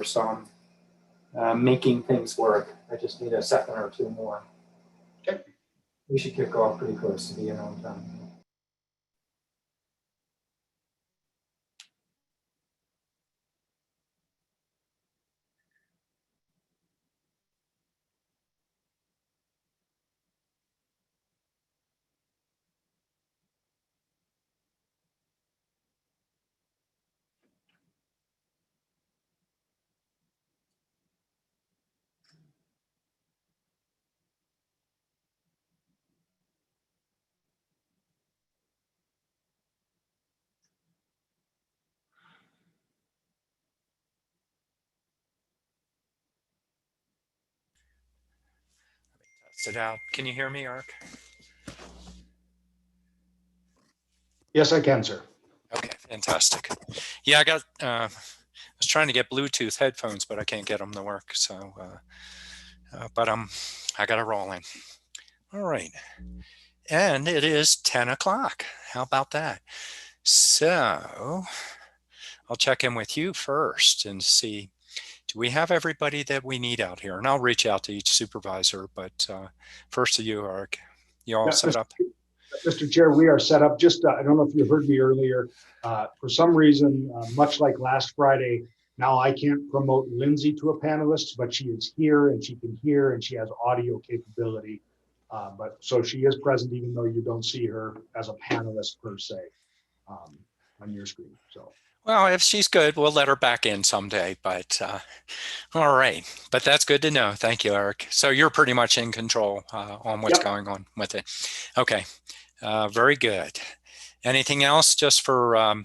So I'm making things work. I just need a second or two more. Okay. We should kick off pretty close to being on time. Test it out. Can you hear me, Eric? Yes, I can, sir. Okay, fantastic. Yeah, I was trying to get Bluetooth headphones, but I can't get them to work. So, but I got it rolling. All right. And it is 10 o'clock. How about that? So I'll check in with you first and see, do we have everybody that we need out here? And I'll reach out to each supervisor, but first to you, Eric. You all set up? Mr. Chair, we are set up. Just, I don't know if you heard me earlier. For some reason, much like last Friday, now I can't promote Lindsay to a panelist, but she is here and she can hear and she has audio capability. But so she is present, even though you don't see her as a panelist per se on your screen. So. Well, if she's good, we'll let her back in someday, but all right. But that's good to know. Thank you, Eric. So you're pretty much in control on what's going on with it. Okay, very good. Anything else just for,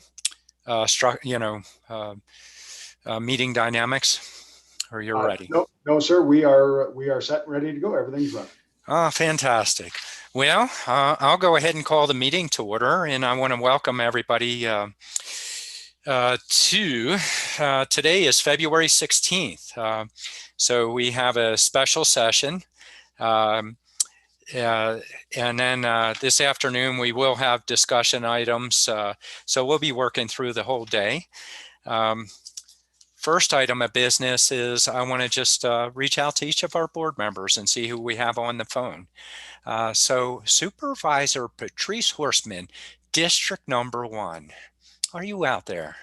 meeting dynamics, or you're ready? No, sir, we are set and ready to go. Everything's running. Oh, fantastic. Well, I'll go ahead and call the meeting to order, and I want to welcome everybody today is February 16th. So we have a special session. And then this afternoon we will have discussion items. So we'll be working through the whole day. First item of business is I want to just reach out to each of our board members and see who we have on the phone. So Supervisor Patrice Horstman, District Number 1. Are you out there?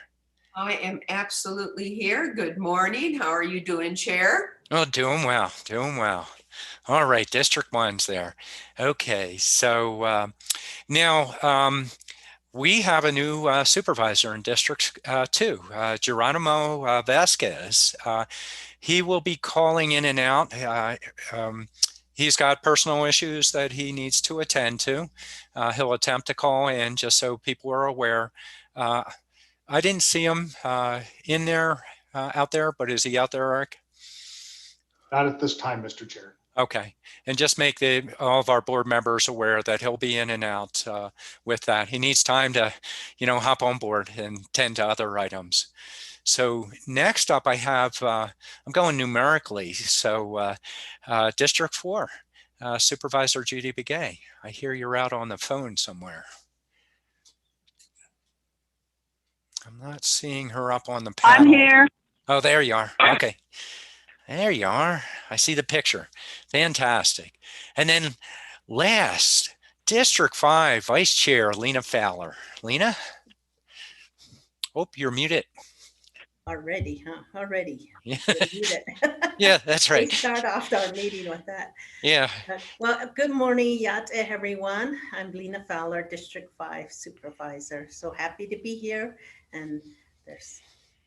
I am absolutely here. Good morning. How are you doing, Chair? Oh, doing well, doing well. All right, District 1's there. Okay, so now we have a new supervisor in District 2, Geronimo Vasquez. He will be calling in and out. He's got personal issues that he needs to attend to. He'll attempt to call in just so people are aware. I didn't see him in there, out there, but is he out there, Eric? Not at this time, Mr. Chair. Okay, and just make all of our board members aware that he'll be in and out with that. He needs time to, hop on board and tend to other items. So next up I have, I'm going numerically, so District 4, Supervisor Judy Begay. I hear you're out on the phone somewhere. I'm not seeing her up on the panel. I'm here. Oh, there you are. Okay. There you are. I see the picture. Fantastic. And then last, District 5, Vice Chair Lena Fowler. Lena? Oh, you're muted. Already, huh? Already. Yeah, yeah, that's right. We start off our meeting with that. Yeah. Well, good morning, everyone. I'm Lena Fowler, District 5 Supervisor. So happy to be here. And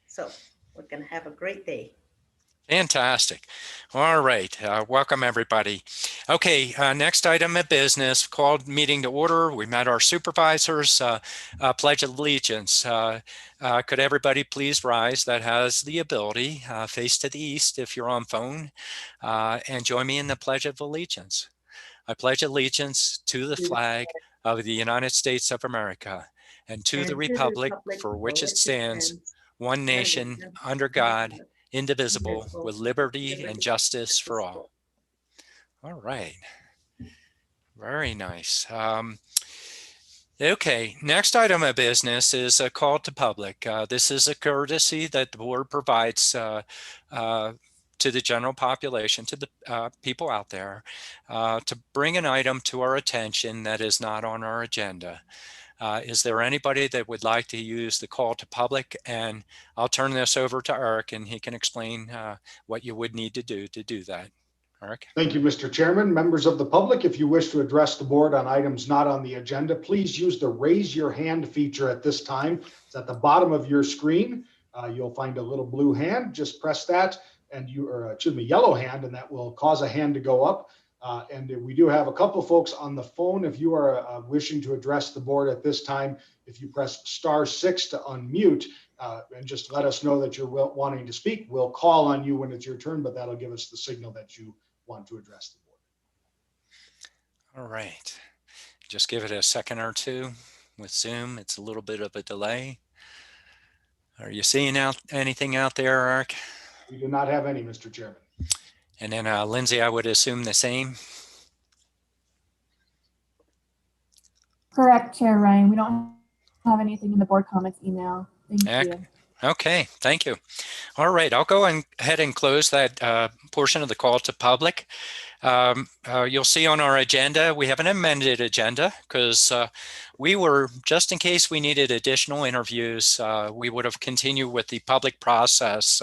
so we're going to have a great day. Fantastic. All right. Welcome, everybody. Okay, next item of business, called meeting to order. We met our supervisors, Pledge of Allegiance. Could everybody please rise that has the ability, face to the east if you're on phone, and join me in the Pledge of Allegiance. I pledge allegiance to the flag of the United States of America and to the republic for which it stands, one nation, under God, indivisible, with liberty and justice for all. All right. Very nice. Okay, next item of business is a call to public. This is a courtesy that the board provides to the general population, to the people out there, to bring an item to our attention that is not on our agenda. Is there anybody that would like to use the call to public? And I'll turn this over to Eric and he can explain what you would need to do that. Eric? Thank you, Mr. Chairman. Members of the public, if you wish to address the board on items not on the agenda, please use the raise your hand feature at this time. It's at the bottom of your screen. You'll find a little blue hand. Just press that and yellow hand, and that will cause a hand to go up. And we do have a couple folks on the phone. If you are wishing to address the board at this time, if you press *6 to unmute, and just let us know that you're wanting to speak, we'll call on you when it's your turn, but that'll give us the signal that you want to address the board. All right. Just give it a second or two with Zoom. It's a little bit of a delay. Are you seeing anything out there, Eric? We do not have any, Mr. Chairman. And then Lindsay, I would assume the same. Correct, Chair Ryan. We don't have anything in the board comments email. Thank you. Okay, thank you. All right, I'll go ahead and close that portion of the call to public. You'll see on our agenda, we have an amended agenda because we were, just in case we needed additional interviews, we would have continued with the public process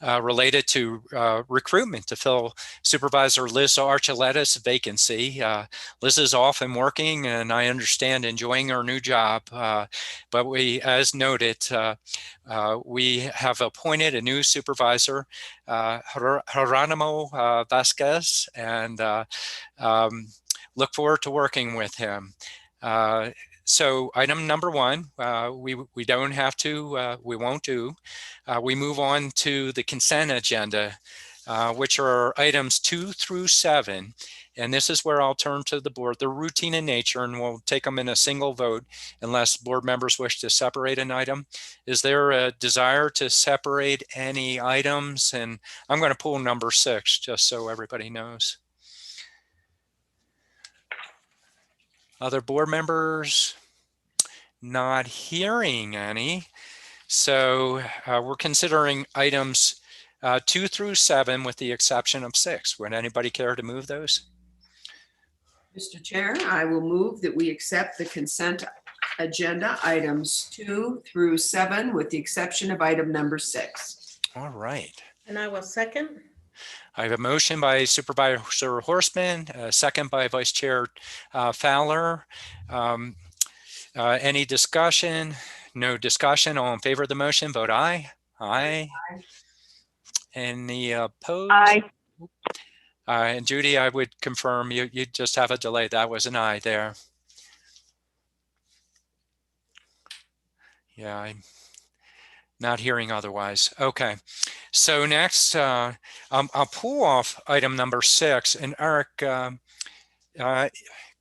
related to recruitment to fill Supervisor Liz Archuleta's vacancy. Liz is off and working, and I understand enjoying her new job. But we, as noted, we have appointed a new supervisor, Geronimo Vasquez, and look forward to working with him. So item number one, we don't have to, we won't do. We move on to the consent agenda, which are items 2 through 7. And this is where I'll turn to the board. They're routine in nature and we'll take them in a single vote unless board members wish to separate an item. Is there a desire to separate any items? And I'm going to pull number 6 just so everybody knows. Other board members? Not hearing any. So we're considering items 2 through 7 with the exception of 6. Would anybody care to move those? Mr. Chair, I will move that we accept the consent agenda items 2 through 7 with the exception of item number 6. All right. And I will second. I have a motion by Supervisor Horstman, a second by Vice Chair Fowler. Any discussion? No discussion. All in favor of the motion, vote aye. Aye. Any opposed? Aye. And Judy, I would confirm you just have a delay. That was an aye there. Yeah, I'm not hearing otherwise. Okay, so next I'll pull off item number 6. And Eric, can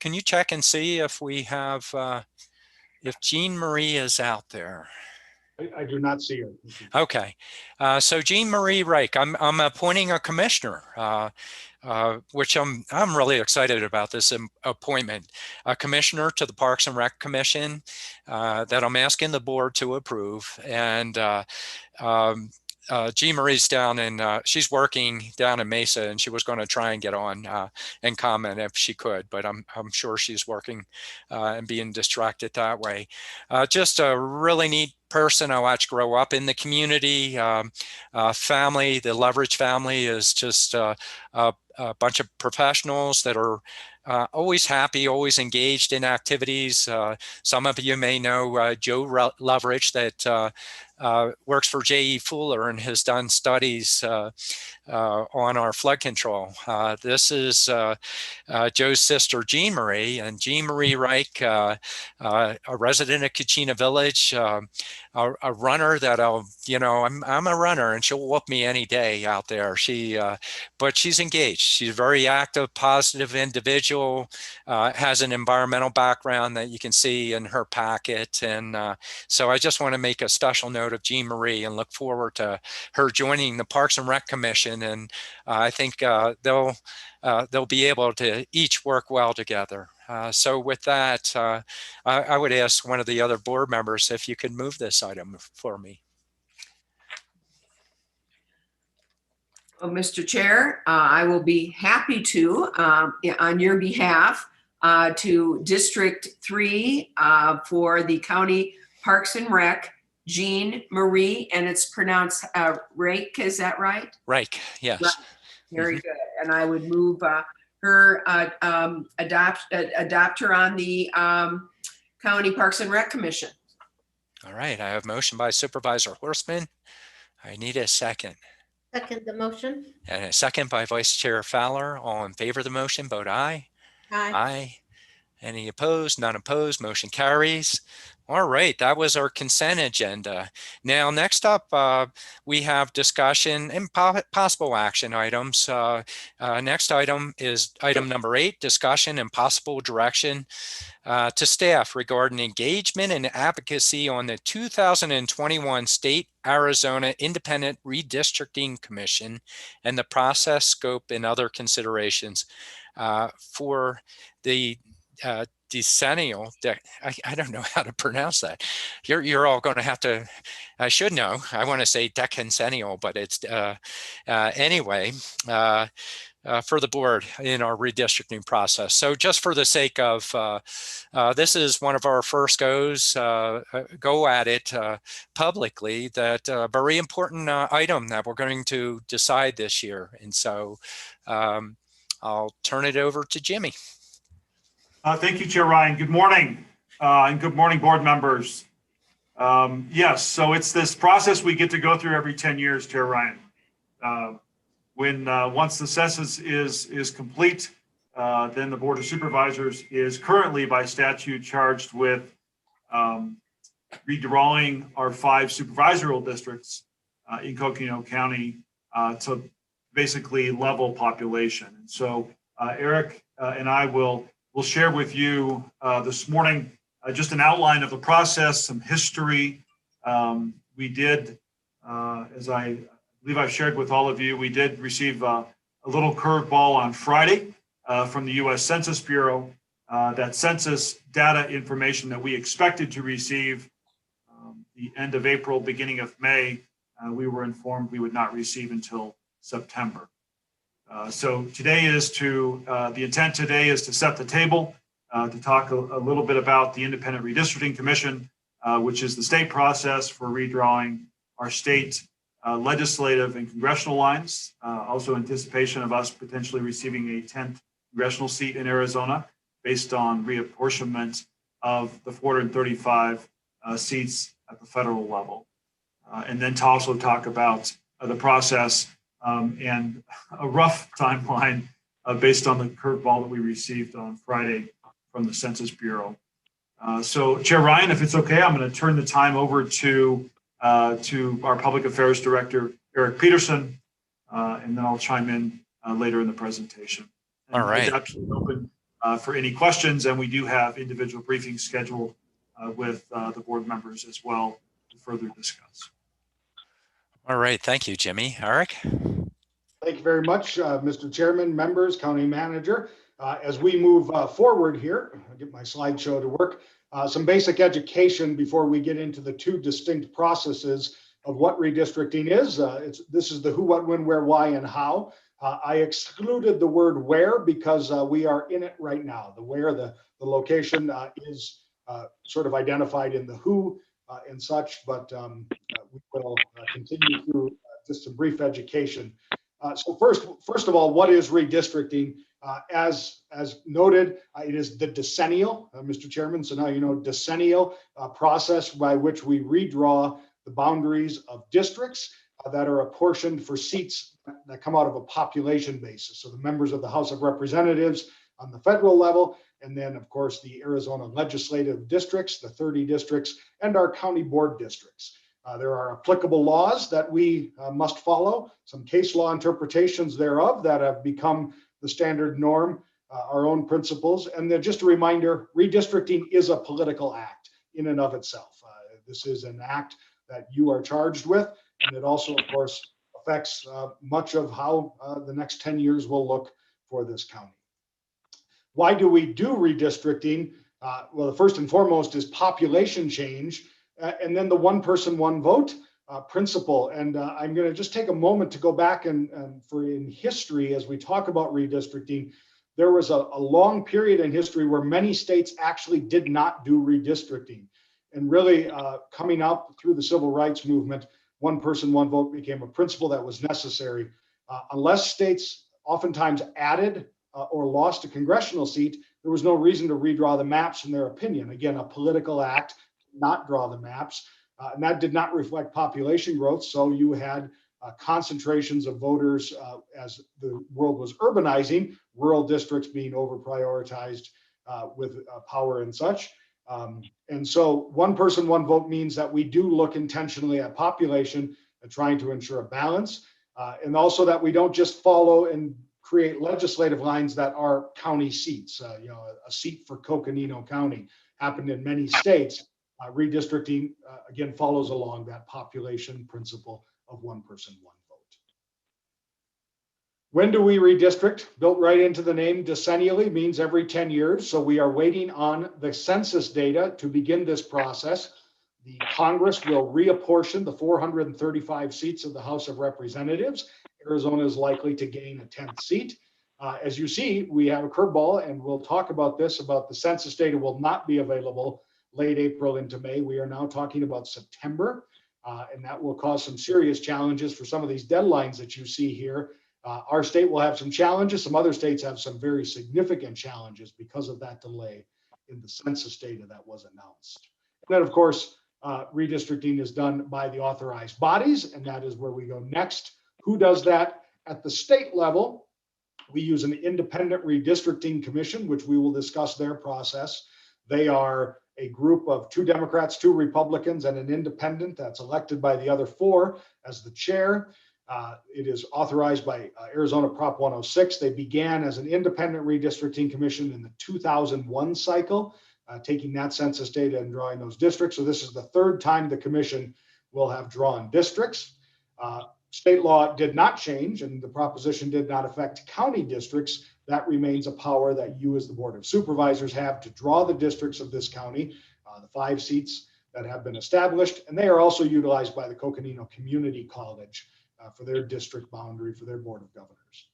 you check and see if we have, if Jean Marie is out there? I do not see her. Okay, so Jean Marie Reich, I'm appointing a commissioner, which I'm really excited about this appointment, a commissioner to the Parks and Rec Commission that I'm asking the board to approve. And Jean Marie's down in, she's working down in Mesa, and she was going to try and get on and comment if she could, but I'm sure she's working and being distracted that way. Just a really neat person I watched grow up in the community. Family, the Leverage family is just a bunch of professionals that are always happy, always engaged in activities. Some of you may know Joe Leverage that works for J.E. Fuller and has done studies on our flood control. This is Joe's sister, Jean Marie, and Jean Marie Reich, a resident of Kachina Village, a runner that I'm a runner and she'll whoop me any day out there. But she's engaged. She's a very active, positive individual, has an environmental background that you can see in her packet. And so I just want to make a special note of Jean Marie and look forward to her joining the Parks and Rec Commission. And I think they'll be able to each work well together. So with that, I would ask one of the other board members if you could move this item for me. Well, Mr. Chair, I will be happy to, on your behalf, to District 3 for the County Parks and Rec, Jean Marie, and it's pronounced Rake, is that right? Right, yes. Right. Very good. And I would move her, adopt her on the County Parks and Rec Commission. All right, I have motion by Supervisor Horstman. I need a second. Second the motion. And a second by Vice Chair Fowler. All in favor of the motion, vote aye. Aye. Aye. Any opposed? None opposed. Motion carries. All right, that was our consent agenda. Now, next up, we have discussion and possible action items. Next item is item number 8, discussion and possible direction to staff regarding engagement and advocacy on the 2021 State Arizona Independent Redistricting Commission and the process, scope, and other considerations for the decennial, I don't know how to pronounce that. You're all going to have to, I should know. I want to say decennial, but it's anyway, for the board in our redistricting process. So just for the sake of, this is one of our first go at it publicly, that very important item that we're going to decide this year. And so I'll turn it over to Jimmy. Thank you, Chair Ryan. Good morning, and good morning, board members. Yes, so it's this process we get to go through every 10 years, Chair Ryan. Once the census is complete, then the Board of Supervisors is currently by statute charged with redrawing our 5 supervisorial districts in Coconino County to basically level population. And so Eric and I will share with you this morning just an outline of the process, some history. We did, as I believe I've shared with all of you, we did receive a little curveball on Friday from the U.S. Census Bureau. That census data information that we expected to receive the end of April, beginning of May, we were informed we would not receive until September. So today is the intent today is to set the table, to talk a little bit about the Independent Redistricting Commission, which is the state process for redrawing our state legislative and congressional lines. Also anticipation of us potentially receiving a 10th congressional seat in Arizona based on reapportionment of the 435 seats at the federal level. And then to also talk about the process and a rough timeline based on the curveball that we received on Friday from the Census Bureau. So Chair Ryan, if it's okay, I'm going to turn the time over to our Public Affairs Director, Eric Peterson, and then I'll chime in later in the presentation. And all right. It's absolutely open for any questions, and we do have individual briefings scheduled with the board members as well to further discuss. All right, thank you, Jimmy. Eric? Thank you very much, Mr. Chairman, members, County Manager. As we move forward here, I'll get my slideshow to work. Some basic education before we get into the 2 distinct processes of what redistricting is. This is the who, what, when, where, why, and how. I excluded the word where because we are in it right now. The where, the location is sort of identified in the who and such, but we will continue through just some brief education. So first of all, what is redistricting? As noted, it is the decennial, Mr. Chairman. So now you know decennial process by which we redraw the boundaries of districts that are apportioned for seats that come out of a population basis. So the members of the House of Representatives on the federal level, and then of course the Arizona legislative districts, the 30 districts, and our county board districts. There are applicable laws that we must follow, some case law interpretations thereof that have become the standard norm, our own principles. And then just a reminder, redistricting is a political act in and of itself. This is an act that you are charged with, and it also, of course, affects much of how the next 10 years will look for this county. Why do we do redistricting? Well, the first and foremost is population change, and then the one person, one vote principle. And I'm going to just take a moment to go back and for in history, as we talk about redistricting, there was a long period in history where many states actually did not do redistricting. And really coming up through the civil rights movement, one person, one vote became a principle that was necessary. Unless states oftentimes added or lost a congressional seat, there was no reason to redraw the maps in their opinion. Again, a political act, not draw the maps. And that did not reflect population growth. So you had concentrations of voters as the world was urbanizing, rural districts being over prioritized with power and such. And so one person, one vote means that we do look intentionally at population and trying to ensure a balance. And also that we don't just follow and create legislative lines that are county seats. A seat for Coconino County happened in many states. Redistricting, again, follows along that population principle of one person, one vote. When do we redistrict? Built right into the name, decennially means every 10 years. So we are waiting on the census data to begin this process. The Congress will reapportion the 435 seats of the House of Representatives. Arizona is likely to gain a 10th seat. As you see, we have a curveball, and we'll talk about this, about the census data will not be available late April into May. We are now talking about September, and that will cause some serious challenges for some of these deadlines that you see here. Our state will have some challenges. Some other states have some very significant challenges because of that delay in the census data that was announced. And then, of course, redistricting is done by the authorized bodies, and that is where we go next. Who does that? At the state level, we use an independent redistricting commission, which we will discuss their process. They are a group of 2 Democrats, 2 Republicans, and an independent that's elected by the other 4 as the chair. It is authorized by Arizona Prop 106. They began as an independent redistricting commission in the 2001 cycle, taking that census data and drawing those districts. So this is the 3rd time the commission will have drawn districts. State law did not change, and the proposition did not affect county districts. That remains a power that you as the Board of Supervisors have to draw the districts of this county, the 5 seats that have been established. And they are also utilized by the Coconino Community College for their district boundary, for their Board of Governors.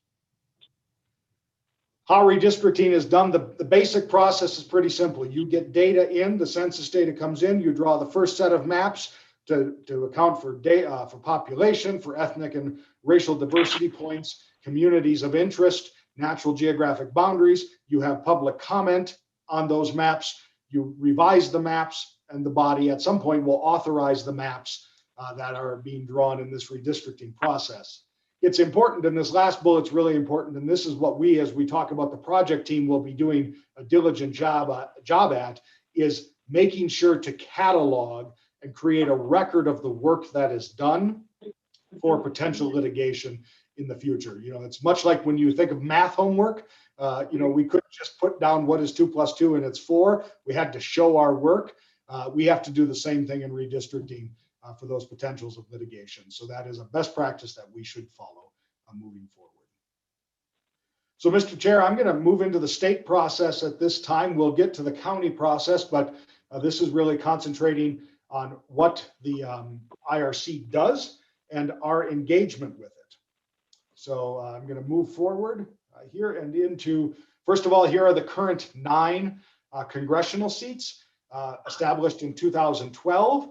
How redistricting is done, the basic process is pretty simple. You get data in, the census data comes in, you draw the first set of maps to account for for population, for ethnic and racial diversity points, communities of interest, natural geographic boundaries. You have public comment on those maps. You revise the maps, and the body at some point will authorize the maps that are being drawn in this redistricting process. It's important, and this last bullet's really important, and this is what we, as we talk about the project team, will be doing a diligent job at, is making sure to catalog and create a record of the work that is done for potential litigation in the future. It's much like when you think of math homework, we couldn't just put down what is 2 + 2 and it's 4. We had to show our work. We have to do the same thing in redistricting for those potentials of litigation. So that is a best practice that we should follow moving forward. So, Mr. Chair, I'm going to move into the state process at this time. We'll get to the county process, but this is really concentrating on what the IRC does and our engagement with it. So I'm going to move forward here and into, first of all, here are the current 9 congressional seats established in 2012.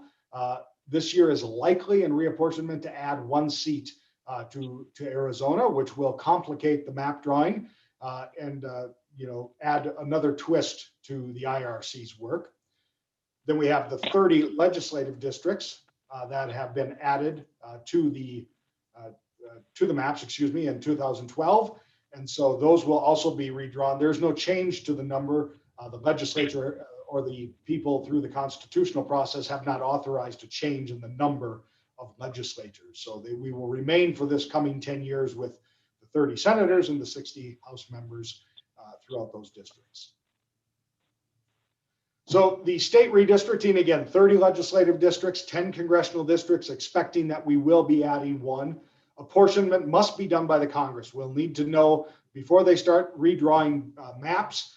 This year is likely in reapportionment to add 1 seat to Arizona, which will complicate the map drawing and add another twist to the IRC's work. Then we have the 30 legislative districts that have been added to the maps, in 2012. And so those will also be redrawn. There's no change to the number. The legislature or the people through the constitutional process have not authorized a change in the number of legislatures. So we will remain for this coming 10 years with the 30 senators and the 60 House members throughout those districts. So the state redistricting, again, 30 legislative districts, 10 congressional districts, expecting that we will be adding 1. Apportionment must be done by the Congress. We'll need to know before they start redrawing maps,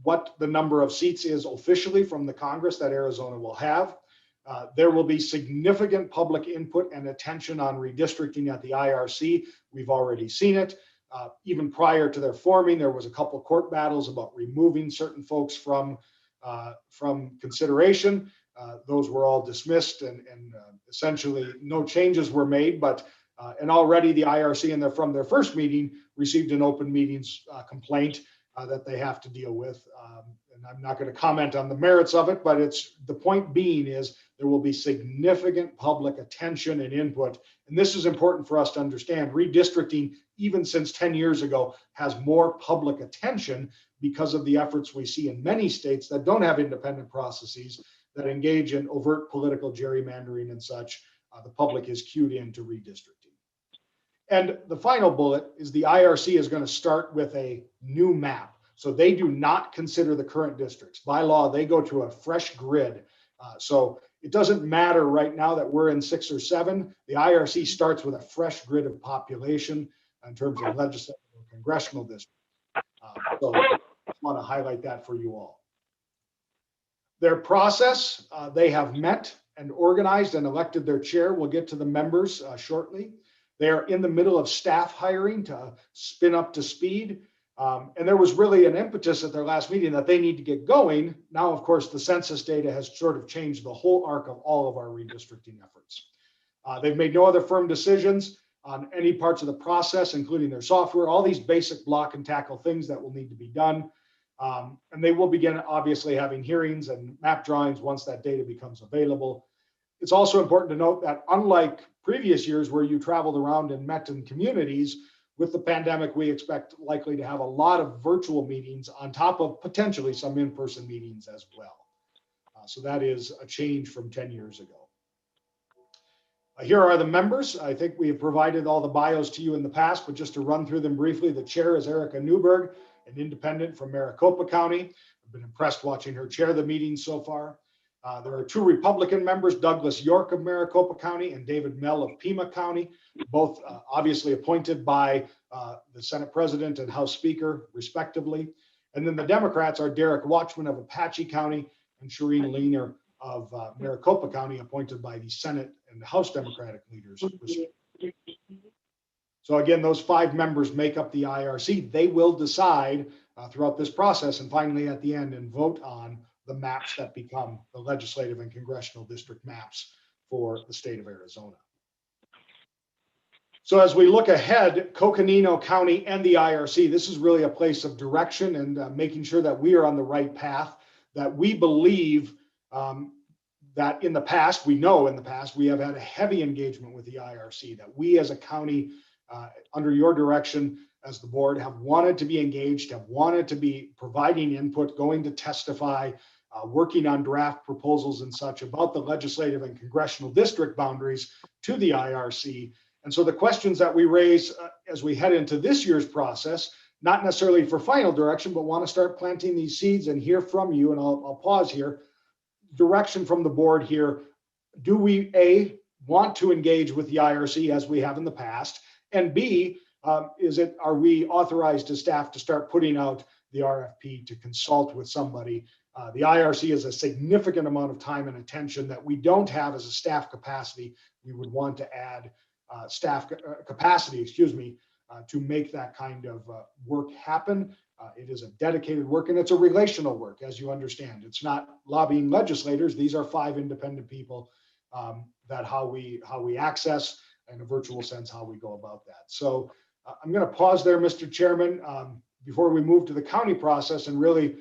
what the number of seats is officially from the Congress that Arizona will have. There will be significant public input and attention on redistricting at the IRC. We've already seen it. Even prior to their forming, there was a couple of court battles about removing certain folks from consideration. Those were all dismissed, and essentially no changes were made. But and already the IRC from their first meeting received an open meetings complaint that they have to deal with. And I'm not going to comment on the merits of it, but the point being is there will be significant public attention and input. And this is important for us to understand. Redistricting, even since 10 years ago, has more public attention because of the efforts we see in many states that don't have independent processes that engage in overt political gerrymandering and such. The public is cued into redistricting. And the final bullet is the IRC is going to start with a new map. So they do not consider the current districts. By law, they go to a fresh grid. So it doesn't matter right now that we're in 6 or 7. The IRC starts with a fresh grid of population in terms of legislative and congressional districts. So I want to highlight that for you all. Their process, they have met and organized and elected their chair. We'll get to the members shortly. They are in the middle of staff hiring to spin up to speed. And there was really an impetus at their last meeting that they need to get going. Now, of course, the census data has sort of changed the whole arc of all of our redistricting efforts. They've made no other firm decisions on any parts of the process, including their software, all these basic block and tackle things that will need to be done. And they will begin obviously having hearings and map drawings once that data becomes available. It's also important to note that unlike previous years where you traveled around and met in communities, with the pandemic, we expect likely to have a lot of virtual meetings on top of potentially some in-person meetings as well. So that is a change from 10 years ago. Here are the members. I think we have provided all the bios to you in the past, but just to run through them briefly, the chair is Erica Newberg, an independent from Maricopa County. I've been impressed watching her chair the meetings so far. There are 2 Republican members, Douglas York of Maricopa County and David Mell of Pima County, both obviously appointed by the Senate President and House Speaker, respectively. And then the Democrats are Derek Watchman of Apache County and Shireen Lehner of Maricopa County, appointed by the Senate and House Democratic leaders. So again, those 5 members make up the IRC. They will decide throughout this process and finally at the end and vote on the maps that become the legislative and congressional district maps for the state of Arizona. So as we look ahead, Coconino County and the IRC, this is really a place of direction and making sure that we are on the right path, that we believe that in the past, we know in the past, we have had a heavy engagement with the IRC, that we as a county, under your direction as the board, have wanted to be engaged, have wanted to be providing input, going to testify, working on draft proposals and such about the legislative and congressional district boundaries to the IRC. And so the questions that we raise as we head into this year's process, not necessarily for final direction, but want to start planting these seeds and hear from you, and I'll pause here, direction from the board here. Do we, A, want to engage with the IRC as we have in the past? And B, are we authorized as staff to start putting out the RFP to consult with somebody? The IRC is a significant amount of time and attention that we don't have as a staff capacity. We would want to add staff capacity, to make that kind of work happen. It is a dedicated work and it's a relational work, as you understand. It's not lobbying legislators. These are 5 independent people that how we access, in a virtual sense, how we go about that. So I'm going to pause there, Mr. Chairman, before we move to the county process and really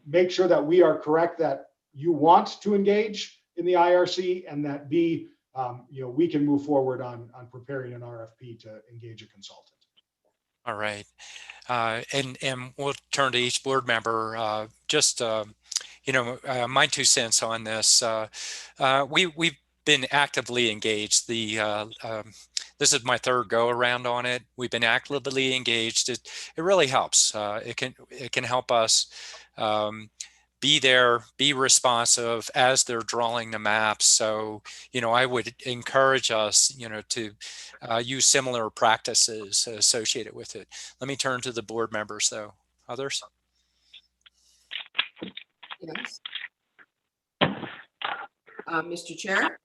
make sure that we are correct, that you want to engage in the IRC, and that B, we can move forward on preparing an RFP to engage a consultant. All right. And we'll turn to each board member. My 2 cents on this. We've been actively engaged. This is my 3rd go around on it. We've been actively engaged. It really helps. It can help us be there, be responsive as they're drawing the maps. So, I would encourage us, to use similar practices associated with it. Let me turn to the board members though. Others? Yes. Mr. Chair?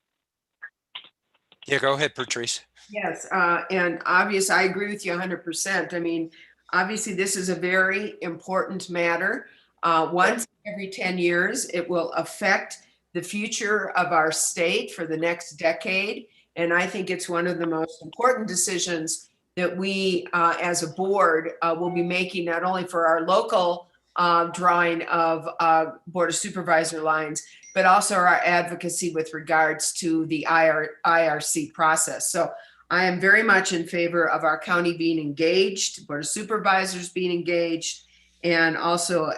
Yeah, go ahead, Patrice. Yes, and obviously, I agree with you 100%. I mean, obviously, this is a very important matter. Once every 10 years, it will affect the future of our state for the next decade. And I think it's one of the most important decisions that we, as a board, will be making not only for our local drawing of Board of Supervisor lines, but also our advocacy with regards to the IRC process. So I am very much in favor of our county being engaged, Board of Supervisors being engaged, and also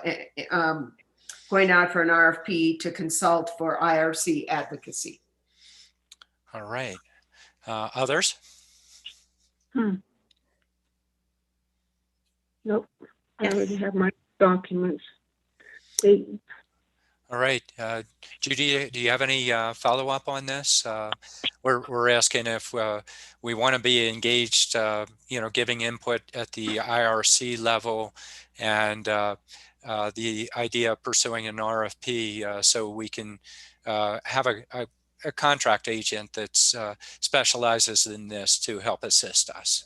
going out for an RFP to consult for IRC advocacy. All right. Others? Nope, I Yes. already have my documents. All right. Judy, do you have any follow-up on this? We're asking if we want to be engaged, giving input at the IRC level, and the idea of pursuing an RFP so we can have a contract agent that specializes in this to help assist us.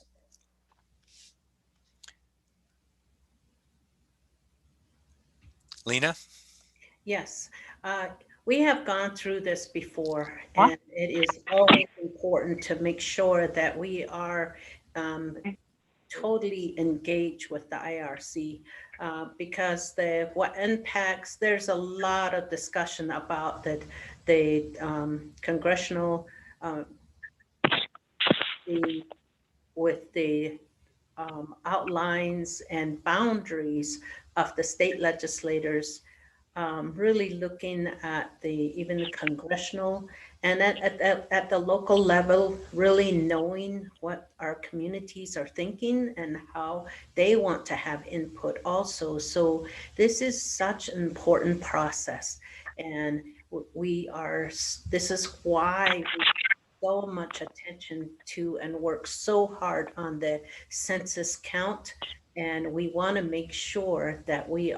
Lena? Yes, we have gone through this before, and it is always important to make sure that we are totally engaged with the IRC because what impacts, there's a lot of discussion about the congressional with the outlines and boundaries of the state legislators, really looking at even the congressional and at the local level, really knowing what our communities are thinking and how they want to have input also. So this is such an important process, and this is why we so much attention to and work so hard on the census count. And we want to make sure that we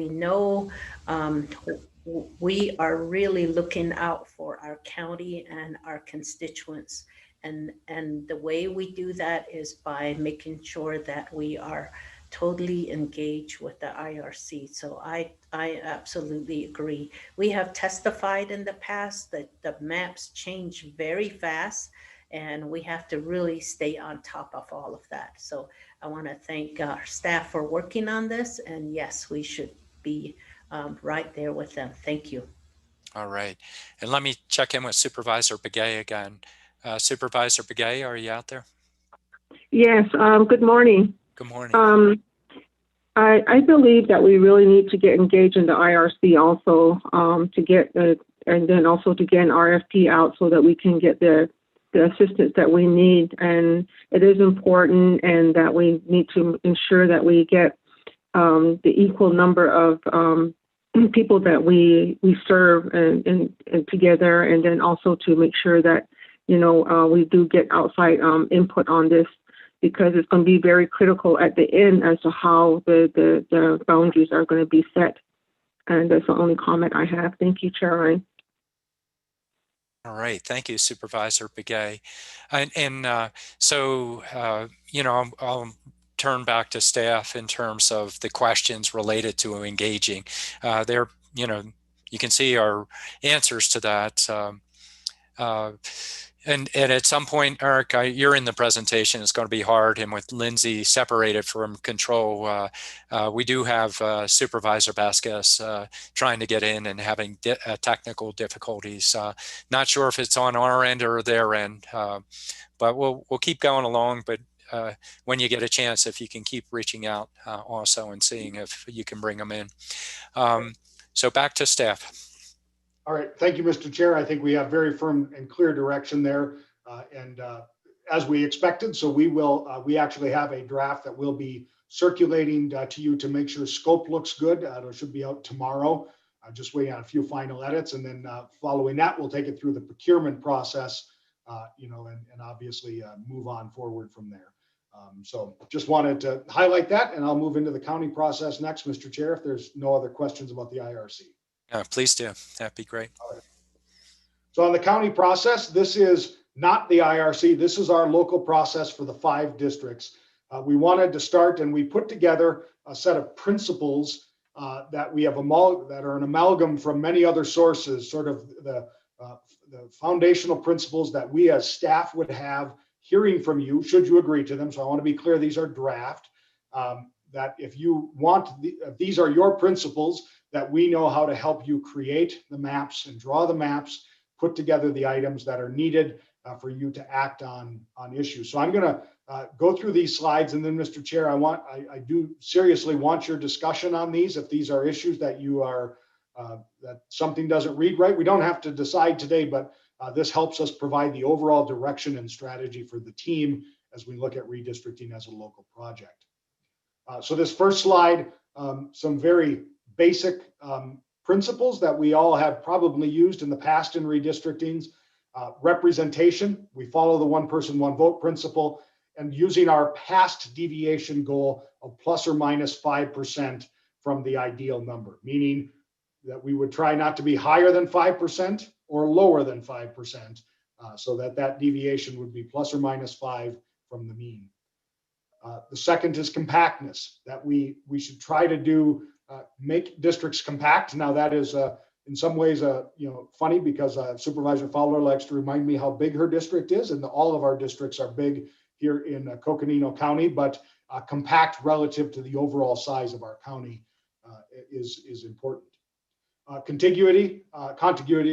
know we are really looking out for our county and our constituents. And the way we do that is by making sure that we are totally engaged with the IRC. So I absolutely agree. We have testified in the past that the maps change very fast, and we have to really stay on top of all of that. So I want to thank our staff for working on this, and yes, we should be right there with them. Thank you. All right. And let me check in with Supervisor Begay again. Supervisor Begay, are you out there? Yes, good morning. Good morning. I believe that we really need to get engaged in the IRC also and then also to get an RFP out so that we can get the assistance that we need. And it is important, and that we need to ensure that we get the equal number of people that we serve and together, and then also to make sure that we do get outside input on this, because it's going to be very critical at the end as to how the boundaries are going to be set. And that's the only comment I have. Thank you, Chair Ryan. All right. Thank you, Supervisor Begay. So I'll turn back to staff in terms of the questions related to engaging. You can see our answers to that. And at some point, Eric, you're in the presentation. It's going to be hard. And with Lindsay separated from control, we do have Supervisor Vasquez trying to get in and having technical difficulties. Not sure if it's on our end or their end, but we'll keep going along. But when you get a chance, if you can keep reaching out also and seeing if you can bring them in. So back to staff. All right, thank you, Mr. Chair. I think we have very firm and clear direction there, and as we expected. So we actually have a draft that will be circulating to you to make sure scope looks good. It should be out tomorrow. Just waiting on a few final edits, and then following that, we'll take it through the procurement process, and obviously move on forward from there. So just wanted to highlight that, and I'll move into the county process next, Mr. Chair, if there's no other questions about the IRC. Please do. That'd be great. So on the county process, this is not the IRC. This is our local process for the 5 districts. We wanted to start, and we put together a set of principles that we have that are an amalgam from many other sources, sort of the foundational principles that we as staff would have hearing from you, should you agree to them. So I want to be clear, these are draft, that if you want, these are your principles, that we know how to help you create the maps and draw the maps, put together the items that are needed for you to act on issues. So I'm going to go through these slides, and then, Mr. Chair, I do seriously want your discussion on these. If these are issues that you are, that something doesn't read right, we don't have to decide today, but this helps us provide the overall direction and strategy for the team as we look at redistricting as a local project. So this first slide, some very basic principles that we all have probably used in the past in redistrictings. Representation, we follow the one person, one vote principle, and using our past deviation goal of plus or minus 5% from the ideal number, meaning that we would try not to be higher than 5% or lower than 5%, so that deviation would be plus or minus 5 from the mean. The second is compactness, that we should try to do make districts compact. Now that is in some ways funny, because Supervisor Fowler likes to remind me how big her district is, and all of our districts are big here in Coconino County, but compact relative to the overall size of our county is important. Contiguity,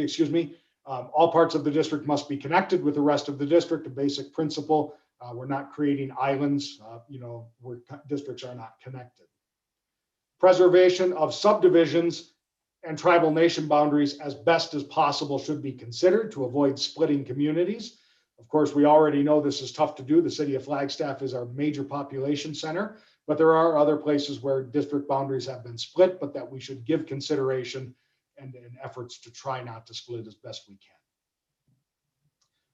excuse me. All parts of the district must be connected with the rest of the district, a basic principle. We're not creating islands, where districts are not connected. Preservation of subdivisions and tribal nation boundaries as best as possible should be considered to avoid splitting communities. Of course, we already know this is tough to do. The city of Flagstaff is our major population center, but there are other places where district boundaries have been split, but that we should give consideration and efforts to try not to split as best we can.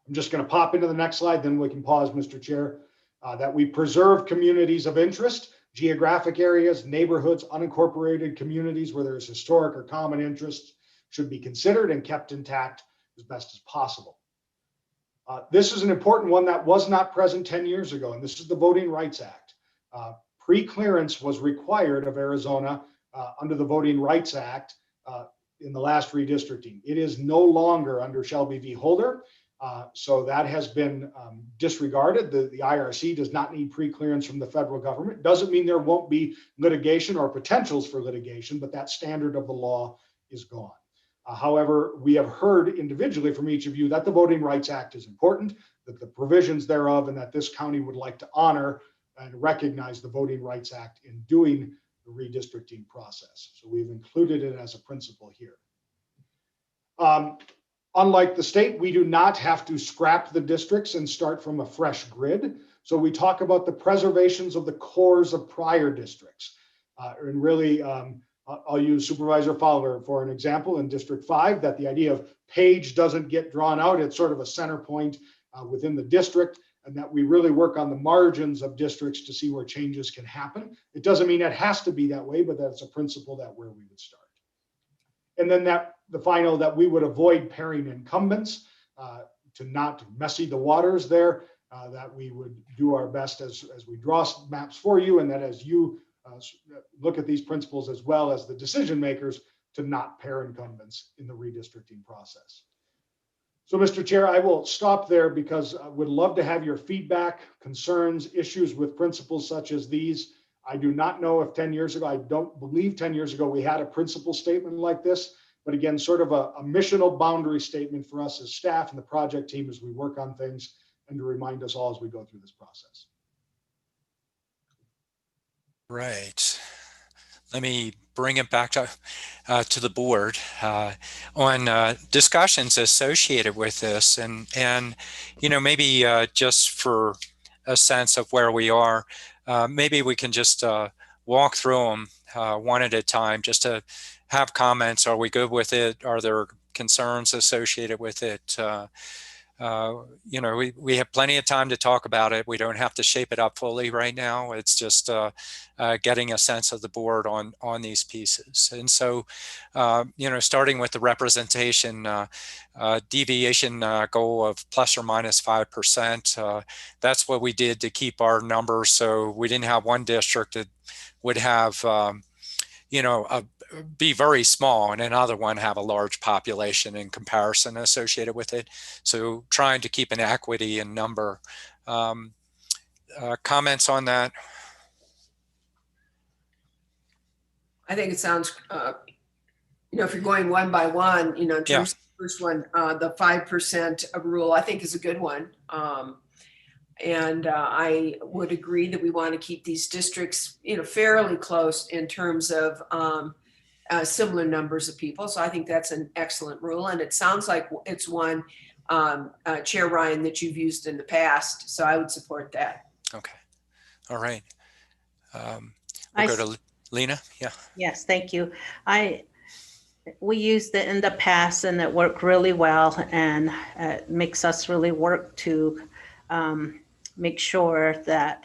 I'm just going to pop into the next slide, then we can pause, Mr. Chair, that we preserve communities of interest, geographic areas, neighborhoods, unincorporated communities where there is historic or common interest should be considered and kept intact as best as possible. This is an important one that was not present 10 years ago, and this is the Voting Rights Act. Pre-clearance was required of Arizona under the Voting Rights Act in the last redistricting. It is no longer under Shelby v. Holder, so that has been disregarded. The IRC does not need pre-clearance from the federal government. Doesn't mean there won't be litigation or potentials for litigation, but that standard of the law is gone. However, we have heard individually from each of you that the Voting Rights Act is important, that the provisions thereof, and that this county would like to honor and recognize the Voting Rights Act in doing the redistricting process. So we've included it as a principle here. Unlike the state, we do not have to scrap the districts and start from a fresh grid. So we talk about the preservations of the cores of prior districts. And really, I'll use Supervisor Fowler for an example in District 5, that the idea of page doesn't get drawn out. It's sort of a center point within the district, and that we really work on the margins of districts to see where changes can happen. It doesn't mean it has to be that way, but that's a principle that where we would start. And then the final, that we would avoid pairing incumbents to not messy the waters there, that we would do our best as we draw maps for you, and that as you look at these principles as well as the decision makers, to not pair incumbents in the redistricting process. So, Mr. Chair, I will stop there because I would love to have your feedback, concerns, issues with principles such as these. I do not know if 10 years ago, I don't believe 10 years ago, we had a principle statement like this, but again, sort of a missional boundary statement for us as staff and the project team as we work on things, and to remind us all as we go through this process. Right. Let me bring it back to the board on discussions associated with this, and maybe just for a sense of where we are, maybe we can just walk through them one at a time, just to have comments. Are we good with it? Are there concerns associated with it? you know, we have plenty of time to talk about it. We don't have to shape it up fully right now. It's just getting a sense of the board on these pieces. And so, you know, starting with the representation deviation goal of plus or minus 5%. That's what we did to keep our numbers. So we didn't have one district that would have, you know, be very small and another one have a large population in comparison associated with it. So trying to keep an equity in number. Comments on that? I think it sounds, you know, if you're going one by one, you know, in terms of the first one, the 5% rule, I think is a good one. And I would agree that we want to keep these districts, you know, fairly close in terms of similar numbers of people. So I think that's an excellent rule. And it sounds like it's one, Chair Ryan, that you've used in the past. So I would support that. Okay. All right. We'll go to Lena. Yeah. Yes, thank you. We used it in the past and it worked really well, and it makes us really work to make sure that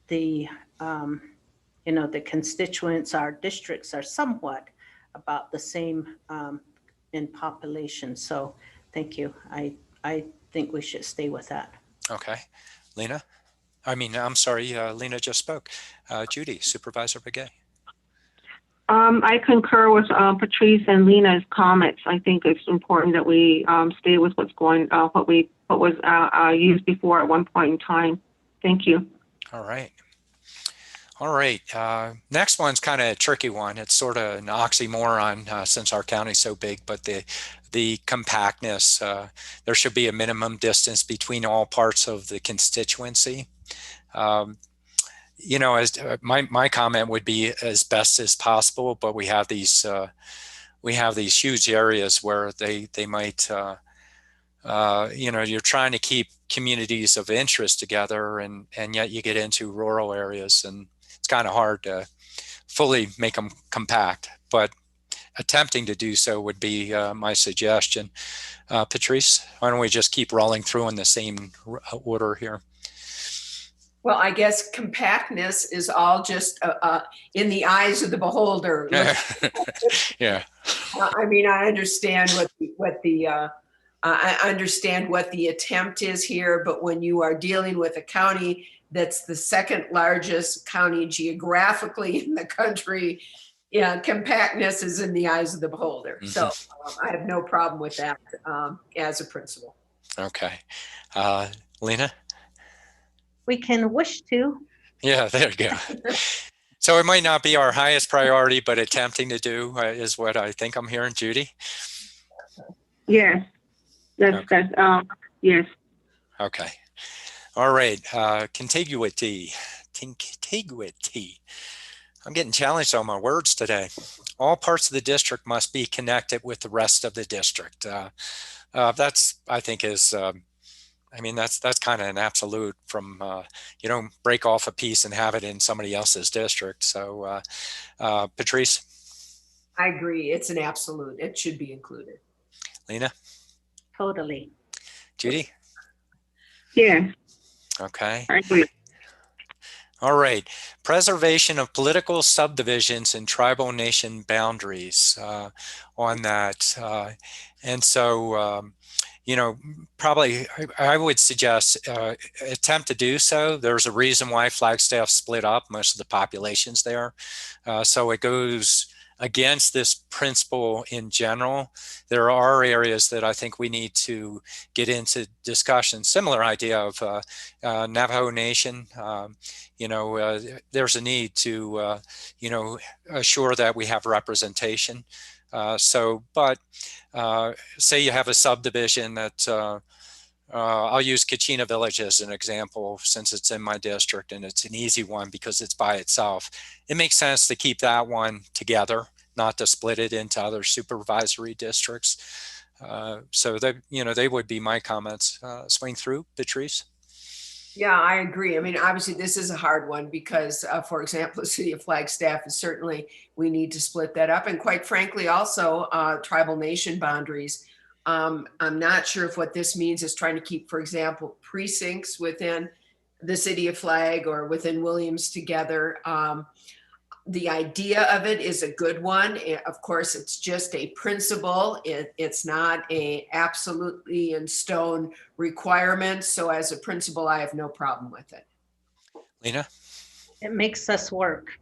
the you know, the constituents, our districts are somewhat about the same in population. So thank you. I think we should stay with that. Okay. Lena? I'm sorry, Lena just spoke. Judy, Supervisor Begay. I concur with Patrice and Lena's comments. I think it's important that we stay with what was used before at one point in time. Thank you. All right. All right. Next one's kind of a tricky one. It's sort of an oxymoron since our county's so big, but the compactness, there should be a minimum distance between all parts of the constituency. You know, as my comment would be as best as possible, but we have these huge areas where they might, you know, you're trying to keep communities of interest together, and yet you get into rural areas, and it's kind of hard to fully make them compact. But attempting to do so would be my suggestion. Patrice, why don't we just keep rolling through in the same order here? Well, I guess compactness is all just in the eyes of the beholder. Yeah. I mean, I understand I understand what the attempt is here, but when you are dealing with a county that's the second largest county geographically in the country, yeah, compactness is in the eyes of the beholder. Mm-hmm. So I have no problem with that as a principle. Okay. Lena? We can wish to. Yeah, there you go. So it might not be our highest priority, but attempting to do is what I think I'm hearing. Judy? Yes. Yes. Okay. All right. Contiguity. Contiguity. I'm getting challenged on my words today. All parts of the district must be connected with the rest of the district. That's, I think, is... I mean, that's kind of an absolute from, you don't break off a piece and have it in somebody else's district. So, Patrice? I agree. It's an absolute. It should be included. Lena? Totally. Judy? Yeah. Okay. I agree. All right. Preservation of political subdivisions and tribal nation boundaries on that. And so, you know, probably I would suggest attempt to do so. There's a reason why Flagstaff split up. Most of the population's there. So it goes against this principle in general. There are areas that I think we need to get into discussion. Similar idea of Navajo Nation. You know, there's a need to, you know, assure that we have representation. But say you have a subdivision that I'll use Kachina Village as an example, since it's in my district and it's an easy one because it's by itself. It makes sense to keep that one together, not to split it into other supervisory districts. So that, you know, they would be my comments. Swing through, Patrice. Yeah, I agree. I mean, obviously this is a hard one because, for example, the city of Flagstaff is certainly, we need to split that up. And quite frankly, also tribal nation boundaries. I'm not sure if what this means is trying to keep, for example, precincts within the city of Flag or within Williams together. The idea of it is a good one. Of course, it's just a principle. It's not a absolutely in stone requirement. So as a principle, I have no problem with it. Lena? It makes us work.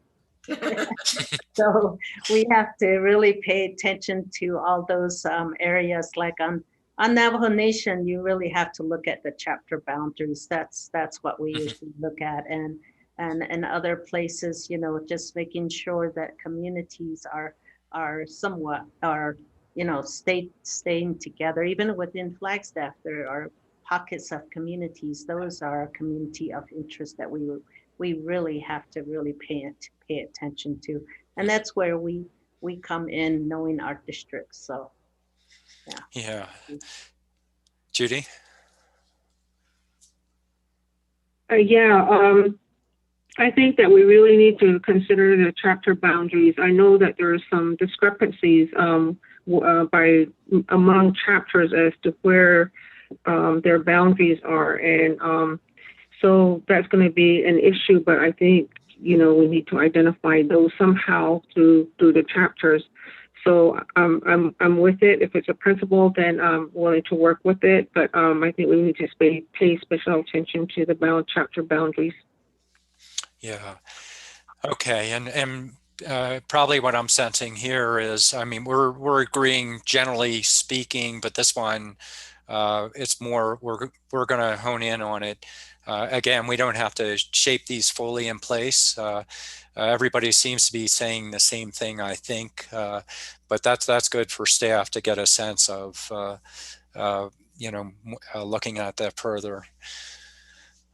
So we have to really pay attention to all those areas. Like on Navajo Nation, you really have to look at the chapter boundaries. That's what we usually look at, and other places, you know, just making sure that communities are somewhat staying together. Even within Flagstaff, there are pockets of communities. Those are a community of interest that we really have to really pay attention to. And that's where we come in, knowing our districts. So, Yeah. Judy? I think that we really need to consider the chapter boundaries. I know that there are some discrepancies among chapters as to where their boundaries are, and so that's going to be an issue. But I think, you know, we need to identify those somehow through the chapters. So I'm with it. If it's a principle, then I'm willing to work with it. But I think we need to pay special attention to the chapter boundaries. Yeah. Okay. And probably what I'm sensing here is, I mean, we're agreeing generally speaking, but this one, it's more, we're going to hone in on it. Again, we don't have to shape these fully in place. Everybody seems to be saying the same thing, I think, but that's good for staff to get a sense of, looking at that further.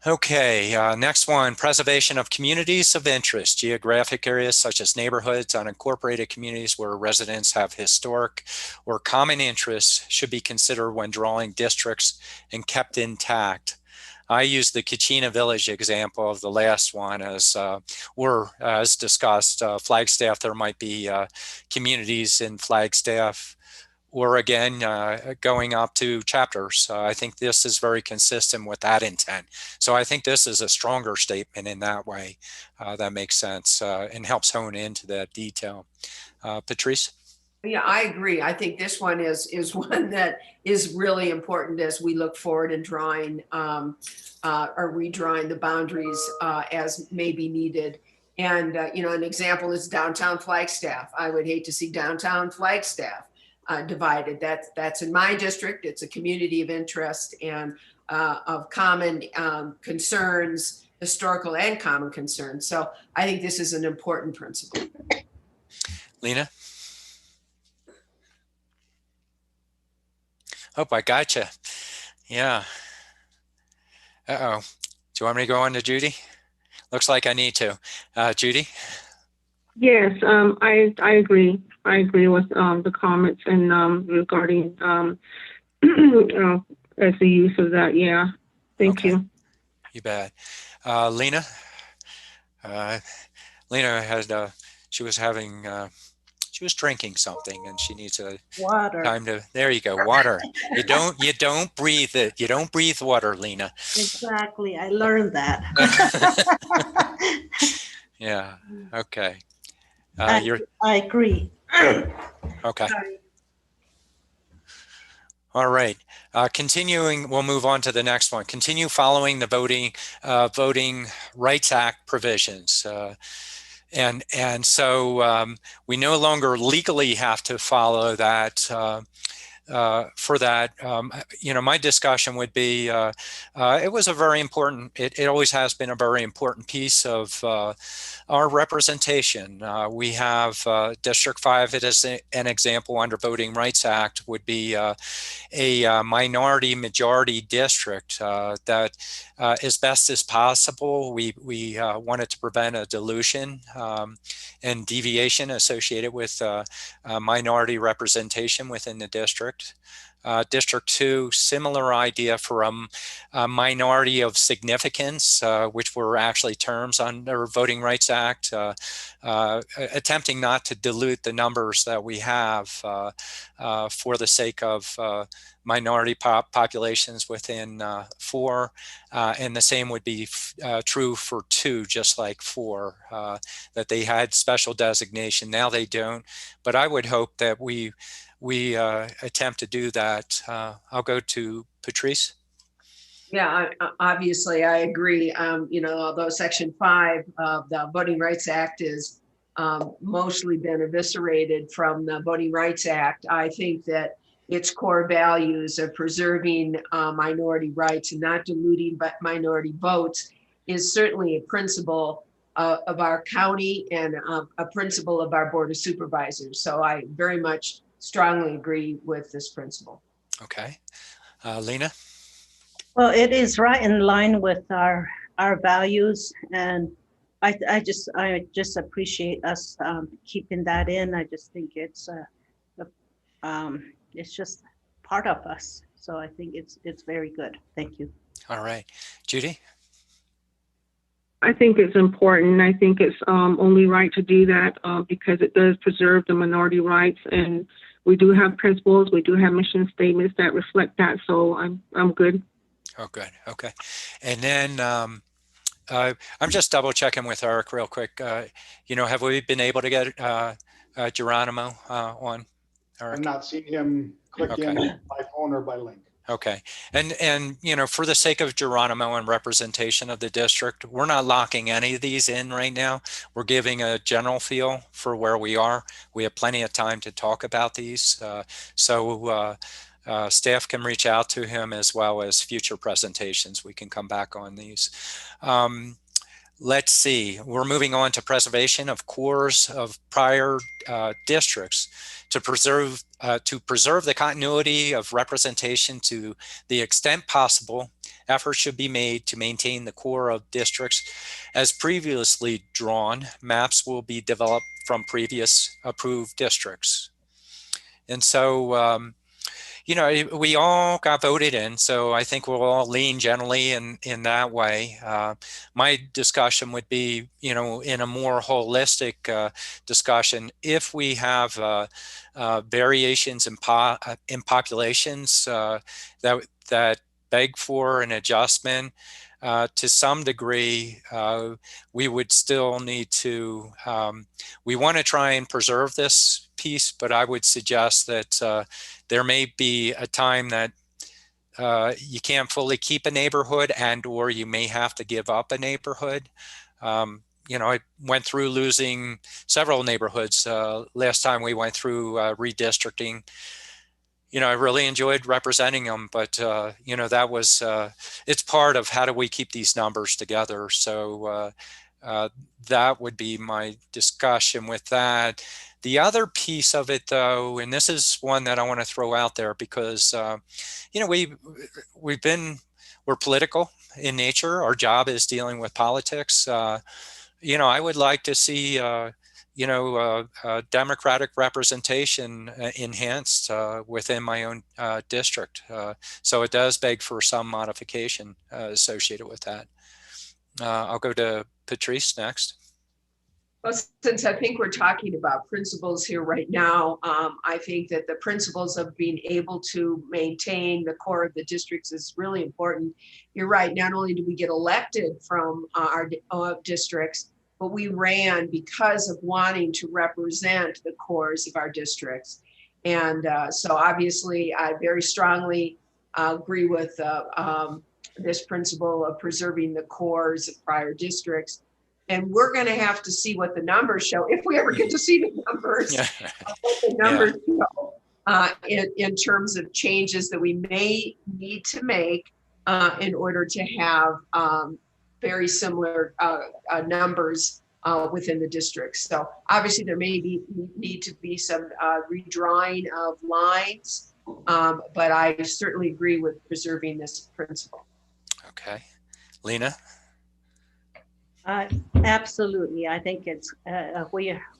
Okay, next one, preservation of communities of interest, geographic areas such as neighborhoods, unincorporated communities where residents have historic or common interests should be considered when drawing districts and kept intact. I use the Kachina Village example of the last one as as discussed, Flagstaff, there might be communities in Flagstaff, or again, going up to chapters. I think this is very consistent with that intent. So I think this is a stronger statement in that way. That makes sense and helps hone into that detail. Patrice? Yeah, I agree. I think this one is one that is really important as we look forward in drawing or redrawing the boundaries as may be needed. And, an example is downtown Flagstaff. I would hate to see downtown Flagstaff divided. That's in my district. It's a community of interest and of common concerns, historical and common concerns. So I think this is an important principle. Lena? Oh, I gotcha. Yeah. Uh-oh. Do you want me to go on to Judy? Looks like I need to. Judy? Yes, I agree. I agree with the comments and regarding as the use of that. Yeah, thank you. You bet. Lena? Lena had, she was drinking something and she needs a water. Time to, there you go, water. You don't breathe it. You don't breathe water, Lena. Exactly. I learned that. Yeah. Okay. I agree. Okay. All right. Continuing, we'll move on to the next one. Continue following the Voting Rights Act provisions. And so we no longer legally have to follow that. For that, my discussion would be, it was a very important, it always has been a very important piece of our representation. We have District 5, it is an example under Voting Rights Act, would be a minority majority district that as best as possible, we wanted to prevent a dilution and deviation associated with minority representation within the district. District 2, similar idea for a minority of significance, which were actually terms under Voting Rights Act, attempting not to dilute the numbers that we have for the sake of minority populations within 4, and the same would be true for 2, just like 4, that they had special designation. Now they don't, but I would hope that we attempt to do that. I'll go to Patrice. Yeah, obviously I agree. Although Section 5 of the Voting Rights Act is mostly been eviscerated from the Voting Rights Act, I think that its core values of preserving minority rights and not diluting minority votes is certainly a principle of our county and a principle of our Board of Supervisors. So I very much strongly agree with this principle. Okay. Lena? Well, it is right in line with our values, and I just appreciate us keeping that in. I just think it's just part of us. So I think it's very good. Thank you. All right. Judy? I think it's important. I think it's only right to do that because it does preserve the minority rights, and we do have principles, we do have mission statements that reflect that. So I'm good. Oh, good. Okay. And then I'm just double checking with Eric real quick. Have we been able to get Geronimo on? Eric? I've not seen him click in by phone or by link. Okay. And for the sake of Geronimo and representation of the district, we're not locking any of these in right now. We're giving a general feel for where we are. We have plenty of time to talk about these. So staff can reach out to him, as well as future presentations. We can come back on these. Let's see, we're moving on to preservation of cores of prior districts to preserve the continuity of representation to the extent possible. Efforts should be made to maintain the core of districts as previously drawn. Maps will be developed from previous approved districts. And so, we all got voted in, so I think we'll all lean generally in that way. My discussion would be, in a more holistic discussion, if we have variations in populations that beg for an adjustment, to some degree, we would still need to, we want to try and preserve this piece, but I would suggest that there may be a time that you can't fully keep a neighborhood, or you may have to give up a neighborhood. I went through losing several neighborhoods last time we went through redistricting. I really enjoyed representing them, but that was it's part of how do we keep these numbers together. So that would be my discussion with that. The other piece of it, though, and this is one that I want to throw out there because we're political in nature. Our job is dealing with politics. I would like to see democratic representation enhanced within my own district. So it does beg for some modification associated with that. I'll go to Patrice next. Well, since I think we're talking about principles here right now, I think that the principles of being able to maintain the core of the districts is really important. You're right, not only do we get elected from our districts, but we ran because of wanting to represent the cores of our districts. And so obviously I very strongly agree with this principle of preserving the cores of prior districts. And we're going to have to see what the numbers show, if we ever get to see the numbers, what the numbers show in terms of changes that we may need to make in order to have very similar numbers within the districts. So obviously there may need to be some redrawing of lines, but I certainly agree with preserving this principle. Okay. Lena? Absolutely. I think it's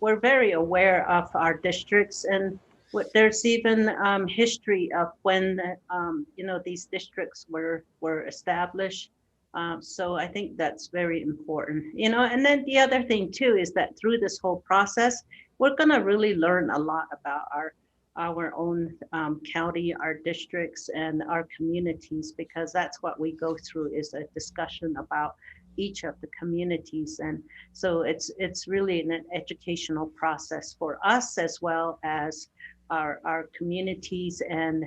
we're very aware of our districts, and there's even history of when these districts were established. So I think that's very important, and then the other thing too is that through this whole process, we're going to really learn a lot about our own county, our districts, and our communities, because that's what we go through, is a discussion about each of the communities. And so it's really an educational process for us, as well as our communities, and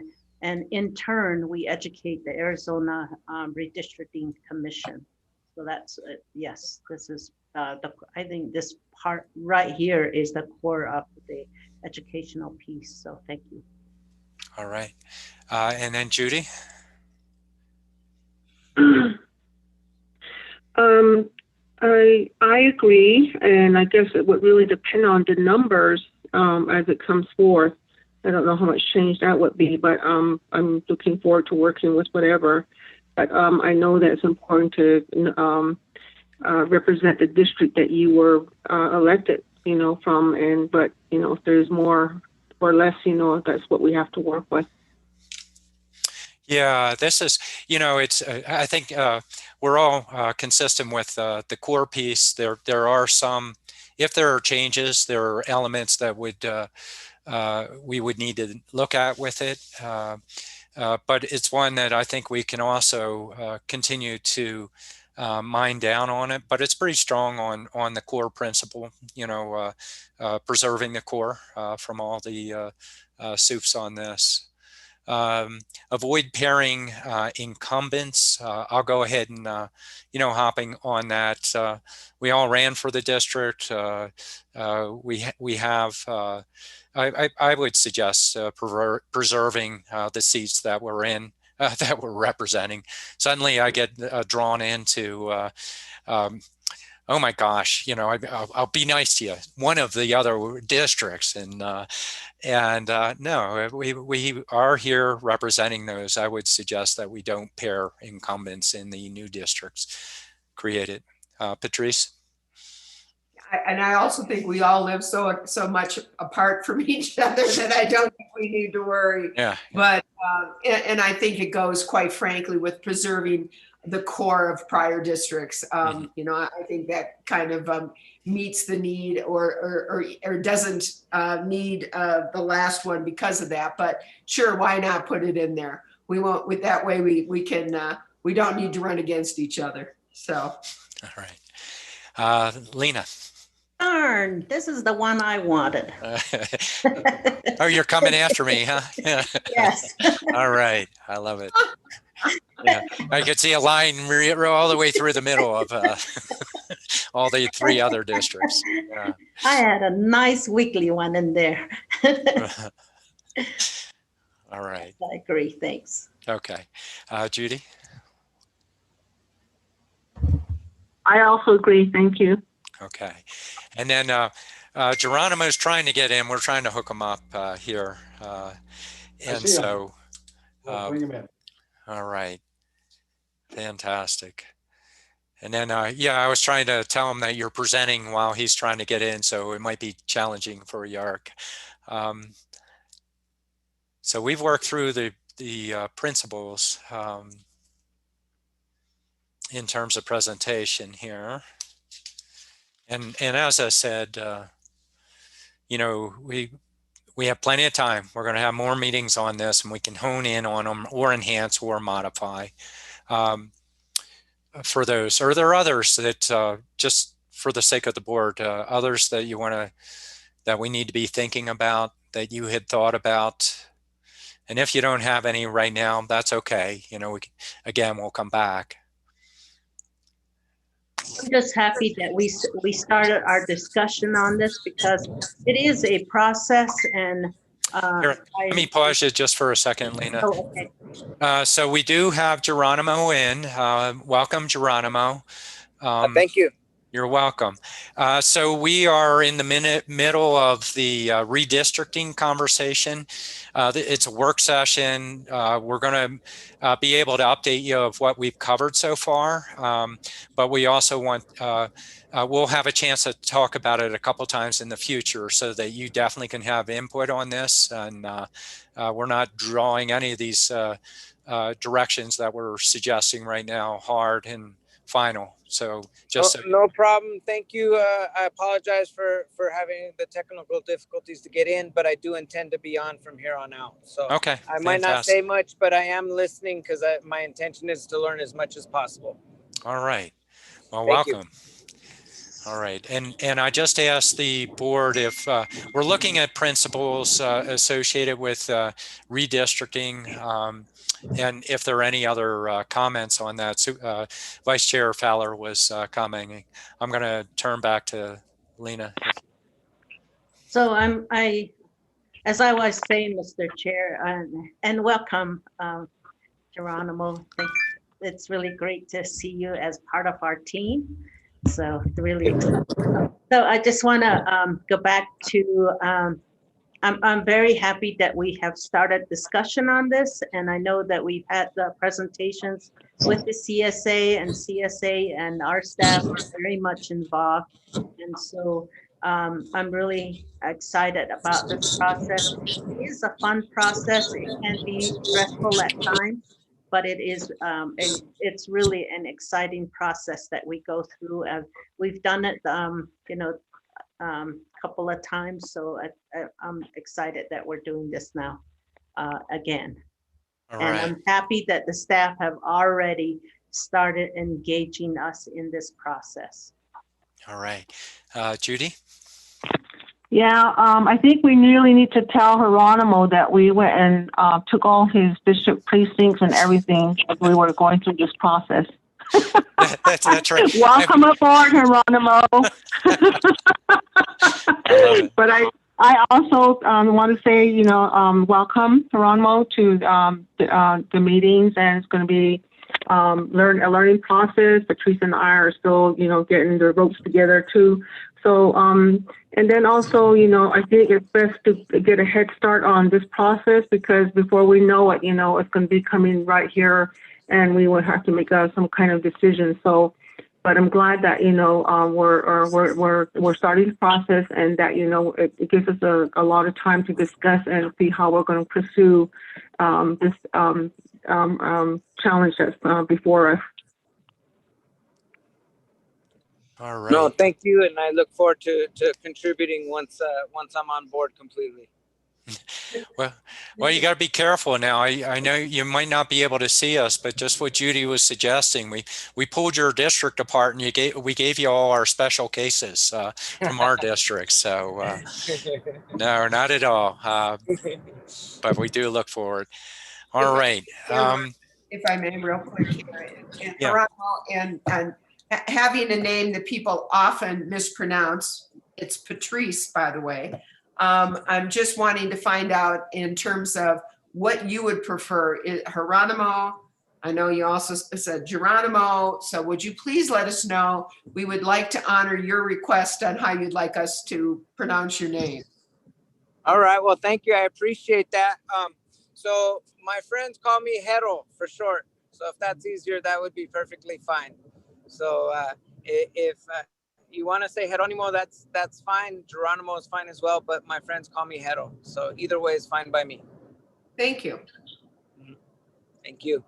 in turn we educate the Arizona Redistricting Commission. So that's yes, this is I think this part right here is the core of the educational piece. So thank you. All right. And then Judy? I agree, and I guess it would really depend on the numbers as it comes forth. I don't know how much change that would be, but I'm looking forward to working with whatever. But I know that it's important to represent the district that you were elected, from. But if there's more or less, that's what we have to work with. Yeah, this is, it's, I think we're all consistent with the core piece. There are some, if there are changes, there are elements that we would need to look at with it. But it's one that I think we can also continue to mine down on it. But it's pretty strong on the core principle, preserving the core from all the soups on this. Avoid pairing incumbents. I'll go ahead and, hopping on that. We all ran for the district. We have, I would suggest preserving the seats that we're in, that we're representing. Suddenly I get drawn into, oh my gosh, I'll be nice to you, one of the other districts. And no, we are here representing those. I would suggest that we don't pair incumbents in the new districts created. Patrice? And I also think we all live so much apart from each other that I don't think we need to worry. Yeah. But, and I think it goes, quite frankly, with preserving the core of prior districts. I think that kind of meets the need or doesn't need the last one because of that. But sure, why not put it in there? We won't, with that way we can, we don't need to run against each other. So. All right. Lena. Darn, this is the one I wanted. Oh, you're coming after me, huh? Yes. All right. I love it. Yeah, I could see a line all the way through the middle of all the three other districts. Yeah. I had a nice weekly one in there. All right. I agree. Thanks. Okay. Judy? I also agree. Thank you. Okay. And then Geronimo's trying to get in. We're trying to hook him up here. And so. Bring him in. All right. Fantastic. And then, I was trying to tell him that you're presenting while he's trying to get in, so it might be challenging for Yark. So we've worked through the principles in terms of presentation here. And as I said, we have plenty of time. We're going to have more meetings on this, and we can hone in on them or enhance or modify for those. Are there others that just for the sake of the board, others that that we need to be thinking about, that you had thought about? And if you don't have any right now, that's okay. We'll come back. I'm just happy that we started our discussion on this, because it is a process. And Here, let me pause you just for a second, Lena. Oh, okay. So we do have Geronimo in. Welcome, Geronimo. Thank you. You're welcome. So we are in the middle of the redistricting conversation. It's a work session. We're going to be able to update you of what we've covered so far, but we also want, we'll have a chance to talk about it a couple times in the future so that you definitely can have input on this. And we're not drawing any of these directions that we're suggesting right now hard and final. So just no problem. Thank you. I apologize for having the technical difficulties to get in, but I do intend to be on from here on out. So okay, I might not say much, but I am listening because my intention is to learn as much as possible. All right. Well, Thank you. welcome. All right. And I just asked the board if we're looking at principles associated with redistricting, and if there are any other comments on that. So, Vice Chair Fowler was commenting. I'm going to turn back to Lena. So as I was saying, Mr. Chair, and welcome, Geronimo. It's really great to see you as part of our team. So really, so I just want to go back to, I'm very happy that we have started discussion on this, and I know that we've had the presentations with the CSA and our staff are very much involved, and so I'm really excited about this process. It is a fun process. It can be stressful at times, but it is it's really an exciting process that we go through. We've done it, couple of times, so I'm excited that we're doing this now again. All and right. I'm happy that the staff have already started engaging us in this process. All right. Judy? Yeah, I think we really need to tell Geronimo that we went and took all his district precincts and everything as we were going through this process. That's right. Welcome aboard, Geronimo. I love it. But I also want to say, welcome, Geronimo, to the meetings, and it's going to be a learning process. Patrice and I are still, getting the ropes together too. So, and then also, I think it's best to get a head start on this process, because before we know it, it's going to be coming right here, and we will have to make some kind of decision. So, but I'm glad that we're starting the process, and that it gives us a lot of time to discuss and see how we're going to pursue this challenge that's before us. All right. No, thank you, and I look forward to contributing once I'm on board completely. Well, you got to be careful now. I know you might not be able to see us, but just what Judy was suggesting, we pulled your district apart, and we gave you all our special cases from our district. So no, not at all. But we do look forward. All right. If I may, real quick here, and Yeah. Geronimo, and having a name that people often mispronounce, it's Patrice, by the way. I'm just wanting to find out in terms of what you would prefer. Geronimo, I know you also said Geronimo, so would you please let us know? We would like to honor your request on how you'd like us to pronounce your name. All right, well, thank you. I appreciate that. So my friends call me Hero for short. So if that's easier, that would be perfectly fine. So if you want to say Geronimo, that's fine. Geronimo is fine as well, but my friends call me Hero. So either way is fine by me. Thank you. Thank you.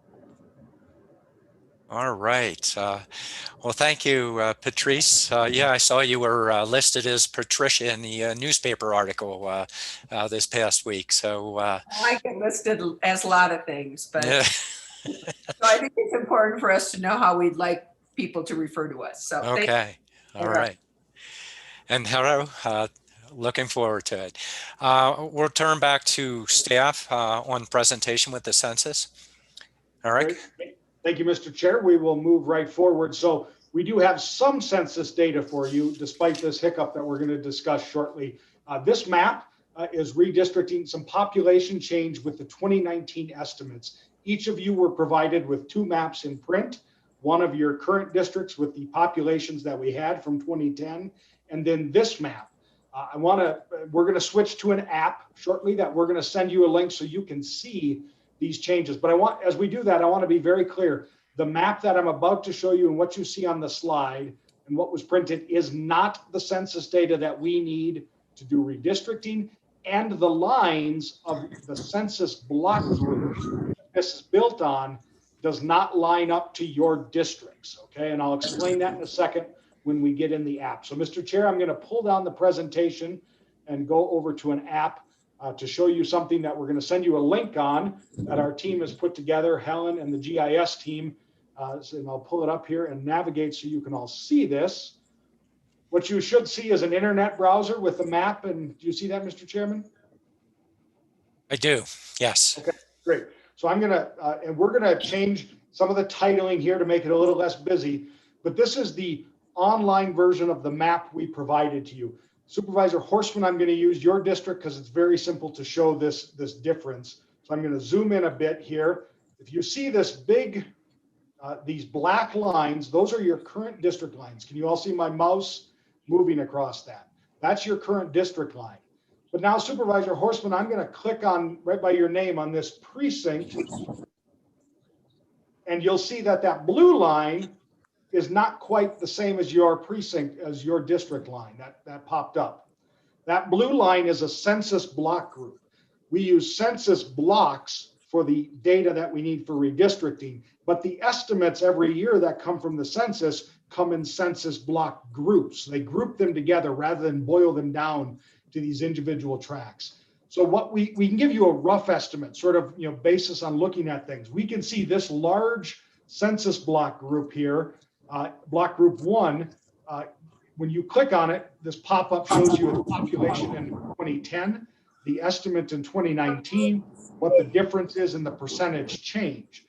All right. Well, thank you, Patrice. Yeah, I saw you were listed as Patricia in the newspaper article this past week. So I get listed as a lot of things, but yeah. so I think it's important for us to know how we'd like people to refer to us. So Okay. All right. And Hero, looking forward to it. We'll turn back to staff on presentation with the census. Eric? Great. Thank you, Mr. Chair. We will move right forward. So we do have some census data for you, despite this hiccup that we're going to discuss shortly. This map is redistricting some population change with the 2019 estimates. Each of you were provided with 2 maps in print. one of your current districts with the populations that we had from 2010, and then this map. We're going to switch to an app shortly that we're going to send you a link so you can see these changes. But as we do that, I want to be very clear. The map that I'm about to show you and what you see on the slide and what was printed is not the census data that we need to do redistricting, and the lines of the census block groups this is built on does not line up to your districts, okay? And I'll explain that in a second when we get in the app. So Mr. Chair, I'm gonna pull down the presentation and go over to an app to show you something that we're gonna send you a link on that our team has put together, Helen and the GIS team. And I'll pull it up here and navigate so you can all see this. What you should see is an internet browser with a map. And do you see that, Mr. Chairman? I do, yes. Okay, great. So I'm gonna, and we're gonna change some of the titling here to make it a little less busy, but this is the online version of the map we provided to you. Supervisor Horstman, I'm gonna use your district because it's very simple to show this difference. So I'm gonna zoom in a bit here. If you see this big, these black lines, those are your current district lines. Can you all see my mouse moving across that? That's your current district line. But now, Supervisor Horstman, I'm going to click on right by your name on this precinct, and you'll see that that blue line is not quite the same as your precinct, as your district line that popped up. That blue line is a census block group. We use census blocks for the data that we need for redistricting, but the estimates every year that come from the census come in census block groups. They group them together rather than boil them down to these individual tracks. So what we can give you a rough estimate, sort of, basis on looking at things. We can see this large census block group here, block group 1. When you click on it, this pop-up shows you the population in 2010, the estimate in 2019, what the difference is in the percentage change.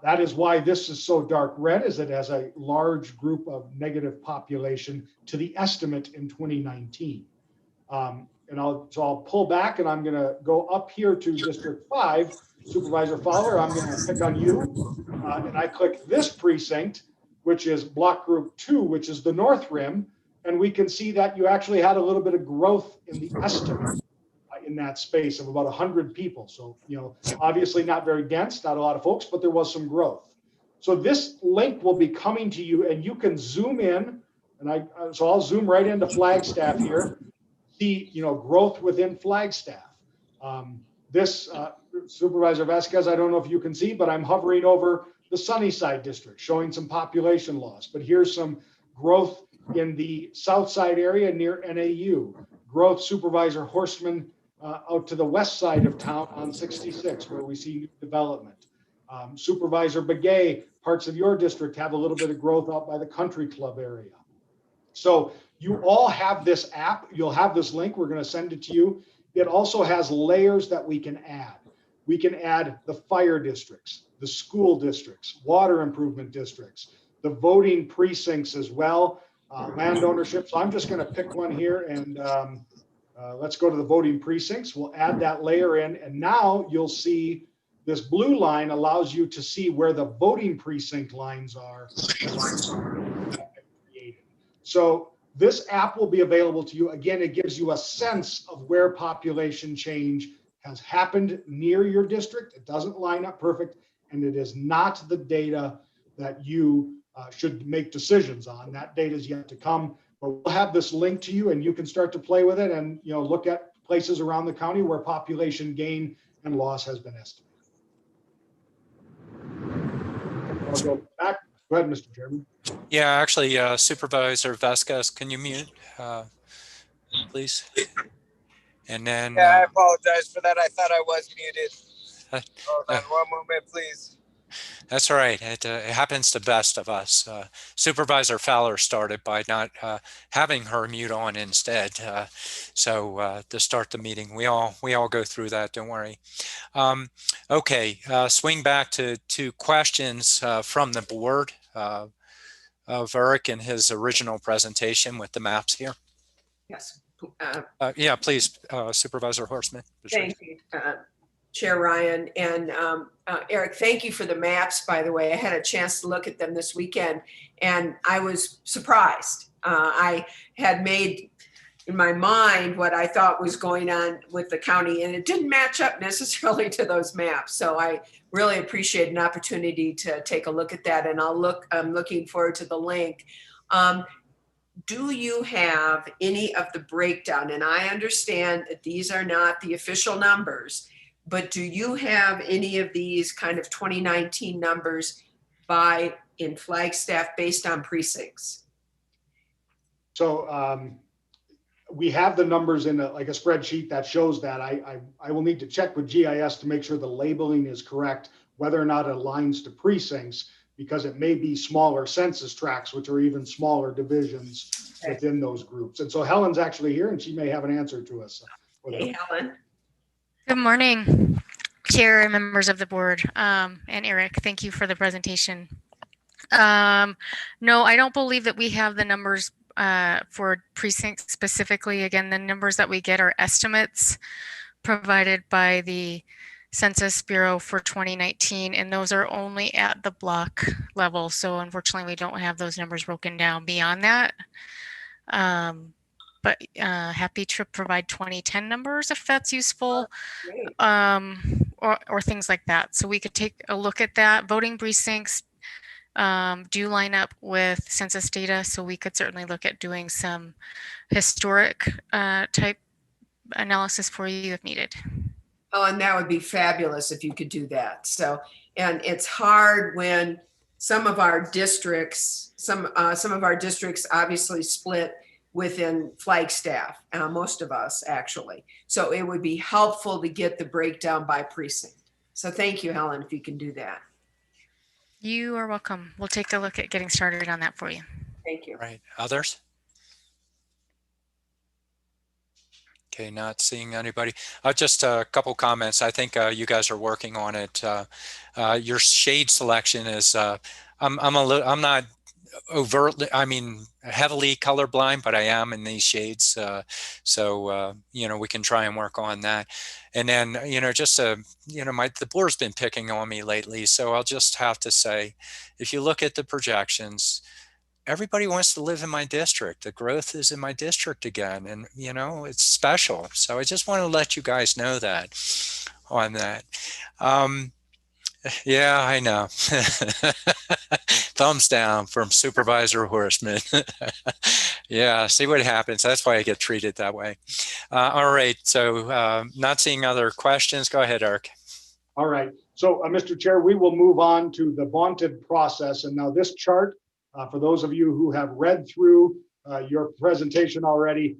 That is why this is so dark red, is it has a large group of negative population to the estimate in 2019. And I'll pull back and I'm going to go up here to District 5. Supervisor Fowler, I'm going to pick on you. And I click this precinct, which is block group 2, which is the North Rim. And we can see that you actually had a little bit of growth in the estimate in that space of about 100 people. So, obviously not very dense, not a lot of folks, but there was some growth. So this link will be coming to you and you can zoom in. And so I'll zoom right into Flagstaff here. See, growth within Flagstaff. This Supervisor Vasquez, I don't know if you can see, but I'm hovering over the Sunnyside district, showing some population loss. But here's some growth in the South Side area near NAU. Growth, Supervisor Horstman, out to the west side of town on 66, where we see new development. Supervisor Begay, parts of your district have a little bit of growth out by the country club area. So you all have this app. You'll have this link. We're going to send it to you. It also has layers that we can add. We can add the fire districts, the school districts, water improvement districts, the voting precincts as well, land ownership. So I'm just going to pick one here and let's go to the voting precincts. We'll add that layer in. And now you'll see this blue line allows you to see where the voting precinct lines are. So this app will be available to you. Again, it gives you a sense of where population change has happened near your district. It doesn't line up perfect, and it is not the data that you should make decisions on. That data is yet to come, but we'll have this link to you and you can start to play with it and look at places around the county where population gain and loss has been estimated. I'll go back. Go ahead, Mr. Chairman. Yeah, actually, Supervisor Vasquez, can you mute, please? And then. Yeah, I apologize for that. I thought I was muted. Hold on one moment, please. That's all right. It happens to best of us. Supervisor Fowler started by not having her mute on instead. So to start the meeting, we all go through that. Don't worry. Okay, swing back to questions from the board of Eric in his original presentation with the maps here. Yes. Yeah, please, Supervisor Horstman. Thank you, Chair Ryan. And Eric, thank you for the maps, by the way. I had a chance to look at them this weekend and I was surprised. I had made in my mind what I thought was going on with the county, and it didn't match up necessarily to those maps. So I really appreciate an opportunity to take a look at that, and I'm looking forward to the link. Do you have any of the breakdown? And I understand that these are not the official numbers, but do you have any of these kind of 2019 numbers in Flagstaff based on precincts? So we have the numbers in like a spreadsheet that shows that. I will need to check with GIS to make sure the labeling is correct, whether or not it aligns to precincts, because it may be smaller census tracts, which are even smaller divisions within those groups. And so Helen's actually here and she may have an answer to us. Hey, Helen. Good morning, Chair and members of the board, and Eric, thank you for the presentation. No, I don't believe that we have the numbers for precincts specifically. Again, the numbers that we get are estimates provided by the Census Bureau for 2019, and those are only at the block level. So unfortunately, we don't have those numbers broken down beyond that. But happy to provide 2010 numbers if that's useful, or things like that. So we could take a look at that. Voting precincts do line up with census data, so we could certainly look at doing some historic type analysis for you if needed. Oh, and that would be fabulous if you could do that. So, and it's hard when some of our districts, some of our districts obviously split within Flagstaff, most of us actually. So it would be helpful to get the breakdown by precinct. So thank you, Helen, if you can do that. You are welcome. We'll take a look at getting started on that for you. Thank you. Right. Others? Okay, not seeing anybody. Just a couple comments. I think you guys are working on it. Your shade selection is, I'm not overtly, I mean, heavily colorblind, but I am in these shades. So, you know, we can try and work on that. And then, you know, just, you know, the board's been picking on me lately. So I'll just have to say, if you look at the projections, everybody wants to live in my district. The growth is in my district again, and you know, it's special. So I just want to let you guys know that on that. Yeah, I know. Thumbs down from Supervisor Horseman. Yeah, see what happens. That's why I get treated that way. All right, so not seeing other questions. Go ahead, Eric. All right, so Mr. Chair, we will move on to the vaunted process. And now this chart, for those of you who have read through your presentation already,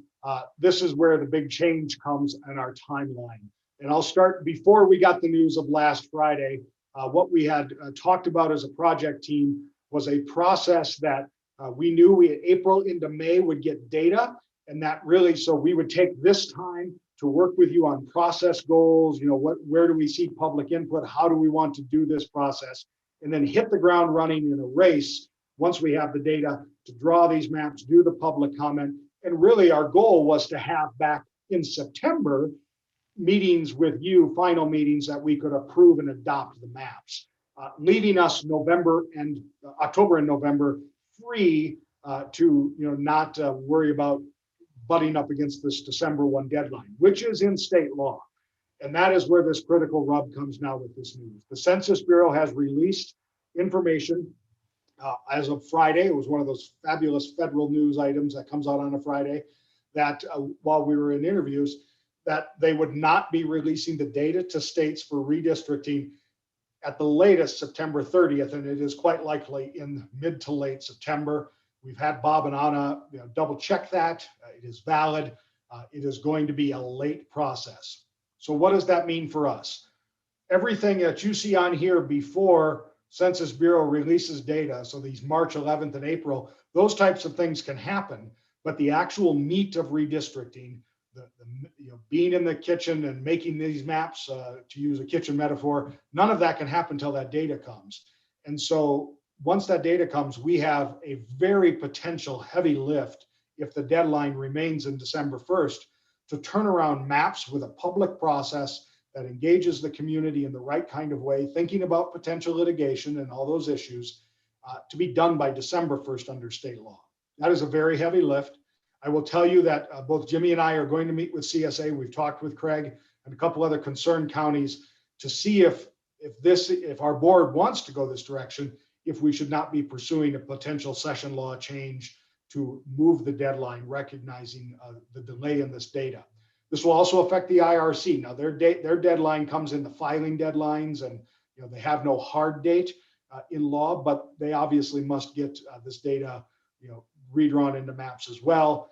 this is where the big change comes in our timeline. And I'll start before we got the news of last Friday. What we had talked about as a project team was a process that we knew April into May would get data, and that really, so we would take this time to work with you on process goals, you know, where do we see public input, how do we want to do this process, and then hit the ground running in a race once we have the data to draw these maps, do the public comment. And really our goal was to have back in September meetings with you, final meetings that we could approve and adopt the maps, leaving us October and November free to, you know, not worry about butting up against this December 1 deadline, which is in state law. And that is where this critical rub comes now with this news. The Census Bureau has released information as of Friday. It was one of those fabulous federal news items that comes out on a Friday that while we were in interviews, that they would not be releasing the data to states for redistricting at the latest September 30th. And it is quite likely in mid to late September. We've had Bob and Anna, you know, double check that. It is valid. It is going to be a late process. So what does that mean for us? Everything that you see on here before Census Bureau releases data, so these March 11th and April, those types of things can happen, but the actual meat of redistricting, you know, being in the kitchen and making these maps, to use a kitchen metaphor, none of that can happen until that data comes. And so once that data comes, we have a very potential heavy lift if the deadline remains in December 1st to turn around maps with a public process that engages the community in the right kind of way, thinking about potential litigation and all those issues, to be done by December 1st under state law. That is a very heavy lift. I will tell you that both Jimmy and I are going to meet with CSA. We've talked with Craig and a couple other concerned counties to see if our board wants to go this direction, if we should not be pursuing a potential session law change to move the deadline, recognizing the delay in this data. This will also affect the IRC. Now their deadline comes in the filing deadlines, and they have no hard date in law, but they obviously must get this data redrawn into maps as well.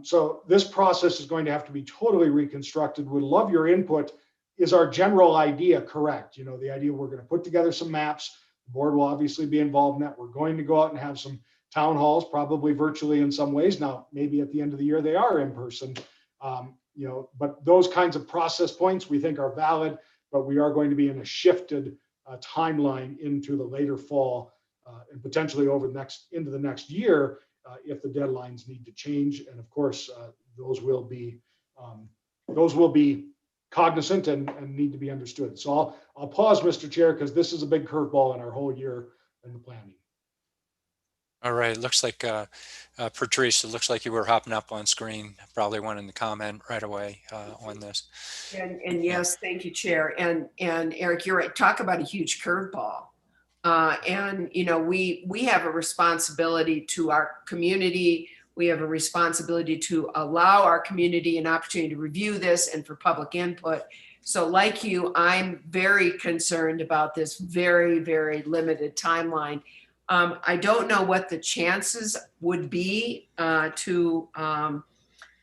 So this process is going to have to be totally reconstructed. Would love your input. Is our general idea correct? The idea we're going to put together some maps. The board will obviously be involved in that. We're going to go out and have some town halls, probably virtually in some ways. Now, maybe at the end of the year, they are in person. But those kinds of process points we think are valid, but we are going to be in a shifted timeline into the later fall and potentially into the next year if the deadlines need to change. And of course, those will be cognizant and need to be understood. So I'll pause, Mr. Chair, because this is a big curveball in our whole year in the planning. All right, looks like Patrice, it looks like you were hopping up on screen, probably wanting to comment right away on this. And yes, thank you, Chair. And Eric, you're right. Talk about a huge curveball. And we have a responsibility to our community. We have a responsibility to allow our community an opportunity to review this and for public input. So like you, I'm very concerned about this very, very limited timeline. I don't know what the chances would be to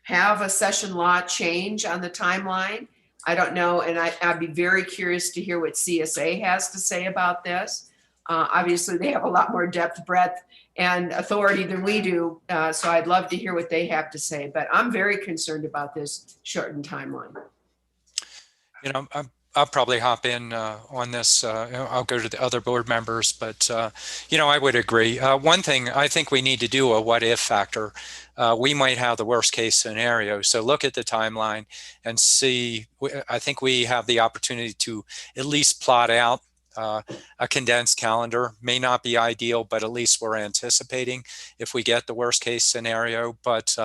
have a session law change on the timeline. I don't know, and I'd be very curious to hear what CSA has to say about this. Obviously, they have a lot more depth, breadth, and authority than we do, so I'd love to hear what they have to say. But I'm very concerned about this shortened timeline. I'll probably hop in on this. I'll go to the other board members, but I would agree. One thing I think we need to do a what if factor. We might have the worst case scenario. So look at the timeline and see. I think we have the opportunity to at least plot out a condensed calendar. May not be ideal, but at least we're anticipating if we get the worst case scenario. But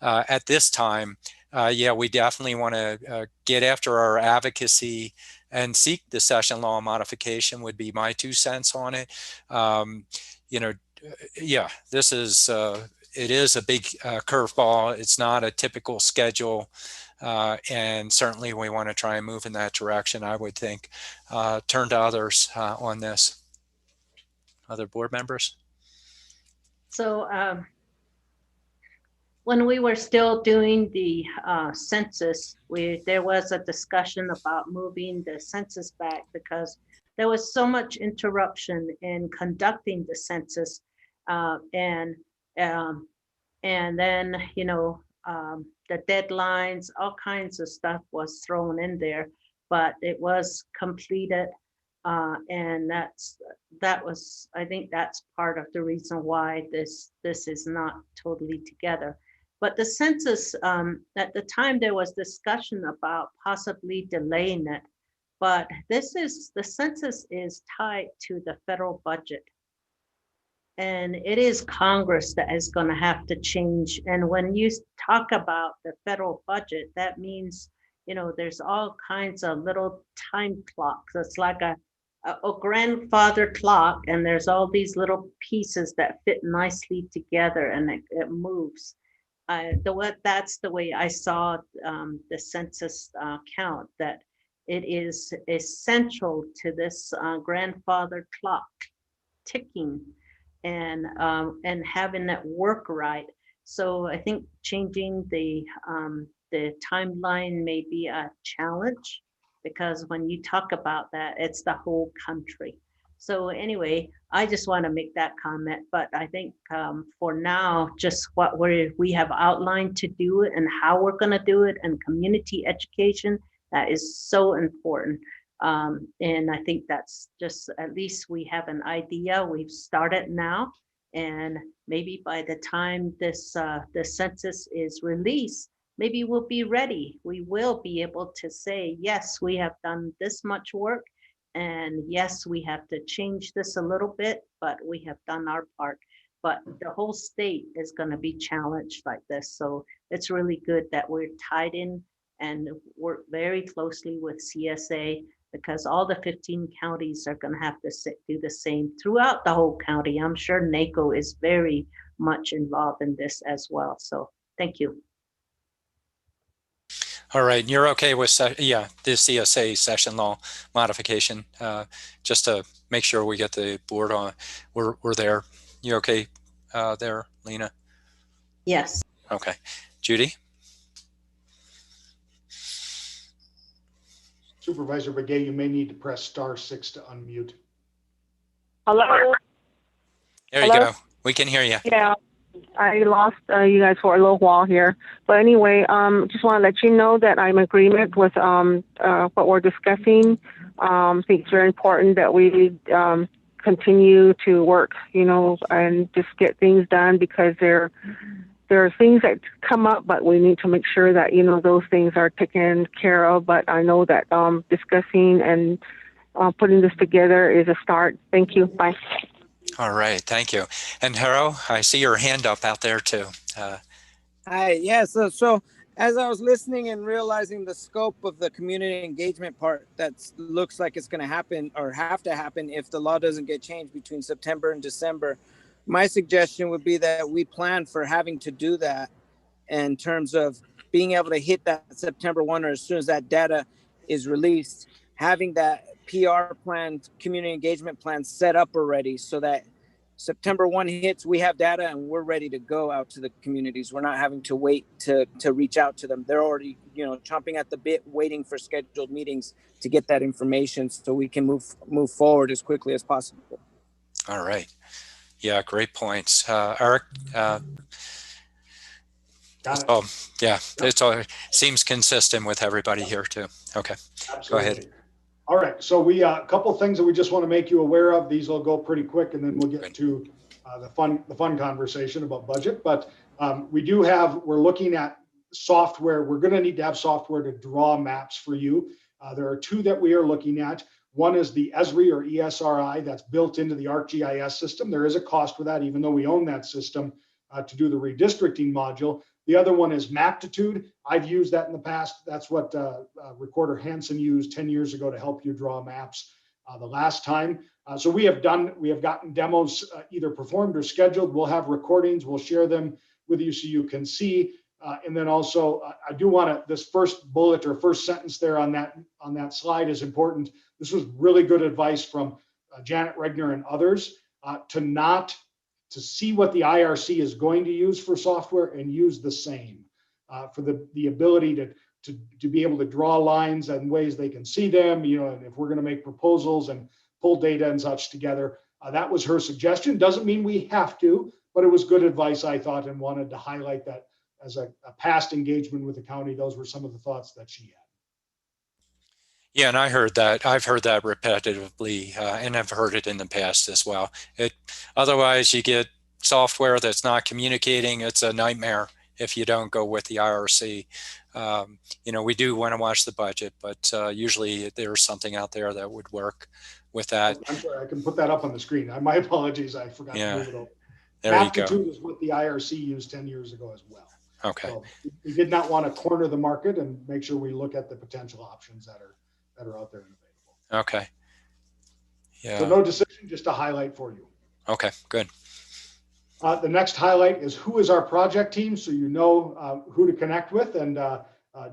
at this time, we definitely want to get after our advocacy and seek the session law modification would be my 2 cents on it. This is, it is a big curveball. It's not a typical schedule. And certainly we want to try and move in that direction, I would think. Turn to others on this. Other board members? So when we were still doing the census, there was a discussion about moving the census back because there was so much interruption in conducting the census. And then, the deadlines, all kinds of stuff was thrown in there, but it was completed. And I think that's part of the reason why this is not totally together. But the census, at the time there was discussion about possibly delaying it, but the census is tied to the federal budget. And it is Congress that is going to have to change. And when you talk about the federal budget, that means, there's all kinds of little time clocks. It's like a grandfather clock, and there's all these little pieces that fit nicely together, and it moves. That's the way I saw the census count, that it is essential to this grandfather clock ticking and having that work right. So I think changing the timeline may be a challenge, because when you talk about that, it's the whole country. So anyway, I just want to make that comment, but I think for now, just what we have outlined to do and how we're going to do it, and community education, that is so important. And I think that's just, at least we have an idea. We've started now, and maybe by the time this the census is released, maybe we'll be ready. We will be able to say, yes, we have done this much work. And yes, we have to change this a little bit, but we have done our part. But the whole state is going to be challenged like this. So it's really good that we're tied in and work very closely with CSA, because all the 15 counties are going to have to do the same throughout the whole county. I'm sure NACO is very much involved in this as well. So thank you. All right, you're okay with, the CSA session law modification, just to make sure we get the board on, we're there. You okay there, Lena? Yes. Okay. Judy? Supervisor Begay, you may need to press *6 to unmute. Hello? There you Hello? go. We can hear you. Yeah, I lost you guys for a little while here. But anyway, just want to let you know that I'm in agreement with what we're discussing. I think it's very important that we continue to work, and just get things done, because there are things that come up, but we need to make sure that, those things are taken care of. But I know that discussing and putting this together is a start. Thank you. Bye. All right, thank you. And Haro, I see your hand up out there too. Hi, yeah, so as I was listening and realizing the scope of the community engagement part, that looks like it's going to happen or have to happen if the law doesn't get changed between September and December, my suggestion would be that we plan for having to do that in terms of being able to hit that September 1, or as soon as that data is released, having that PR plan, community engagement plan set up already, so that September 1 hits, we have data and we're ready to go out to the communities. We're not having to wait to reach out to them. They're already, chomping at the bit, waiting for scheduled meetings to get that information, so we can move forward as quickly as possible. All right. Yeah, great points. Eric? It all seems consistent with everybody here too. Okay, Absolutely. Go ahead. All right, so we a couple things that we just want to make you aware of. These will go pretty quick, and then we'll get to the fun conversation about budget. But we're looking at software. We're going to need to have software to draw maps for you. There are two that we are looking at. One is the ESRI or ESRI that's built into the ArcGIS system. There is a cost for that, even though we own that system to do the redistricting module. The other one is Maptitude. I've used that in the past. That's what Recorder Hansen used 10 years ago to help you draw maps the last time. So we have gotten demos either performed or scheduled. We'll have recordings. We'll share them with you so you can see. And then also, I do want to, this first bullet or first sentence there on that slide is important. This was really good advice from Janet Regner and others to see what the IRC is going to use for software and use the same for the ability to be able to draw lines and ways they can see them, and if we're going to make proposals and pull data and such together. That was her suggestion. Doesn't mean we have to, but it was good advice, I thought, and wanted to highlight that as a past engagement with the county. Those were some of the thoughts that she had. Yeah, and I heard that. I've heard that repetitively, and I've heard it in the past as well. Otherwise, you get software that's not communicating. It's a nightmare if you don't go with the IRC. We do want to watch the budget, but usually there's something out there that would work with that. I'm sorry, I can put that up on the screen. My apologies, I forgot to move it over. There Maptitude you go. is what the IRC used 10 years ago as well. Okay. So we did not want to corner the market and make sure we look at the potential options that are out there and available. Okay. Yeah. So no decision, just a highlight for you. Okay, good. The next highlight is who is our project team, so you know who to connect with, and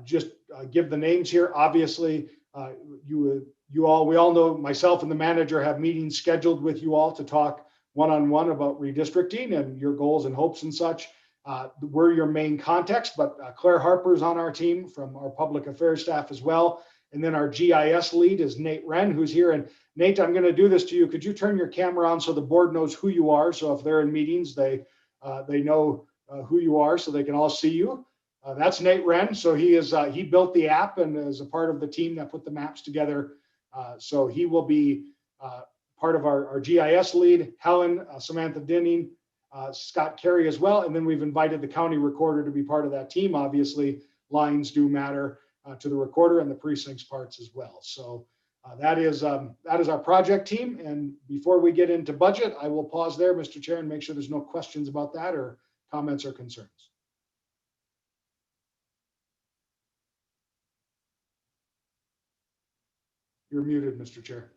just give the names here. Obviously, we all know myself and the manager have meetings scheduled with you all to talk one-on-one about redistricting and your goals and hopes and such. We're your main context, but Claire Harper's on our team from our public affairs staff as well. And then our GIS lead is Nate Wren, who's here. And Nate, I'm going to do this to you. Could you turn your camera on so the board knows who you are? So if they're in meetings, they know who you are, so they can all see you. That's Nate Wren. So he built the app and is a part of the team that put the maps together. So he will be part of our GIS lead. Helen, Samantha Dinning, Scott Carey as well. And then we've invited the county recorder to be part of that team, obviously, lines do matter to the recorder and the precincts parts as well. So that is our project team. And before we get into budget, I will pause there, Mr. Chair, and make sure there's no questions about that or comments or concerns. You're muted, Mr. Chair.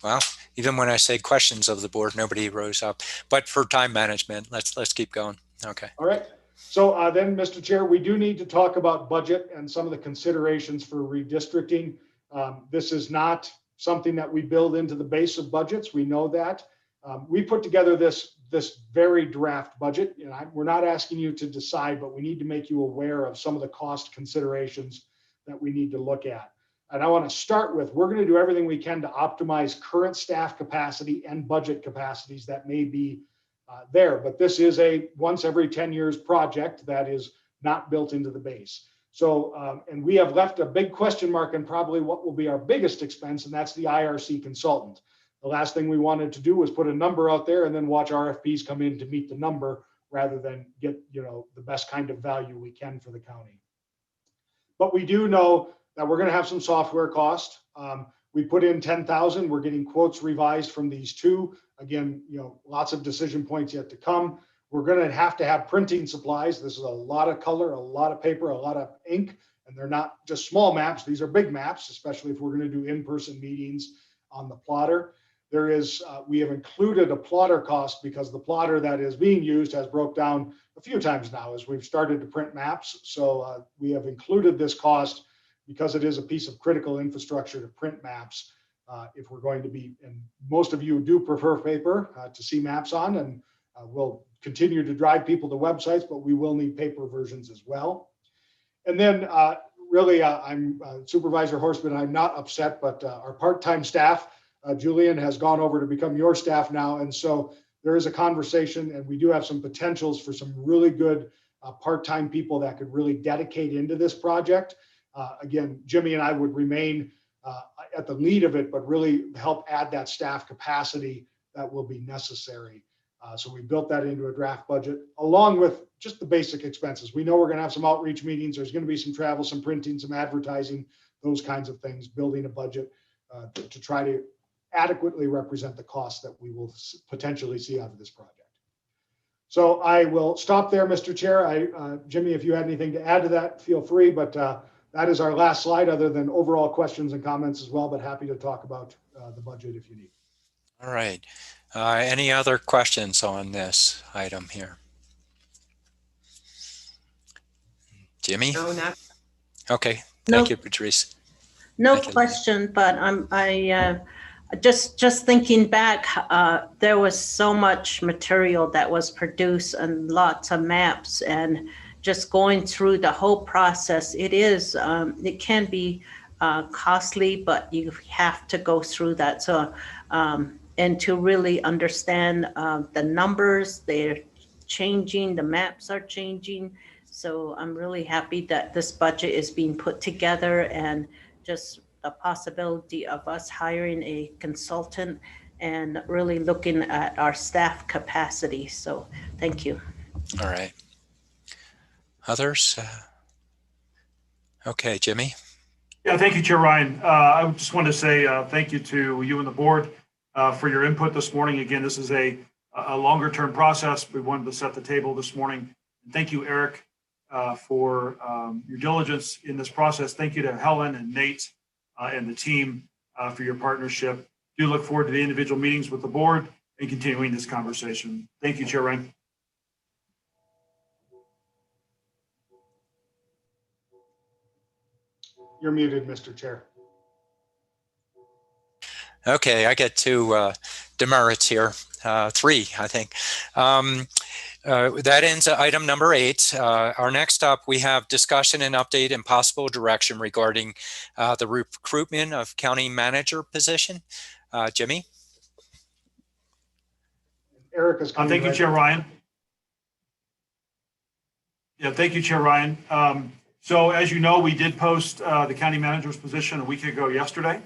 Well, even when I say questions of the board, nobody rose up. But for time management, let's keep going. Okay. All right. So then, Mr. Chair, we do need to talk about budget and some of the considerations for redistricting. This is not something that we build into the base of budgets. We know that. We put together this very draft budget. We're not asking you to decide, but we need to make you aware of some of the cost considerations that we need to look at. And I want to start with, we're going to do everything we can to optimize current staff capacity and budget capacities that may be there. But this is a once every 10 years project that is not built into the base. So, and we have left a big question mark in probably what will be our biggest expense, and that's the IRC consultant. The last thing we wanted to do was put a number out there and then watch RFPs come in to meet the number rather than get, the best kind of value we can for the county. But we do know that we're going to have some software cost. We put in 10,000. We're getting quotes revised from these two. Again, lots of decision points yet to come. We're going to have printing supplies. This is a lot of color, a lot of paper, a lot of ink, and they're not just small maps. These are big maps, especially if we're going to do in-person meetings on the plotter. There is, we have included a plotter cost because the plotter that is being used has broke down a few times now as we've started to print maps. So we have included this cost because it is a piece of critical infrastructure to print maps. If we're going to be, and most of you do prefer paper to see maps on, and we'll continue to drive people to websites, but we will need paper versions as well. And then really, I'm Supervisor Horstman, I'm not upset, but our part-time staff, Julian has gone over to become your staff now. And so there is a conversation, and we do have some potentials for some really good part-time people that could really dedicate into this project. Again, Jimmy and I would remain at the lead of it, but really help add that staff capacity that will be necessary. So we built that into a draft budget along with just the basic expenses. We know we're going to have some outreach meetings. There's going to be some travel, some printing, some advertising, those kinds of things, building a budget to try to adequately represent the costs that we will potentially see out of this project. So I will stop there, Mr. Chair. Jimmy, if you had anything to add to that, feel free, but that is our last slide other than overall questions and comments as well, but happy to talk about the budget if you need. All right. Any other questions on this item here? Jimmy? No, not. Okay. No. Thank you, Patrice. No Thank you. question, but I just thinking back, there was so much material that was produced and lots of maps, and just going through the whole process, it can be costly, but you have to go through that. So, and to really understand the numbers, they're changing, the maps are changing. So I'm really happy that this budget is being put together, and just the possibility of us hiring a consultant and really looking at our staff capacity. So thank you. All right. Others? Okay, Jimmy. Yeah, thank you, Chair Ryan. I just want to say thank you to you and the board for your input this morning. Again, this is a longer term process. We wanted to set the table this morning. And thank you, Eric, for your diligence in this process. Thank you to Helen and Nate and the team for your partnership. Do look forward to the individual meetings with the board and continuing this conversation. Thank you, Chair Ryan. You're muted, Mr. Chair. Okay, I get two demerits here, three, I think. That ends item number 8. Our next up, we have discussion and update and possible direction regarding the recruitment of county manager position. Jimmy? Erica's coming. Thank you, Chair Ryan. Yeah, thank you, Chair Ryan. So as you know, we did post the county manager's position a week ago yesterday.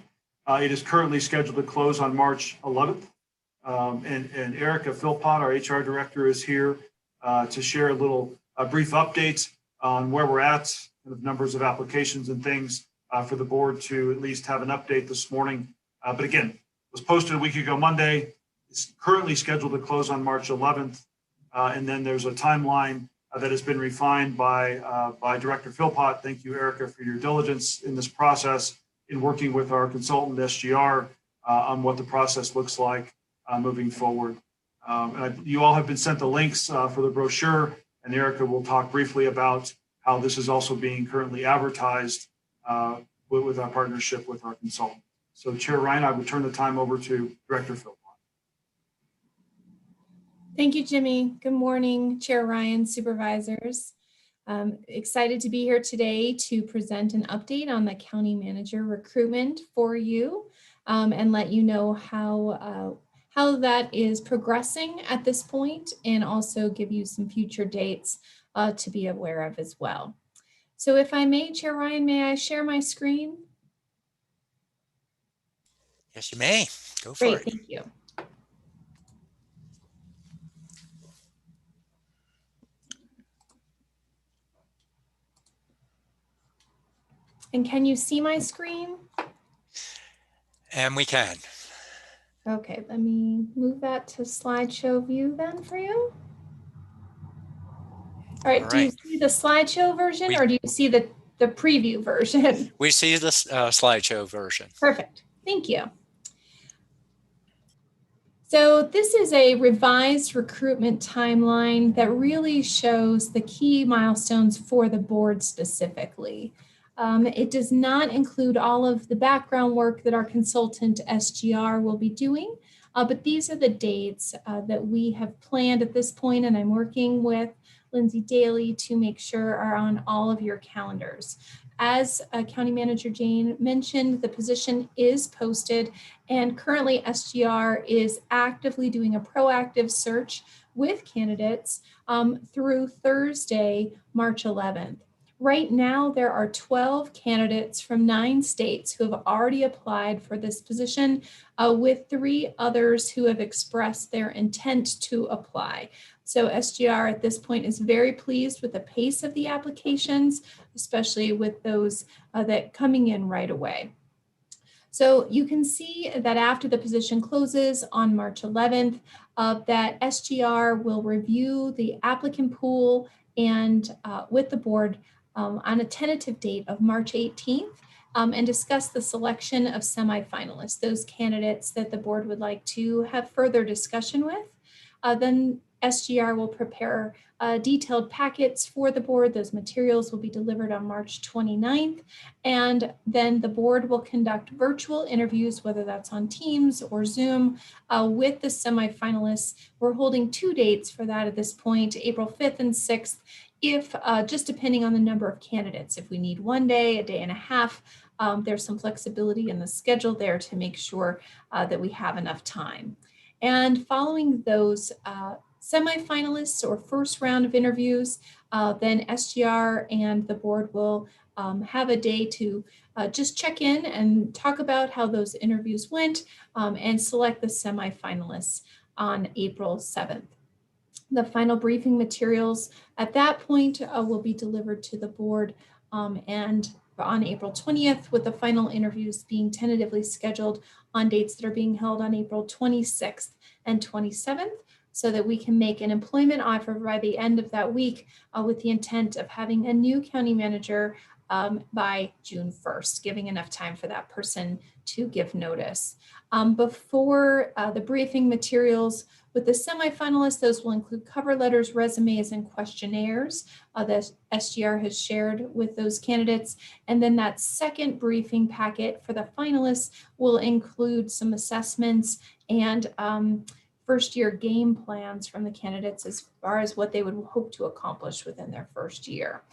It is currently scheduled to close on March 11th. And Erica Philpott, our HR director, is here to share a little brief update on where we're at, kind of numbers of applications and things for the board to at least have an update this morning. But again, it was posted a week ago Monday. It's currently scheduled to close on March 11th. And then there's a timeline that has been refined by Director Philpott. Thank you, Erica, for your diligence in this process in working with our consultant SGR on what the process looks like moving forward. You all have been sent the links for the brochure, and Erica will talk briefly about how this is also being currently advertised with our partnership with our consultant. So Chair Ryan, I will turn the time over to Director Philpott. Thank you, Jimmy. Good morning, Chair Ryan, supervisors. Excited to be here today to present an update on the county manager recruitment for you and let you know how that is progressing at this point, and also give you some future dates to be aware of as well. So if I may, Chair Ryan, may I share my screen? Yes, you may. Go for Great, it. thank you. And can you see my screen? And we can. Okay, let me move that to slideshow view then for you. All right, do you see the slideshow version or do you see the preview version? We see the slideshow version. Perfect, thank you. So this is a revised recruitment timeline that really shows the key milestones for the board specifically. It does not include all of the background work that our consultant SGR will be doing, but these are the dates that we have planned at this point, and I'm working with Lindsay Daly to make sure are on all of your calendars. As County Manager Jane mentioned, the position is posted, and currently SGR is actively doing a proactive search with candidates through Thursday, March 11th. Right now, there are 12 candidates from 9 states who have already applied for this position, with 3 others who have expressed their intent to apply. So SGR at this point is very pleased with the pace of the applications, especially with those that coming in right away. So you can see that after the position closes on March 11th, that SGR will review the applicant pool and with the board on a tentative date of March 18th and discuss the selection of semifinalists, those candidates that the board would like to have further discussion with. Then SGR will prepare detailed packets for the board. Those materials will be delivered on March 29th. And then the board will conduct virtual interviews, whether that's on Teams or Zoom, with the semifinalists. We're holding 2 dates for that at this point, April 5th and 6th. If just depending on the number of candidates, if we need 1 day, a day and a half, there's some flexibility in the schedule there to make sure that we have enough time. And following those semifinalists or first round of interviews, then SGR and the board will have a day to just check in and talk about how those interviews went and select the semifinalists on April 7th. The final briefing materials at that point will be delivered to the board and on April 20th, with the final interviews being tentatively scheduled on dates that are being held on April 26th and 27th, so that we can make an employment offer by the end of that week with the intent of having a new county manager by June 1st, giving enough time for that person to give notice. Before the briefing materials with the semifinalists, those will include cover letters, resumes, and questionnaires that SGR has shared with those candidates. And then that second briefing packet for the finalists will include some assessments and first year game plans from the candidates as far as what they would hope to accomplish within their first year.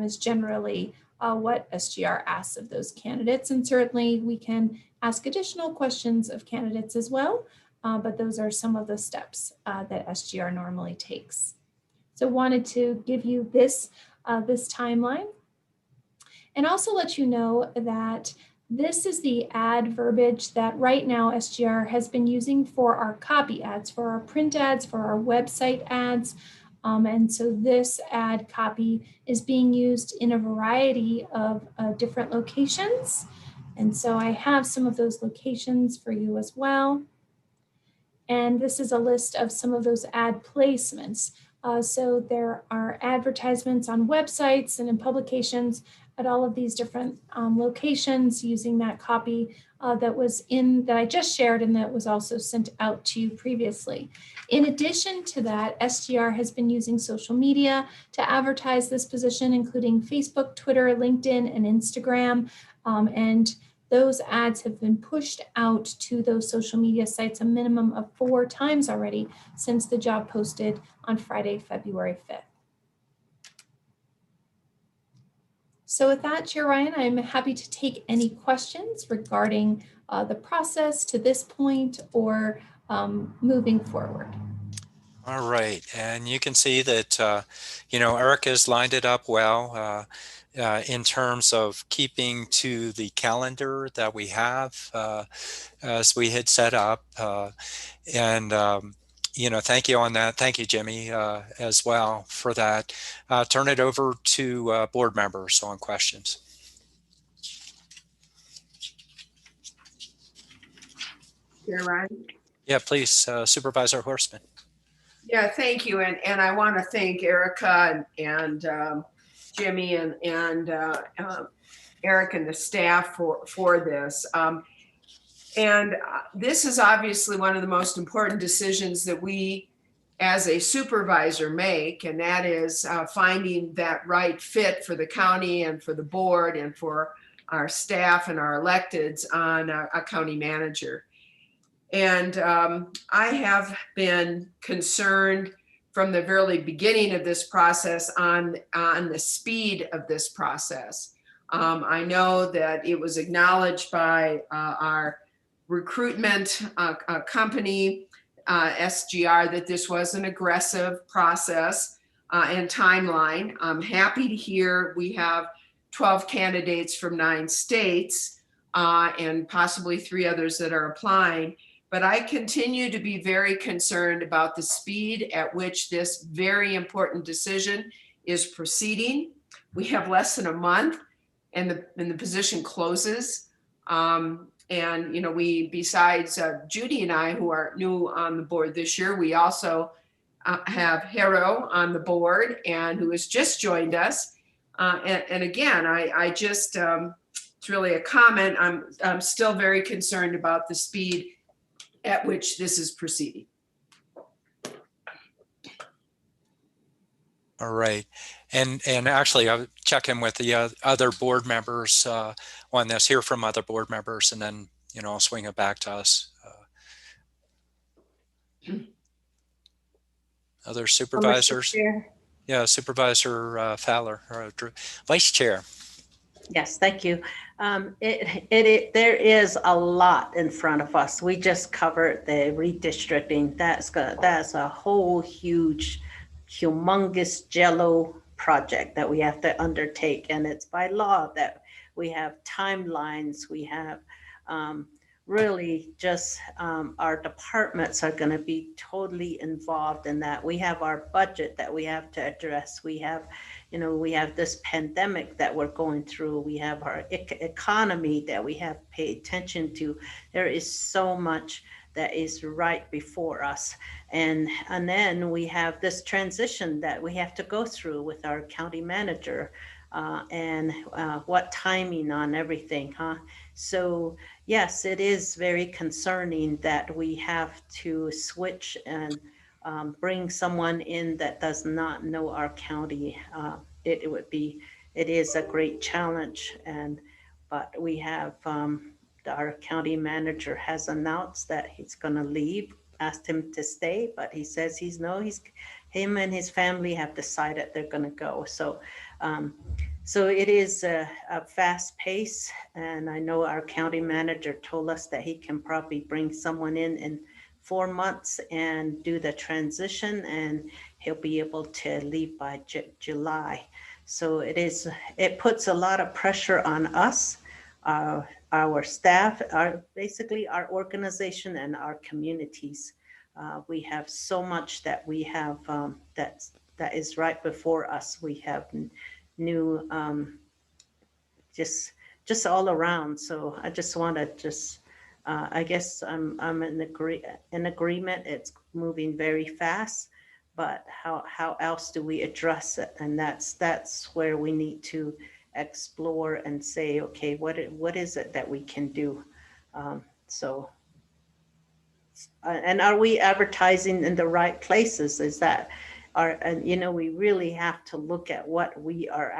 Is generally what SGR asks of those candidates. And certainly we can ask additional questions of candidates as well. But those are some of the steps that SGR normally takes. So wanted to give you this timeline and also let you know that this is the ad verbiage that right now SGR has been using for our copy ads, for our print ads, for our website ads. And so this ad copy is being used in a variety of different locations. And so I have some of those locations for you as well. And this is a list of some of those ad placements. So there are advertisements on websites and in publications at all of these different locations using that copy that I just shared and that was also sent out to you previously. In addition to that, SGR has been using social media to advertise this position, including Facebook, Twitter, LinkedIn, and Instagram. And those ads have been pushed out to those social media sites a minimum of 4 times already since the job posted on Friday, February 5th. So with that, Chair Ryan, I'm happy to take any questions regarding the process to this point or moving forward. All right, and you can see that, Eric has lined it up well in terms of keeping to the calendar that we have as we had set up. Thank you on that. Thank you, Jimmy, as well for that. Turn it over to board members on questions. Chair Ryan? Yeah, please, Supervisor Horstman. Yeah, thank you. And I want to thank Erica and Jimmy and Eric and the staff for this. And this is obviously one of the most important decisions that we as a supervisor make, and that is finding that right fit for the county and for the board and for our staff and our electeds on a county manager. And I have been concerned from the very beginning of this process on the speed of this process. I know that it was acknowledged by our recruitment company, SGR, that this was an aggressive process and timeline. I'm happy to hear we have 12 candidates from 9 states and possibly 3 others that are applying. But I continue to be very concerned about the speed at which this very important decision is proceeding. We have less than a month and the position closes. We, besides Judy and I, who are new on the board this year, we also have Hero on the board and who has just joined us. And again, I just, it's really a comment. I'm still very concerned about the speed at which this is proceeding. All right, and actually I'll check in with the other board members on this, hear from other board members, and then I'll swing it back to us. Other supervisors? Yeah, Supervisor Fowler, or Vice Chair. Yes, thank you. There is a lot in front of us. We just covered the redistricting. That's a whole huge, humongous jello project that we have to undertake. And it's by law that we have timelines. We have really just our departments are going to be totally involved in that. We have our budget that we have to address. We have this pandemic that we're going through. We have our economy that we have to pay attention to. There is so much that is right before us. And then we have this transition that we have to go through with our county manager and what timing on everything, huh? So yes, it is very concerning that we have to switch and bring someone in that does not know our county. It is a great challenge, but we have our county manager has announced that he's going to leave. Asked him to stay, but he says him and his family have decided they're going to go. So it is a fast pace, and I know our county manager told us that he can probably bring someone in 4 months and do the transition, and he'll be able to leave by July. So it puts a lot of pressure on us, our staff, basically our organization and our communities. We have so much that we have that is right before us. We have new, just all around. So I just want to just, I guess I'm in agreement. It's moving very fast, but how else do we address it? And that's where we need to explore and say, okay, what is it that we can do? And are we advertising in the right places? Is that and we really have to look at what we are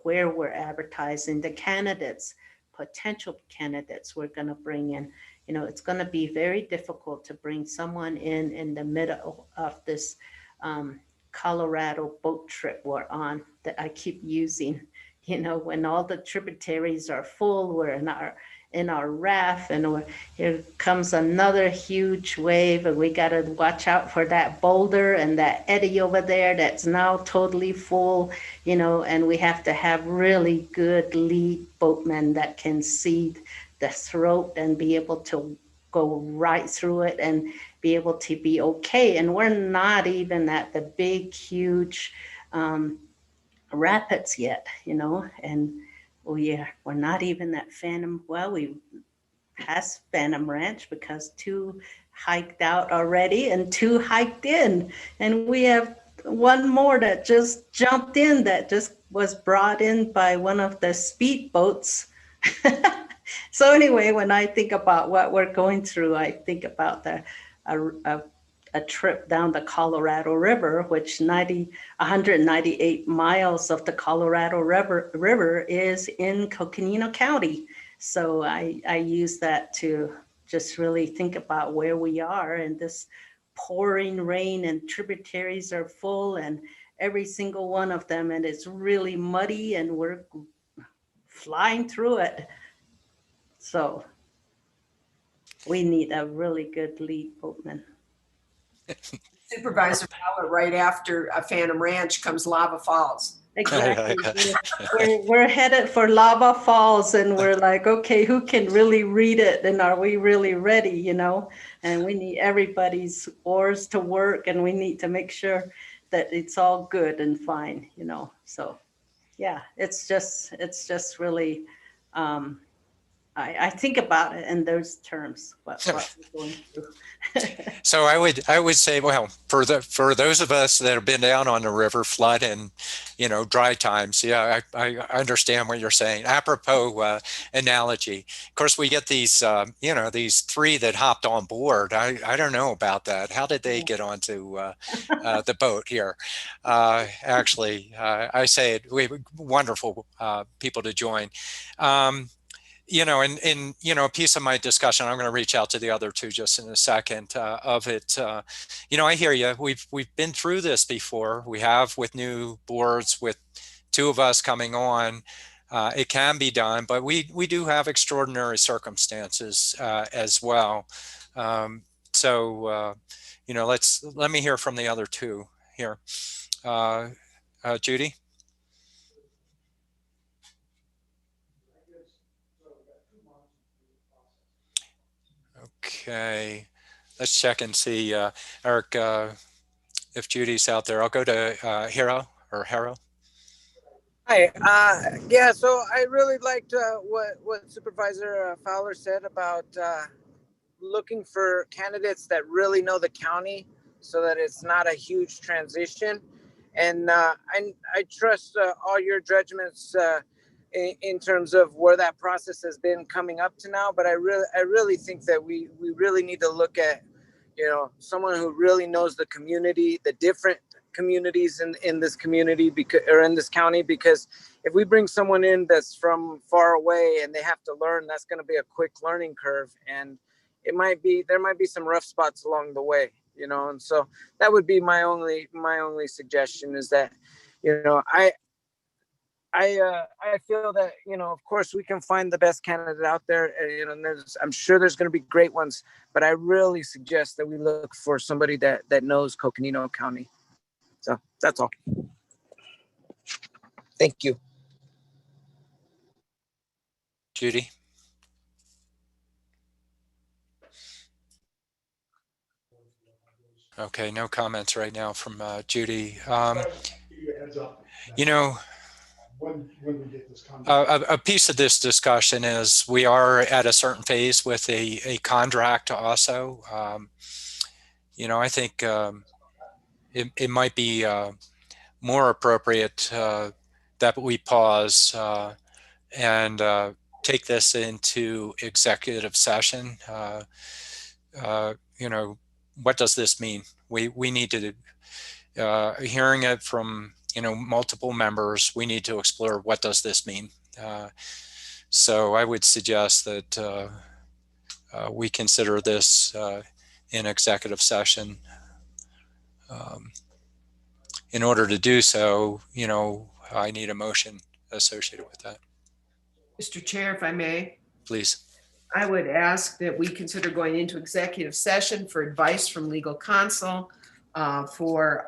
where we're advertising, the candidates, potential candidates we're going to bring in. It's going to be very difficult to bring someone in the middle of this Colorado boat trip we're on that I keep using. When all the tributaries are full, we're in our raft, and here comes another huge wave, and we got to watch out for that boulder and that eddy over there that's now totally full, and we have to have really good lead boatmen that can see the throat and be able to go right through it and be able to be okay. And we're not even at the big, huge rapids yet, and we're not even at Phantom. Well, we passed Phantom Ranch because 2 hiked out already and 2 hiked in, and we have one more that just jumped in, that just was brought in by one of the speed boats. So anyway, when I think about what we're going through, I think about a trip down the Colorado River, which 198 miles of the Colorado River is in Coconino County. So I use that to just really think about where we are, and this pouring rain and tributaries are full, and every single one of them, and it's really muddy, and we're flying through it. So we need a really good lead boatman. Supervisor Fowler, right after Phantom Ranch comes Lava Falls. Exactly. We're headed for Lava Falls, and we're like, okay, who can really read it? And are we really ready? And we need everybody's oars to work, and we need to make sure that it's all good and fine, So yeah, it's just really, I think about it in those terms, what we're going through. So I would say, well, for those of us that have been down on the river, flood and dry times, yeah, I understand what you're saying. Apropos analogy, of course, we get these these 3 that hopped on board. I don't know about that. How did they get onto the boat here? Actually, I say it. We wonderful people to join. A piece of my discussion, I'm going to reach out to the other 2 just in a second of it. I hear you. We've been through this before. We have with new boards, with 2 of us coming on. It can be done, but we do have extraordinary circumstances as well. Let me hear from the other 2 here. Judy? Okay, let's check and see, Eric, if Judy's out there. I'll go to Hero. Hi. Yeah, so I really liked what Supervisor Fowler said about looking for candidates that really know the county so that it's not a huge transition. And I trust all your judgments in terms of where that process has been coming up to now. But I really think that we really need to look at, someone who really knows the community, the different communities in this community or in this county, because if we bring someone in that's from far away and they have to learn, that's going to be a quick learning curve. And there might be some rough spots along the way, and so that would be my only suggestion is that, I feel that, of course we can find the best candidate out there, and I'm sure there's going to be great ones, but I really suggest that we look for somebody that knows Coconino County. So that's all. Thank you. Judy? Okay, no comments right now from Judy. Give you a heads up. You know, When we get this a piece of this discussion is we are at a certain phase with a contract also. You know, I think it might be more appropriate that we pause and take this into executive session. You know, what does this mean? We need to, hearing it from, you know, multiple members, we need to explore what does this mean. So I would suggest that we consider this in executive session. In order to do so, you know, I need a motion associated with that. Mr. Chair, if I may, Please. I would ask that we consider going into executive session for advice from legal counsel for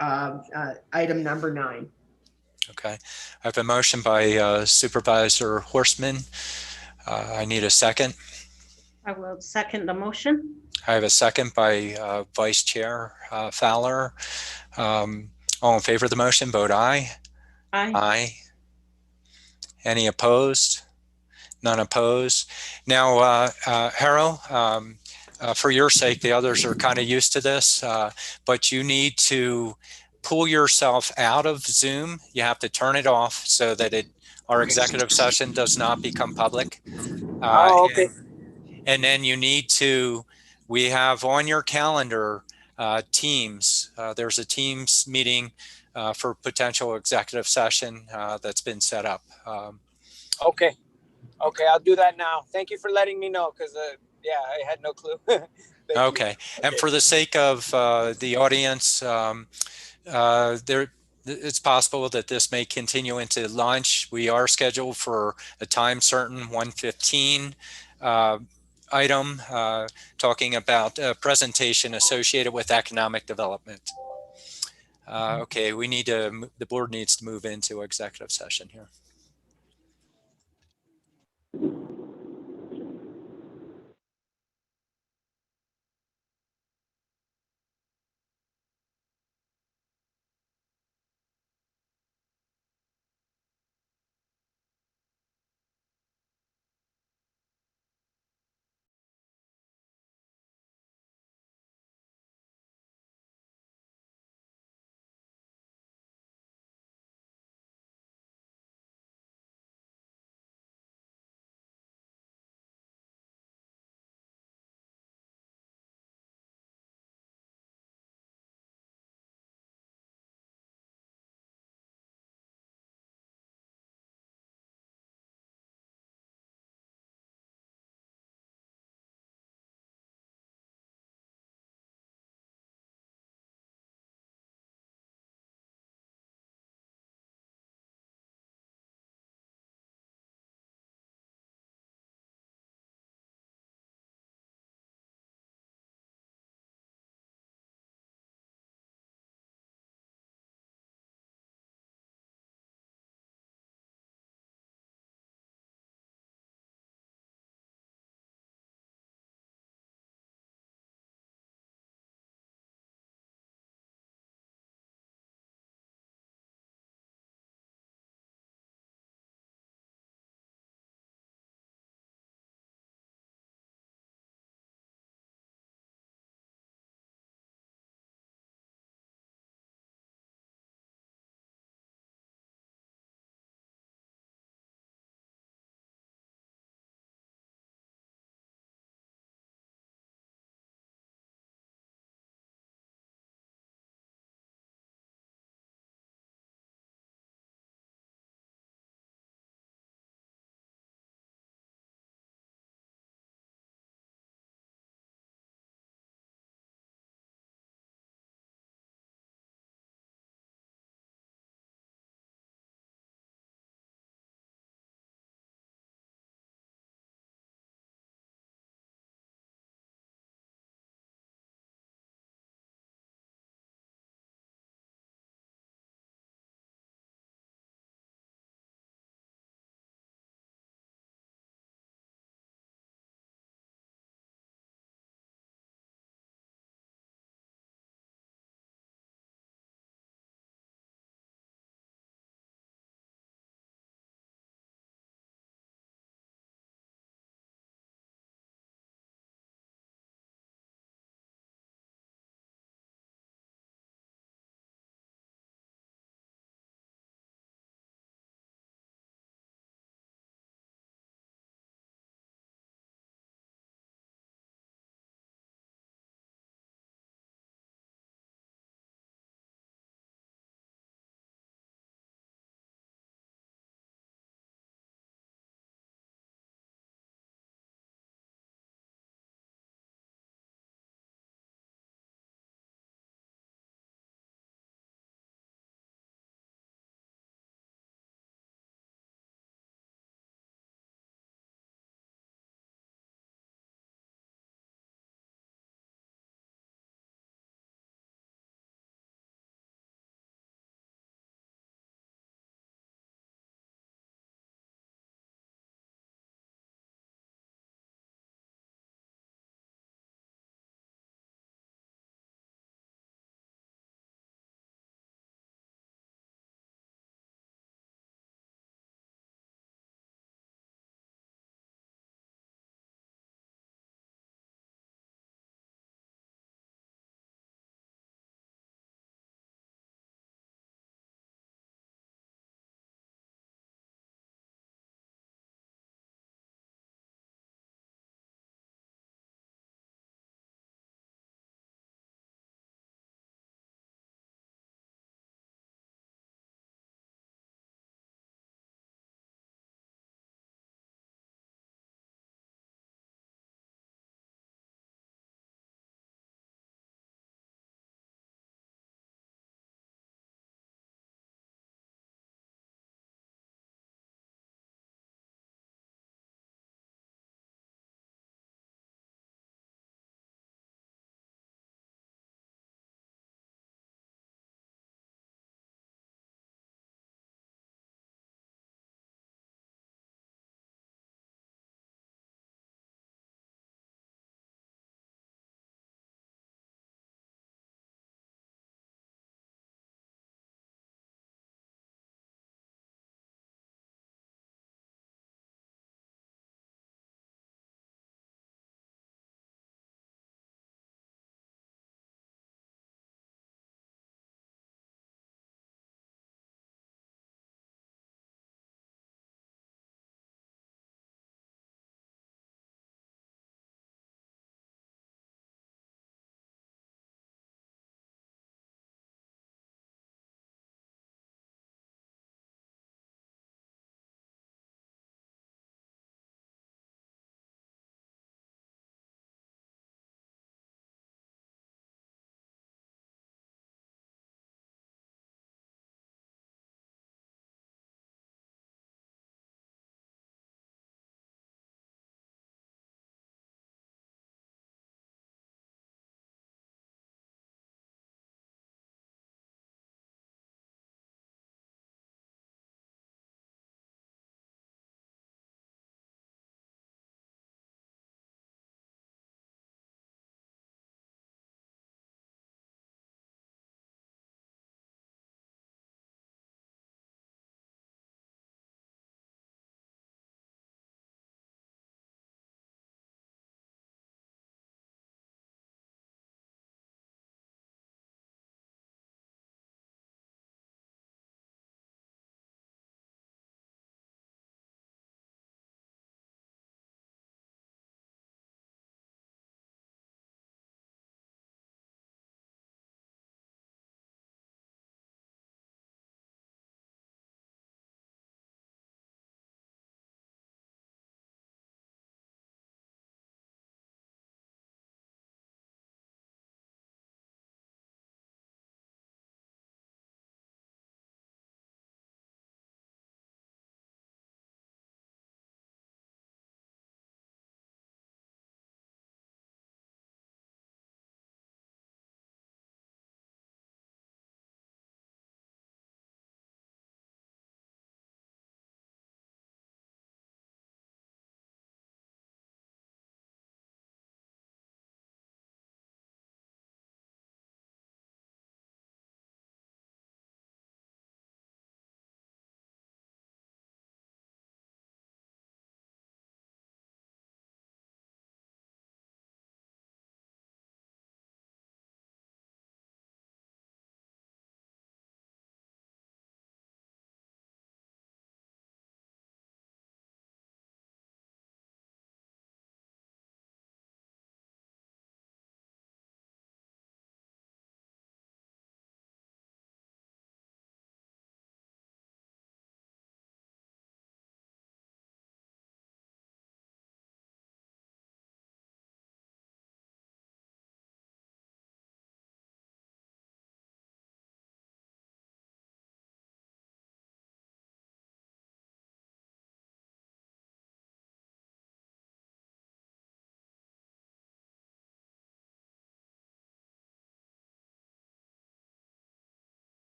item number 9. Okay. I have a motion by Supervisor Horstman. I need a second. I will second the motion. I have a second by Vice Chair Fowler. All in favor of the motion, vote aye. Aye. Aye. Any opposed? None opposed. Now, Harold, for your sake, the others are kind of used to this, but you need to pull yourself out of Zoom. You have to turn it off so that our executive session does not become public. Oh, okay. And then you need to, we have on your calendar Teams. There's a Teams meeting for potential executive session that's been set up. Okay. Okay, I'll do that now. Thank you for letting me know because, yeah, I had no clue. Okay. And for the sake of the audience, it's possible that this may continue into lunch. We are scheduled for a time certain, 1:15 item, talking about a presentation associated with economic development. Okay, the board needs to move into executive session here.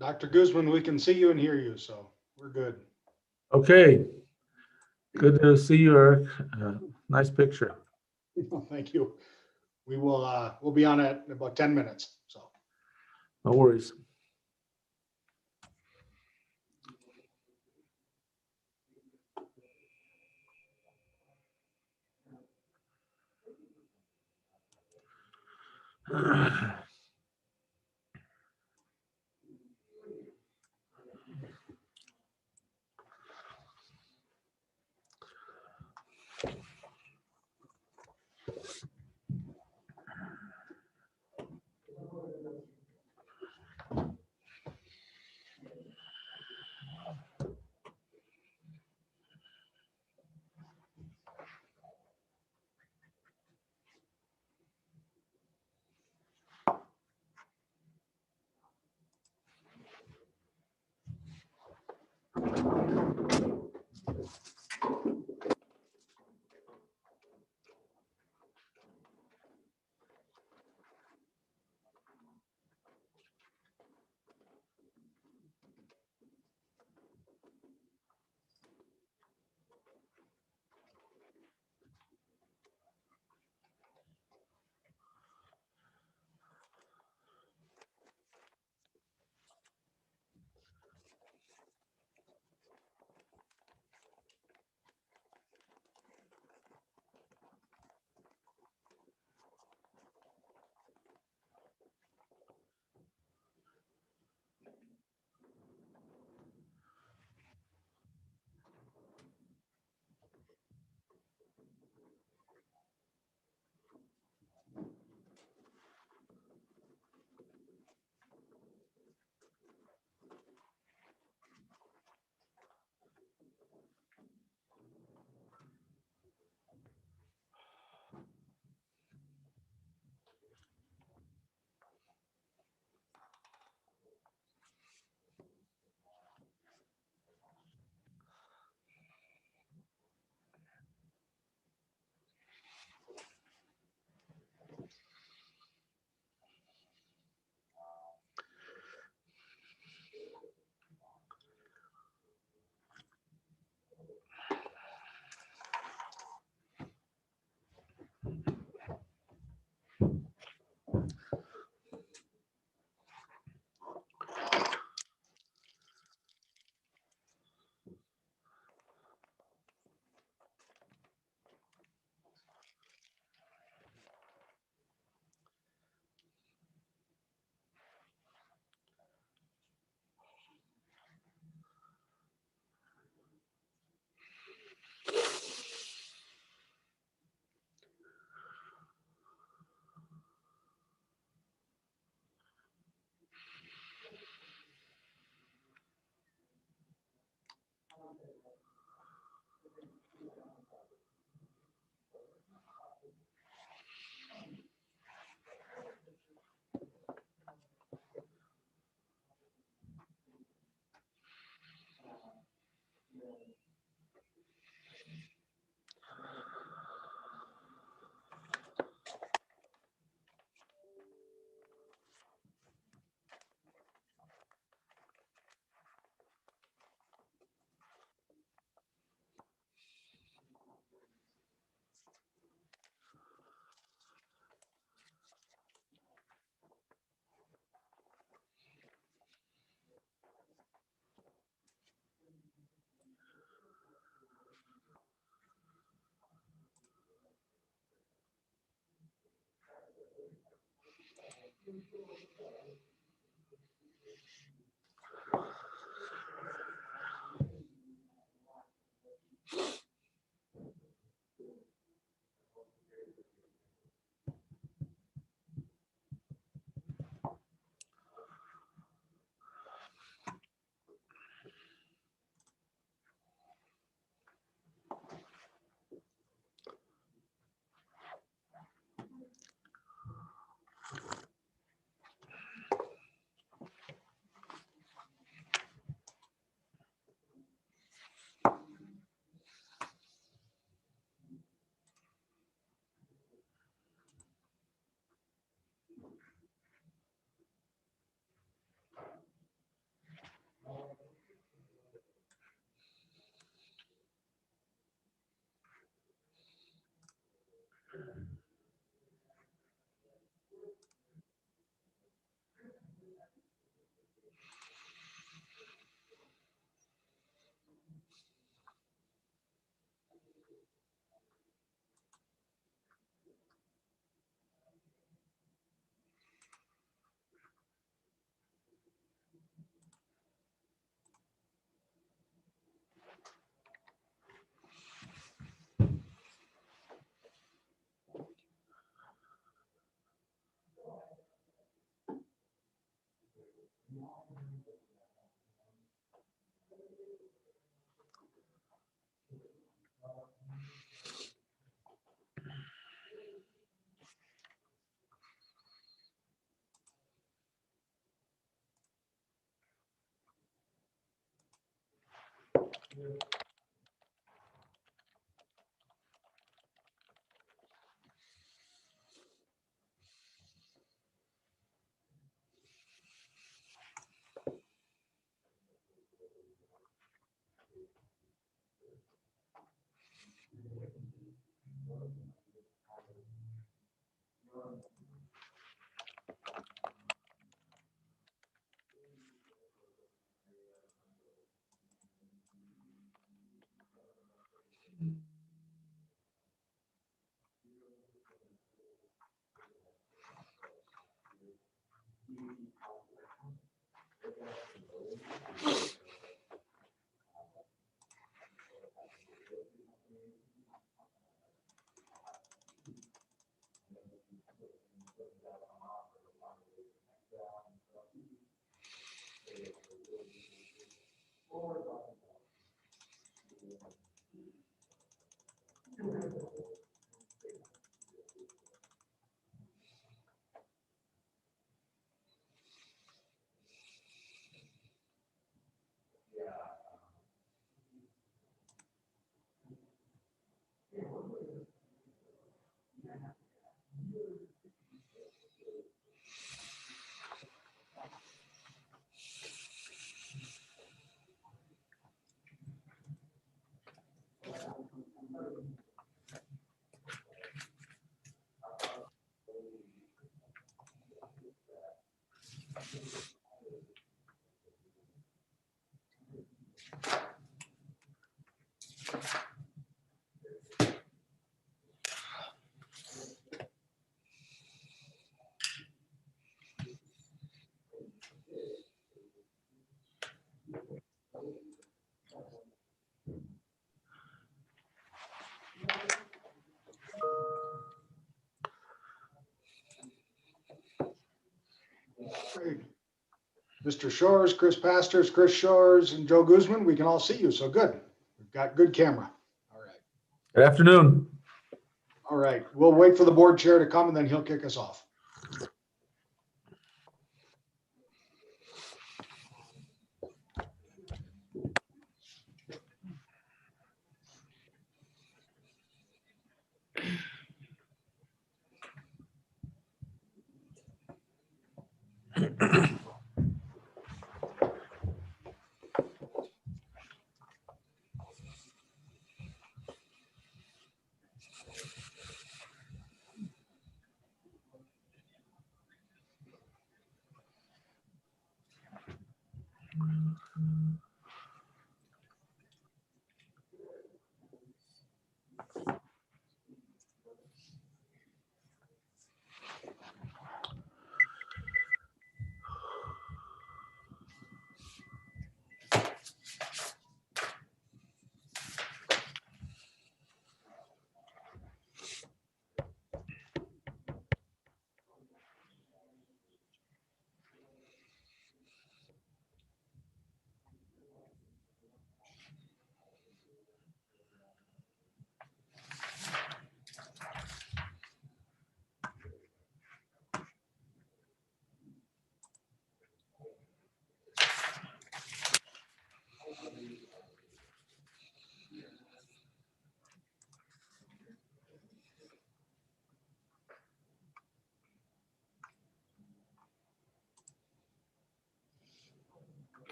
Dr. Guzman, we can see you and hear you, so we're good. Okay. Good to see you, Eric. Nice picture. Thank you. We will, we'll be on it in about 10 minutes, so. No worries. Mr. Shores, Chris Pastors, Chris Shores, and Joe Guzman, we can all see you, so good. We've got good camera. All right. Good afternoon. All right, we'll wait for the board chair to come and then he'll kick us off.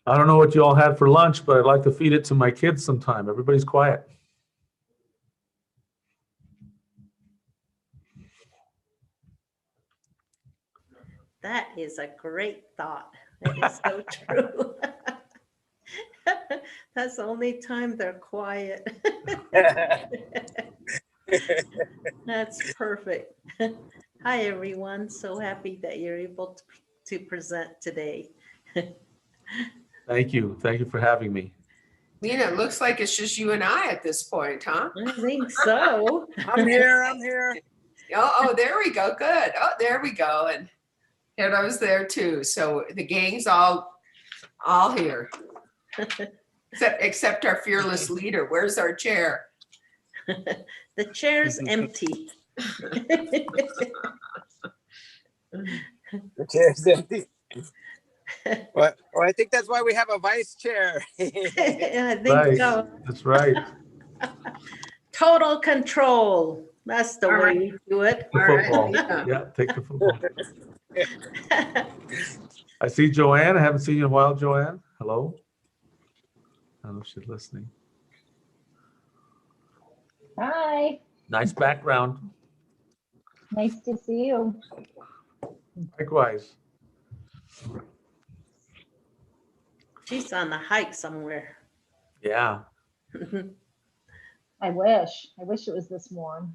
I don't know what you all had for lunch, but I'd like to feed it to my kids sometime. Everybody's quiet. That is a great thought. It is so true. That's the only time they're quiet. That's perfect. Hi, everyone. So happy that you're able to present today. Thank you. Thank you for having me. Lena, it looks like it's just you and I at this point, huh? I think so. I'm here. I'm here. Oh, there we go. Good. Oh, there we go. And Hero's there too. So the gang's all here. Except our fearless leader. Where's our chair? The chair's empty. The chair's empty. Well, I think that's why we have a vice chair. I think Right. so. That's right. Total control. That's the All way right. we do it. The All right, football. Lena. Yeah, take the football. I see Joanne. I haven't seen you in a while, Joanne. Hello. I don't know if she's listening. Hi, Nice background. nice to see you. Likewise. She's on the hike somewhere. Yeah. I wish it was this warm.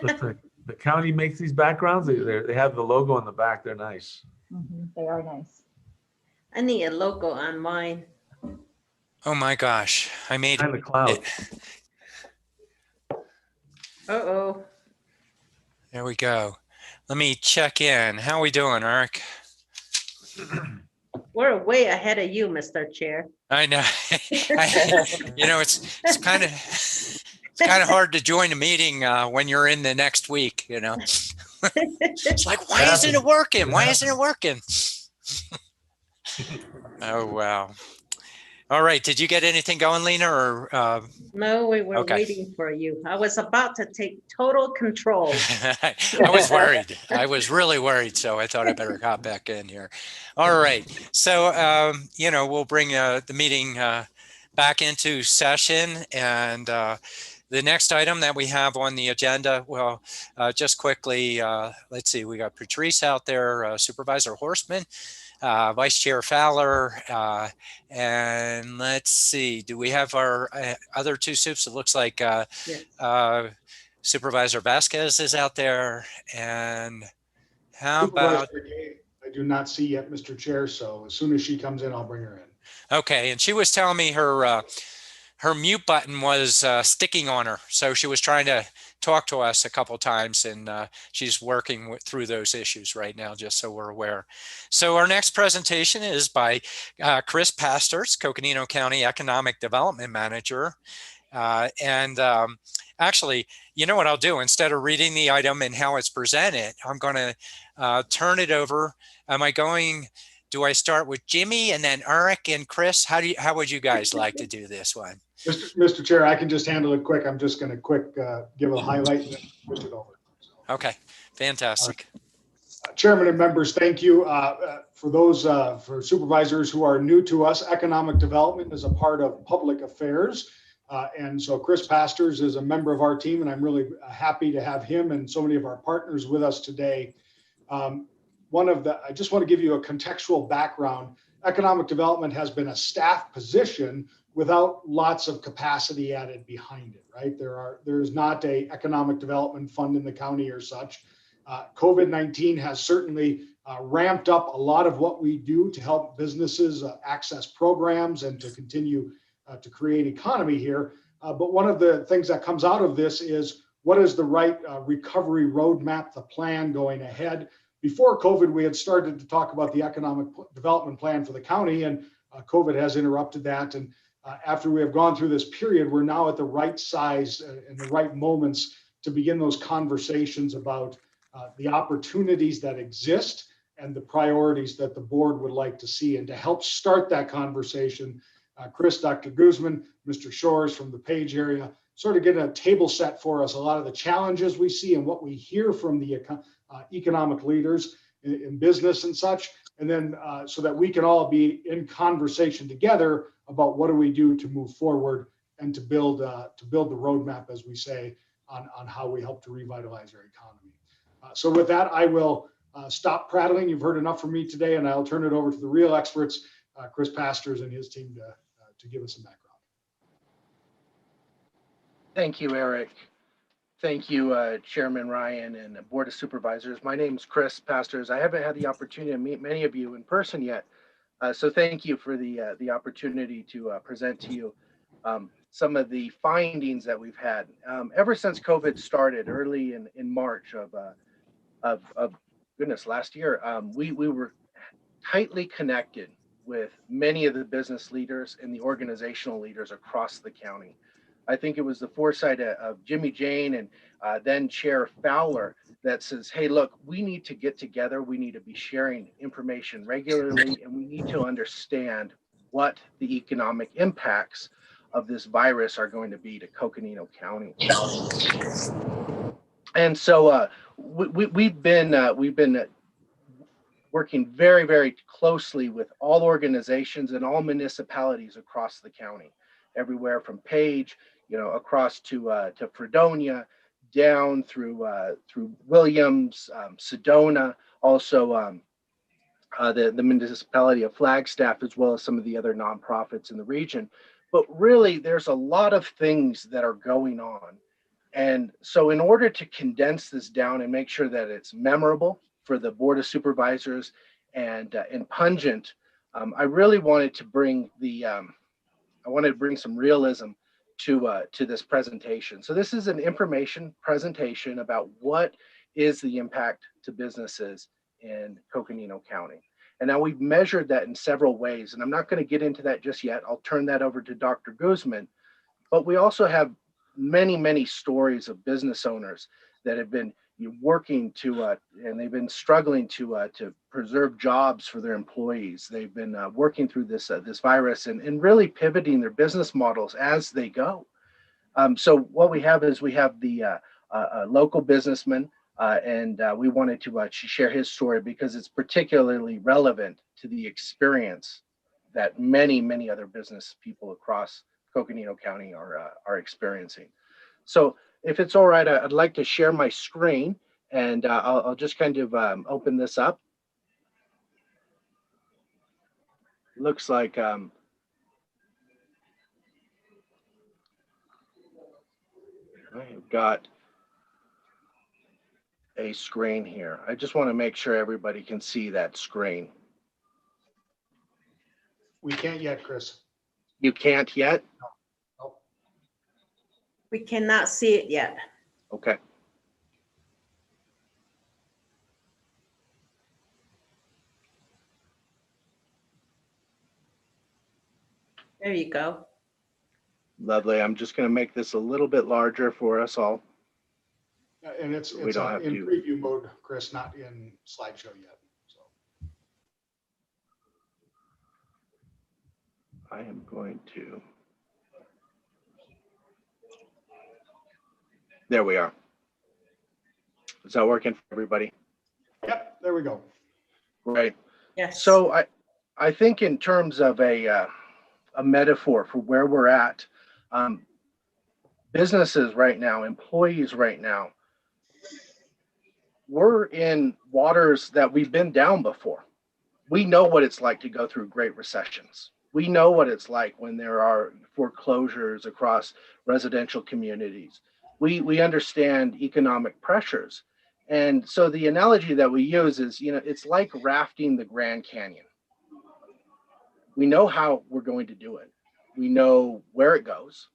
Looks like the county makes these backgrounds. They have the logo on the back. They're nice. They are nice. I need a logo on mine. Oh my gosh, I made Behind the clouds. Uh-oh. There we go. Let me check in. How are we doing, Eric? We're way ahead of you, Mr. Chair. I know. It's kind of hard to join a meeting when you're in the next week. It's like, why isn't it working? Why isn't it working? Oh wow. All right. Did you get anything going, Lena? Or No, we were Okay. waiting for you. I was about to take total control. I was worried. I was really worried, so I thought I better hop back in here. All right. So we'll bring the meeting back into session, and the next item that we have on the agenda, well, just quickly, let's see, we got Patrice out there, Supervisor Horstman, Vice Chair Fowler, and let's see, do we have our other two soups? It looks like Yes. Supervisor Vasquez is out there, and how Supervisor about, Gay, I do not see yet, Mr. Chair, so as soon as she comes in, I'll bring her in. okay, and she was telling me her mute button was sticking on her, so she was trying to talk to us a couple times, and she's working through those issues right now, just so we're aware. So our next presentation is by Chris Pastors, Coconino County Economic Development Manager. Actually, you know what I'll do? Instead of reading the item and how it's presented, I'm going to turn it over. Do I start with Jimmy and then Eric and Chris? How would you guys like to do this one? Mr. Chair, I can just handle it quick. I'm just going to give a highlight and then switch it over. Okay, fantastic. Chairman and members, thank you. For those for supervisors who are new to us, economic development is a part of public affairs. And so Chris Pastors is a member of our team, and I'm really happy to have him and so many of our partners with us today. I just want to give you a contextual background. Economic development has been a staff position without lots of capacity added behind it, right? There is not a economic development fund in the county or such. COVID-19 has certainly ramped up a lot of what we do to help businesses access programs and to continue to create economy here. But one of the things that comes out of this is what is the right recovery roadmap, the plan going ahead. Before COVID, we had started to talk about the economic development plan for the county, and COVID has interrupted that. And after we have gone through this period, we're now at the right size and the right moments to begin those conversations about the opportunities that exist and the priorities that the board would like to see. And to help start that conversation, Chris, Dr. Guzman, Mr. Shores from the Page area, sort of get a table set for us, a lot of the challenges we see and what we hear from the economic leaders in business and such. And then so that we can all be in conversation together about what do we do to move forward and to build the roadmap, as we say, on how we help to revitalize our economy. So with that, I will stop prattling. You've heard enough from me today, and I'll turn it over to the real experts, Chris Pastors and his team, to give us some background. Thank you, Eric. Thank you, Chairman Ryan and Board of Supervisors. My name is Chris Pastors. I haven't had the opportunity to meet many of you in person yet, so thank you for the opportunity to present to you some of the findings that we've had ever since COVID started early in March of goodness last year. We were tightly connected with many of the business leaders and the organizational leaders across the county. I think it was the foresight of Jimmy Jane and then Chair Fowler that says, hey, look, we need to get together. We need to be sharing information regularly, and we need to understand what the economic impacts of this virus are going to be to Coconino County. And so we've been working very, very closely with all organizations and all municipalities across the county, everywhere from Page, across to Fredonia, down through Williams, Sedona, also the municipality of Flagstaff, as well as some of the other nonprofits in the region. But really, there's a lot of things that are going on. And so in order to condense this down and make sure that it's memorable for the Board of Supervisors and pungent, I really wanted to bring some realism to this presentation. So this is an information presentation about what is the impact to businesses in Coconino County. And now we've measured that in several ways, and I'm not going to get into that just yet. I'll turn that over to Dr. Guzman. But we also have many, many stories of business owners that have been working to, and they've been struggling to preserve jobs for their employees. They've been working through this virus and really pivoting their business models as they go. So what we have is we have the local businessman, and we wanted to share his story because it's particularly relevant to the experience that many, many other business people across Coconino County are experiencing. So if it's all right, I'd like to share my screen, and I'll just kind of open this up. Looks like I have got a screen here. I just want to make sure everybody can see that screen. We can't yet, Chris. You can't yet? No. We cannot see it yet. Okay. There you go. Lovely. I'm just going to make this a little bit larger for us all. And it's We don't have in to. preview mode, Chris, not in slideshow yet. So I am going to. There we are. Is that working for everybody? Yep, there we go. Right. Yes. So I think in terms of a metaphor for where we're at, businesses right now, employees right now, we're in waters that we've been down before. We know what it's like to go through great recessions. We know what it's like when there are foreclosures across residential communities. We understand economic pressures. And so the analogy that we use is, it's like rafting the Grand Canyon. We know how we're going to do it. We know where it goes.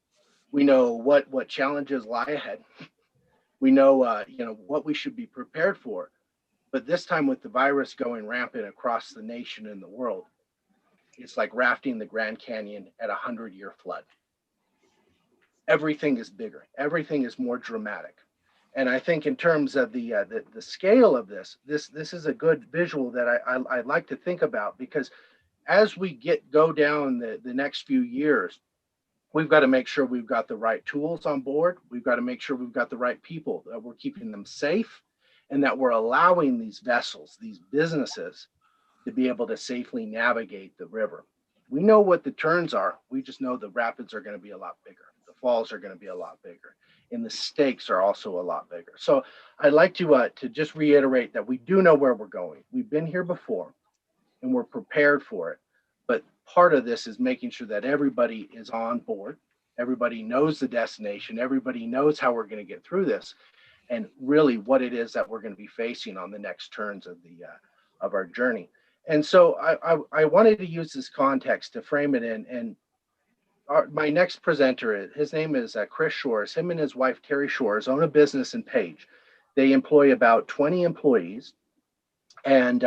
We know what challenges lie ahead. We know, what we should be prepared for. But this time with the virus going rampant across the nation and the world, it's like rafting the Grand Canyon at 100-year flood. Everything is bigger. Everything is more dramatic. And I think in terms of the scale of this is a good visual that I like to think about, because as we go down the next few years, we've got to make sure we've got the right tools on board. We've got to make sure we've got the right people, that we're keeping them safe, and that we're allowing these vessels, these businesses, to be able to safely navigate the river. We know what the turns are. We just know the rapids are going to be a lot bigger. The falls are going to be a lot bigger. And the stakes are also a lot bigger. So I'd like to just reiterate that we do know where we're going. We've been here before, and we're prepared for it. But part of this is making sure that everybody is on board, Everybody knows the destination. Everybody knows how we're going to get through this, and really what it is that we're going to be facing on the next turns of our journey. And so I wanted to use this context to frame it in. And my next presenter, his name is Chris Shores. Him and his wife Terry Shores own a business in Page. They employ about 20 employees, and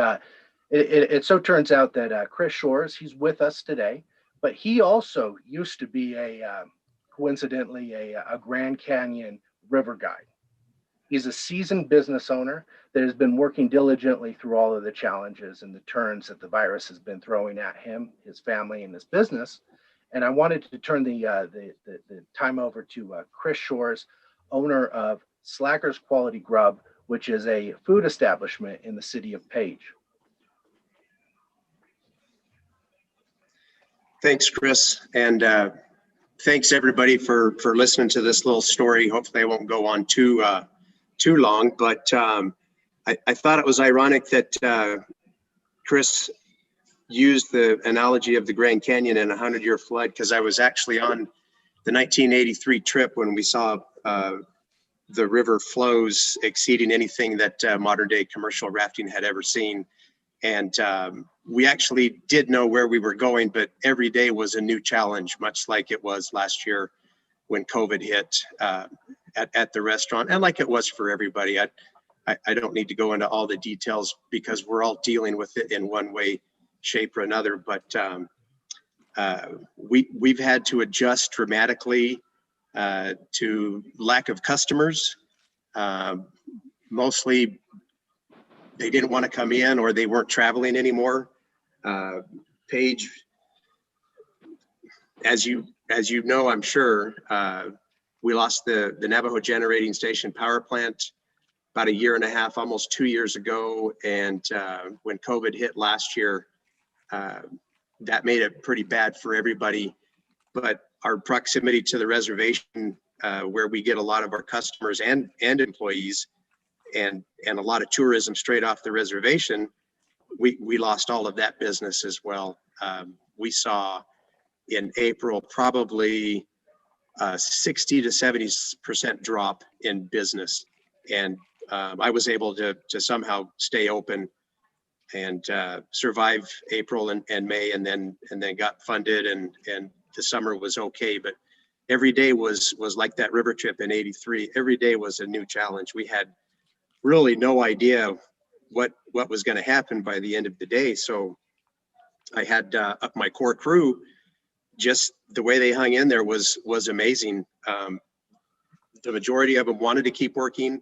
it so turns out that Chris Shores, he's with us today, but he also used to be coincidentally a Grand Canyon river guide. He's a seasoned business owner that has been working diligently through all of the challenges and the turns that the virus has been throwing at him, his family, and his business. And I wanted to turn the time over to Chris Shores, owner of Slacker's Quality Grub, which is a food establishment in the city of Page. Thanks, Chris, and thanks everybody for listening to this little story. Hopefully, I won't go on too long, but I thought it was ironic that Chris used the analogy of the Grand Canyon and a 100-year flood, because I was actually on the 1983 trip when we saw the river flows exceeding anything that modern-day commercial rafting had ever seen. And we actually did know where we were going, but every day was a new challenge, much like it was last year when COVID hit at the restaurant, and like it was for everybody. I don't need to go into all the details because we're all dealing with it in one way, shape, or another. But we've had to adjust dramatically to lack of customers. Mostly they didn't want to come in, or they weren't traveling anymore. Page, as you know, I'm sure, we lost the Navajo Generating Station power plant about 1.5 years, almost 2 years ago. And when COVID hit last year, that made it pretty bad for everybody. But our proximity to the reservation, where we get a lot of our customers and employees, and a lot of tourism straight off the reservation, we lost all of that business as well. We saw in April probably 60 to 70% drop in business, and I was able to somehow stay open and survive April and May, and then got funded, and the summer was okay. But every day was like that river trip in '83. Every day was a new challenge. We had really no idea what was going to happen by the end of the day. So I had up my core crew. Just the way they hung in there was amazing. The majority of them wanted to keep working.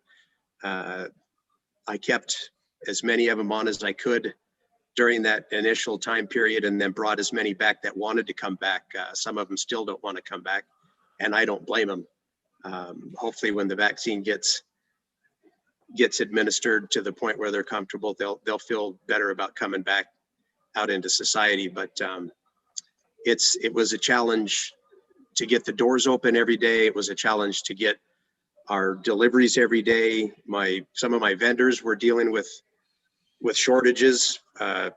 I kept as many of them on as I could during that initial time period, and then brought as many back that wanted to come back. Some of them still don't want to come back, and I don't blame them. Hopefully when the vaccine gets administered to the point where they're comfortable, they'll feel better about coming back out into society. But it was a challenge to get the doors open every day. It was a challenge to get our deliveries every day. Some of my vendors were dealing with shortages. The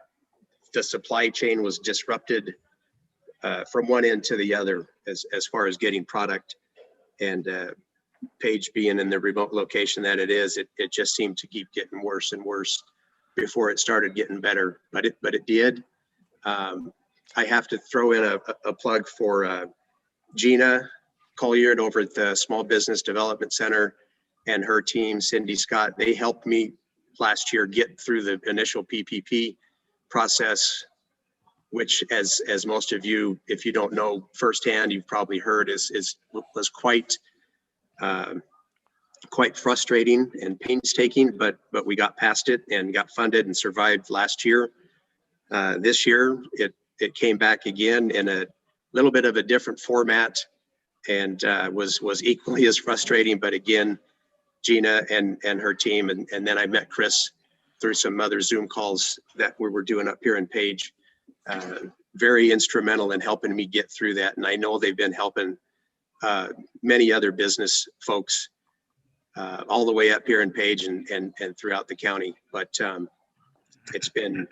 supply chain was disrupted from one end to the other as far as getting product. And Page being in the remote location that it is, it just seemed to keep getting worse and worse before it started getting better. But it did. I have to throw in a plug for Gina Colliard over at the Small Business Development Center and her team, Cindy Scott. They helped me last year get through the initial PPP process, which, as most of you, if you don't know firsthand, you've probably heard, was quite frustrating and painstaking. But we got past it and got funded and survived last year. This year, it came back again in a little bit of a different format, and was equally as frustrating. But again, Gina and her team, and then I met Chris through some other Zoom calls that we were doing up here in Page, very instrumental in helping me get through that. And I know they've been helping many other business folks all the way up here in Page and throughout the county. But it's been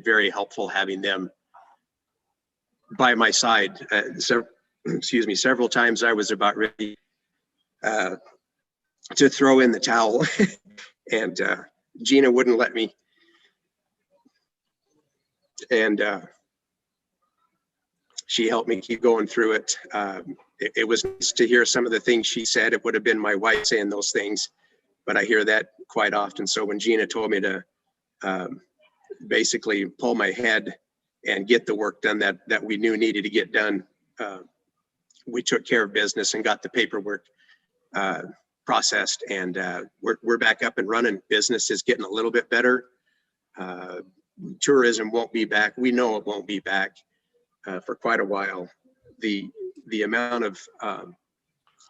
very helpful having them by my side. So excuse me, several times I was about ready to throw in the towel, and Gina wouldn't let me. And she helped me keep going through it. It was nice to hear some of the things she said. It would have been my wife saying those things, but I hear that quite often. So when Gina told me to basically pull my head and get the work done that we knew needed to get done, we took care of business and got the paperwork processed, and we're back up and running. Business is getting a little bit better. Tourism won't be back. We know it won't be back for quite a while. The amount of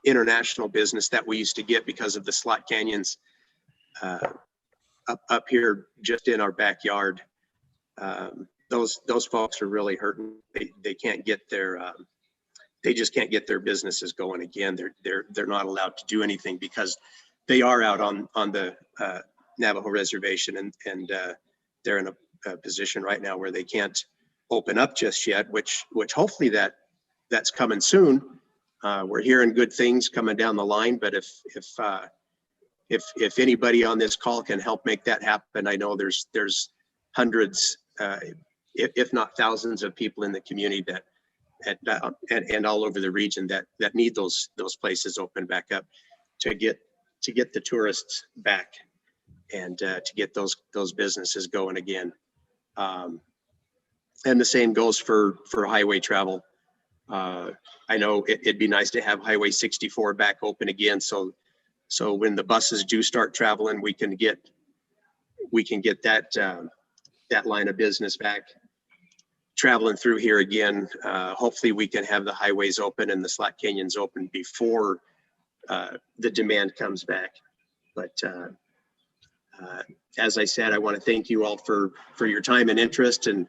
international business that we used to get because of the slot canyons up here just in our backyard, those folks are really hurting. They can't get their they just can't get their businesses going again. They're not allowed to do anything because they are out on the Navajo reservation, and they're in a position right now where they can't open up just yet, which hopefully that's coming soon. We're hearing good things coming down the line, but if anybody on this call can help make that happen, I know there's hundreds, if not thousands of people in the community and all over the region that need those places open back up to get the tourists back and to get those businesses going again. And the same goes for highway travel. I know it'd be nice to have Highway 64 back open again, so when the buses do start traveling, we can get that line of business back traveling through here again. Hopefully we can have the highways open and the slot canyons open before the demand comes back. But as I said, I want to thank you all for your time and interest, and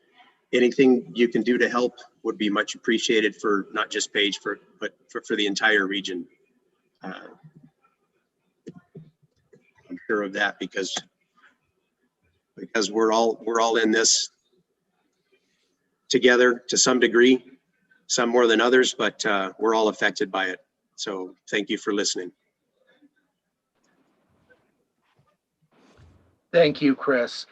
anything you can do to help would be much appreciated for not just Page, but for the entire region. I'm sure of that because we're all in this together to some degree, some more than others, but we're all affected by it. So thank you for listening. Thank you, Chris.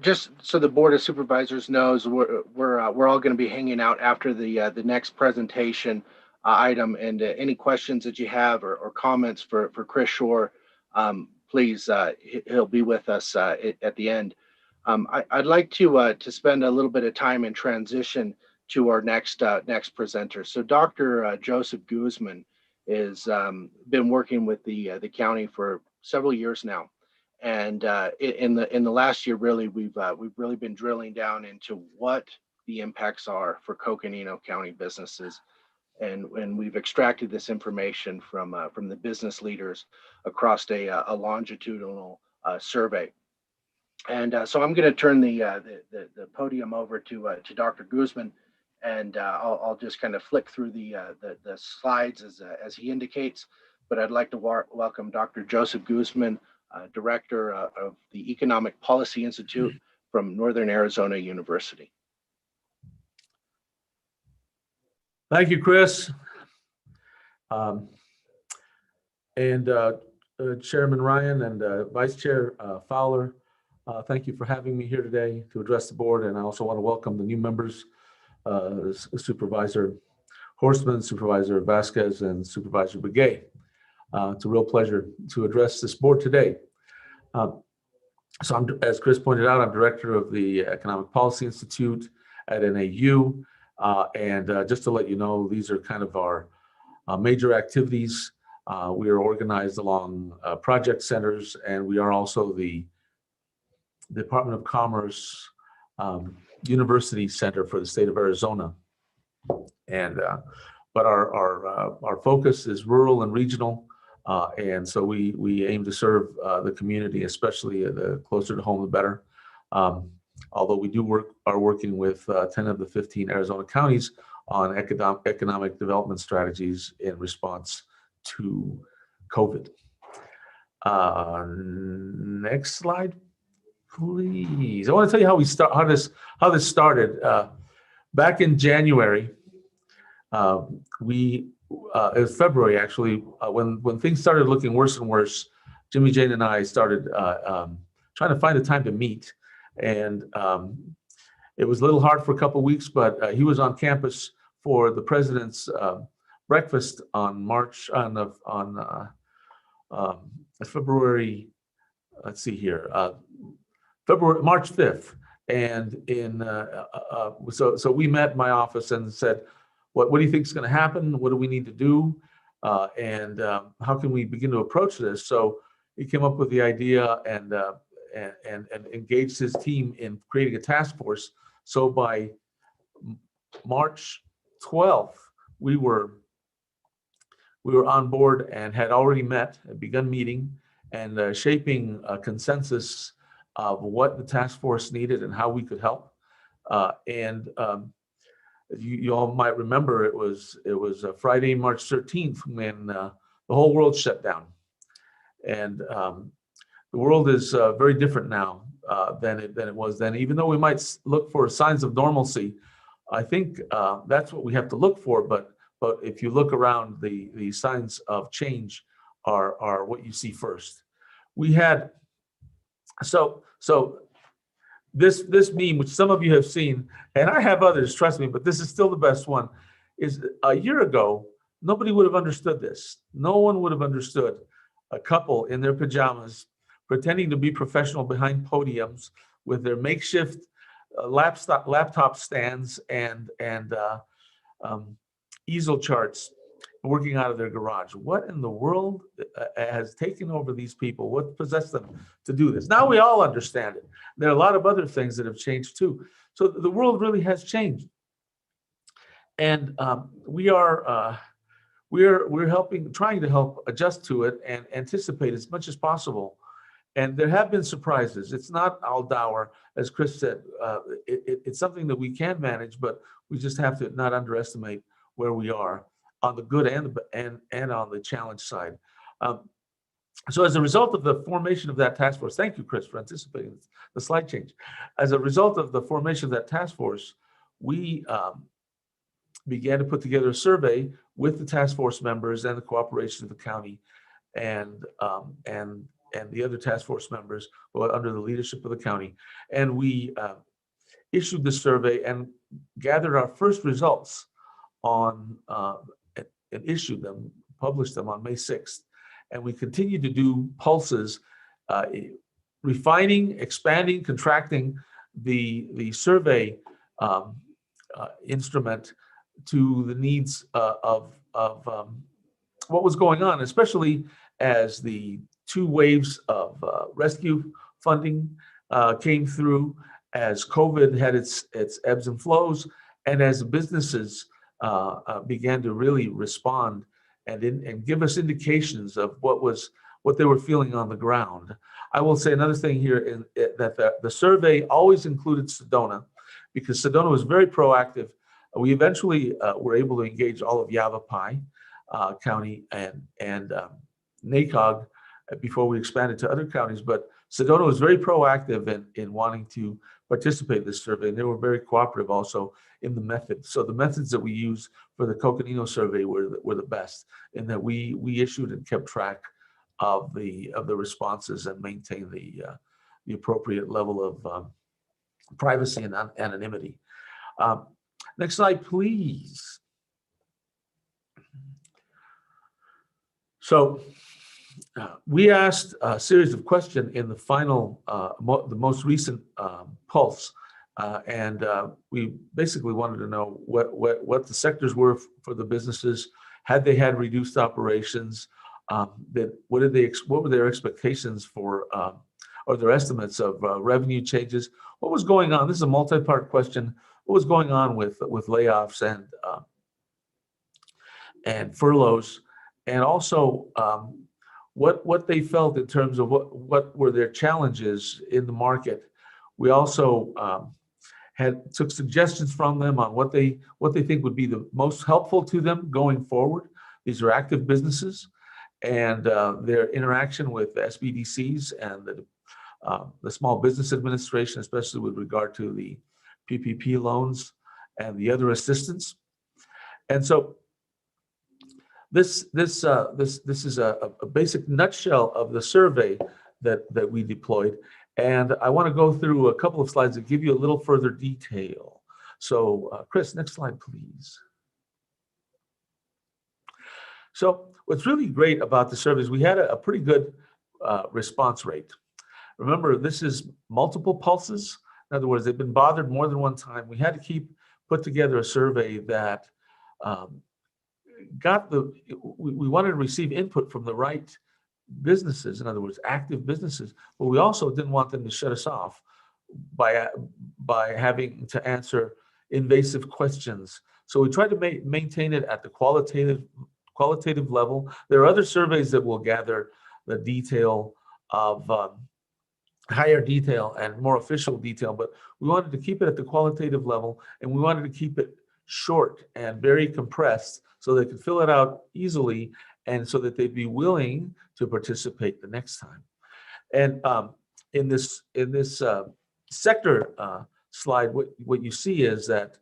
Just so the Board of Supervisors knows, we're all going to be hanging out after the next presentation item, and any questions that you have or comments for Chris Shore, please, he'll be with us at the end. I'd like to spend a little bit of time in transition to our next presenter. So Dr. Joseph Guzman has been working with the county for several years now. And in the last year, really, we've really been drilling down into what the impacts are for Coconino County businesses, and we've extracted this information from the business leaders across a longitudinal survey. And so I'm going to turn the podium over to Dr. Guzman, and I'll just kind of flick through the slides as he indicates. But I'd like to welcome Dr. Joseph Guzman, Director of the Economic Policy Institute from Northern Arizona University. Thank you, Chris. Chairman Ryan and Vice Chair Fowler, thank you for having me here today to address the board. And I also want to welcome the new members, Supervisor Horstman, Supervisor Vasquez, and Supervisor Begay. It's a real pleasure to address this board today. So as Chris pointed out, I'm director of the Economic Policy Institute at NAU. Just to let you know, these are kind of our major activities. We are organized along project centers, and we are also the Department of Commerce University Center for the state of Arizona. But our focus is rural and regional. And so we aim to serve the community, especially the closer to home, the better. Although we are working with 10 of the 15 Arizona counties on economic development strategies in response to COVID. Next slide, please. I want to tell you how this started. Back in January, it was February actually, when things started looking worse and worse, Jimmy Jane and I started trying to find a time to meet. And it was a little hard for a couple of weeks, but he was on campus for the president's breakfast on February, let's see here, March 5th. And so we met in my office and said, what do you think is going to happen? What do we need to do? And how can we begin to approach this? So he came up with the idea and engaged his team in creating a task force. So by March 12th, we were on board and had already met and begun meeting and shaping a consensus of what the task force needed and how we could help. You all might remember it was Friday, March 13th, when the whole world shut down. And the world is very different now than it was then. Even though we might look for signs of normalcy, I think that's what we have to look for. But if you look around, the signs of change are what you see first. We had so this meme, which some of you have seen, and I have others, trust me, but this is still the best one, is a year ago, nobody would have understood this. No one would have understood a couple in their pajamas pretending to be professional behind podiums with their makeshift laptop stands and easel charts working out of their garage. What in the world has taken over these people? What possessed them to do this? Now we all understand it. There are a lot of other things that have changed too. So the world really has changed. And we're trying to help adjust to it and anticipate as much as possible. And there have been surprises. It's not all dour, as Chris said. It's something that we can manage, but we just have to not underestimate where we are on the good and on the challenge side. So as a result of the formation of that task force, thank you, Chris, for anticipating the slide change. As a result of the formation of that task force, we began to put together a survey with the task force members and the cooperation of the county and the other task force members under the leadership of the county. And we issued the survey and gathered our first results on and issued them, published them on May 6th. And we continue to do pulses, refining, expanding, contracting the survey instrument to the needs of what was going on, especially as the 2 waves of rescue funding came through, as COVID had its ebbs and flows, and as businesses began to really respond and give us indications of what they were feeling on the ground. I will say another thing here that the survey always included Sedona, because Sedona was very proactive. We eventually were able to engage all of Yavapai County and NACOG before we expanded to other counties, but Sedona was very proactive in wanting to participate in this survey, and they were very cooperative also in the method. So the methods that we used for the Coconino survey were the best, in that we issued and kept track of the responses and maintained the appropriate level of privacy and anonymity. Next slide, please. So we asked a series of questions in the final, the most recent pulse, and we basically wanted to know what the sectors were for the businesses. Had they had reduced operations? What were their expectations for, or their estimates of revenue changes? What was going on? This is a multi-part question. What was going on with layoffs and furloughs, and also what they felt in terms of what were their challenges in the market. We also took suggestions from them on what they think would be the most helpful to them going forward. These are active businesses, and their interaction with SBDCs and the Small Business Administration, especially with regard to the PPP loans and the other assistance. And so this is a basic nutshell of the survey that we deployed. And I want to go through a couple of slides that give you a little further detail. So Chris, next slide, please. So what's really great about the survey is we had a pretty good response rate. Remember, this is multiple pulses. In other words, they've been bothered more than one time. We had to put together a survey that we wanted to receive input from the right businesses, in other words, active businesses, but we also didn't want them to shut us off by having to answer invasive questions. So we tried to maintain it at the qualitative level. There are other surveys that will gather the detail of higher detail and more official detail, but we wanted to keep it at the qualitative level, and we wanted to keep it short and very compressed so they could fill it out easily and so that they'd be willing to participate the next time. And in this sector slide, what you see is that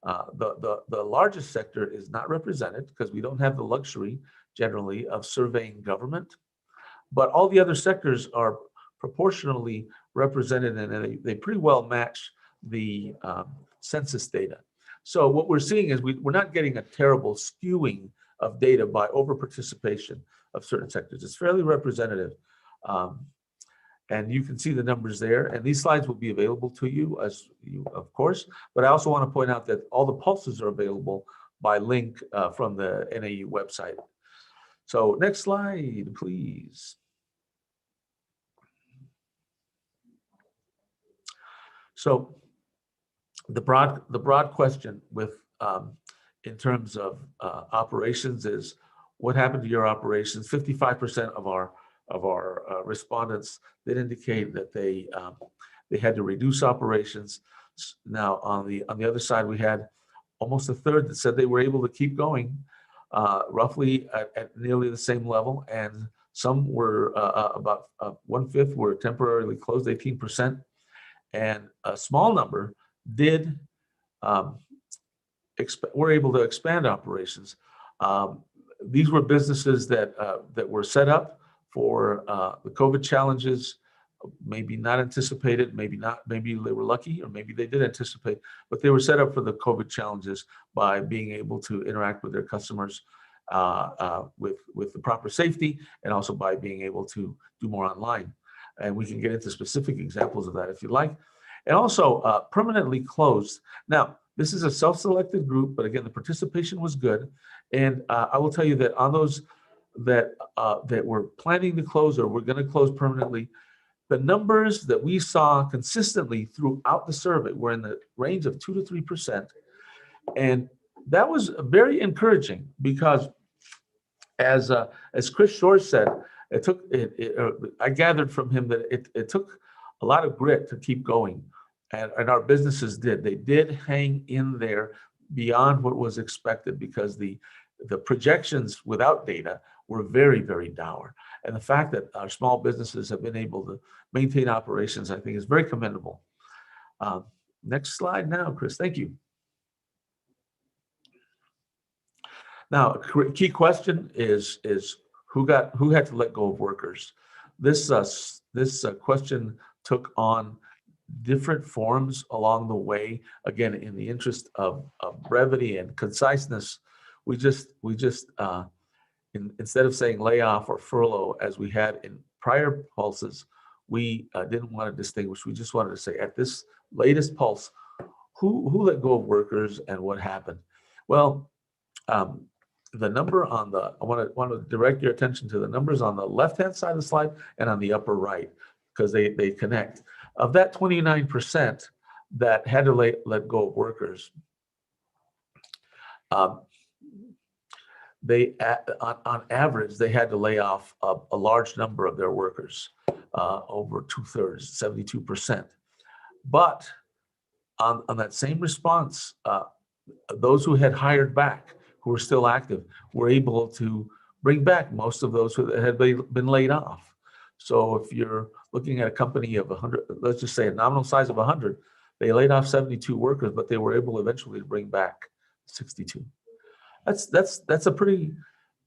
the largest sector is not represented because we don't have the luxury generally of surveying government, but all the other sectors are proportionally represented, and they pretty well match the census data. So what we're seeing is we're not getting a terrible skewing of data by over-participation of certain sectors. It's fairly representative. And you can see the numbers there. And these slides will be available to you, of course. But I also want to point out that all the pulses are available by link from the NAU website. So next slide, please. So the broad question with in terms of operations is, what happened to your operations? 55% of our respondents did indicate that they had to reduce operations. Now on the other side, we had almost a third that said they were able to keep going, roughly at nearly the same level, and some were about 1/5 were temporarily closed, 18%, and a small number did were able to expand operations. These were businesses that were set up for the COVID challenges, maybe not anticipated, maybe they were lucky, or maybe they did anticipate, but they were set up for the COVID challenges by being able to interact with their customers with the proper safety, and also by being able to do more online. And we can get into specific examples of that if you like. And also permanently closed. Now, this is a self-selected group, but again, the participation was good. And I will tell you that on those that were planning to close or were going to close permanently, the numbers that we saw consistently throughout the survey were in the range of 2 to 3%. And that was very encouraging because, as Chris Shore said, I gathered from him that it took a lot of grit to keep going. And our businesses did. They did hang in there beyond what was expected because the projections without data were very, very dour. And the fact that our small businesses have been able to maintain operations, I think, is very commendable. Next slide now, Chris. Thank you. Now, a key question is who had to let go of workers? This question took on different forms along the way. Again, in the interest of brevity and conciseness, we just instead of saying layoff or furlough as we had in prior pulses, we didn't want to distinguish. We just wanted to say at this latest pulse, who let go of workers and what happened? Well, the number on the, I want to direct your attention to the numbers on the left-hand side of the slide and on the upper right, because they connect. Of that 29% that had to let go of workers, they on average they had to lay off a large number of their workers, over 2/3, 72%. But on that same response, those who had hired back, who were still active, were able to bring back most of those who had been laid off. So if you're looking at a company of 100, let's just say a nominal size of 100, they laid off 72 workers, but they were able eventually to bring back 62. that's a pretty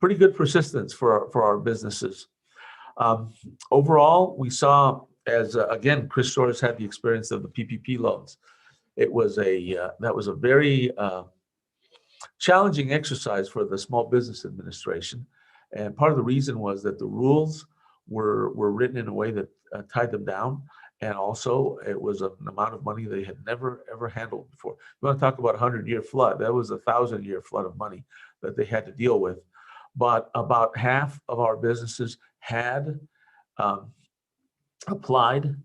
good persistence for our businesses. Overall, we saw, as again, Chris Shores had the experience of the PPP loans. It was that was a very challenging exercise for the Small Business Administration, and part of the reason was that the rules were written in a way that tied them down, and also it was an amount of money they had never ever handled before. You want to talk about a 100-year flood? That was a 1,000-year flood of money that they had to deal with. But about half of our businesses had applied,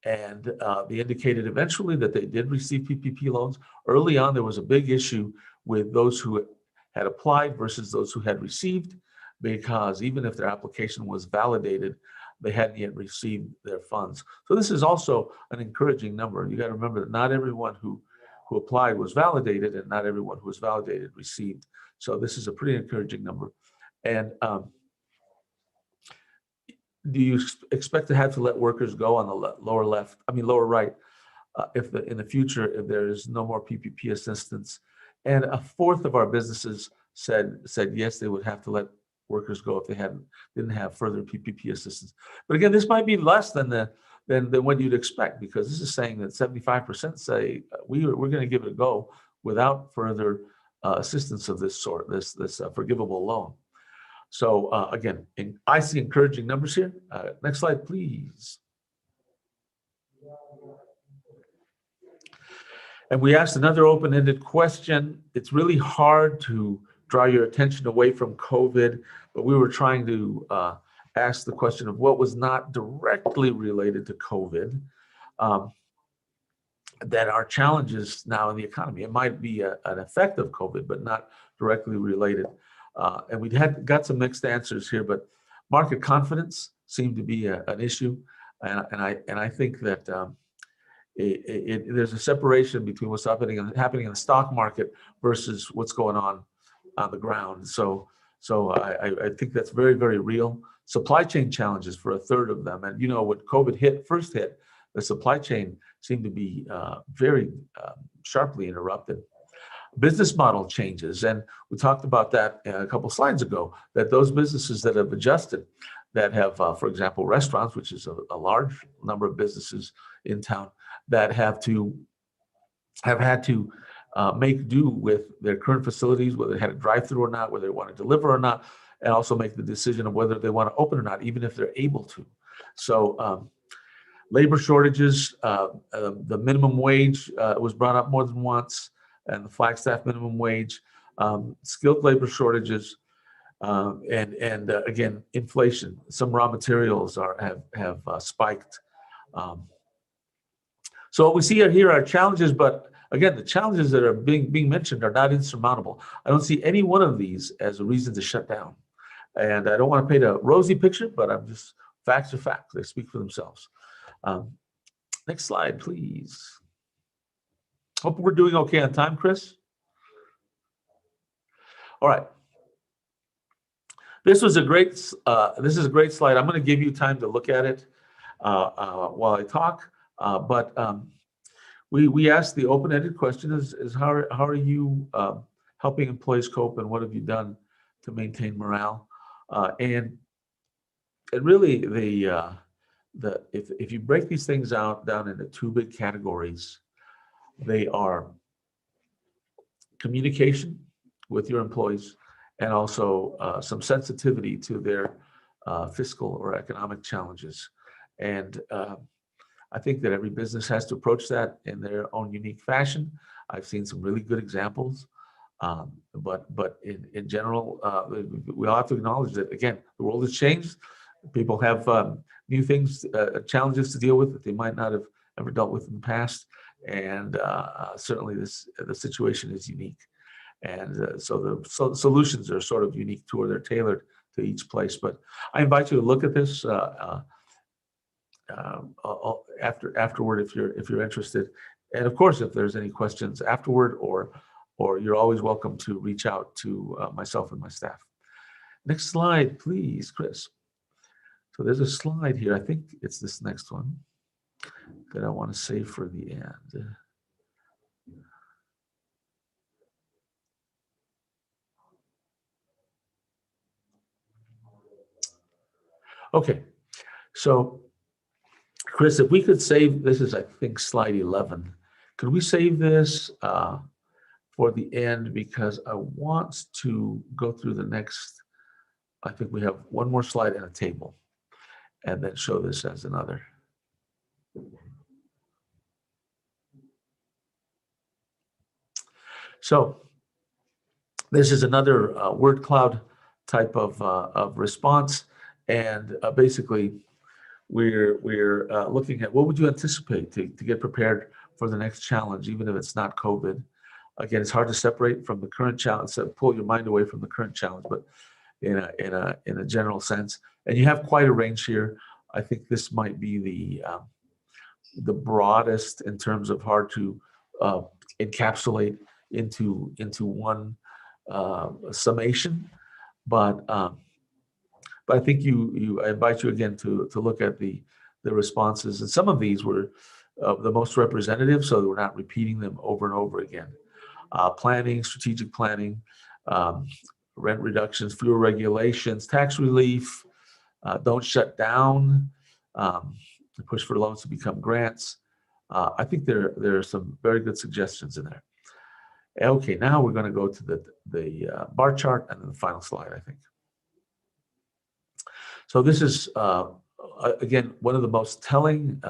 and they indicated eventually that they did receive PPP loans. Early on, there was a big issue with those who had applied versus those who had received, because even if their application was validated, they hadn't yet received their funds. So this is also an encouraging number. You got to remember that not everyone who applied was validated, and not everyone who was validated received. So this is a pretty encouraging number. And do you expect to have to let workers go on the lower right, in the future, if there is no more PPP assistance? And a fourth of our businesses said yes, they would have to let workers go if they didn't have further PPP assistance. But again, this might be less than what you'd expect, because this is saying that 75% say we're going to give it a go without further assistance of this sort, this forgivable loan. So again, I see encouraging numbers here. Next slide, please. And we asked another open-ended question. It's really hard to draw your attention away from COVID, but we were trying to ask the question of what was not directly related to COVID, that are challenges now in the economy. It might be an effect of COVID, but not directly related. And we got some mixed answers here, but market confidence seemed to be an issue, and I think that there's a separation between what's happening in the stock market versus what's going on the ground. So I think that's very, very real. Supply chain challenges for a third of them, and when COVID first hit, the supply chain seemed to be very sharply interrupted. Business model changes, and we talked about that a couple slides ago, that those businesses that have adjusted, that have, for example, restaurants, which is a large number of businesses in town, that have had to make do with their current facilities, whether they had a drive-through or not, whether they want to deliver or not, and also make the decision of whether they want to open or not, even if they're able to. So labor shortages, the minimum wage was brought up more than once, and the Flagstaff minimum wage, skilled labor shortages, and again, inflation. Some raw materials have spiked. So what we see here are challenges, but again, the challenges that are being mentioned are not insurmountable. I don't see any one of these as a reason to shut down. And I don't want to paint a rosy picture, but facts are facts. They speak for themselves. Next slide, please. Hope we're doing okay on time, Chris. All right. This is a great slide. I'm going to give you time to look at it while I talk. But we asked the open-ended question: is how are you helping employees cope, and what have you done to maintain morale? And really, if you break these things down into two big categories, they are communication with your employees, and also some sensitivity to their fiscal or economic challenges. And I think that every business has to approach that in their own unique fashion. I've seen some really good examples, but in general, we all have to acknowledge that, again, the world has changed. People have new things, challenges to deal with that they might not have ever dealt with in the past. And certainly the situation is unique. And so the solutions are sort of unique to, or they're tailored to each place. But I invite you to look at this afterward if you're interested. And of course, if there's any questions afterward, or you're always welcome to reach out to myself and my staff. Next slide, please, Chris. So there's a slide here. I think it's this next one that I want to save for the end. Okay, so Chris, if we could save, this is, I think, slide 11. Could we save this for the end? Because I want to go through the next, I think we have one more slide and a table, and then show this as another. So this is another word cloud type of response. And basically, we're looking at what would you anticipate to get prepared for the next challenge, even if it's not COVID. Again, it's hard to separate from the current challenge, so pull your mind away from the current challenge, but in a general sense. And you have quite a range here. I think this might be the broadest in terms of hard to encapsulate into one summation, but I think I invite you again to look at the responses, and some of these were the most representative, so we're not repeating them over and over again. Planning, strategic planning, rent reductions, fewer regulations, tax relief, don't shut down, push for loans to become grants. I think there are some very good suggestions in there. Okay, now we're going to go to the bar chart and then the final slide, I think. So this is, again, one of the most telling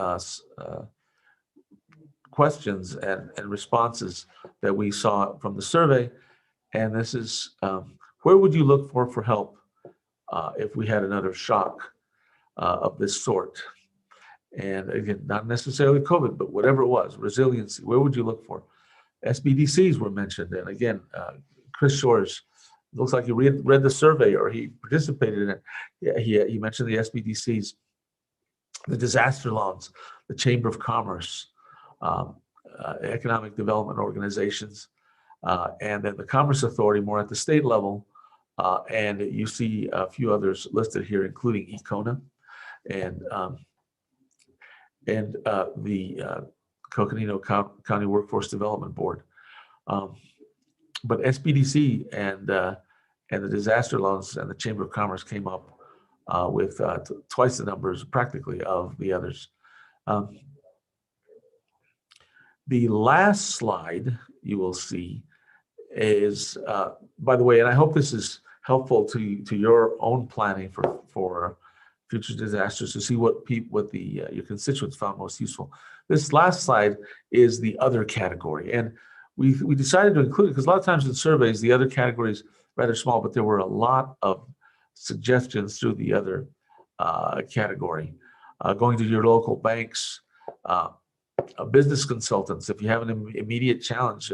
questions and responses that we saw from the survey. And this is, where would you look for help if we had another shock of this sort? And again, not necessarily COVID, but whatever it was, resiliency, where would you look for? SBDCs were mentioned. And again, Chris Shores, looks like he read the survey or he participated in it. Yeah, he mentioned the SBDCs, the disaster loans, the Chamber of Commerce, economic development organizations, and then the Commerce Authority more at the state level. And you see a few others listed here, including ECONA and the Coconino County Workforce Development Board. But SBDC and the disaster loans and the Chamber of Commerce came up with twice the numbers practically of the others. The last slide you will see is, by the way, and I hope this is helpful to your own planning for future disasters, to see what your constituents found most useful. This last slide is the other category, and we decided to include it because a lot of times in surveys the other category is rather small, but there were a lot of suggestions through the other category. Going to your local banks, business consultants, if you have an immediate challenge,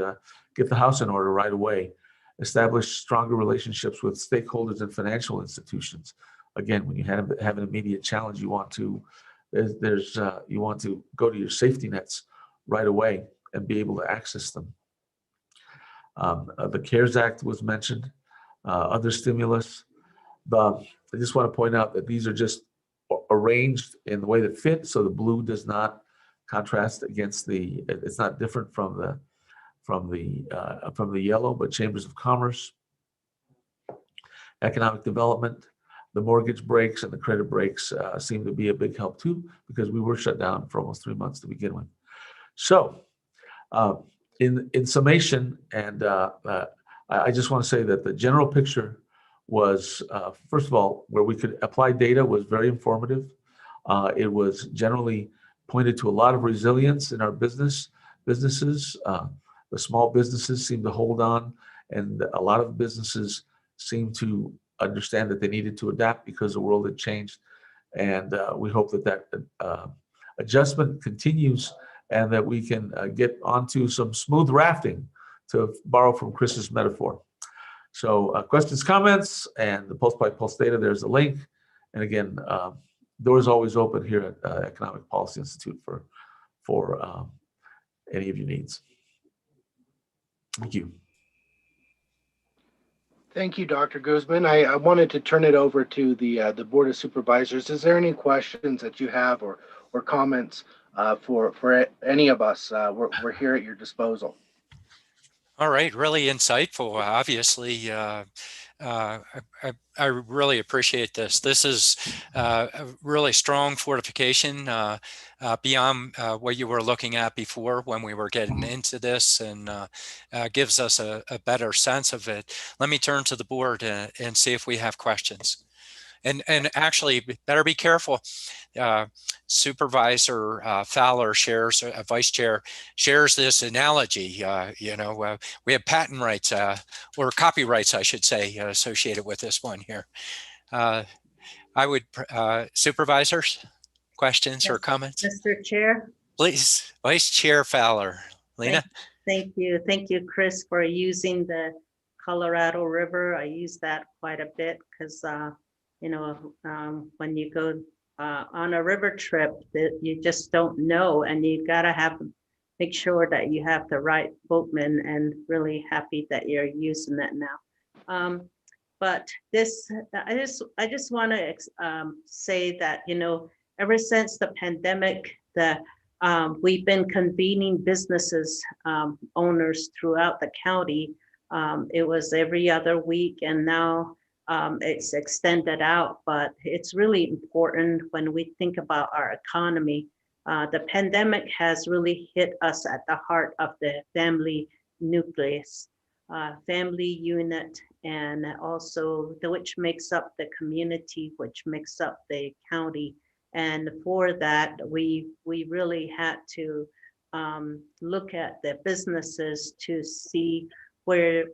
get the house in order right away. Establish stronger relationships with stakeholders and financial institutions. Again, when you have an immediate challenge, you want to go to your safety nets right away and be able to access them. The CARES Act was mentioned, other stimulus. I just want to point out that these are just arranged in the way that fit, so the blue does not contrast against it's not different from the yellow, but chambers of commerce, economic development, the mortgage breaks and the credit breaks seem to be a big help too, because we were shut down for almost 3 months to begin with. So in summation, and I just want to say that the general picture was, first of all, where we could apply data was very informative. It was generally pointed to a lot of resilience in our businesses. The small businesses seem to hold on, and a lot of businesses seem to understand that they needed to adapt because the world had changed. And we hope that adjustment continues and that we can get onto some smooth rafting, to borrow from Chris's metaphor. So questions, comments, and the pulse by pulse data, there's a link. And again, doors always open here at Economic Policy Institute for any of your needs. Thank you. Thank you, Dr. Guzman. I wanted to turn it over to the Board of Supervisors. Is there any questions that you have or comments for any of us? We're here at your disposal. All right, really insightful. Obviously, I really appreciate this. This is a really strong fortification beyond what you were looking at before when we were getting into this, and gives us a better sense of it. Let me turn to the board and see if we have questions. And actually, better be careful. Supervisor Fowler shares, Vice Chair shares this analogy. We have patent rights or copyrights, I should say, associated with this one here. I would, supervisors, questions or comments? Mr. Chair. Please, Vice Chair Fowler. Lena? Thank you. Thank you, Chris, for using the Colorado River. I use that quite a bit because when you go on a river trip, that you just don't know, and you gotta make sure that you have the right boatman, and really happy that you're using that now. But this, I just want to say that ever since the pandemic, we've been convening businesses owners throughout the county. It was every other week, and now it's extended out, but it's really important when we think about our economy. The pandemic has really hit us at the heart of the family nucleus, family unit, and also which makes up the community, which makes up the county. And for that, we really had to look at the businesses to see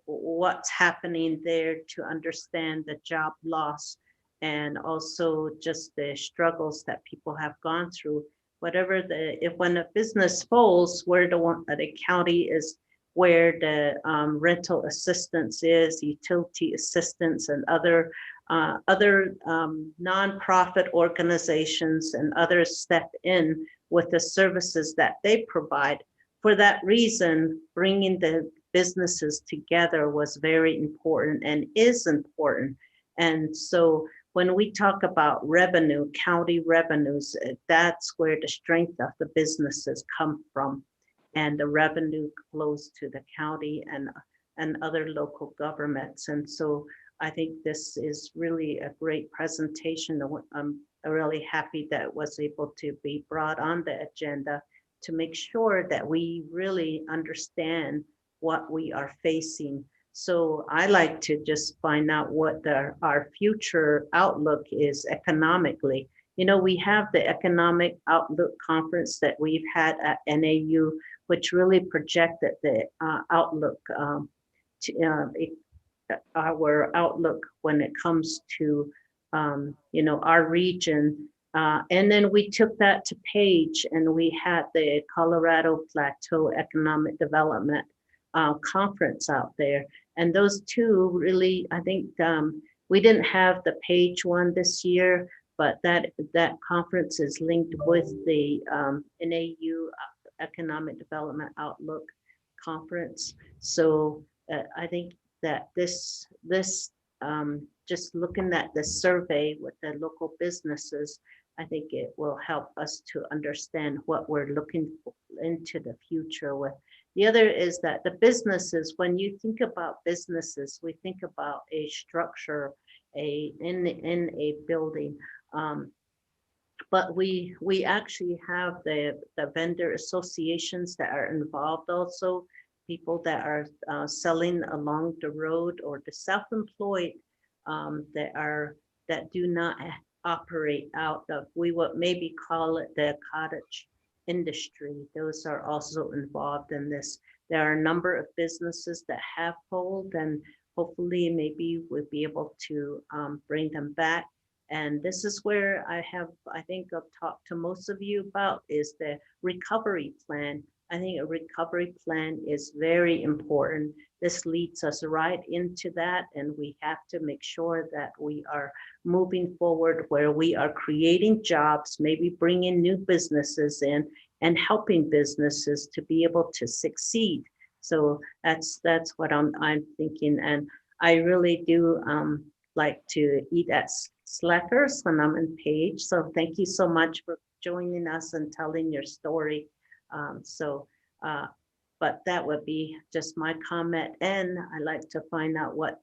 what's happening there, to understand the job loss, and also just the struggles that people have gone through. When a business folds, the county is where the rental assistance is, utility assistance, and other nonprofit organizations and others step in with the services that they provide. For that reason, bringing the businesses together was very important and is important. And so when we talk about revenue, county revenues, that's where the strength of the businesses come from. And the revenue flows to the county and other local governments. And so I think this is really a great presentation. I'm really happy that it was able to be brought on the agenda to make sure that we really understand what we are facing. So I like to just find out what our future outlook is economically. We have the Economic Outlook Conference that we've had at NAU, which really projected the outlook, our outlook when it comes to, our region. And then we took that to Page, and we had the Colorado Plateau Economic Development Conference out there. And those two really, I think we didn't have the Page one this year, but that conference is linked with the NAU Economic Development Outlook Conference. So I think that this just looking at the survey with the local businesses, I think it will help us to understand what we're looking into the future with. The other is that the businesses, when you think about businesses, we think about a structure, in a building. But we actually have the vendor associations that are involved, also people that are selling along the road, or the self-employed that do not operate out of, we would maybe call it the cottage industry. Those are also involved in this. There are a number of businesses that have pulled, and hopefully maybe we'll be able to bring them back. And this is where I think I've talked to most of you about is the recovery plan. I think a recovery plan is very important. This leads us right into that, and we have to make sure that we are moving forward where we are creating jobs, maybe bringing new businesses in and helping businesses to be able to succeed. So that's what I'm thinking. And I really do like to eat at Slackers when I'm in Page. So thank you so much for joining us and telling your story. But that would be just my comment. And I'd like to find out what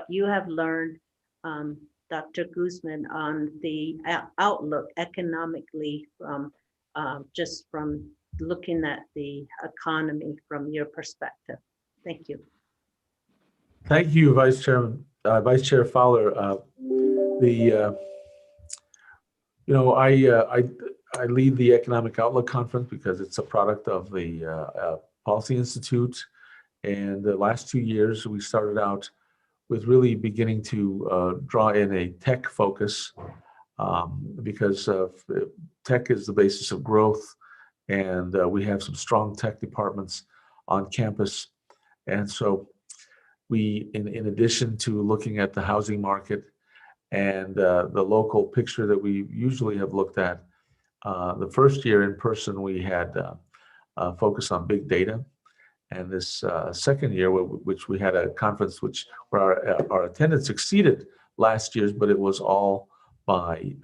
you have learned, Dr. Guzman, on the outlook economically from just from looking at the economy from your perspective. Thank you. Thank you, Vice Chair Fowler. I lead the Economic Outlook Conference because it's a product of the Policy Institute. And the last 2 years, we started out with really beginning to draw in a tech focus because tech is the basis of growth. And we have some strong tech departments on campus. And so we, in addition to looking at the housing market and the local picture that we usually have looked at, the first year in person, we had focus on big data. And this second year, which we had a conference where our attendance exceeded last year's, but it was all by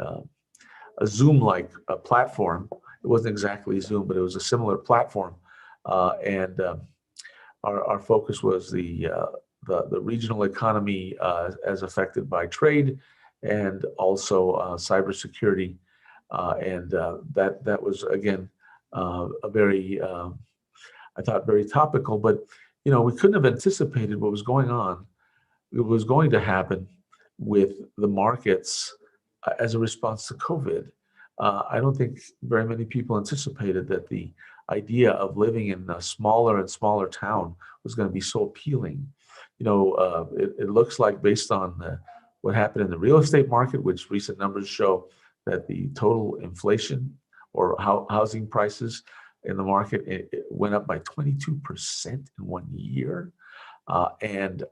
a Zoom-like platform. It wasn't exactly Zoom, but it was a similar platform. And our focus was the regional economy as affected by trade and also cybersecurity. And that was, again, a very, I thought, very topical, but, we couldn't have anticipated what was going on. It was going to happen with the markets as a response to COVID. I don't think very many people anticipated that the idea of living in a smaller and smaller town was going to be so appealing. It looks like, based on what happened in the real estate market, which recent numbers show that the total inflation or housing prices in the market, it went up by 22% in 1 year. And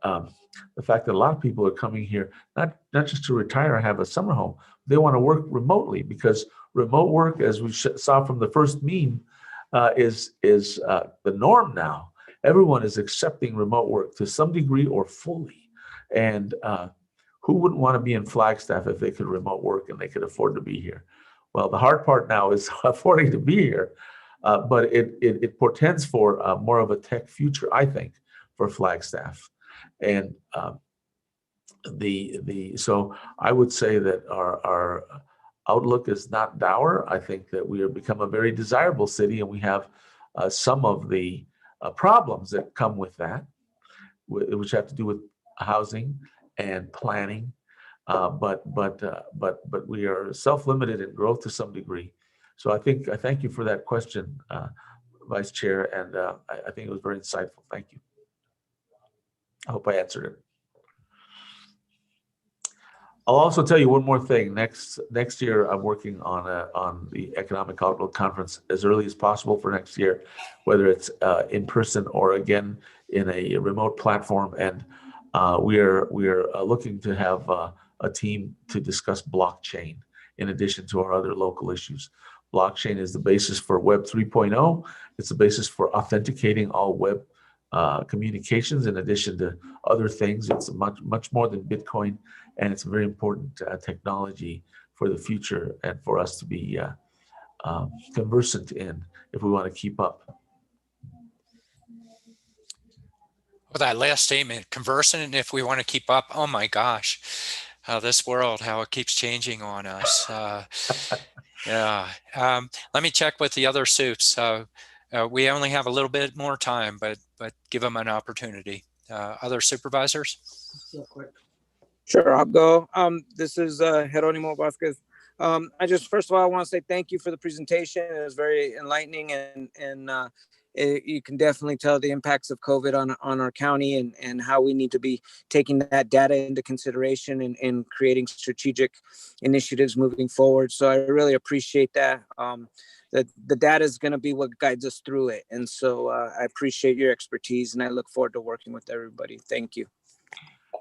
the fact that a lot of people are coming here, not just to retire and have a summer home, they want to work remotely, because remote work, as we saw from the first meme, is the norm now. Everyone is accepting remote work to some degree or fully. And who wouldn't want to be in Flagstaff if they could remote work and they could afford to be here? Well, the hard part now is affording to be here, but it portends for more of a tech future, I think, for Flagstaff. And so I would say that our outlook is not dour. I think that we have become a very desirable city, and we have some of the problems that come with that, which have to do with housing and planning. But we are self-limited in growth to some degree. So I thank you for that question, Vice Chair, and I think it was very insightful. Thank you. I hope I answered it. I'll also tell you one more thing. Next year, I'm working on the Economic Outlook Conference as early as possible for next year, whether it's in person or again in a remote platform. And we are looking to have a team to discuss blockchain in addition to our other local issues. Blockchain is the basis for Web 3.0. It's the basis for authenticating all web communications in addition to other things. It's much more than Bitcoin, and it's a very important technology for the future and for us to be conversant in if we want to keep up. Well, that last statement, conversant, if we want to keep up, oh my gosh, this world, how it keeps changing on us. Yeah. Let me check with the other soups. We only have a little bit more time, but give them an opportunity. Other supervisors? Sure, I'll go. This is Jeronimo Vasquez. First of all, I want to say thank you for the presentation. It was very enlightening, and you can definitely tell the impacts of COVID on our county and how we need to be taking that data into consideration and creating strategic initiatives moving forward. So I really appreciate that. The data is going to be what guides us through it. And so I appreciate your expertise, and I look forward to working with everybody. Thank you.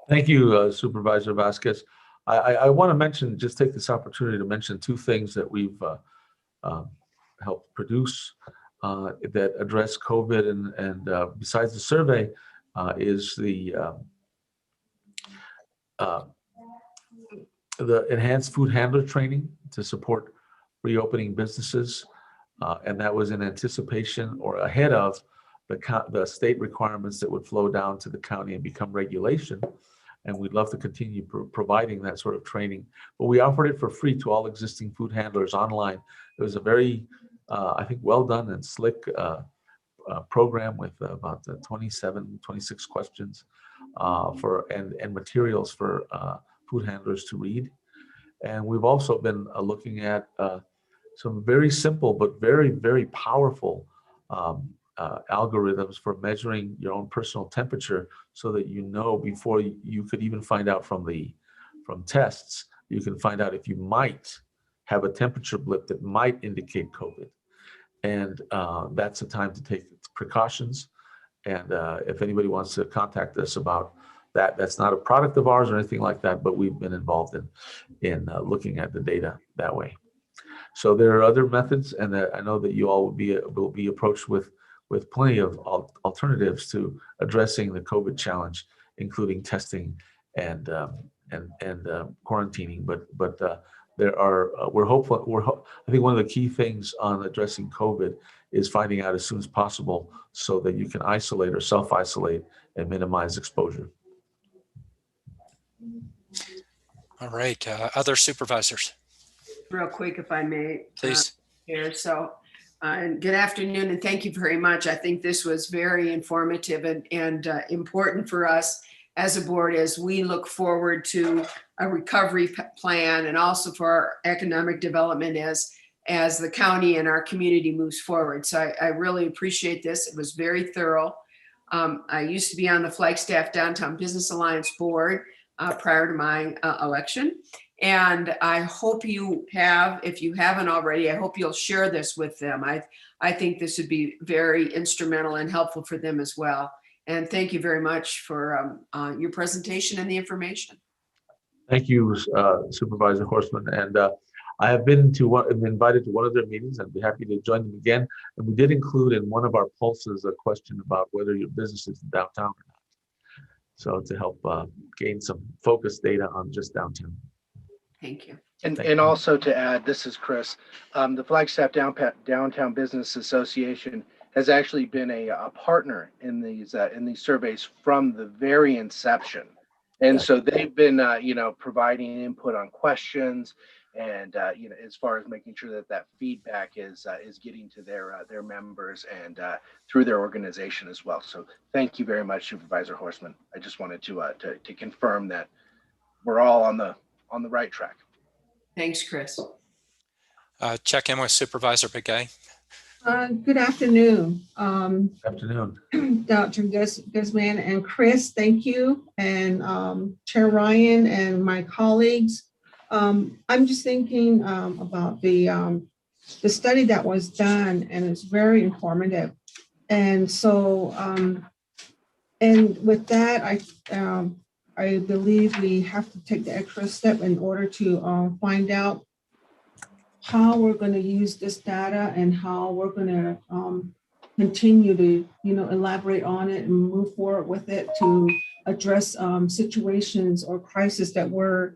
Thank you, Supervisor Vasquez. I want to mention, just take this opportunity to mention two things that we've helped produce that address COVID, and besides the survey is the enhanced food handler training to support reopening businesses. And that was in anticipation or ahead of the state requirements that would flow down to the county and become regulation. And we'd love to continue providing that sort of training. But we offered it for free to all existing food handlers online. It was a very, I think, well done and slick program with about 27, 26 questions and materials for food handlers to read. And we've also been looking at some very simple but very, very powerful algorithms for measuring your own personal temperature, so that you know before you could even find out from tests, you can find out if you might have a temperature blip that might indicate COVID. And that's the time to take precautions. And if anybody wants to contact us about that, that's not a product of ours or anything like that, but we've been involved in looking at the data that way. So there are other methods, and I know that you all will be approached with plenty of alternatives to addressing the COVID challenge, including testing and quarantining. But there are we're hopeful. I think one of the key things on addressing COVID is finding out as soon as possible, so that you can isolate or self-isolate and minimize exposure. All right, other supervisors. Real quick, if I may. Please. Here, so, and good afternoon, and thank you very much. I think this was very informative and important for us as a board as we look forward to a recovery plan, and also for our economic development as the county and our community moves forward. So I really appreciate this. It was very thorough. I used to be on the Flagstaff Downtown Business Alliance board prior to my election. And I hope you have, if you haven't already, I hope you'll share this with them. I think this would be very instrumental and helpful for them as well. And thank you very much for your presentation and the information. Thank you, Supervisor Horstman. And I have been invited to one of their meetings. I'd be happy to join them again. And we did include in one of our pulses a question about whether your business is in downtown or not. So to help gain some focused data on just downtown. Thank you. And also to add, this is Chris, the Flagstaff Downtown Business Association has actually been a partner in these surveys from the very inception. And so they've been, providing input on questions and, as far as making sure that feedback is getting to their members and through their organization as well. So thank you very much, Supervisor Horstman. I just wanted to confirm that we're all on the right track. Thanks, Chris. Check in with Supervisor Begay. Good afternoon. Afternoon. Dr. Guzman and Chris, thank you. And Chair Ryan and my colleagues. I'm just thinking about the study that was done, and it's very informative. And so, and with that, I believe we have to take the extra step in order to find out how we're going to use this data and how we're going to continue to, elaborate on it and move forward with it to address situations or crises that we're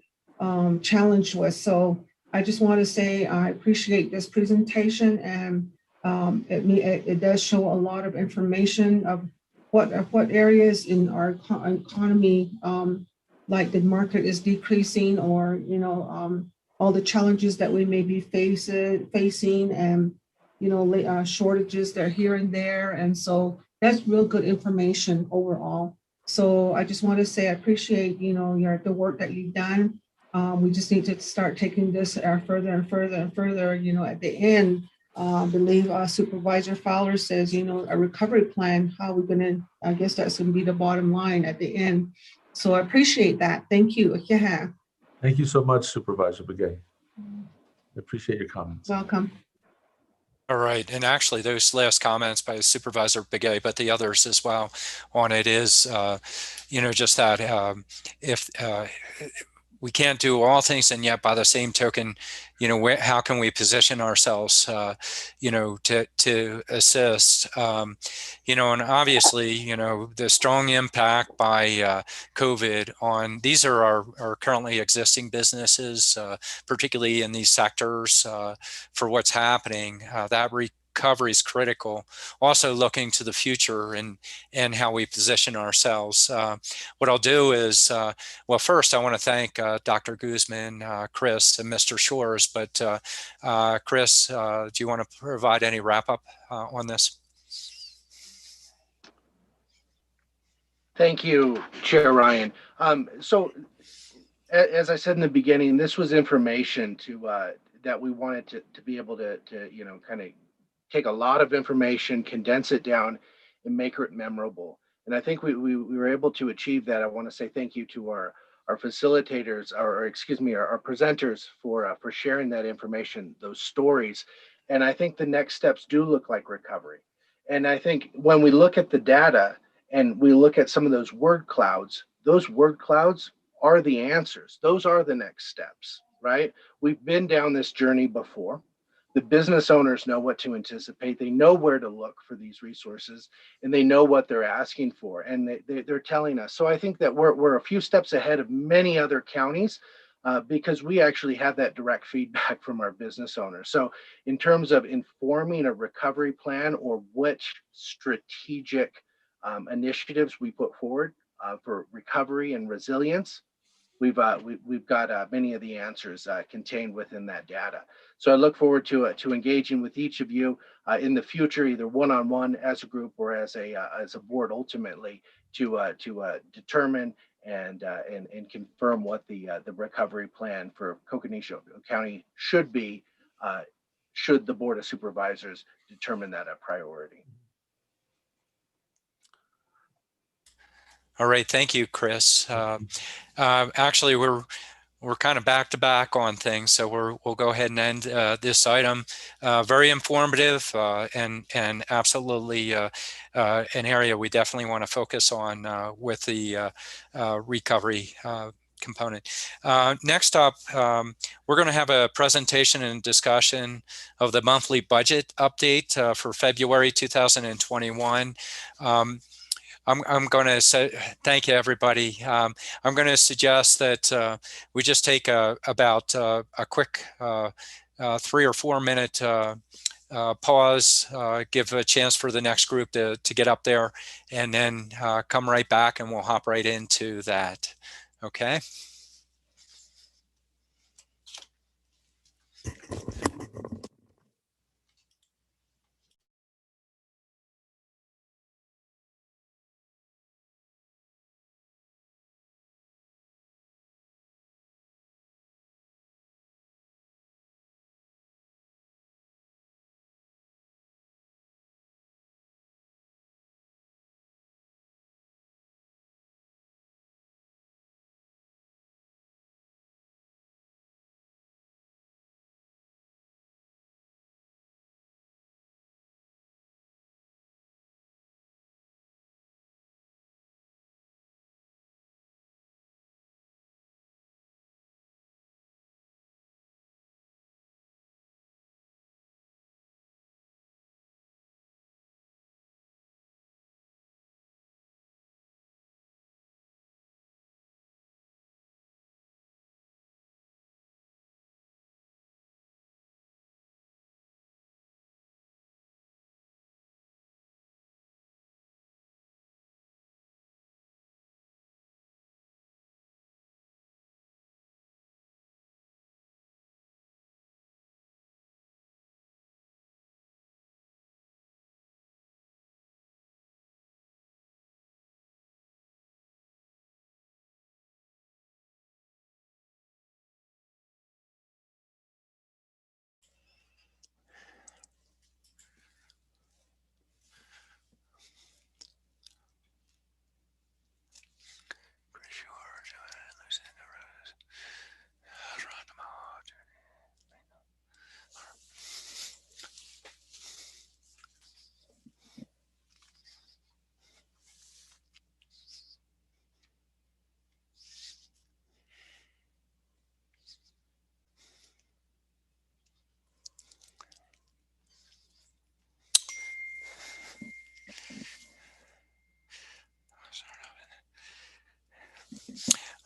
challenged with. So I just want to say I appreciate this presentation, and it does show a lot of information of what areas in our economy, like the market is decreasing, or all the challenges that we may be facing, and shortages that are here and there. And so that's real good information overall. So I just want to say I appreciate the work that you've done. We just need to start taking this further and further and further. At the end, I believe Supervisor Fowler says, a recovery plan, how we're going to, I guess that's going to be the bottom line at the end. So I appreciate that. Thank you. Yeah. Thank you so much, Supervisor Begay. I appreciate your comments. Welcome. All right, and actually those last comments by Supervisor Begay, but the others as well on it is, just that if we can't do all things, and yet by the same token, how can we position ourselves, to assist, and obviously, the strong impact by COVID on, these are our currently existing businesses, particularly in these sectors, for what's happening, that recovery is critical. Also looking to the future and how we position ourselves. What I'll do is, well, first I want to thank Dr. Guzman, Chris, and Mr. Shores. But Chris, do you want to provide any wrap up on this? Thank you, Chair Ryan. So as I said in the beginning, this was information that we wanted to be able to kind of take a lot of information, condense it down, and make it memorable. And I think we were able to achieve that. I want to say thank you to our facilitators, or excuse me, our presenters for sharing that information, those stories. And I think the next steps do look like recovery. And I think when we look at the data and we look at some of those word clouds are the answers. Those are the next steps, right? We've been down this journey before. The business owners know what to anticipate. They know where to look for these resources, and they know what they're asking for, and they're telling us. So I think that we're a few steps ahead of many other counties because we actually have that direct feedback from our business owners. So in terms of informing a recovery plan or which strategic initiatives we put forward for recovery and resilience, we've got many of the answers contained within that data. So I look forward to engaging with each of you in the future, either one-on-one, as a group, or as a board, ultimately to determine and confirm what the recovery plan for Coconino County should be, should the Board of Supervisors determine that a priority. All right, thank you, Chris. Actually, we're kind of back to back on things, so we'll go ahead and end this item. Very informative and absolutely an area we definitely want to focus on with the recovery component. Next up, we're going to have a presentation and discussion of the monthly budget update for February 2021. I'm going to say thank you, everybody. I'm going to suggest that we just take about a quick 3 or 4 minute pause, give a chance for the next group to get up there, and then come right back and we'll hop right into that. Okay.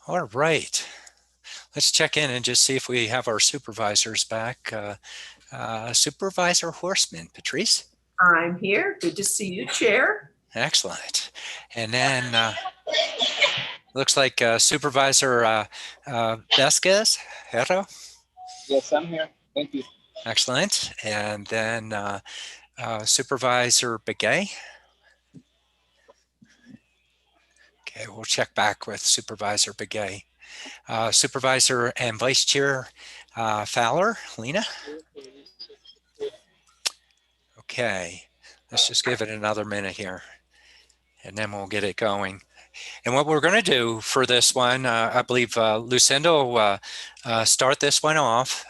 All right, let's check in and just see if we have our supervisors back. Supervisor Horseman. Patrice? I'm here. Good to see you, Chair. Excellent. And then looks like Supervisor Vasquez. Hero? Yes, I'm here. Thank you. Excellent. And then Supervisor Begay. Okay, we'll check back with Supervisor Begay. Supervisor and Vice Chair Fowler, Lena. Okay, let's just give it another minute here and then we'll get it going. And what we're going to do for this one, I believe Lucinda will start this one off,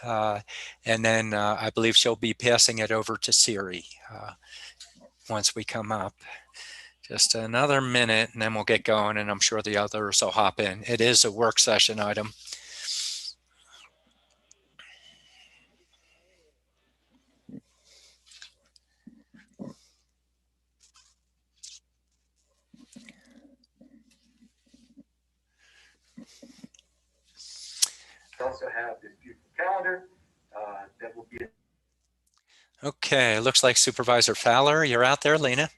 and then I believe she'll be passing it over to Siri once we come up. Just another minute and then we'll get going, and I'm sure the others will hop in. It is a work session item. Also have this beautiful calendar that will be. Okay, looks like Supervisor Fowler, you're out there, Lena.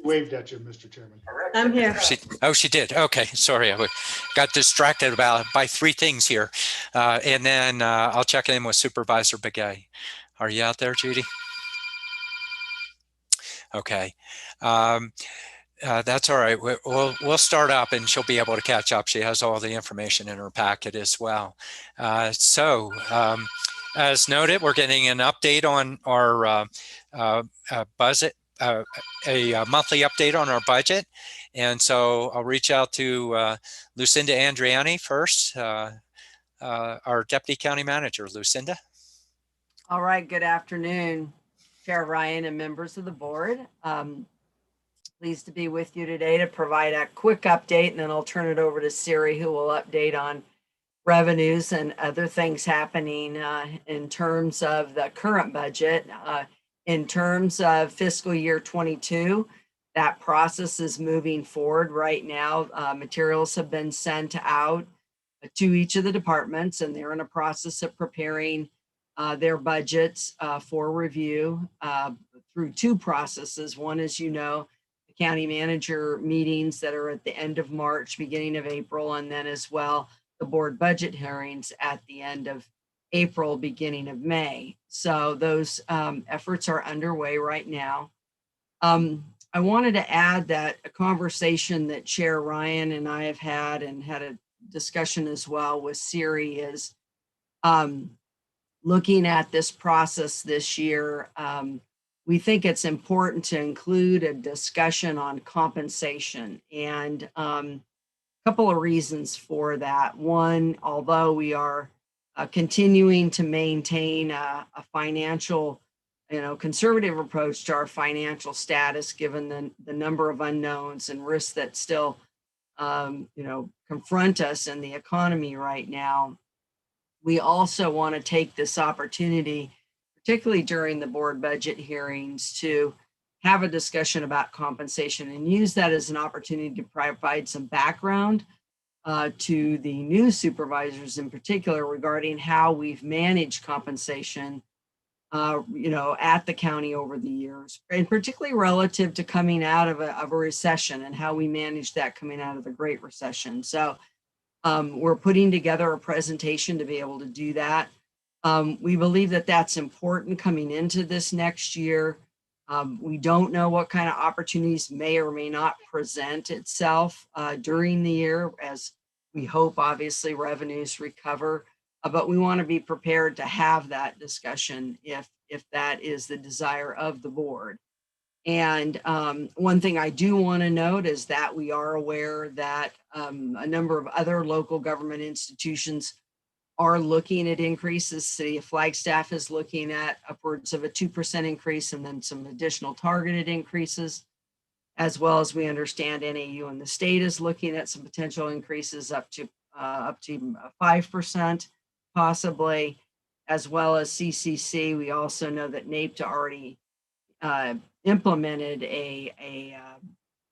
Waved at you, Mr. Chairman. I'm here. She did. Okay, sorry, I got distracted by three things here. And then I'll check in with Supervisor Begay. Are you out there, Judy? Okay. That's all right. We'll start up and she'll be able to catch up. She has all the information in her packet as well. As noted, we're getting an update on our budget, a monthly update on our budget. And so I'll reach out to Lucinda Andriani first, our Deputy County Manager. Lucinda. All right, good afternoon, Chair Ryan and members of the board. Pleased to be with you today to provide a quick update, and then I'll turn it over to Siri, who will update on revenues and other things happening in terms of the current budget. In terms of fiscal year 22, that process is moving forward right now. Materials have been sent out to each of the departments, and they're in a process of preparing their budgets for review through two processes. One, as you know, county manager meetings that are at the end of March, beginning of April, and then as well, the board budget hearings at the end of April, beginning of May. So those efforts are underway right now. I wanted to add that a conversation that Chair Ryan and I have had, and had a discussion as well with Siri, is looking at this process this year. We think it's important to include a discussion on compensation, and a couple of reasons for that. One, although we are continuing to maintain a financial, conservative approach to our financial status, given the number of unknowns and risks that still, confront us in the economy right now, we also want to take this opportunity, particularly during the board budget hearings, to have a discussion about compensation and use that as an opportunity to provide some background to the new supervisors in particular regarding how we've managed compensation, at the county over the years, and particularly relative to coming out of a recession and how we managed that coming out of the Great Recession. So we're putting together a presentation to be able to do that. We believe that that's important coming into this next year. We don't know what kind of opportunities may or may not present itself during the year, as we hope, obviously, revenues recover. But we want to be prepared to have that discussion if that is the desire of the board. And one thing I do want to note is that we are aware that a number of other local government institutions are looking at increases. City of Flagstaff is looking at upwards of a 2% increase, and then some additional targeted increases, as well as we understand NAU and the state is looking at some potential increases up to 5% possibly, as well as CCC. We also know that NAPTA already implemented a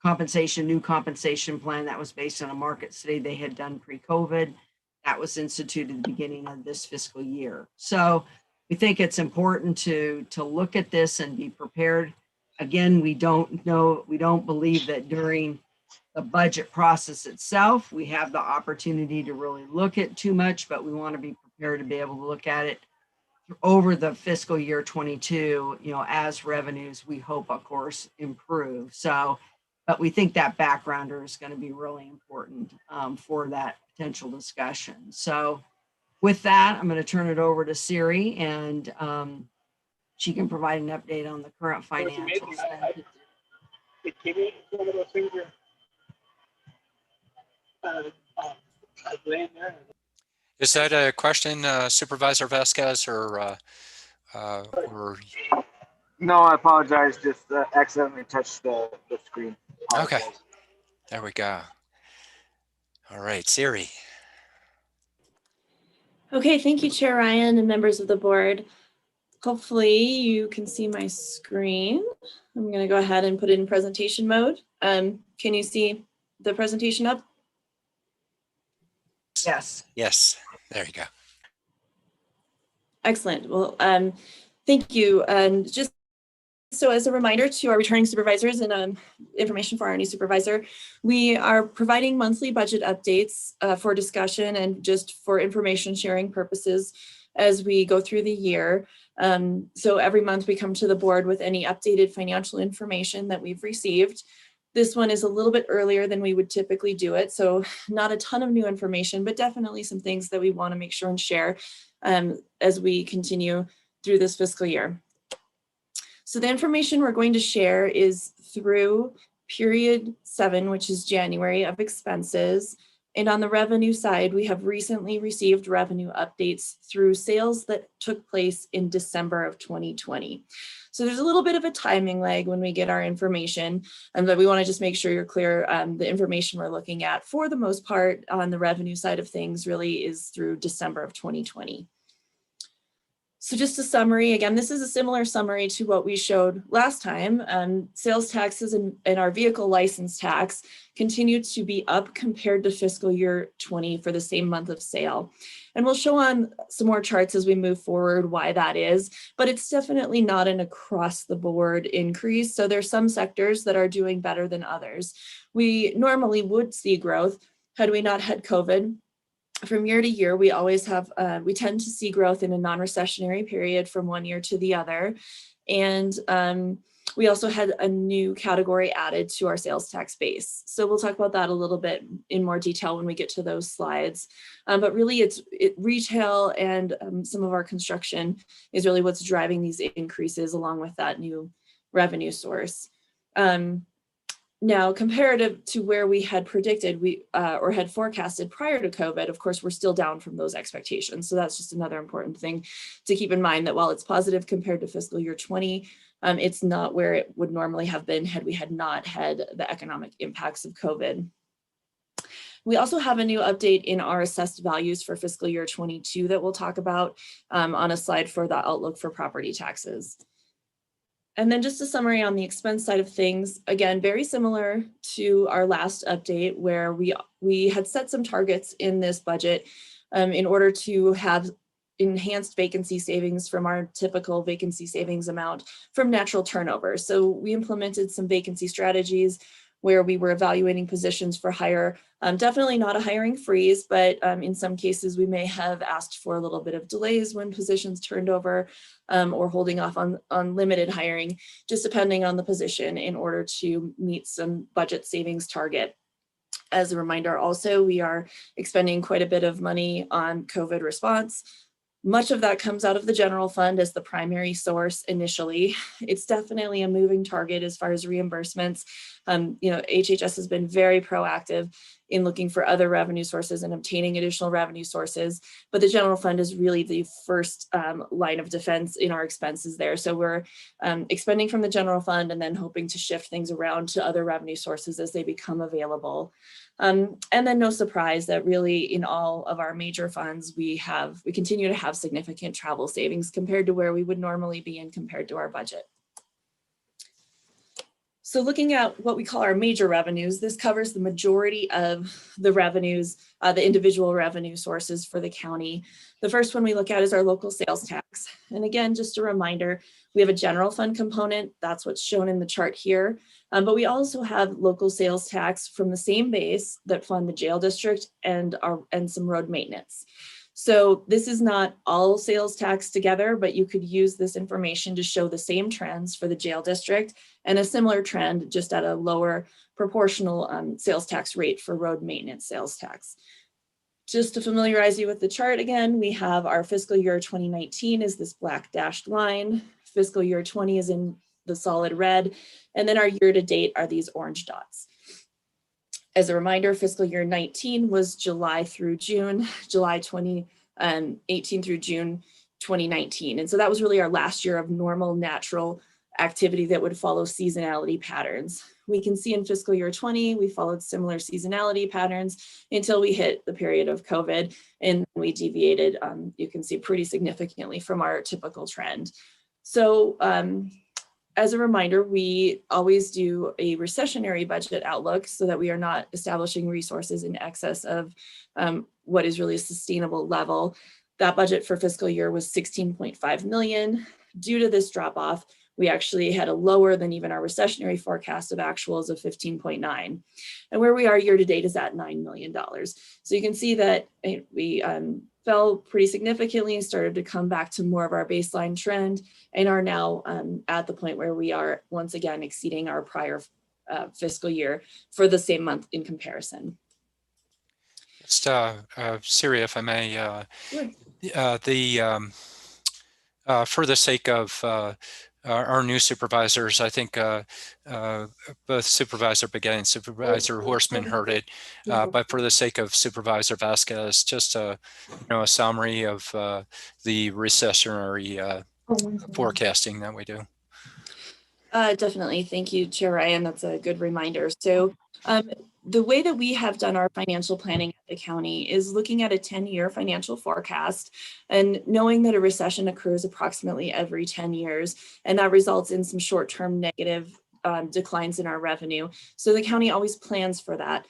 new compensation plan that was based on a market study they had done pre-COVID. That was instituted at the beginning of this fiscal year. So we think it's important to look at this and be prepared. Again, we don't believe that during the budget process itself, we have the opportunity to really look at too much, but we want to be prepared to be able to look at it over the fiscal year 22, as revenues, we hope, of course, improve. So, but we think that backgrounder is going to be really important for that potential discussion. So with that, I'm going to turn it over to Siri, and she can provide an update on the current financials. Is that a question, Supervisor Vasquez, or? No, I apologize. Just accidentally touched the screen. Okay, there we go. All right, Siri. Okay, thank you, Chair Ryan and members of the board. Hopefully you can see my screen. I'm going to go ahead and put it in presentation mode. Can you see the presentation up? Yes. Yes, there you go. Excellent. Well, thank you. And just so as a reminder to our returning supervisors and information for our new supervisor, we are providing monthly budget updates for discussion and just for information sharing purposes as we go through the year. So every month we come to the board with any updated financial information that we've received. This one is a little bit earlier than we would typically do it, so not a ton of new information, but definitely some things that we want to make sure and share as we continue through this fiscal year. So the information we're going to share is through period 7, which is January, of expenses. And on the revenue side, we have recently received revenue updates through sales that took place in December of 2020. So there's a little bit of a timing lag when we get our information, but we want to just make sure you're clear. The information we're looking at for the most part on the revenue side of things really is through December of 2020. So just a summary, again, this is a similar summary to what we showed last time. Sales taxes and our vehicle license tax continued to be up compared to fiscal year 20 for the same month of sale. And we'll show on some more charts as we move forward why that is, but it's definitely not an across the board increase. So there's some sectors that are doing better than others. We normally would see growth had we not had COVID. From year to year, we always have, we tend to see growth in a non-recessionary period from one year to the other. And we also had a new category added to our sales tax base. So we'll talk about that a little bit in more detail when we get to those slides. But really it's retail and some of our construction is really what's driving these increases along with that new revenue source. Now, comparative to where we had predicted, or had forecasted prior to COVID, of course, we're still down from those expectations. So that's just another important thing to keep in mind, that while it's positive compared to fiscal year 20, it's not where it would normally have been had we had not had the economic impacts of COVID. We also have a new update in our assessed values for fiscal year 22 that we'll talk about on a slide for the outlook for property taxes. And then just a summary on the expense side of things, again, very similar to our last update where we had set some targets in this budget in order to have enhanced vacancy savings from our typical vacancy savings amount from natural turnover. So we implemented some vacancy strategies where we were evaluating positions for hire, definitely not a hiring freeze, but in some cases we may have asked for a little bit of delays when positions turned over or holding off on limited hiring, just depending on the position in order to meet some budget savings target. As a reminder also, we are expending quite a bit of money on COVID response. Much of that comes out of the general fund as the primary source initially. It's definitely a moving target as far as reimbursements. HHS has been very proactive in looking for other revenue sources and obtaining additional revenue sources, but the general fund is really the first line of defense in our expenses there. So we're expending from the general fund and then hoping to shift things around to other revenue sources as they become available. And then no surprise that really in all of our major funds, we continue to have significant travel savings compared to where we would normally be and compared to our budget. So looking at what we call our major revenues, this covers the majority of the revenues, the individual revenue sources for the county. The first one we look at is our local sales tax. And again, just a reminder, we have a general fund component. That's what's shown in the chart here. But we also have local sales tax from the same base that fund the jail district and some road maintenance. So this is not all sales tax together, but you could use this information to show the same trends for the jail district and a similar trend just at a lower proportional sales tax rate for road maintenance sales tax. Just to familiarize you with the chart again, we have our fiscal year 2019 is this black dashed line, fiscal year 20 is in the solid red, and then our year to date are these orange dots. As a reminder, fiscal year 19 was July through June, July 2018 through June 2019. And so that was really our last year of normal natural activity that would follow seasonality patterns. We can see in fiscal year 20, we followed similar seasonality patterns until we hit the period of COVID and we deviated, you can see pretty significantly from our typical trend. So as a reminder, we always do a recessionary budget outlook so that we are not establishing resources in excess of what is really a sustainable level. That budget for fiscal year was 16.5 million. Due to this drop off, we actually had a lower than even our recessionary forecast of actuals of 15.9. And where we are year to date is at $9 million. So you can see that we fell pretty significantly and started to come back to more of our baseline trend and are now at the point where we are once again exceeding our prior fiscal year for the same month in comparison. Just Siri, if I may, for the sake of our new supervisors, I think both Supervisor Begay and Supervisor Horstman heard it, but for the sake of Supervisor Vasquez, just a summary of the recessionary forecasting that we do. Definitely. Thank you, Chair Ryan. That's a good reminder. So the way that we have done our financial planning at the county is looking at a 10-year financial forecast and knowing that a recession occurs approximately every 10 years, and that results in some short-term negative declines in our revenue. So the county always plans for that.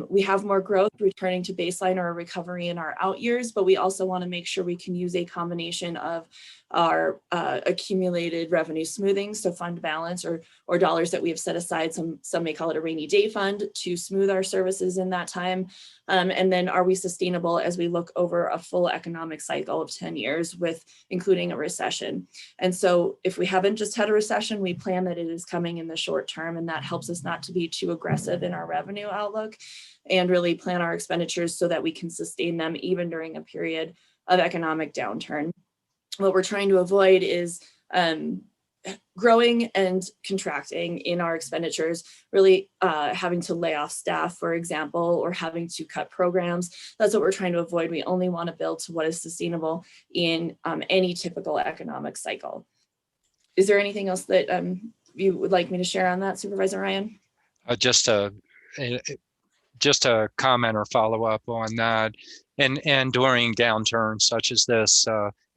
We have more growth returning to baseline or a recovery in our out years, but we also want to make sure we can use a combination of our accumulated revenue smoothing, so fund balance or dollars that we have set aside, some may call it a rainy day fund, to smooth our services in that time. And then are we sustainable as we look over a full economic cycle of 10 years with including a recession? And so if we haven't just had a recession, we plan that it is coming in the short term, and that helps us not to be too aggressive in our revenue outlook and really plan our expenditures so that we can sustain them even during a period of economic downturn. What we're trying to avoid is growing and contracting in our expenditures, really having to lay off staff, for example, or having to cut programs. That's what we're trying to avoid. We only want to build to what is sustainable in any typical economic cycle. Is there anything else that you would like me to share on that, Supervisor Ryan? Just a comment or follow up on that. And during downturns such as this,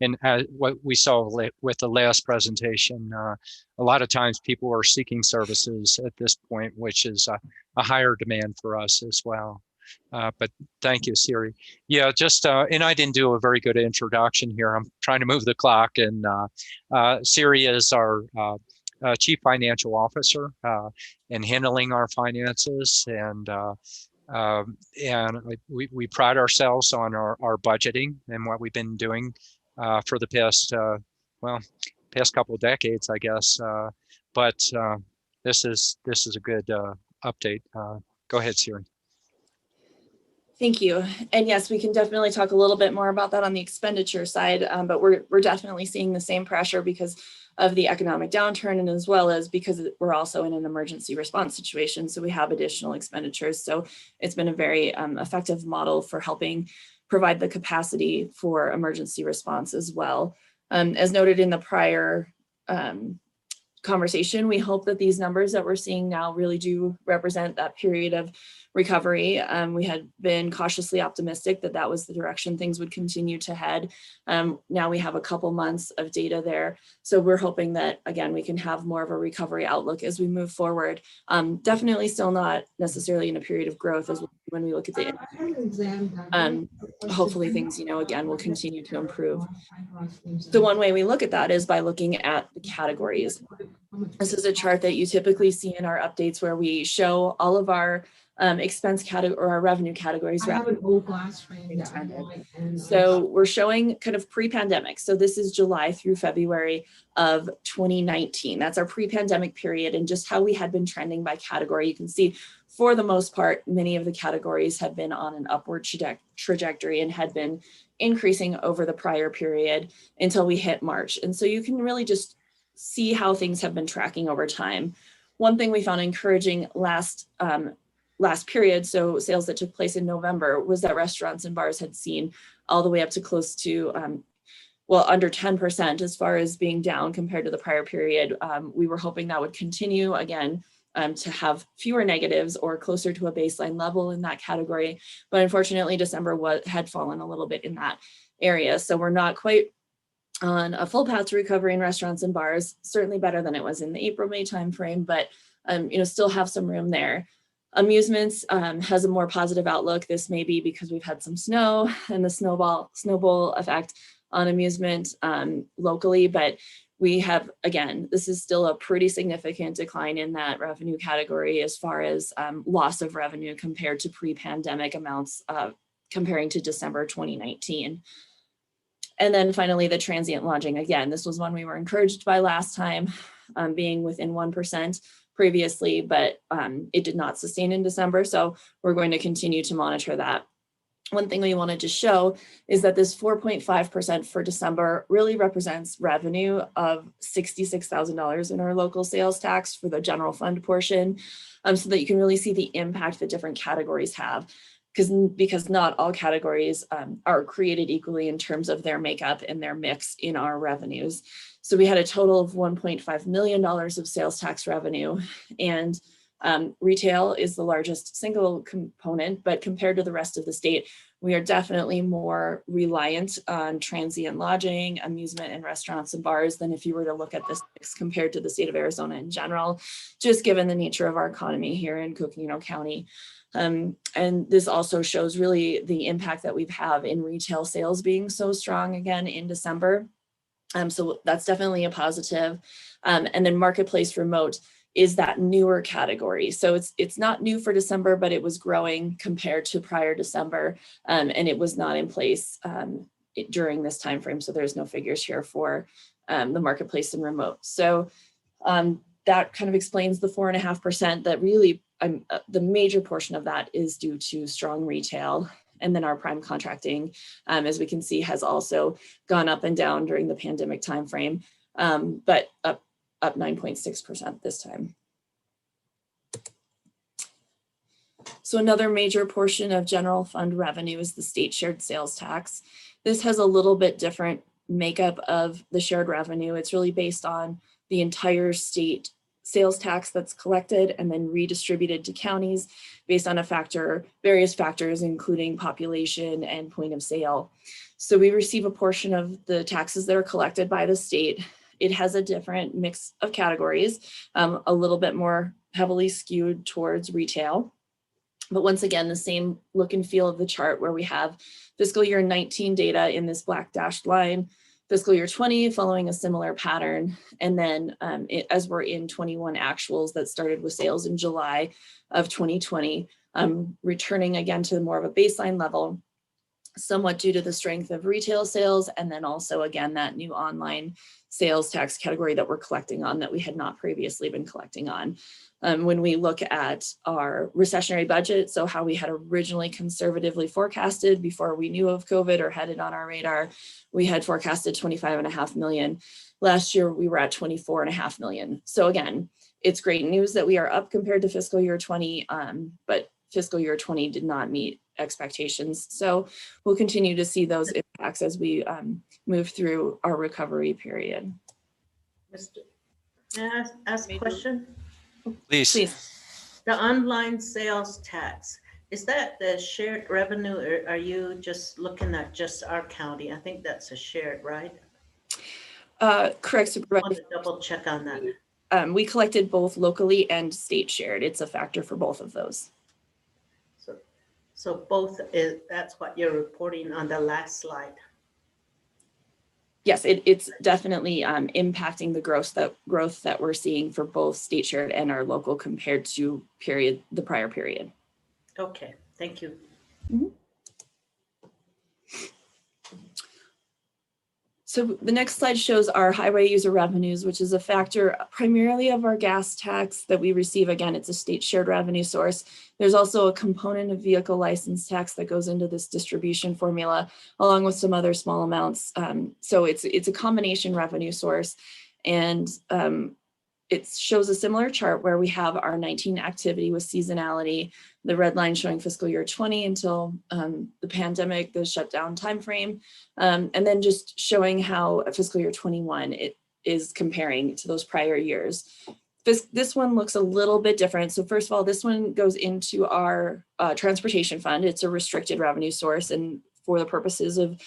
and what we saw with the last presentation, a lot of times people are seeking services at this point, which is a higher demand for us as well. But thank you, Siri. Yeah, and I didn't do a very good introduction here. I'm trying to move the clock, and Siri is our Chief Financial Officer in handling our finances, and we pride ourselves on our budgeting and what we've been doing for the past couple of decades, I guess. But this is a good update. Go ahead, Siri. Thank you. And yes, we can definitely talk a little bit more about that on the expenditure side, but we're definitely seeing the same pressure because of the economic downturn, and as well as because we're also in an emergency response situation. So we have additional expenditures. So it's been a very effective model for helping provide the capacity for emergency response as well. As noted in the prior conversation. We hope that these numbers that we're seeing now really do represent that period of recovery. We had been cautiously optimistic that that was the direction things would continue to head. Now we have a couple months of data there. So we're hoping that, again, we can have more of a recovery outlook as we move forward. Definitely still not necessarily in a period of growth as when we look at the hopefully things, again, will continue to improve. The one way we look at that is by looking at the categories. This is a chart that you typically see in our updates where we show all of our expense category or our revenue categories. So we're showing kind of pre-pandemic. So this is July through February of 2019. That's our pre-pandemic period, and just how we had been trending by category. You can see for the most part, many of the categories had been on an upward trajectory and had been increasing over the prior period until we hit March. And so you can really just see how things have been tracking over time. One thing we found encouraging last period, so sales that took place in November, was that restaurants and bars had seen all the way up to close to, under 10% as far as being down compared to the prior period. We were hoping that would continue again to have fewer negatives or closer to a baseline level in that category. But unfortunately, December had fallen a little bit in that area. So we're not quite on a full path to recovery in restaurants and bars, certainly better than it was in the April-May timeframe, but still have some room there. Amusements has a more positive outlook. This may be because we've had some snow and the snowball effect on amusement locally, but we have, again, this is still a pretty significant decline in that revenue category as far as loss of revenue compared to pre-pandemic amounts comparing to December 2019. And then finally, the transient lodging. Again, this was one we were encouraged by last time, being within 1% previously, but it did not sustain in December. So we're going to continue to monitor that. One thing we wanted to show is that this 4.5% for December really represents revenue of $66,000 in our local sales tax for the general fund portion, so that you can really see the impact that different categories have. Because not all categories are created equally in terms of their makeup and their mix in our revenues. So we had a total of $1.5 million of sales tax revenue, and retail is the largest single component, but compared to the rest of the state, we are definitely more reliant on transient lodging, amusement, and restaurants and bars than if you were to look at this mix compared to the state of Arizona in general, just given the nature of our economy here in Coconino County. And this also shows really the impact that we've had in retail sales being so strong again in December. So that's definitely a positive. And then marketplace remote is that newer category. So it's not new for December, but it was growing compared to prior December, and it was not in place during this time frame. So there's no figures here for the marketplace and remote. So that kind of explains the 4.5% that really the major portion of that is due to strong retail. And then our prime contracting, as we can see, has also gone up and down during the pandemic timeframe, but up 9.6% this time. So another major portion of general fund revenue is the state shared sales tax. This has a little bit different makeup of the shared revenue. It's really based on the entire state sales tax that's collected and then redistributed to counties based on various factors, including population and point of sale. So we receive a portion of the taxes that are collected by the state. It has a different mix of categories, a little bit more heavily skewed towards retail. But once again, the same look and feel of the chart where we have fiscal year 19 data in this black dashed line, fiscal year 20 following a similar pattern. And then as we're in 21 actuals that started with sales in July of 2020, returning again to more of a baseline level, somewhat due to the strength of retail sales. And then also again, that new online sales tax category that we're collecting on that we had not previously been collecting on. When we look at our recessionary budget, so how we had originally conservatively forecasted before we knew of COVID or had it on our radar, we had forecasted 25.5 million. Last year, we were at 24.5 million. So again, it's great news that we are up compared to fiscal year 20, but fiscal year 20 did not meet expectations. So we'll continue to see those impacts as we move through our recovery period. May I ask a question? Please. The online sales tax, is that the shared revenue, or are you just looking at just our county? I think that's a shared, right? Correct, I Supervisor. want to double check on that. We collected both locally and state shared. It's a factor for both of those. So both is, that's what you're reporting on the last slide. Yes, it's definitely impacting the growth that we're seeing for both state shared and our local compared to the prior period. Okay, thank you. Mm-hmm. So the next slide shows our highway user revenues, which is a factor primarily of our gas tax that we receive. Again, it's a state shared revenue source. There's also a component of vehicle license tax that goes into this distribution formula, along with some other small amounts. So it's a combination revenue source. And it shows a similar chart where we have our 19 activity with seasonality, the red line showing fiscal year 20 until the pandemic, the shutdown timeframe, and then just showing how fiscal year 21 it is comparing to those prior years. This one looks a little bit different. So first of all, this one goes into our transportation fund. It's a restricted revenue source and for the purposes of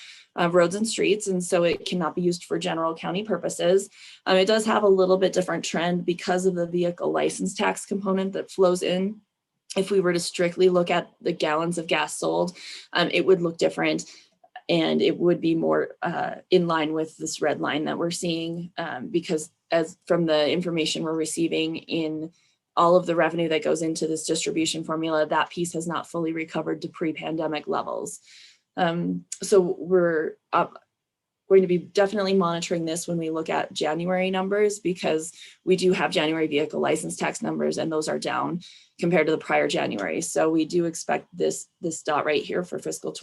roads and streets, and so it cannot be used for general county purposes. It does have a little bit different trend because of the vehicle license tax component that flows in. If we were to strictly look at the gallons of gas sold, it would look different, and it would be more in line with this red line that we're seeing, because as from the information we're receiving in all of the revenue that goes into this distribution formula, that piece has not fully recovered to pre-pandemic levels. So we're going to be definitely monitoring this when we look at January numbers, because we do have January vehicle license tax numbers and those are down compared to the prior January. So we do expect this dot right here for fiscal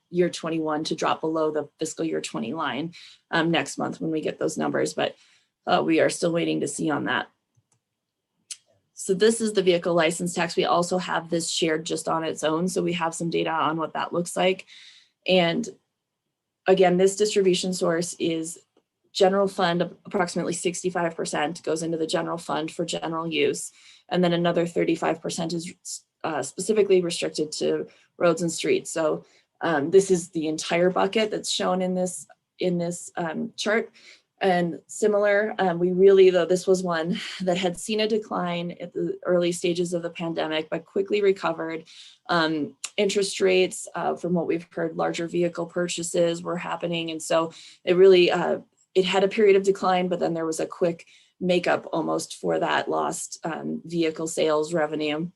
year 21 to drop below the fiscal year 20 line next month when we get those numbers, but we are still waiting to see on that. So this is the vehicle license tax. We also have this shared just on its own. So we have some data on what that looks like. And again, this distribution source is general fund, approximately 65% goes into the general fund for general use. And then another 35% is specifically restricted to roads and streets. So this is the entire bucket that's shown in this chart. And similar, we really, though, this was one that had seen a decline at the early stages of the pandemic, but quickly recovered. Interest rates, from what we've heard, larger vehicle purchases were happening. And so it really, it had a period of decline, but then there was a quick makeup almost for that lost vehicle sales revenue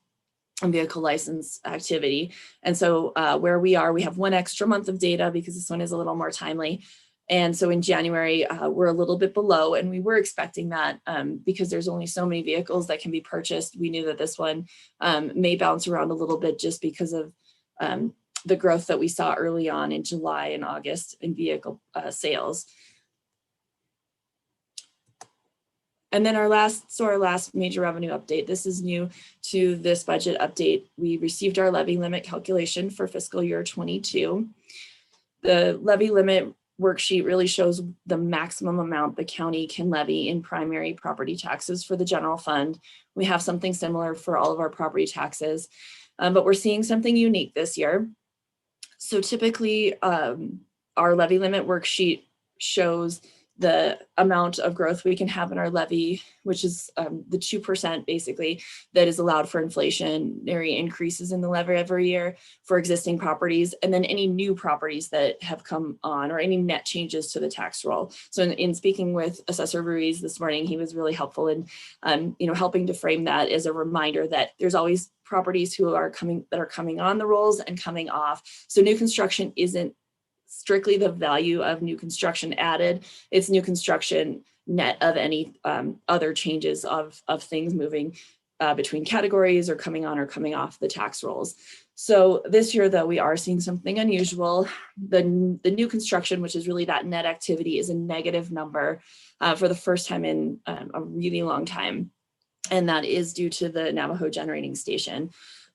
and vehicle license activity. And so where we are, we have one extra month of data because this one is a little more timely. And so in January, we're a little bit below, and we were expecting that because there's only so many vehicles that can be purchased. We knew that this one may bounce around a little bit just because of the growth that we saw early on in July and August in vehicle sales. And then our last major revenue update. This is new to this budget update. We received our levy limit calculation for fiscal year 22. The levy limit worksheet really shows the maximum amount the county can levy in primary property taxes for the general fund. We have something similar for all of our property taxes, but we're seeing something unique this year. So typically our levy limit worksheet shows the amount of growth we can have in our levy, which is the 2% basically that is allowed for inflationary increases in the levy every year for existing properties, and then any new properties that have come on or any net changes to the tax roll. So in speaking with Assessor Ruiz this morning, he was really helpful in helping to frame that as a reminder that there's always properties that are coming on the rolls and coming off. So new construction isn't strictly the value of new construction added. It's new construction net of any other changes of things moving between categories or coming on or coming off the tax rolls. So this year, though, we are seeing something unusual. The new construction, which is really that net activity, is a negative number for the first time in a really long time. And that is due to the Navajo generating station.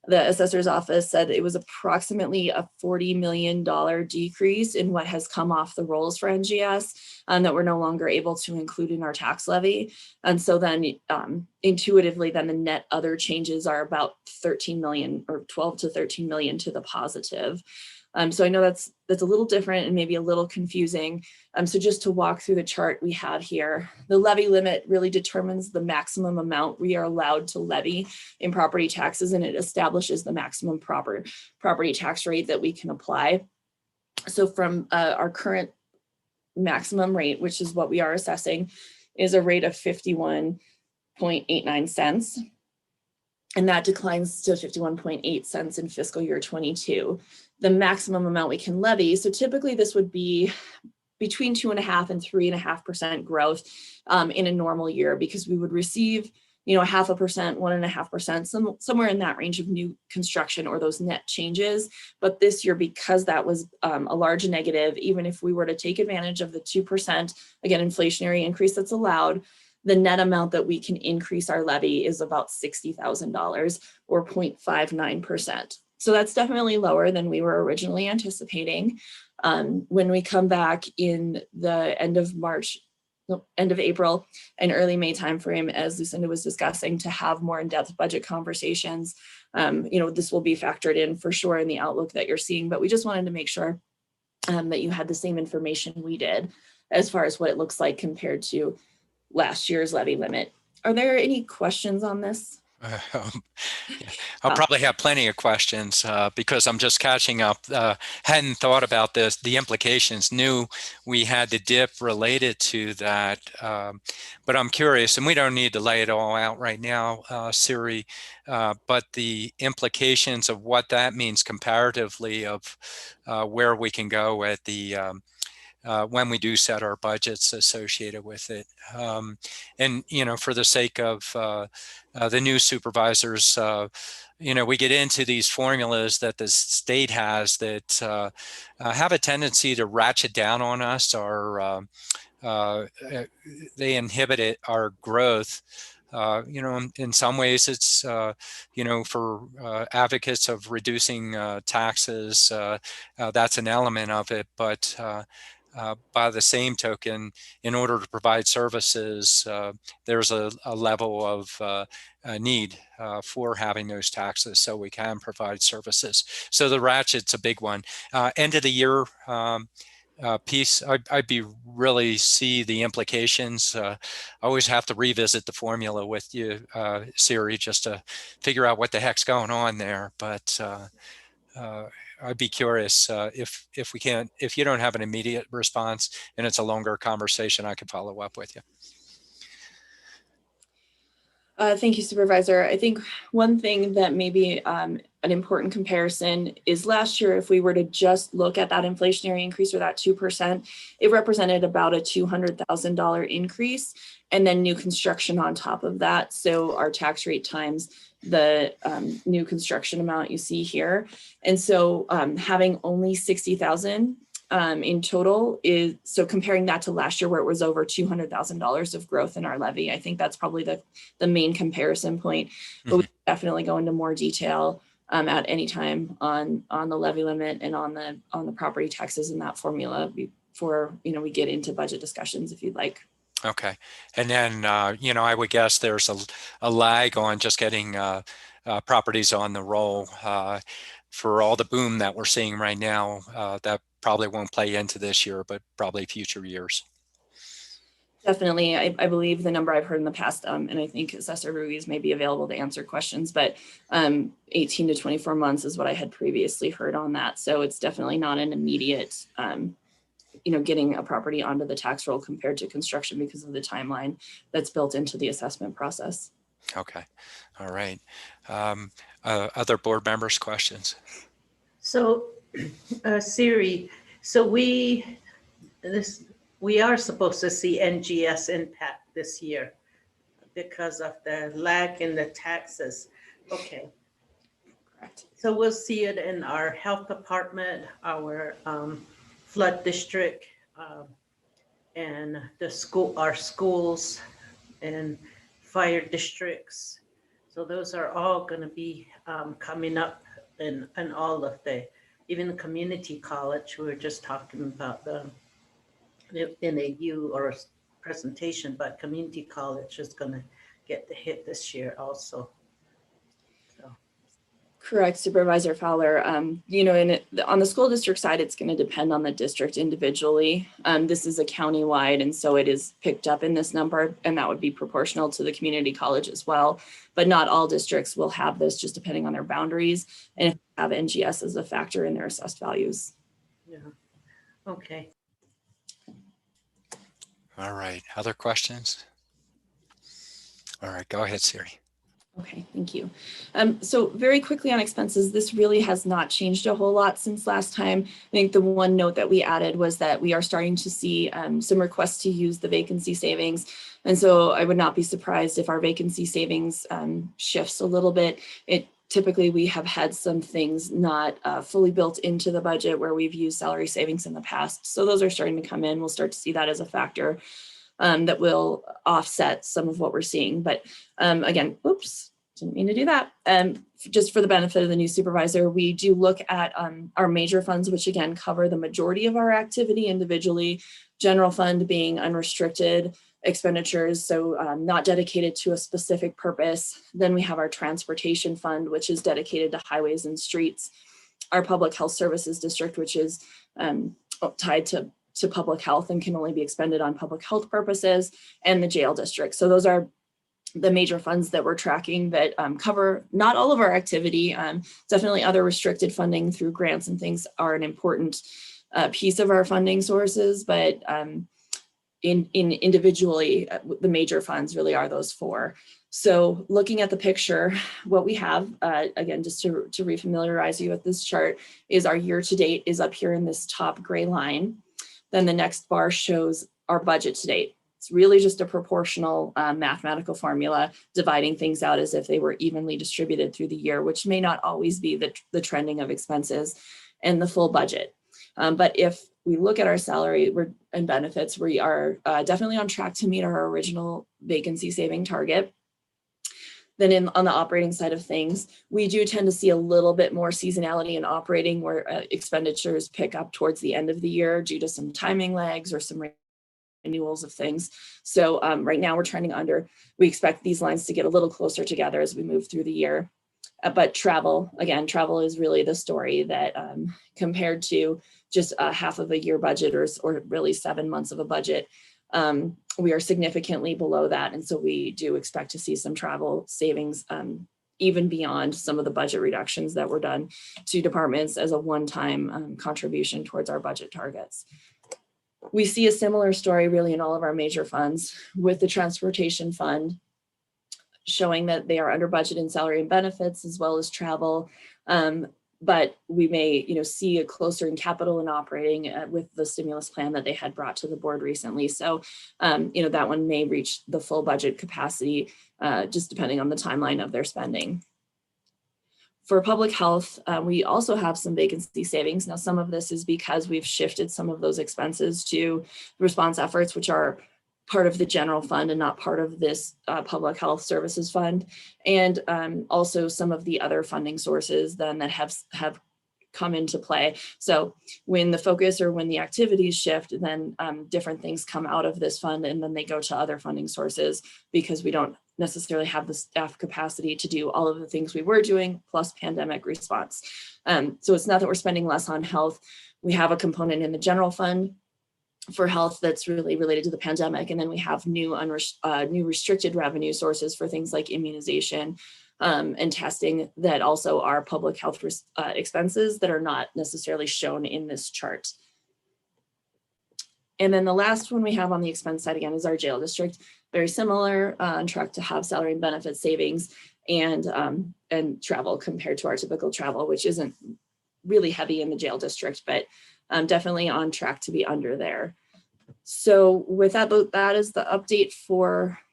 The assessor's office said it was approximately a $40 million decrease in what has come off the rolls for NGS that we're no longer able to include in our tax levy. And so then intuitively, then the net other changes are about 13 million or 12 to 13 million to the positive. So I know that's a little different and maybe a little confusing. So just to walk through the chart we have here, the levy limit really determines the maximum amount we are allowed to levy in property taxes, and it establishes the maximum property tax rate that we can apply. So from our current maximum rate, which is what we are assessing, is a rate of 51.89 cents. And that declines to 51.8 cents in fiscal year 22. The maximum amount we can levy. So typically this would be between 2.5% and 3.5% growth in a normal year, because we would receive, 0.5%, 1.5%, somewhere in that range of new construction or those net changes. But this year, because that was a large negative, even if we were to take advantage of the 2%, again, inflationary increase that's allowed, the net amount that we can increase our levy is about $60,000 or 0.59%. So that's definitely lower than we were originally anticipating. When we come back in the end of April and early May timeframe, as Lucinda was discussing, to have more in-depth budget conversations, this will be factored in for sure in the outlook that you're seeing. But we just wanted to make sure that you had the same information we did as far as what it looks like compared to last year's levy limit. Are there any questions on this? I'll probably have plenty of questions because I'm just catching up. Hadn't thought about this, the implications, knew we had the dip related to that, but I'm curious, and we don't need to lay it all out right now, Siri, but the implications of what that means comparatively of where we can go at the when we do set our budgets associated with it. And, for the sake of the new supervisors, we get into these formulas that the state has that have a tendency to ratchet down on us, or they inhibit our growth. In some ways it's, for advocates of reducing taxes, that's an element of it. But by the same token, in order to provide services, there's a level of need for having those taxes so we can provide services. So the ratchet's a big one. End of the year piece, I'd be really see the implications. I always have to revisit the formula with you, Siri, just to figure out what the heck's going on there. But I'd be curious if you don't have an immediate response and it's a longer conversation, I can follow up with you. Thank you, Supervisor. I think one thing that may be an important comparison is last year, if we were to just look at that inflationary increase or that 2%, it represented about a $200,000 increase, and then new construction on top of that. So our tax rate times the new construction amount you see here. And so having only 60,000 in total is, so comparing that to last year where it was over $200,000 of growth in our levy, I think that's probably the main comparison point. But we can definitely go into more detail at any time on the levy limit and on the property taxes in that formula before we get into budget discussions, if you'd like. Okay. And then, I would guess there's a lag on just getting properties on the roll for all the boom that we're seeing right now. That probably won't play into this year, but probably future years. Definitely. I believe the number I've heard in the past, and I think Assessor Ruiz may be available to answer questions, but 18 to 24 months is what I had previously heard on that. So it's definitely not an immediate getting a property onto the tax roll compared to construction because of the timeline that's built into the assessment process. Okay. All right. Other board members' questions? So, Siri, so we are supposed to see NGS impact this year because of the lag in the taxes. Okay. Correct. So we'll see it in our health department, our flood district, and our schools and fire districts. So those are all going to be coming up in all of the, even the community college. We were just talking about the NAU or presentation, but community college is going to get the hit this year also. So. Correct, Supervisor Fowler. You know, on the school district side, it's going to depend on the district individually. This is a county-wide, and so it is picked up in this number, and that would be proportional to the community college as well. But not all districts will have this, just depending on their boundaries, and if they have NGS as a factor in their assessed values. Yeah. Okay. All right, other questions? All right, go ahead, Siri. Okay, thank you. So very quickly on expenses, this really has not changed a whole lot since last time. I think the one note that we added was that we are starting to see some requests to use the vacancy savings. And so I would not be surprised if our vacancy savings shifts a little bit. Typically, we have had some things not fully built into the budget where we've used salary savings in the past. So those are starting to come in. We'll start to see that as a factor that will offset some of what we're seeing. But again, oops, didn't mean to do that. Just for the benefit of the new supervisor, we do look at our major funds, which again cover the majority of our activity individually. General fund being unrestricted expenditures, so not dedicated to a specific purpose. Then we have our transportation fund, which is dedicated to highways and streets. Our public health services district, which is tied to public health and can only be expended on public health purposes, and the jail district. So those are the major funds that we're tracking that cover not all of our activity. Definitely other restricted funding through grants and things are an important piece of our funding sources, but individually, the major funds really are those four. So looking at the picture, what we have, again, just to refamiliarize you with this chart, is our year to date is up here in this top gray line. Then the next bar shows our budget to date. It's really just a proportional mathematical formula, dividing things out as if they were evenly distributed through the year, which may not always be the trending of expenses and the full budget. But if we look at our salary and benefits, we are definitely on track to meet our original vacancy saving target. Then on the operating side of things, we do tend to see a little bit more seasonality in operating where expenditures pick up towards the end of the year due to some timing lags or some renewals of things. So right now we're trending under. We expect these lines to get a little closer together as we move through the year. But travel, again, travel is really the story that compared to just half of a year budget or really 7 months of a budget, we are significantly below that. And so we do expect to see some travel savings even beyond some of the budget reductions that were done to departments as a one-time contribution towards our budget targets. We see a similar story really in all of our major funds, with the transportation fund showing that they are under budget in salary and benefits as well as travel. But we may, see a closer in capital and operating with the stimulus plan that they had brought to the board recently. So, that one may reach the full budget capacity, just depending on the timeline of their spending. For public health, we also have some vacancy savings. Now, some of this is because we've shifted some of those expenses to response efforts, which are part of the general fund and not part of this public health services fund. And also some of the other funding sources then that have come into play. So when the focus or when the activities shift, then different things come out of this fund and then they go to other funding sources because we don't necessarily have the staff capacity to do all of the things we were doing plus pandemic response. So it's not that we're spending less on health. We have a component in the general fund for health that's really related to the pandemic. And then we have new restricted revenue sources for things like immunization and testing that also are public health expenses that are not necessarily shown in this chart. And then the last one we have on the expense side again is our jail district. Very similar, on track to have salary and benefit savings and travel compared to our typical travel, which isn't really heavy in the jail district, but definitely on track to be under there. So with that, that is the update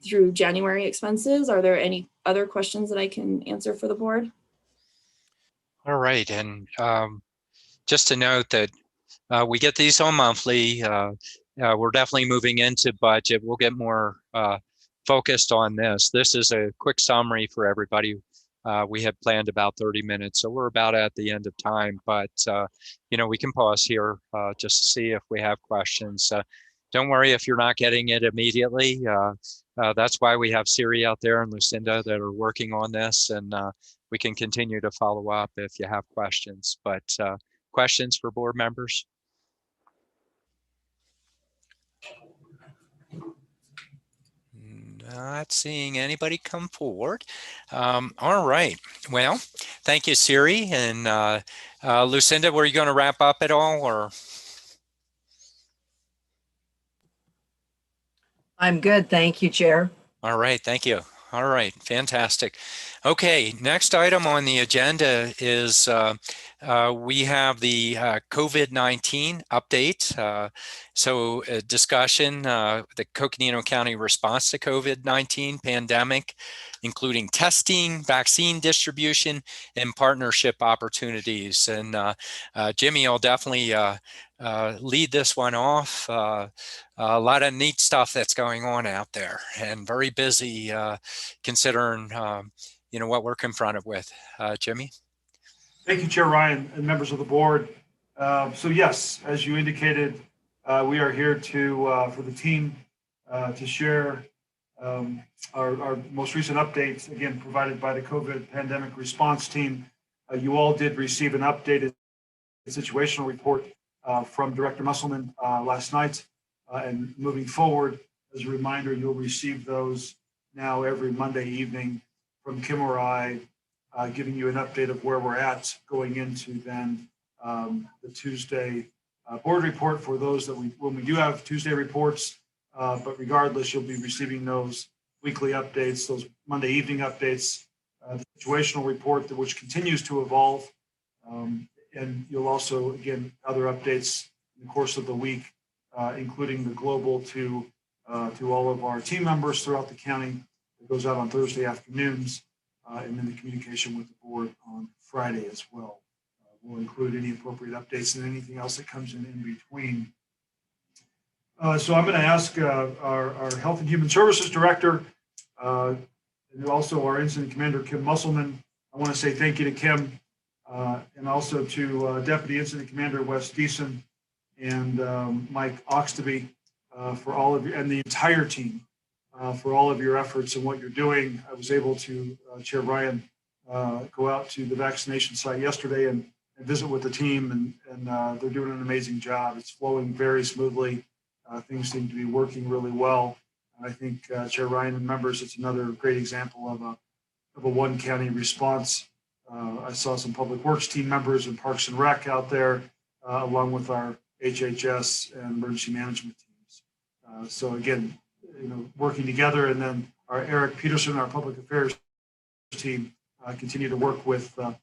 through January expenses. Are there any other questions that I can answer for the board? All right, and just to note that we get these on monthly. We're definitely moving into budget. We'll get more focused on this. This is a quick summary for everybody. We had planned about 30 minutes, so we're about at the end of time, but we can pause here just to see if we have questions. Don't worry if you're not getting it immediately. That's why we have Siri out there and Lucinda that are working on this, and we can continue to follow up if you have questions. But questions for board members? Not seeing anybody come forward. All right. Well, thank you, Siri. And Lucinda, were you going to wrap up at all, or? I'm good. Thank you, Chair. All right. Thank you. All right. Fantastic. Okay. Next item on the agenda is we have the COVID-19 update. So a discussion, the Coconino County response to COVID-19 pandemic, including testing, vaccine distribution, and partnership opportunities. And Jimmy will definitely lead this one off. A lot of neat stuff that's going on out there, and very busy considering what we're confronted with. Jimmy? Thank you, Chair Ryan and members of the board. So yes, as you indicated, we are here for the team to share our most recent updates, again, provided by the COVID pandemic response team. You all did receive an updated situational report from Director Musselman last night. And moving forward, as a reminder, you'll receive those now every Monday evening from Kim or I, giving you an update of where we're at going into then the Tuesday board report for those that when we do have Tuesday reports. But regardless, you'll be receiving those weekly updates, those Monday evening updates, the situational report which continues to evolve. And you'll also, again, other updates in the course of the week, including the global to all of our team members throughout the county. It goes out on Thursday afternoons, and then the communication with the board on Friday as well. We'll include any appropriate updates and anything else that comes in between. So I'm going to ask our Health and Human Services Director and also our Incident Commander, Kim Musselman. I want to say thank you to Kim and also to Deputy Incident Commander Wes Deason and Mike Oxtoby for all of you and the entire team for all of your efforts and what you're doing. I was able to, Chair Ryan, go out to the vaccination site yesterday and visit with the team, and they're doing an amazing job. It's flowing very smoothly. Things seem to be working really well. I think Chair Ryan and members, it's another great example of a one county response. I saw some public works team members and Parks and Rec out there, along with our HHS and emergency management teams. So again, working together, and then our Eric Peterson, our public affairs team, continue to work with the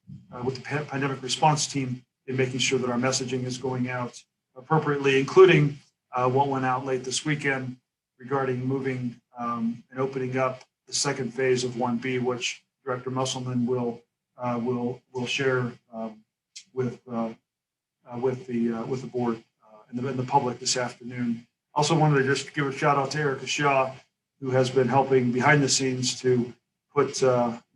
pandemic response team in making sure that our messaging is going out appropriately, including what went out late this weekend regarding moving and opening up the second phase of 1B, which Director Musselman will share with the board and the public this afternoon. Also wanted to just give a shout out to Erica Shaw, who has been helping behind the scenes to put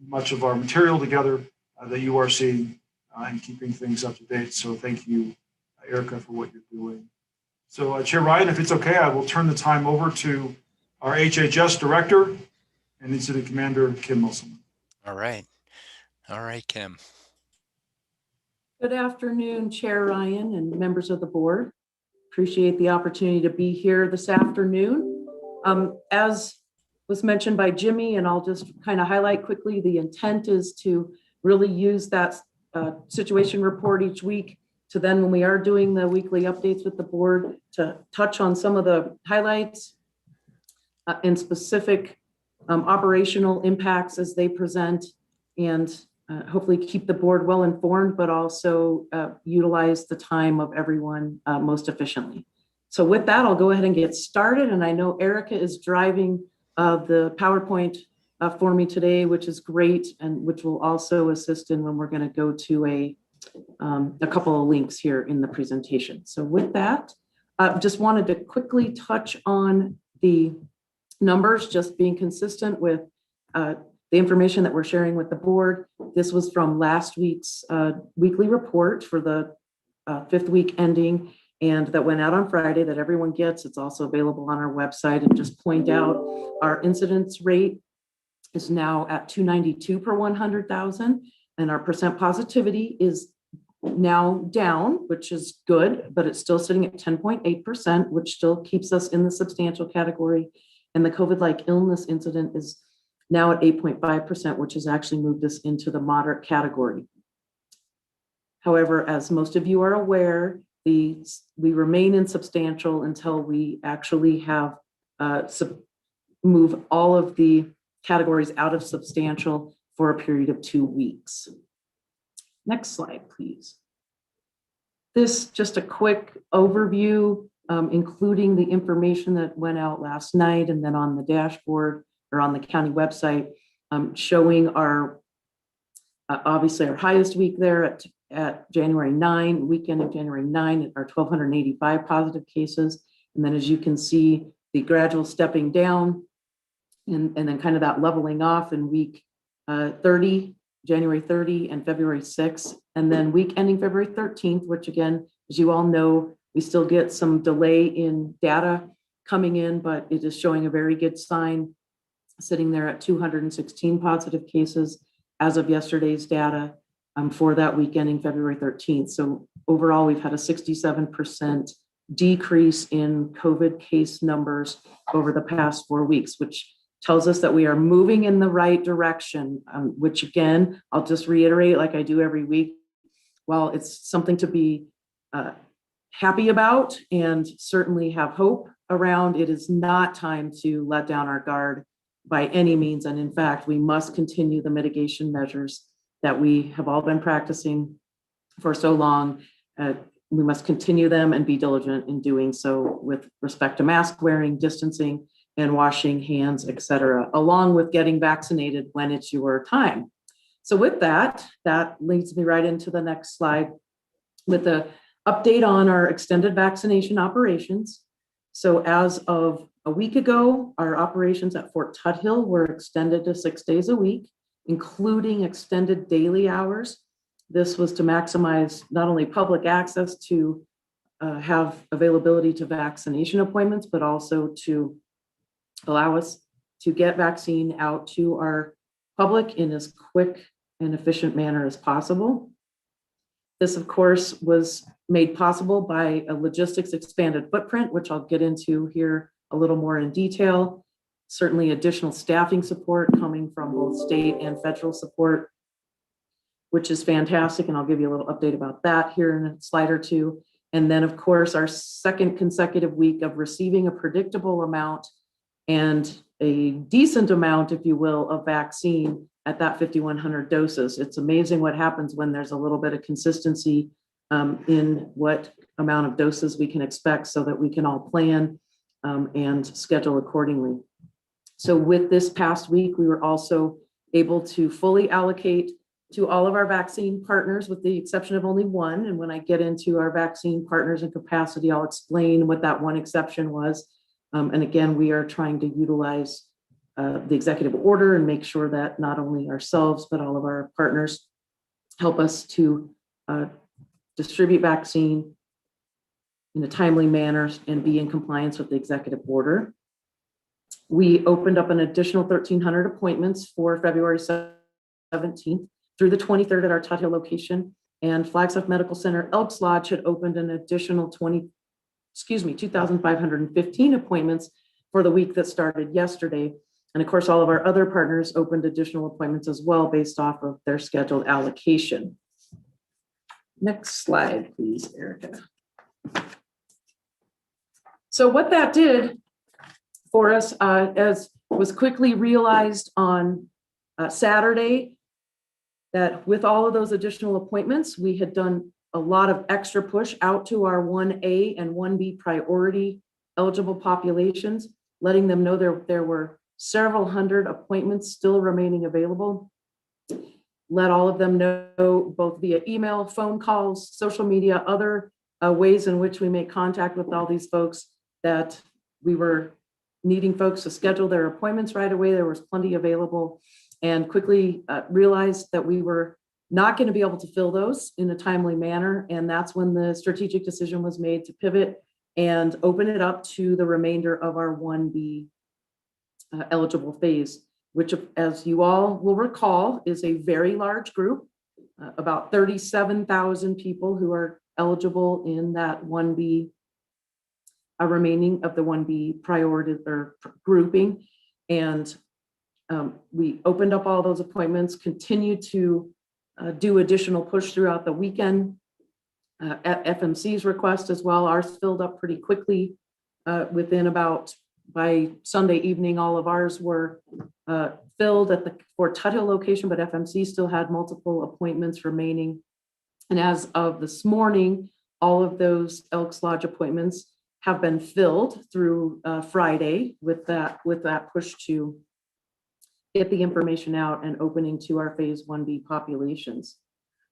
much of our material together that you are seeing and keeping things up to date. So thank you, Erica, for what you're doing. So Chair Ryan, if it's okay, I will turn the time over to our HHS Director and Incident Commander, Kim Musselman. All right. All right, Kim. Good afternoon, Chair Ryan and members of the board. Appreciate the opportunity to be here this afternoon. As was mentioned by Jimmy, and I'll just kind of highlight quickly, the intent is to really use that situation report each week to then, when we are doing the weekly updates with the board, to touch on some of the highlights and specific operational impacts as they present, and hopefully keep the board well informed, but also utilize the time of everyone most efficiently. So with that, I'll go ahead and get started. And I know Erica is driving the PowerPoint for me today, which is great, and which will also assist in when we're going to go to a couple of links here in the presentation. So with that, just wanted to quickly touch on the numbers, just being consistent with the information that we're sharing with the board. This was from last week's weekly report for the 5th week ending, and that went out on Friday that everyone gets. It's also available on our website. And just point out our incidence rate is now at 292 per 100,000, and our percent positivity is now down, which is good, but it's still sitting at 10.8%, which still keeps us in the substantial category. And the COVID-like illness incident is now at 8.5%, which has actually moved us into the moderate category. However, as most of you are aware, we remain in substantial until we actually have move all of the categories out of substantial for a period of 2 weeks. Next slide, please. This just a quick overview, including the information that went out last night and then on the dashboard or on the county website, showing our, obviously our highest week there at January 9, weekend of January 9, are 1,285 positive cases. And then as you can see, the gradual stepping down and then kind of that leveling off in week 30, January 30 and February 6th, and then week ending February 13th, which again, as you all know, we still get some delay in data coming in, but it is showing a very good sign, sitting there at 216 positive cases as of yesterday's data for that week ending February 13th. So overall, we've had a 67% decrease in COVID case numbers over the past 4 weeks, which tells us that we are moving in the right direction, which again, I'll just reiterate like I do every week, while it's something to be happy about and certainly have hope around, it is not time to let down our guard by any means. And in fact, we must continue the mitigation measures that we have all been practicing for so long. We must continue them and be diligent in doing so with respect to mask wearing, distancing, and washing hands, et cetera, along with getting vaccinated when it's your time. So with that, that leads me right into the next slide with the update on our extended vaccination operations. So as of a week ago, our operations at Fort Tuthill were extended to 6 days a week, including extended daily hours. This was to maximize not only public access to have availability to vaccination appointments, but also to allow us to get vaccine out to our public in as quick and efficient manner as possible. This, of course, was made possible by a logistics expanded footprint, which I'll get into here a little more in detail. Certainly additional staffing support coming from both state and federal support, which is fantastic. And I'll give you a little update about that here in a slide or two. And then, of course, our second consecutive week of receiving a predictable amount and a decent amount, if you will, of vaccine at that 5,100 doses. It's amazing what happens when there's a little bit of consistency in what amount of doses we can expect so that we can all plan and schedule accordingly. So with this past week, we were also able to fully allocate to all of our vaccine partners with the exception of only one. And when I get into our vaccine partners and capacity, I'll explain what that one exception was. And again, we are trying to utilize the executive order and make sure that not only ourselves, but all of our partners help us to distribute vaccine in a timely manner and be in compliance with the executive order. We opened up an additional 1,300 appointments for February 17th through the 23rd at our Tuthill location, and Flagstaff Medical Center Elks Lodge had opened an additional 2,515 appointments for the week that started yesterday. And of course, all of our other partners opened additional appointments as well based off of their scheduled allocation. Next slide, please, Erica. So what that did for us, as was quickly realized on Saturday, that with all of those additional appointments, we had done a lot of extra push out to our 1A and 1B priority eligible populations, letting them know there were several hundred appointments still remaining available. Let all of them know both via email, phone calls, social media, other ways in which we make contact with all these folks that we were needing folks to schedule their appointments right away. There was plenty available, and quickly realized that we were not going to be able to fill those in a timely manner. And that's when the strategic decision was made to pivot and open it up to the remainder of our 1B eligible phase, which, as you all will recall, is a very large group, about 37,000 people who are eligible in that 1B, remaining of the 1B priority or grouping. And we opened up all those appointments, continue to do additional push throughout the weekend at FMC's request as well. Ours filled up pretty quickly within about, by Sunday evening, all of ours were filled at the Fort Tuthill location, but FMC still had multiple appointments remaining. And as of this morning, all of those Elks Lodge appointments have been filled through Friday with that push to get the information out and opening to our phase 1B populations.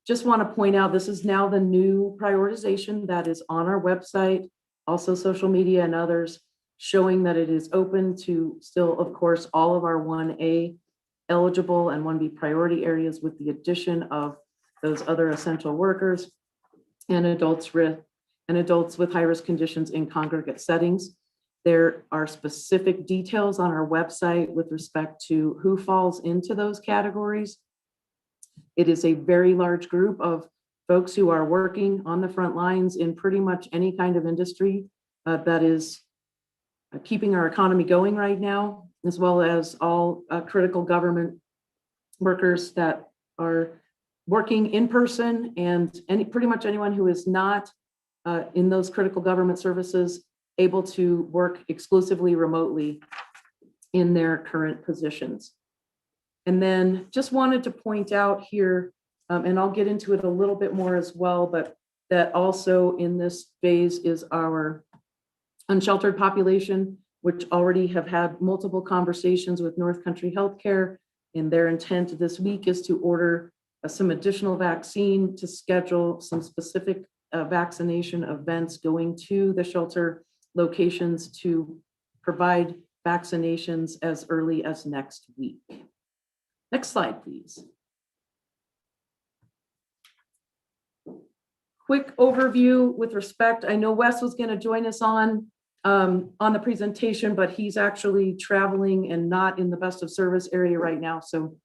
Just want to point out, this is now the new prioritization that is on our website, also social media and others, showing that it is open to still, of course, all of our 1A eligible and 1B priority areas, with the addition of those other essential workers and adults with high-risk conditions in congregate settings. There are specific details on our website with respect to who falls into those categories. It is a very large group of folks who are working on the front lines in pretty much any kind of industry that is keeping our economy going right now, as well as all critical government workers that are working in person, and pretty much anyone who is not in those critical government services able to work exclusively remotely in their current positions. And then just wanted to point out here, and I'll get into it a little bit more as well, but that also in this phase is our unsheltered population, which already have had multiple conversations with North Country Healthcare, and their intent this week is to order some additional vaccine to schedule some specific vaccination events going to the shelter locations to provide vaccinations as early as next week. Next slide, please. Quick overview with respect, I know Wes was going to join us on the presentation, but he's actually traveling and not in the best of service area right now. So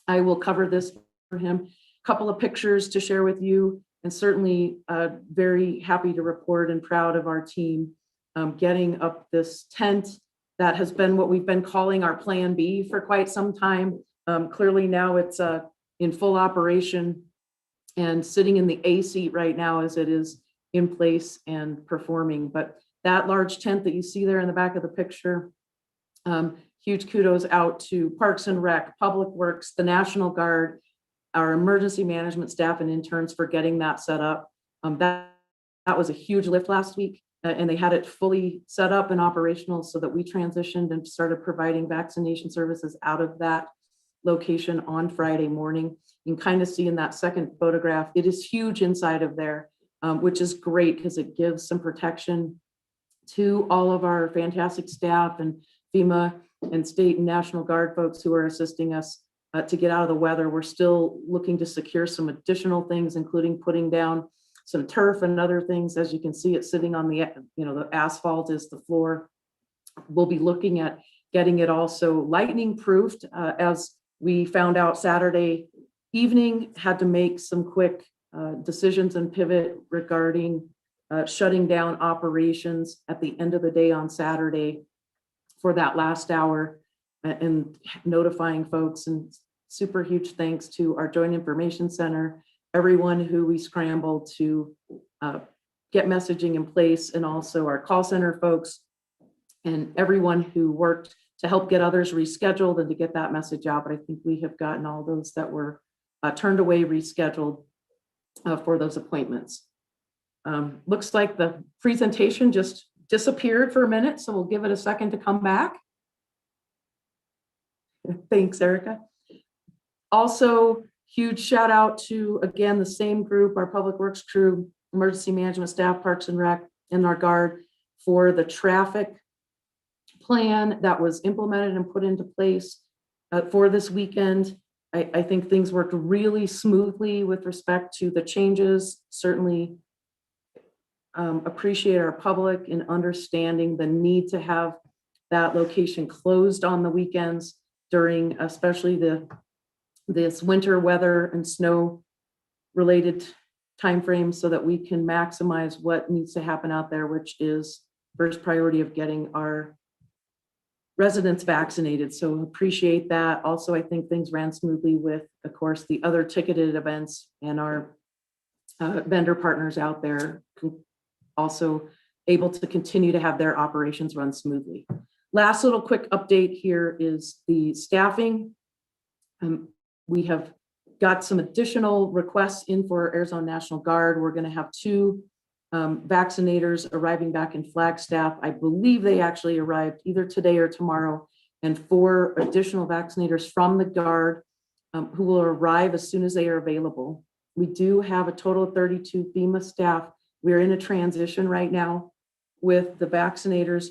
I will cover this for him. A couple of pictures to share with you, and certainly very happy to report and proud of our team getting up this tent that has been what we've been calling our Plan B for quite some time. Clearly now it's in full operation and sitting in the A seat right now as it is in place and performing. But that large tent that you see there in the back of the picture, huge kudos out to Parks and Rec, Public Works, the National Guard, our emergency management staff and interns for getting that set up. That was a huge lift last week, and they had it fully set up and operational so that we transitioned and started providing vaccination services out of that location on Friday morning. You can kind of see in that second photograph, it is huge inside of there, which is great because it gives some protection to all of our fantastic staff and FEMA and state and National Guard folks who are assisting us to get out of the weather. We're still looking to secure some additional things, including putting down some turf and other things. As you can see, it's sitting on the, the asphalt is the floor. We'll be looking at getting it also lightning proofed. As we found out Saturday evening, had to make some quick decisions and pivot regarding shutting down operations at the end of the day on Saturday for that last hour and notifying folks. And super huge thanks to our Joint Information Center, everyone who we scrambled to get messaging in place, and also our call center folks and everyone who worked to help get others rescheduled and to get that message out. But I think we have gotten all those that were turned away rescheduled for those appointments. Looks like the presentation just disappeared for a minute, so we'll give it a second to come back. Thanks, Erica. Also, huge shout out to, again, the same group, our Public Works crew, emergency management staff, Parks and Rec, and our Guard for the traffic plan that was implemented and put into place for this weekend. I think things worked really smoothly with respect to the changes. Certainly appreciate our public in understanding the need to have that location closed on the weekends during especially this winter weather and snow related timeframes, so that we can maximize what needs to happen out there, which is first priority of getting our residents vaccinated. So appreciate that. Also, I think things ran smoothly with, of course, the other ticketed events, and our vendor partners out there also able to continue to have their operations run smoothly. Last little quick update here is the staffing. We have got some additional requests in for Arizona National Guard. We're going to have 2 vaccinators arriving back in Flagstaff. I believe they actually arrived either today or tomorrow, and 4 additional vaccinators from the Guard who will arrive as soon as they are available. We do have a total of 32 FEMA staff. We're in a transition right now with the vaccinators.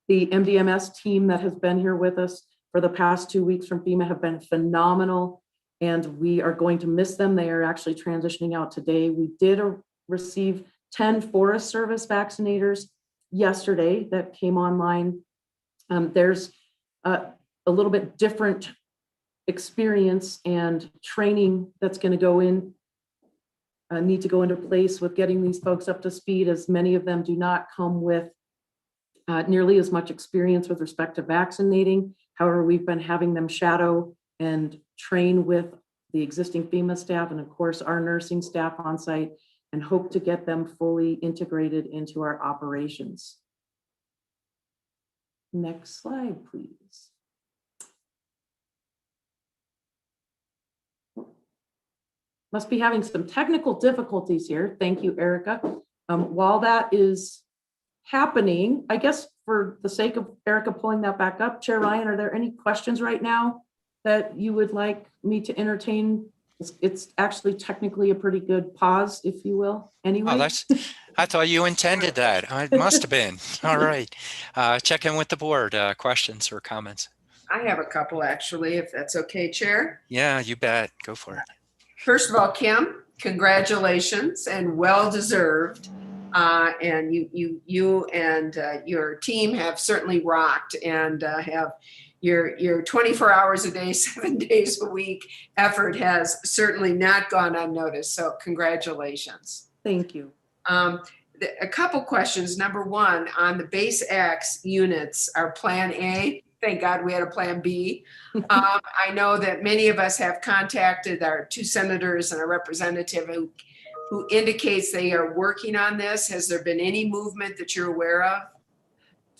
The MDMS team that has been here with us for the past 2 weeks from FEMA have been phenomenal, and we are going to miss them. They are actually transitioning out today. We did receive 10 Forest Service vaccinators yesterday that came online. There's a little bit different experience and training that's going to go in, need to go into place with getting these folks up to speed, as many of them do not come with nearly as much experience with respect to vaccinating. However, we've been having them shadow and train with the existing FEMA staff and of course our nursing staff on site, and hope to get them fully integrated into our operations. Next slide, please. Must be having some technical difficulties here. Thank you, Erica. While that is happening, I guess for the sake of Erica pulling that back up, Chair Ryan, are there any questions right now that you would like me to entertain? It's actually technically a pretty good pause, if you will, anyway. Oh, I thought you intended that. It must have been. All right. Check in with the board. Questions or comments? I have a couple, actually, if that's okay, Chair. Yeah, you bet. Go for it. First of all, Kim, congratulations and well-deserved. And you and your team have certainly rocked, and have your 24 hours a day, 7 days a week effort has certainly not gone unnoticed. So congratulations. Thank you. A couple questions. Number one, on the base X units, our plan A, thank God we had a plan B. I know that many of us have contacted our 2 senators and a representative who indicates they are working on this. Has there been any movement that you're aware of?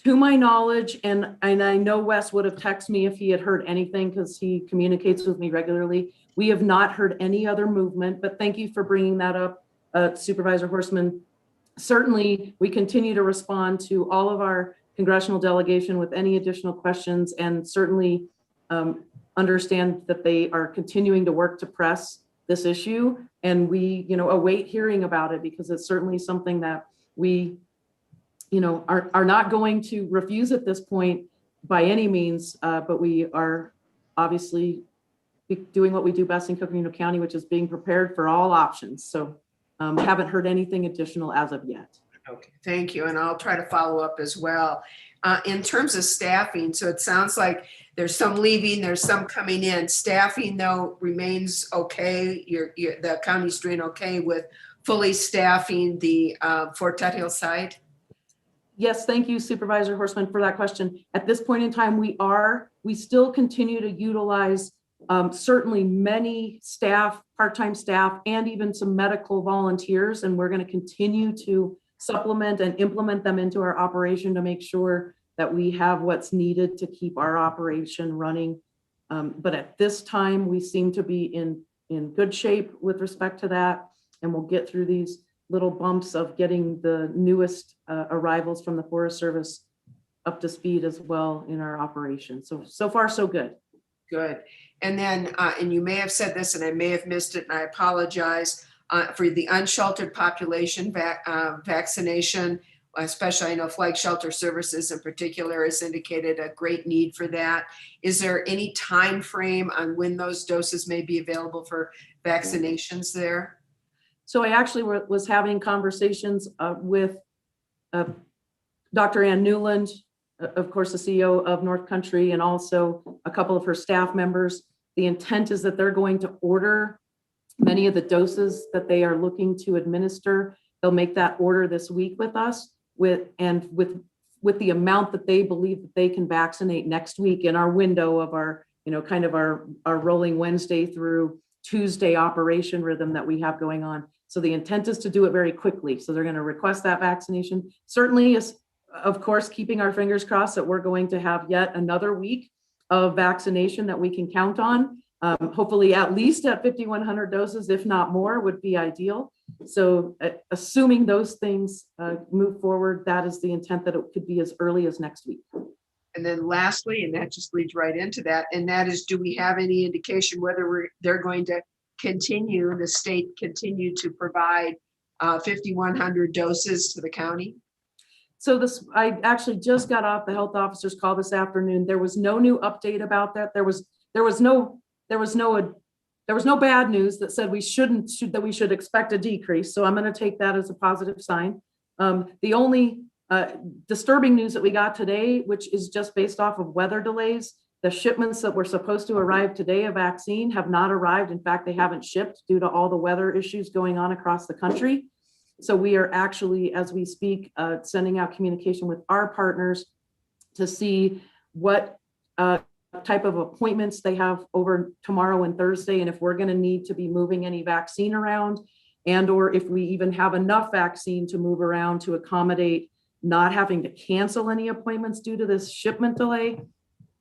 To my knowledge, and I know Wes would have texted me if he had heard anything, because he communicates with me regularly. We have not heard any other movement, but thank you for bringing that up, Supervisor Horstman. Certainly, we continue to respond to all of our congressional delegation with any additional questions, and certainly understand that they are continuing to work to press this issue. And we, await hearing about it, because it's certainly something that we, are not going to refuse at this point by any means, but we are obviously doing what we do best in Coconino County, which is being prepared for all options. So haven't heard anything additional as of yet. Okay, thank you. And I'll try to follow up as well. In terms of staffing, so it sounds like there's some leaving, there's some coming in. Staffing, though, remains okay. The county's doing okay with fully staffing the Fort Tuthill site? Yes, thank you, Supervisor Horstman, for that question. At this point in time, we still continue to utilize certainly many staff, part-time staff, and even some medical volunteers, and we're going to continue to supplement and implement them into our operation to make sure that we have what's needed to keep our operation running. But at this time, we seem to be in good shape with respect to that, and we'll get through these little bumps of getting the newest arrivals from the Forest Service up to speed as well in our operation. So far, so good. Good. And then, and you may have said this and I may have missed it, and I apologize, for the unsheltered population vaccination, especially I know Flag Shelter Services in particular has indicated a great need for that. Is there any time frame on when those doses may be available for vaccinations there? So I actually was having conversations with Dr. Ann Newland, of course, the CEO of North Country, and also a couple of her staff members. The intent is that they're going to order many of the doses that they are looking to administer. They'll make that order this week with us with the amount that they believe that they can vaccinate next week in our window of our, kind of our rolling Wednesday through Tuesday operation rhythm that we have going on. So the intent is to do it very quickly. So they're going to request that vaccination. Certainly is, of course, keeping our fingers crossed that we're going to have yet another week of vaccination that we can count on. Hopefully at least at 5,100 doses, if not more, would be ideal. So assuming those things move forward, that is the intent, that it could be as early as next week. And then lastly, and that just leads right into that, and that is, do we have any indication whether they're going to continue, the state continue to provide 5,100 doses to the county? So I actually just got off the health officer's call this afternoon. There was no new update about that. There was no bad news that said we should expect a decrease. So I'm going to take that as a positive sign. The only disturbing news that we got today, which is just based off of weather delays, the shipments that were supposed to arrive today of vaccine have not arrived. In fact, they haven't shipped due to all the weather issues going on across the country. So we are actually, as we speak, sending out communication with our partners to see what type of appointments they have over tomorrow and Thursday, and if we're going to need to be moving any vaccine around, and or if we even have enough vaccine to move around to accommodate not having to cancel any appointments due to this shipment delay.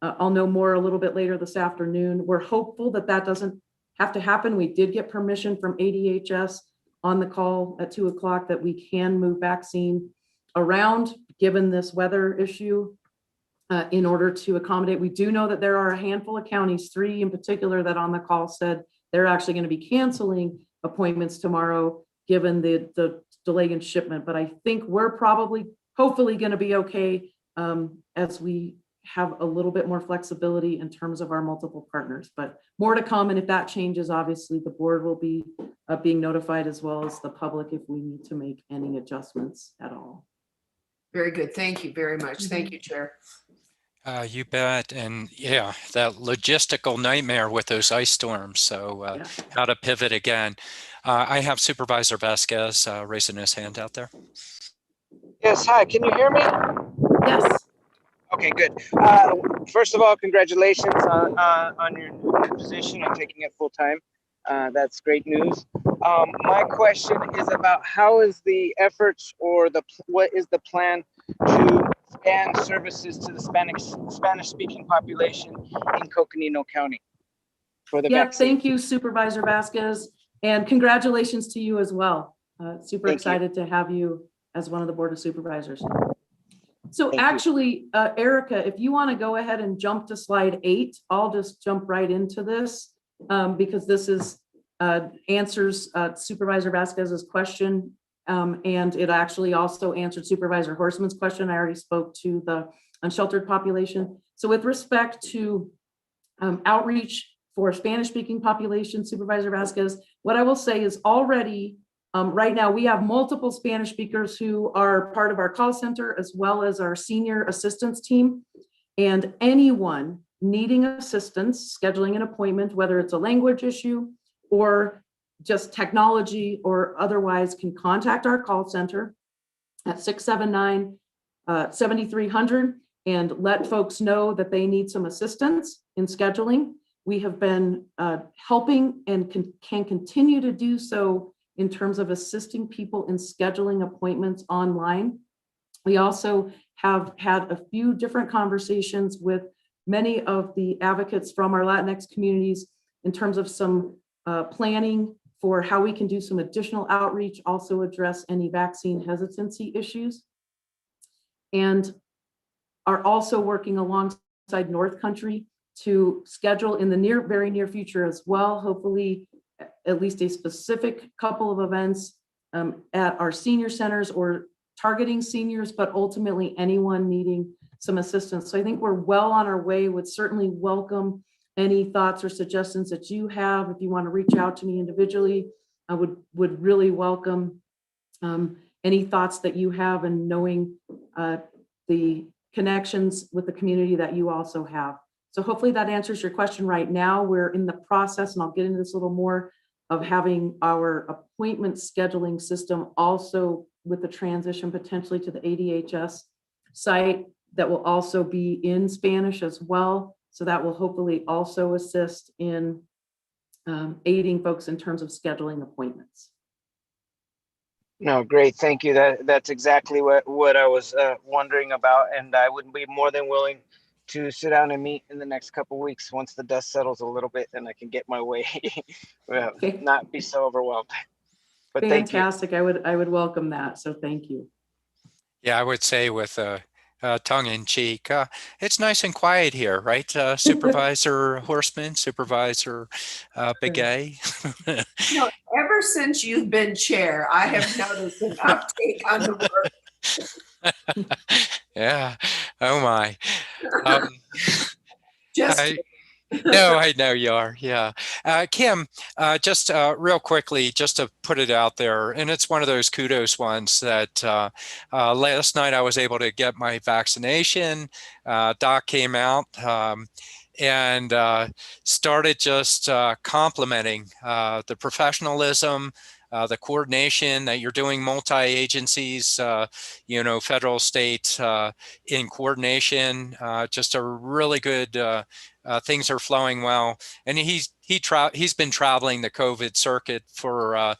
I'll know more a little bit later this afternoon. We're hopeful that that doesn't have to happen. We did get permission from ADHS on the call at 2 o'clock that we can move vaccine around given this weather issue in order to accommodate. We do know that there are a handful of counties, 3 in particular, that on the call said they're actually going to be canceling appointments tomorrow given the delay in shipment. But I think we're hopefully going to be okay as we have a little bit more flexibility in terms of our multiple partners, but more to come. And if that changes, obviously the board will be being notified, as well as the public, if we need to make any adjustments at all. Very good. Thank you very much. Thank you, Chair. You bet. And yeah, that logistical nightmare with those ice storms. So how to pivot again. I have Supervisor Vasquez raising his hand out there. Yes, hi, can you hear me? Yes. Okay, good. First of all, congratulations on your new position and taking it full time. That's great news. My question is about how is the efforts or what is the plan to expand services to the Spanish speaking population in Coconino County for the vaccine? Thank you, Supervisor Vasquez, and congratulations to you as well. Super excited to have you as one of the Board of Supervisors. So actually, Erica, if you want to go ahead and jump to slide 8, I'll just jump right into this because this is answers Supervisor Vasquez's question, and it actually also answered Supervisor Horstman's question. I already spoke to the unsheltered population. So with respect to outreach for Spanish-speaking population, Supervisor Vasquez, what I will say is already right now, we have multiple Spanish speakers who are part of our call center, as well as our senior assistance team. And anyone needing assistance, scheduling an appointment, whether it's a language issue or just technology or otherwise, can contact our call center at 679-7300 and let folks know that they need some assistance in scheduling. We have been helping and can continue to do so in terms of assisting people in scheduling appointments online. We also have had a few different conversations with many of the advocates from our Latinx communities in terms of some planning for how we can do some additional outreach, also address any vaccine hesitancy issues, and are also working alongside North Country to schedule in the very near future as well, hopefully at least a specific couple of events at our senior centers or targeting seniors, but ultimately anyone needing some assistance. So I think we're well on our way. Would certainly welcome any thoughts or suggestions that you have. If you want to reach out to me individually, I would really welcome any thoughts that you have, and knowing the connections with the community that you also have. So hopefully that answers your question. Right now, we're in the process, and I'll get into this a little more, of having our appointment scheduling system also with the transition potentially to the ADHS site that will also be in Spanish as well. So that will hopefully also assist in aiding folks in terms of scheduling appointments. No, great. Thank you. That's exactly what I was wondering about. And I would be more than willing to sit down and meet in the next couple of weeks once the dust settles a little bit and I can get my way, not be so overwhelmed. But fantastic. Thank you. I would welcome that. So thank you. Yeah, I would say with tongue in cheek, it's nice and quiet here, right? Supervisor Horstman, Supervisor Begay. You know, ever since you've been chair, I have noticed an uptake on the work. Yeah. Oh my. No, I know you are. Yeah. Kim, just real quickly, just to put it out there, and it's one of those kudos ones that last night I was able to get my vaccination. Doc came out and started just complimenting the professionalism, the coordination that you're doing, multi-agencies, federal, state, in coordination, just a really good, things are flowing well. And he's been traveling the COVID circuit for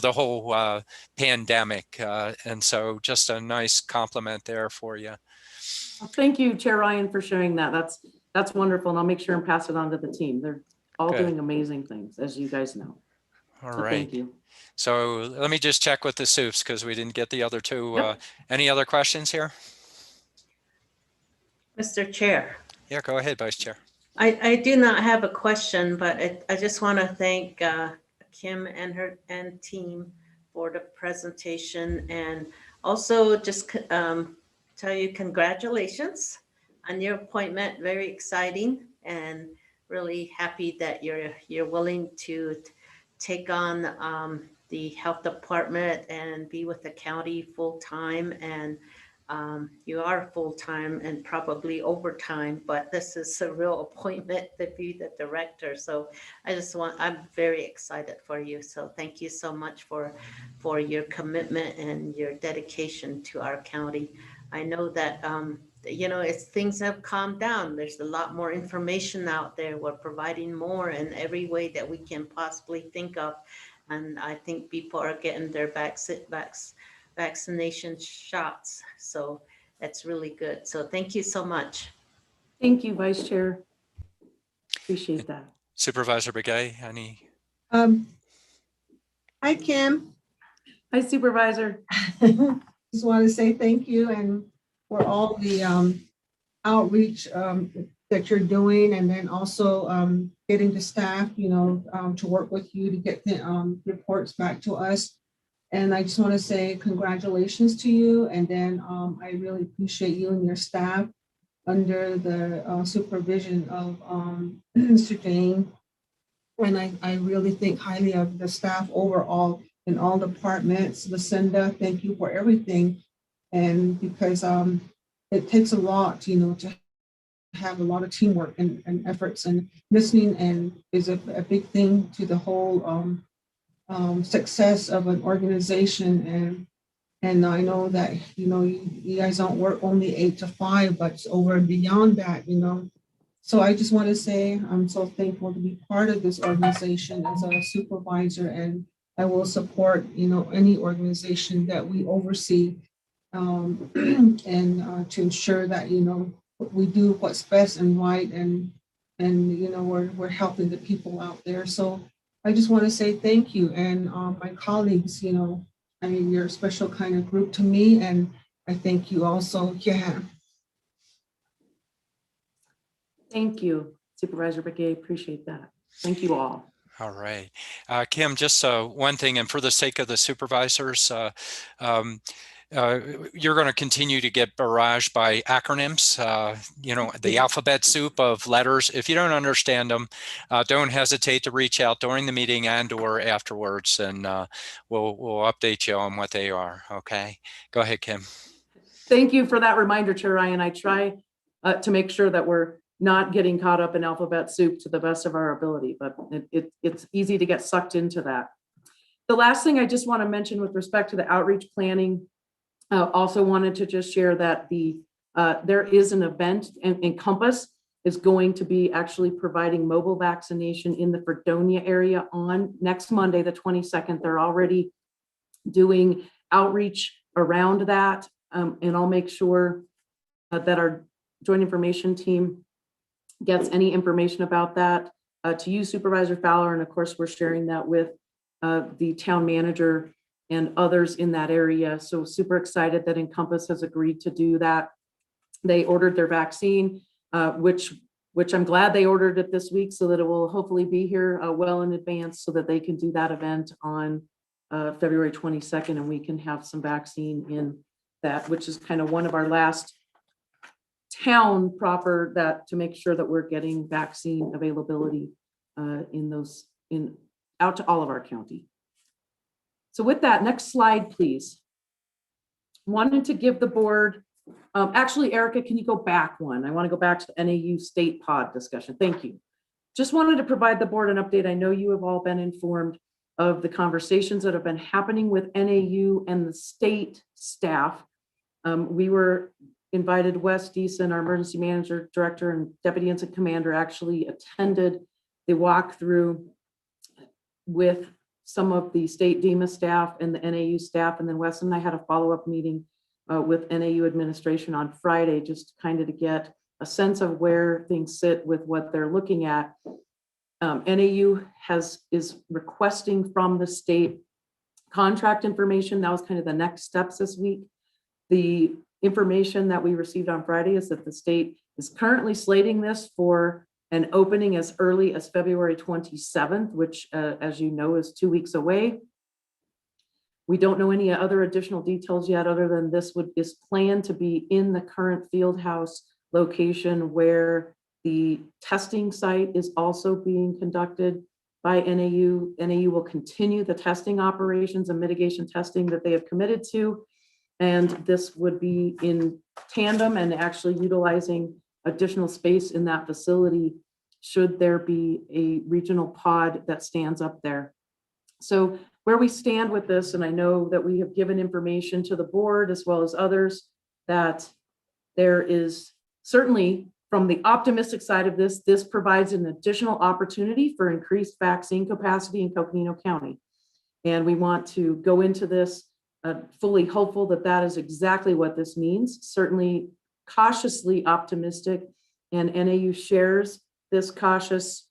the whole pandemic. And so just a nice compliment there for you. Well, thank you, Chair Ryan, for sharing that. That's wonderful. And I'll make sure and pass it on to the team. They're all doing amazing things, as you guys know. All so right. Thank you. So let me just check with the soups because we didn't get the other two. Yep. Any other questions here? Mr. Chair. Yeah, go ahead, Vice Chair. I do not have a question, but I just want to thank Kim and her team for the presentation, and also just tell you congratulations on your appointment. Very exciting, and really happy that you're willing to take on the health department and be with the county full time. And you are full-time and probably overtime, but this is a real appointment to be the director. So I'm very excited for you. So thank you so much for your commitment and your dedication to our county. I know that, as things have calmed down, there's a lot more information out there. We're providing more in every way that we can possibly think of. And I think people are getting their vaccination shots. So that's really good. So thank you so much. Thank you, Vice Chair. Appreciate that. Supervisor Begay, any? Hi, Kim. Hi, Supervisor. Just want to say thank you and for all the outreach that you're doing, and then also getting the staff, to work with you to get the reports back to us. And I just want to say congratulations to you. And then I really appreciate you and your staff under the supervision of Mr. Jane. And I really think highly of the staff overall in all departments. Lucinda, thank you for everything. And because it takes a lot, to have a lot of teamwork and efforts, and listening and is a big thing to the whole success of an organization. And I know that you guys don't work only 8 to 5, but it's over and beyond that. So I just want to say I'm so thankful to be part of this organization as a supervisor, and I will support any organization that we oversee, and to ensure that we do what's best and right, and we're helping the people out there. So I just want to say thank you. And my colleagues, you're a special kind of group to me, and I thank you also. Yeah. Thank you, Supervisor Begay. Appreciate that. Thank you all. All right. Kim, just one thing, and for the sake of the supervisors, you're going to continue to get barraged by acronyms, the alphabet soup of letters. If you don't understand them, don't hesitate to reach out during the meeting and or afterwards, and we'll update you on what they are. Okay, go ahead, Kim. Thank you for that reminder, Chair Ryan. I try to make sure that we're not getting caught up in alphabet soup to the best of our ability, but it's easy to get sucked into that. The last thing I just want to mention with respect to the outreach planning, also wanted to just share that there is an event, and Encompass is going to be actually providing mobile vaccination in the Fredonia area on next Monday, the 22nd. They're already doing outreach around that, and I'll make sure that our joint information team gets any information about that to you, Supervisor Fowler, and of course we're sharing that with the town manager and others in that area. So super excited that Encompass has agreed to do that. They ordered their vaccine, which I'm glad they ordered it this week so that it will hopefully be here well in advance so that they can do that event on February 22nd, and we can have some vaccine in that, which is kind of one of our last town proper that to make sure that we're getting vaccine availability out to all of our county. So with that, next slide, please. Wanted to give the board, actually, Erica, can you go back one? I want to go back to the NAU state pod discussion. Thank you. Just wanted to provide the board an update. I know you have all been informed of the conversations that have been happening with NAU and the state staff. We were invited, Wes Deason, our emergency manager, director, and deputy incident commander actually attended the walkthrough with some of the state DEMA staff and the NAU staff. And then Wes and I had a follow-up meeting with NAU administration on Friday, just kind of to get a sense of where things sit with what they're looking at. NAU is requesting from the state contract information. That was kind of the next steps this week. The information that we received on Friday is that the state is currently slating this for an opening as early as February 27th, which, as you know, is 2 weeks away. We don't know any other additional details yet, other than this is planned to be in the current field house location where the testing site is also being conducted by NAU. NAU will continue the testing operations and mitigation testing that they have committed to. And this would be in tandem and actually utilizing additional space in that facility should there be a regional pod that stands up there. So where we stand with this, and I know that we have given information to the board as well as others, that there is certainly, from the optimistic side of this provides an additional opportunity for increased vaccine capacity in Coconino County. And we want to go into this fully hopeful that that is exactly what this means, certainly cautiously optimistic, and NAU shares this cautiousness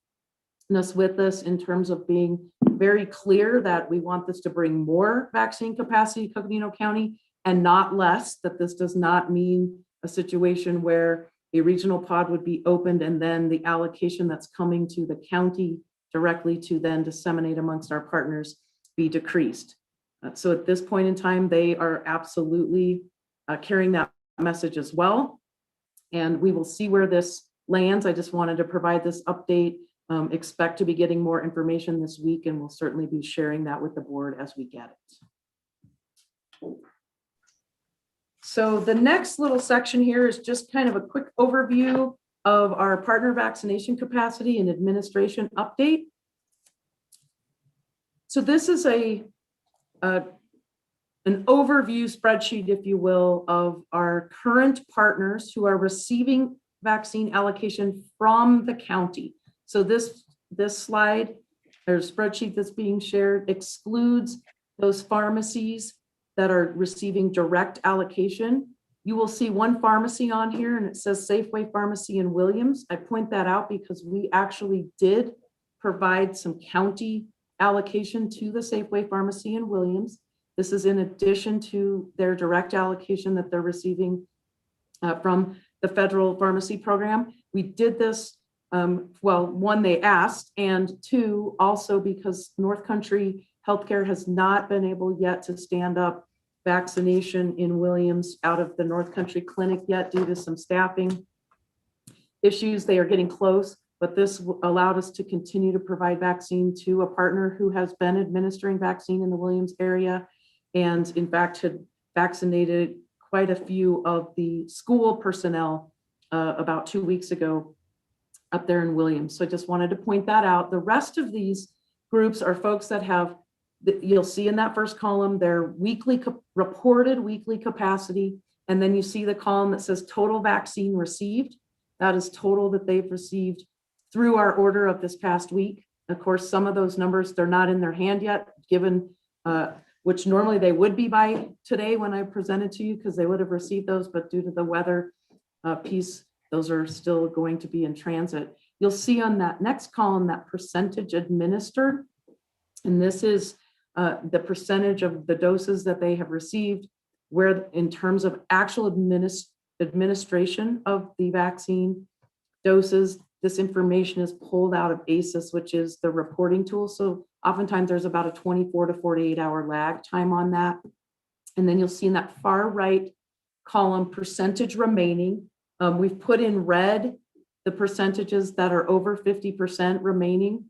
with us in terms of being very clear that we want this to bring more vaccine capacity to Coconino County and not less, that this does not mean a situation where a regional pod would be opened and then the allocation that's coming to the county directly to then disseminate amongst our partners be decreased. So at this point in time, they are absolutely carrying that message as well. And we will see where this lands. I just wanted to provide this update. Expect to be getting more information this week, and we'll certainly be sharing that with the board as we get it. So the next little section here is just kind of a quick overview of our partner vaccination capacity and administration update. So this is an overview spreadsheet, if you will, of our current partners who are receiving vaccine allocation from the county. So this slide or spreadsheet that's being shared excludes those pharmacies that are receiving direct allocation. You will see one pharmacy on here and it says Safeway Pharmacy in Williams. I point that out because we actually did provide some county allocation to the Safeway Pharmacy in Williams. This is in addition to their direct allocation that they're receiving from the federal pharmacy program. We did this, well, one, they asked, and two, also because North Country Healthcare has not been able yet to stand up vaccination in Williams out of the North Country Clinic yet due to some staffing issues. They are getting close, but this allowed us to continue to provide vaccine to a partner who has been administering vaccine in the Williams area, and in fact had vaccinated quite a few of the school personnel about 2 weeks ago up there in Williams. So I just wanted to point that out. The rest of these groups are folks that have, you'll see in that first column, their reported weekly capacity. And then you see the column that says total vaccine received. That is total that they've received through our order of this past week. Of course, some of those numbers, they're not in their hand yet, given which normally they would be by today when I presented to you, because they would have received those, but due to the weather piece, those are still going to be in transit. You'll see on that next column that percentage administered, and this is the percentage of the doses that they have received, where in terms of actual administration of the vaccine doses, this information is pulled out of ACES, which is the reporting tool. So oftentimes there's about a 24 to 48 hour lag time on that. And then you'll see in that far right column, percentage remaining. We've put in red the percentages that are over 50% remaining.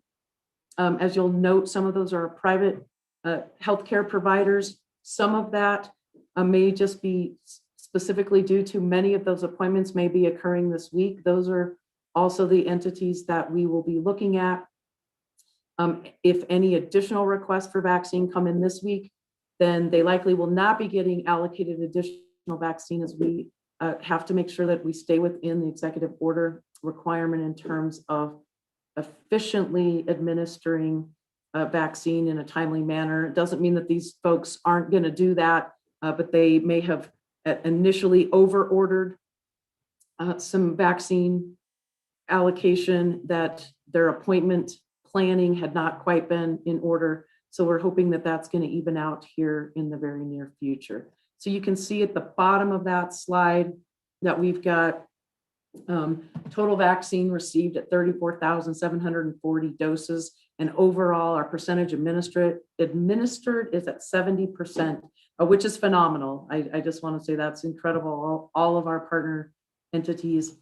As you'll note, some of those are private healthcare providers. Some of that may just be specifically due to many of those appointments may be occurring this week. Those are also the entities that we will be looking at. If any additional requests for vaccine come in this week, then they likely will not be getting allocated additional vaccine, as we have to make sure that we stay within the executive order requirement in terms of efficiently administering vaccine in a timely manner. It doesn't mean that these folks aren't going to do that, but they may have initially over-ordered some vaccine allocation that their appointment planning had not quite been in order. So we're hoping that that's going to even out here in the very near future. So you can see at the bottom of that slide that we've got total vaccine received at 34,740 doses. And overall, our percentage administered is at 70%, which is phenomenal. I just want to say that's incredible. All of our partner entities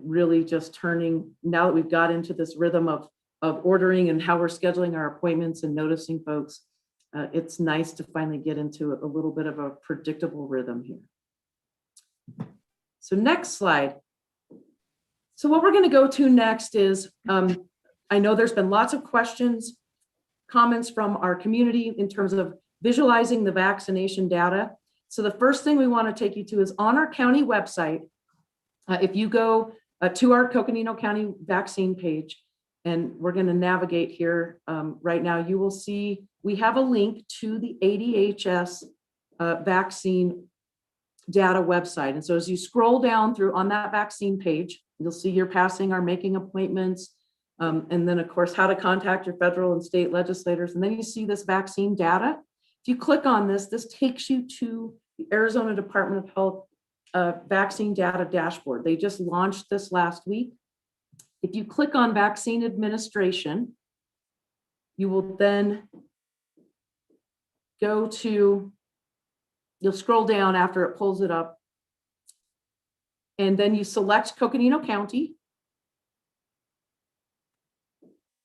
really just turning, now that we've got into this rhythm of ordering and how we're scheduling our appointments and noticing folks, it's nice to finally get into a little bit of a predictable rhythm here. So next slide. So what we're going to go to next is, I know there's been lots of questions, comments from our community in terms of visualizing the vaccination data. So the first thing we want to take you to is on our county website. If you go to our Coconino County vaccine page, and we're going to navigate here right now, you will see we have a link to the ADHS vaccine data website. And so as you scroll down through on that vaccine page, you'll see you're passing our making appointments, and then of course how to contact your federal and state legislators. And then you see this vaccine data. If you click on this, this takes you to the Arizona Department of Health vaccine data dashboard. They just launched this last week. If you click on vaccine administration, you will then go to, you'll scroll down after it pulls it up, and then you select Coconino County.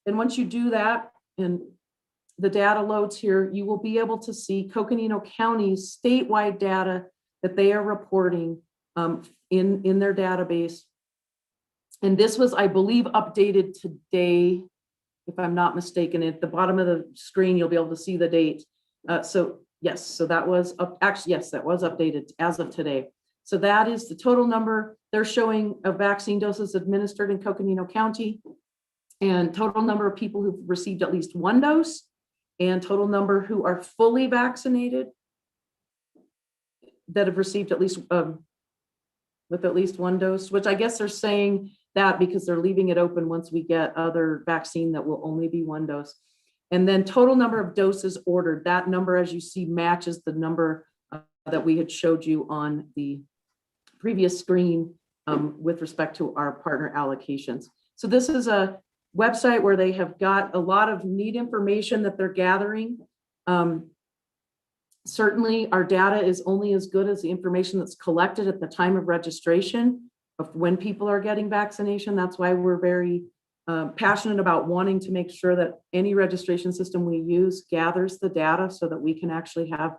And once you do that and the data loads here, you will be able to see Coconino County's statewide data that they are reporting in their database. And this was, I believe, updated today, if I'm not mistaken. At the bottom of the screen, you'll be able to see the date. So yes, so that was actually, yes, that was updated as of today. So that is the total number. They're showing of vaccine doses administered in Coconino County, and total number of people who've received at least one dose, and total number who are fully vaccinated that have received at least with at least one dose, which I guess they're saying that because they're leaving it open once we get other vaccine that will only be one dose. And then total number of doses ordered. That number, as you see, matches the number that we had showed you on the previous screen with respect to our partner allocations. So this is a website where they have got a lot of neat information that they're gathering. Certainly, our data is only as good as the information that's collected at the time of registration of when people are getting vaccination. That's why we're very passionate about wanting to make sure that any registration system we use gathers the data so that we can actually have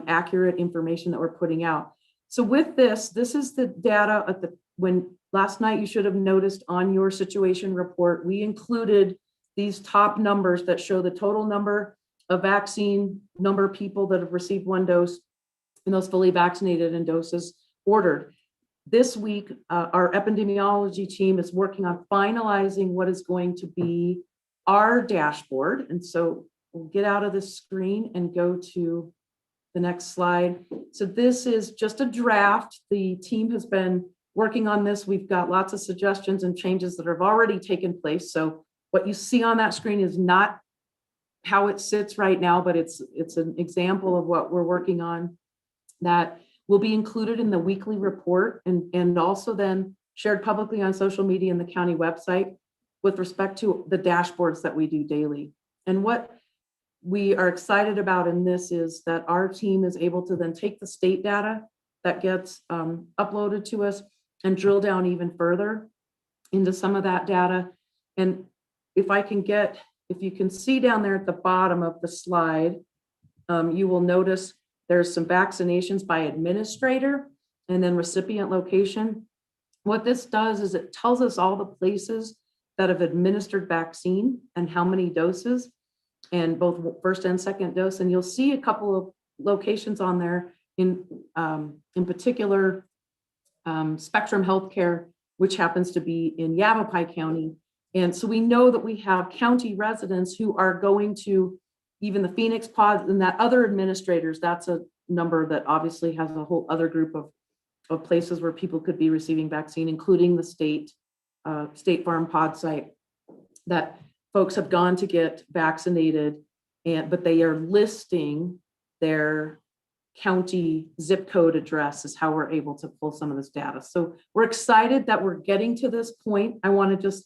accurate information that we're putting out. So with this is the data at when last night you should have noticed on your situation report, we included these top numbers that show the total number of vaccine, number of people that have received 1 dose, and those fully vaccinated and doses ordered. This week, our epidemiology team is working on finalizing what is going to be our dashboard. And so we'll get out of this screen and go to the next slide. So this is just a draft. The team has been working on this. We've got lots of suggestions and changes that have already taken place. So what you see on that screen is not how it sits right now, but it's an example of what we're working on that will be included in the weekly report and also then shared publicly on social media and the county website with respect to the dashboards that we do daily. And what we are excited about in this is that our team is able to then take the state data that gets uploaded to us and drill down even further into some of that data. And if you can see down there at the bottom of the slide, you will notice there's some vaccinations by administrator and then recipient location. What this does is it tells us all the places that have administered vaccine and how many doses, and both first and second dose. And you'll see a couple of locations on there in particular, Spectrum Healthcare, which happens to be in Yavapai County. And so we know that we have county residents who are going to even the Phoenix pod and that other administrators. That's a number that obviously has a whole other group of places where people could be receiving vaccine, including the State Farm pod site, that folks have gone to get vaccinated, but they are listing their county zip code address is how we're able to pull some of this data. So we're excited that we're getting to this point. I want to just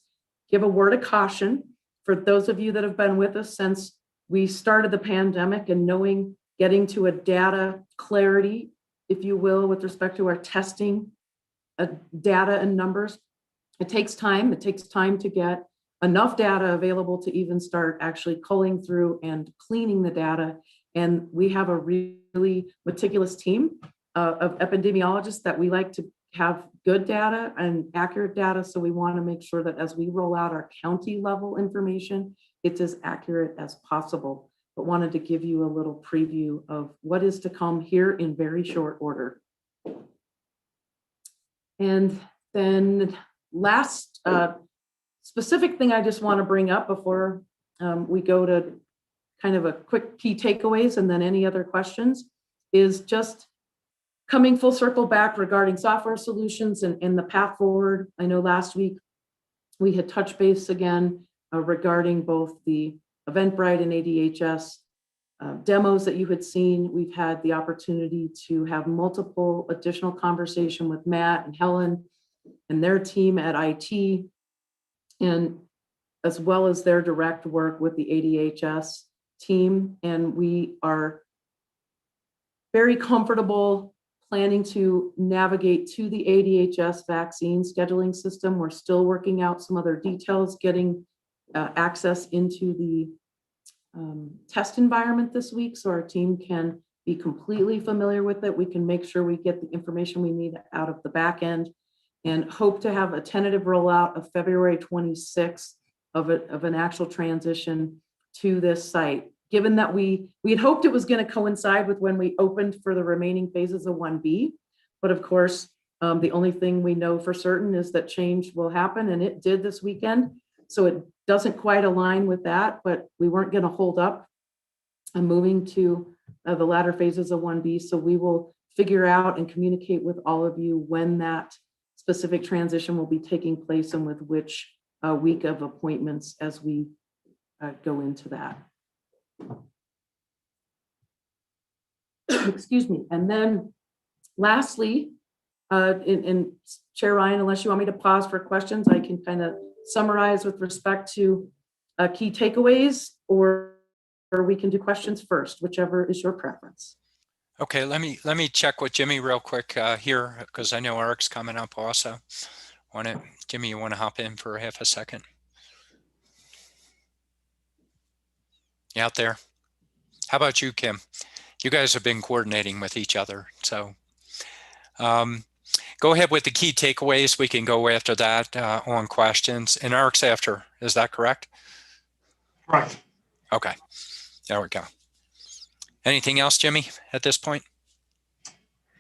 give a word of caution for those of you that have been with us since we started the pandemic and getting to a data clarity, if you will, with respect to our testing data and numbers. It takes time. It takes time to get enough data available to even start actually culling through and cleaning the data. And we have a really meticulous team of epidemiologists that we like to have good data and accurate data. So we want to make sure that as we roll out our county level information, it's as accurate as possible. But wanted to give you a little preview of what is to come here in very short order. And then last specific thing I just want to bring up before we go to kind of a quick key takeaways and then any other questions is just coming full circle back regarding software solutions and the path forward. I know last week we had touched base again regarding both the Eventbrite and ADHS demos that you had seen. We've had the opportunity to have multiple additional conversation with Matt and Helen and their team at IT, and as well as their direct work with the ADHS team. And we are very comfortable planning to navigate to the ADHS vaccine scheduling system. We're still working out some other details, getting access into the test environment this week so our team can be completely familiar with it. We can make sure we get the information we need out of the back end and hope to have a tentative rollout of February 26th of an actual transition to this site. Given that we had hoped it was going to coincide with when we opened for the remaining phases of 1B, but of course, the only thing we know for certain is that change will happen, and it did this weekend. So it doesn't quite align with that, but we weren't going to hold up on moving to the latter phases of 1B. So we will figure out and communicate with all of you when that specific transition will be taking place and with which week of appointments as we go into that. Excuse me. And then lastly, and Chair Ryan, unless you want me to pause for questions, I can kind of summarize with respect to key takeaways, or we can do questions first, whichever is your preference. Okay, let me check with Jimmy real quick here, because I know Eric's coming up also. Jimmy, you want to hop in for half a second? You out there? How about you, Kim? You guys have been coordinating with each other, so go ahead with the key takeaways. We can go after that on questions, and Eric's after. Is that correct? Correct. Okay, there we go. Anything else, Jimmy, at this point?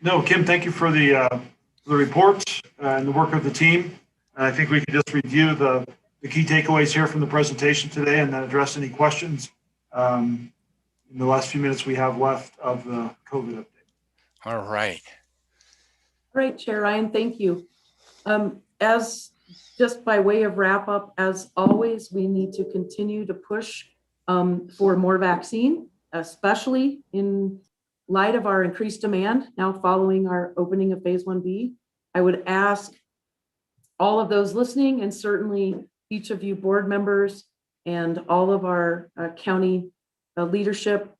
No, Kim, thank you for the report and the work of the team. And I think we can just review the key takeaways here from the presentation today and then address any questions in the last few minutes we have left of the COVID update. All right. All right, Chair Ryan, thank you. As just by way of wrap up, as always, we need to continue to push for more vaccine, especially in light of our increased demand now following our opening of phase 1B. I would ask all of those listening, and certainly each of you board members and all of our county leadership,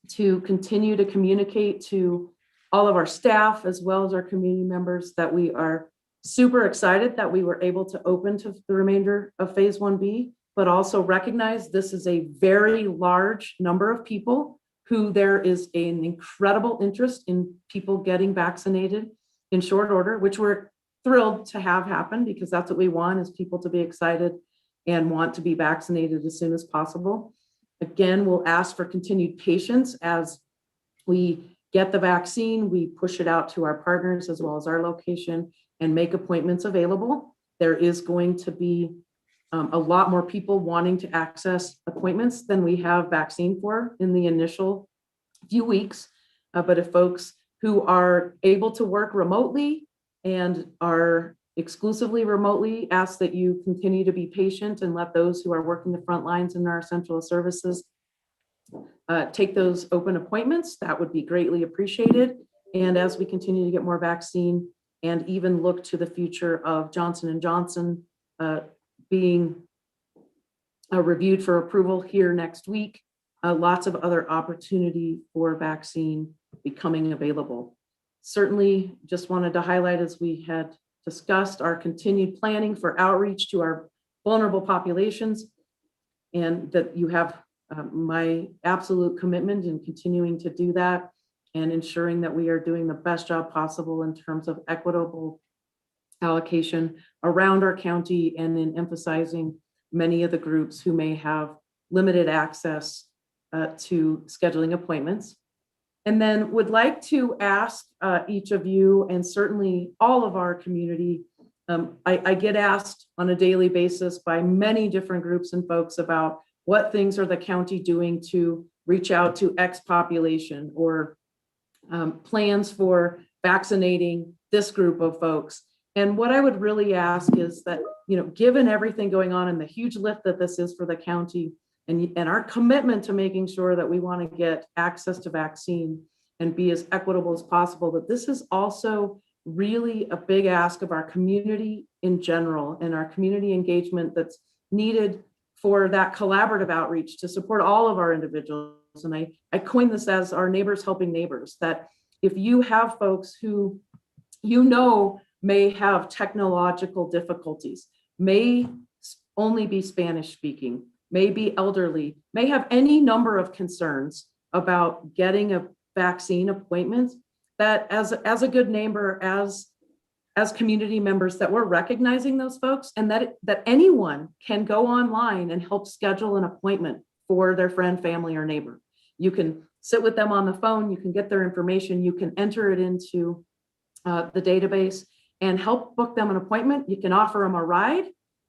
to continue to communicate to all of our staff as well as our community members that we are super excited that we were able to open to the remainder of phase 1B, but also recognize this is a very large number of people who there is an incredible interest in people getting vaccinated in short order, which we're thrilled to have happen, because that's what we want, is people to be excited and want to be vaccinated as soon as possible. Again, we'll ask for continued patience as we get the vaccine, we push it out to our partners as well as our location and make appointments available. There is going to be a lot more people wanting to access appointments than we have vaccine for in the initial few weeks. But if folks who are able to work remotely and are exclusively remotely, ask that you continue to be patient and let those who are working the front lines in our essential services take those open appointments. That would be greatly appreciated. And as we continue to get more vaccine and even look to the future of Johnson & Johnson being reviewed for approval here next week, lots of other opportunity for vaccine becoming available. Certainly just wanted to highlight, as we had discussed, our continued planning for outreach to our vulnerable populations, and that you have my absolute commitment in continuing to do that and ensuring that we are doing the best job possible in terms of equitable allocation around our county, and in emphasizing many of the groups who may have limited access to scheduling appointments. And then would like to ask each of you, and certainly all of our community, I get asked on a daily basis by many different groups and folks about what things are the county doing to reach out to X population, or plans for vaccinating this group of folks. And what I would really ask is that, given everything going on and the huge lift that this is for the county, and our commitment to making sure that we want to get access to vaccine and be as equitable as possible, that this is also really a big ask of our community in general, and our community engagement that's needed for that collaborative outreach to support all of our individuals. And I coined this as our neighbors helping neighbors, that if you have folks who may have technological difficulties, may only be Spanish speaking, may be elderly, may have any number of concerns about getting a vaccine appointment, that as a good neighbor, as community members, that we're recognizing those folks, and that anyone can go online and help schedule an appointment for their friend, family, or neighbor. You can sit with them on the phone, you can get their information, you can enter it into the database and help book them an appointment. You can offer them a ride,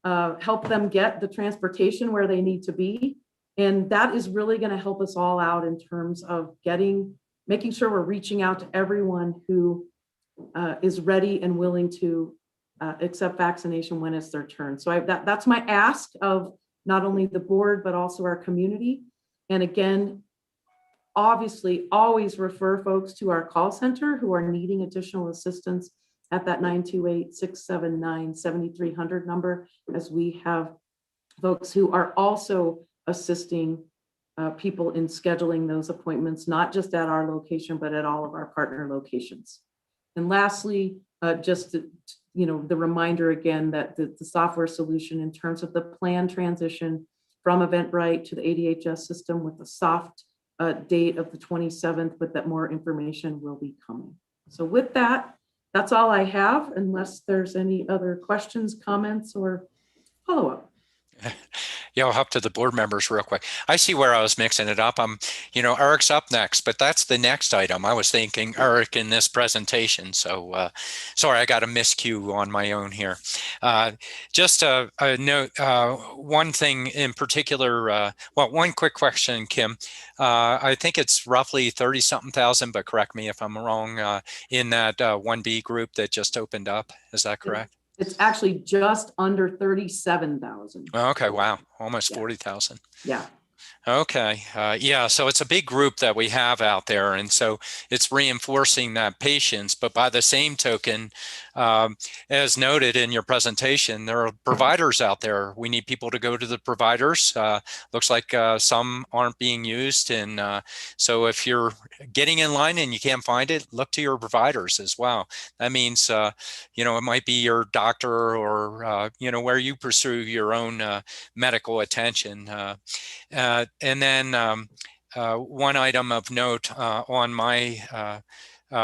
help them get the transportation where they need to be. And that is really going to help us all out in terms of making sure we're reaching out to everyone who is ready and willing to accept vaccination when it's their turn. So that's my ask of not only the board, but also our community. And again, obviously, always refer folks to our call center who are needing additional assistance at that 928-679-7300 number, as we have folks who are also assisting people in scheduling those appointments, not just at our location, but at all of our partner locations. And lastly, just the reminder again that the software solution in terms of the planned transition from Eventbrite to the ADHS system with the soft date of the 27th, but that more information will be coming. So with that, that's all I have, unless there's any other questions, comments, or follow-up. Yeah, I'll hop to the board members real quick. I see where I was mixing it up. Eric's up next, but that's the next item. I was thinking Eric in this presentation. So sorry, I got a miscue on my own here. Just a note, one thing in particular, one quick question, Kim. I think it's roughly 30-something thousand, but correct me if I'm wrong, in that 1B group that just opened up. Is that correct? It's actually just under 37,000. Okay, wow, almost 40,000. Yeah. Okay, yeah, so it's a big group that we have out there, and so it's reinforcing that patience. But by the same token, as noted in your presentation, there are providers out there. We need people to go to the providers. Looks like some aren't being used, and so if you're getting in line and you can't find it, look to your providers as well. That means, it might be your doctor or, where you pursue your own medical attention. And then one item of note on my,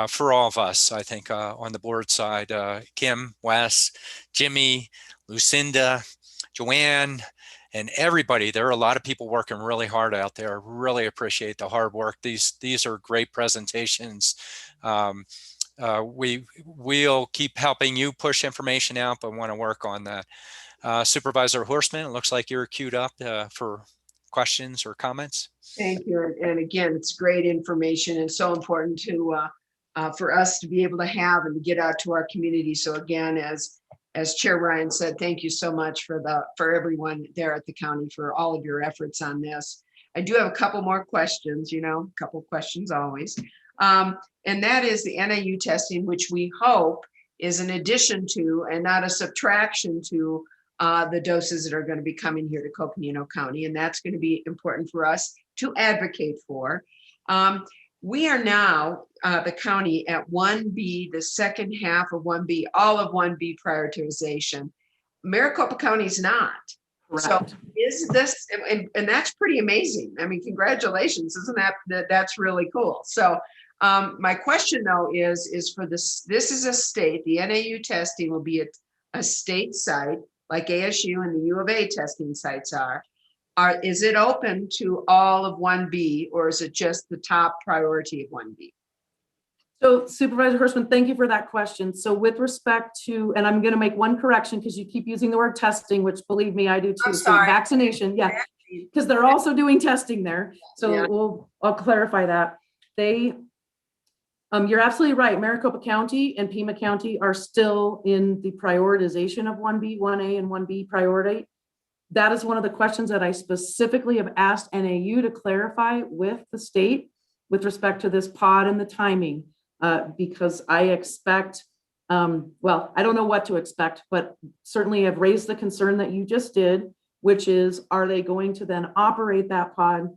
for all of us, I think on the board side, Kim, Wes, Jimmy, Lucinda, Joanne, and everybody. There are a lot of people working really hard out there. Really appreciate the hard work. These are great presentations. We'll keep helping you push information out, but want to work on that. Supervisor Horstman, it looks like you're queued up for questions or comments. Thank you. And again, it's great information and so important for us to be able to have and to get out to our community. So again, as Chair Ryan said, thank you so much for everyone there at the county for all of your efforts on this. I do have a couple more questions, a couple of questions always. And that is the NIU testing, which we hope is an addition to and not a subtraction to the doses that are going to be coming here to Coconino County. And that's going to be important for us to advocate for. We are now, the county, at 1B, the second half of 1B, all of 1B prioritization. Maricopa County is not. Correct. So is this, and that's pretty amazing. I mean, congratulations, isn't that's really cool. So my question though is for this is a state, the NIU testing will be at a state site like ASU and the U of A testing sites are. Is it open to all of 1B or is it just the top priority of 1B? So Supervisor Horstman, thank you for that question. So with respect to, and I'm going to make one correction because you keep using the word testing, which believe me, I do too. So vaccination, yeah, because they're also doing testing there. So yeah. I'll clarify that. You're absolutely right. Maricopa County and Pima County are still in the prioritization of 1B, 1A, and 1B priority. That is one of the questions that I specifically have asked NAU to clarify with the state with respect to this pod and the timing, because I expect, well, I don't know what to expect, but certainly have raised the concern that you just did, which is, are they going to then operate that pod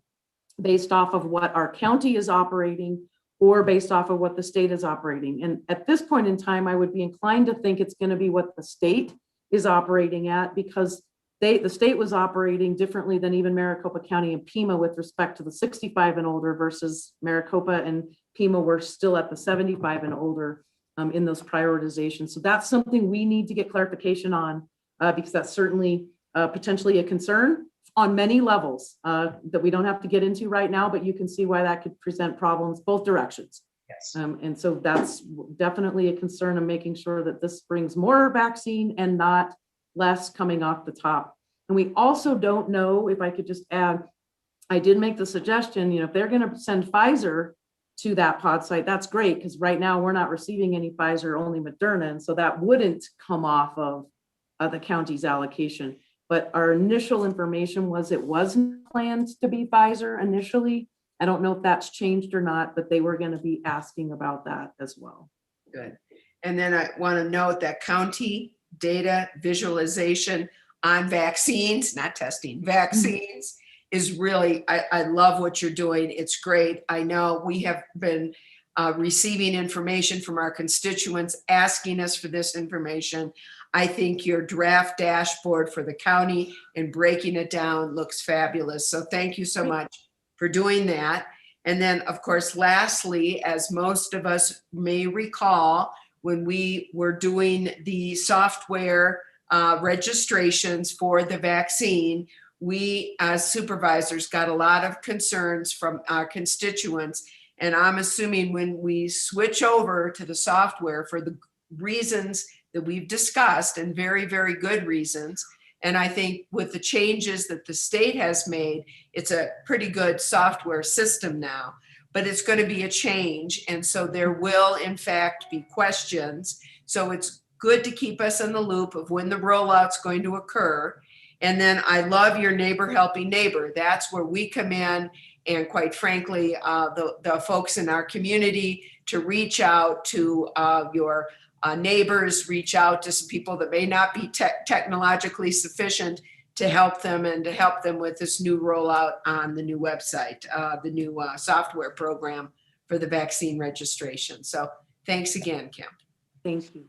based off of what our county is operating or based off of what the state is operating? And at this point in time, I would be inclined to think it's going to be what the state is operating at, because the state was operating differently than even Maricopa County and Pima with respect to the 65 and older versus Maricopa and Pima were still at the 75 and older in those prioritizations. So that's something we need to get clarification on because that's certainly potentially a concern on many levels that we don't have to get into right now, but you can see why that could present problems both directions. Yes. And so that's definitely a concern of making sure that this brings more vaccine and not less coming off the top. And we also don't know, if I could just add, I did make the suggestion, if they're going to send Pfizer to that pod site, that's great, because right now we're not receiving any Pfizer, only Moderna. And so that wouldn't come off of the county's allocation. But our initial information was it wasn't planned to be Pfizer initially. I don't know if that's changed or not, but they were going to be asking about that as well. Good. And then I want to note that county data visualization on vaccines, not testing, vaccines is really, I love what you're doing. It's great. I know we have been receiving information from our constituents asking us for this information. I think your draft dashboard for the county and breaking it down looks fabulous. So thank you so much for doing that. And then, of course, lastly, as most of us may recall, when we were doing the software registrations for the vaccine, we as supervisors got a lot of concerns from our constituents. And I'm assuming when we switch over to the software for the reasons that we've discussed, and very, very good reasons, and I think with the changes that the state has made, it's a pretty good software system now, but it's going to be a change. And so there will in fact be questions. So it's good to keep us in the loop of when the rollout's going to occur. And then I love your neighbor helping neighbor. That's where we come in, and quite frankly, the folks in our community to reach out to your neighbors, reach out to some people that may not be technologically sufficient to help them, and to help them with this new rollout on the new website, the new software program for the vaccine registration. So thanks again, Kim. Thank you.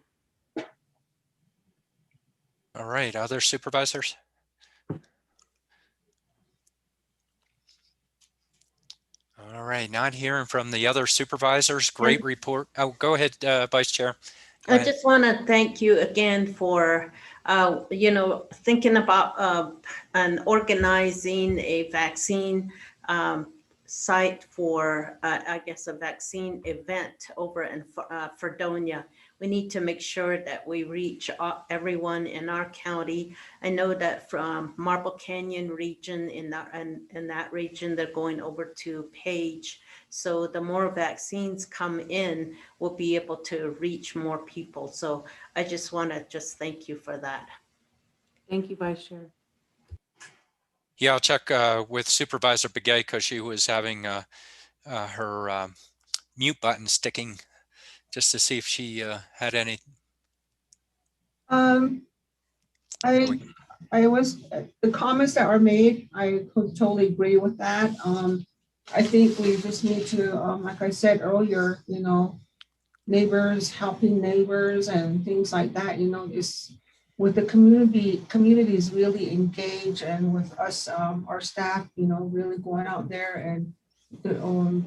All right, other supervisors? All right, not hearing from the other supervisors. Great report. Oh, go ahead, Vice Chair. Go I ahead. just want to thank you again for, thinking about and organizing a vaccine site for, I guess, a vaccine event over in Fredonia. We need to make sure that we reach everyone in our county. I know that from Marble Canyon region, in that region, they're going over to Page. So the more vaccines come in, we'll be able to reach more people. So I just want to thank you for that. Thank you, Vice Chair. Yeah, I'll check with Supervisor Begay, because she was having her mute button sticking, just to see if she had any. I was, the comments that were made, I could totally agree with that. I think we just need to, like I said earlier, neighbors helping neighbors and things like that, just with the communities really engaged, and with us, our staff, really going out there and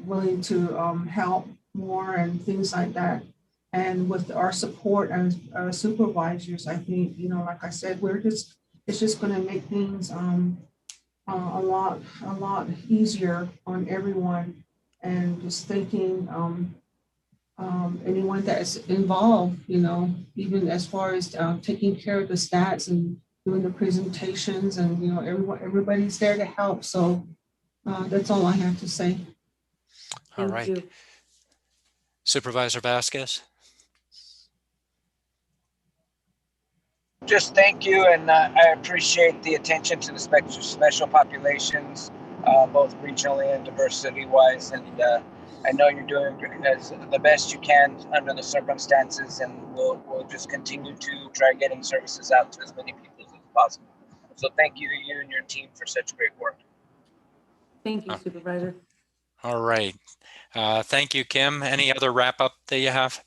willing to help more and things like that. And with our support as supervisors, I think, like I said, it's just going to make things a lot easier on everyone. And just thinking anyone that is involved, even as far as taking care of the stats and doing the presentations, and everybody's there to help. So that's all I have to say. All right. Supervisor Vasquez. Just thank you, and I appreciate the attention to the special populations, both regionally and diversity-wise. And I know you're doing the best you can under the circumstances, and we'll just continue to try getting services out to as many people as possible. So thank you to you and your team for such great work. Thank you, Supervisor. All right. Thank you, Kim. Any other wrap-up that you have?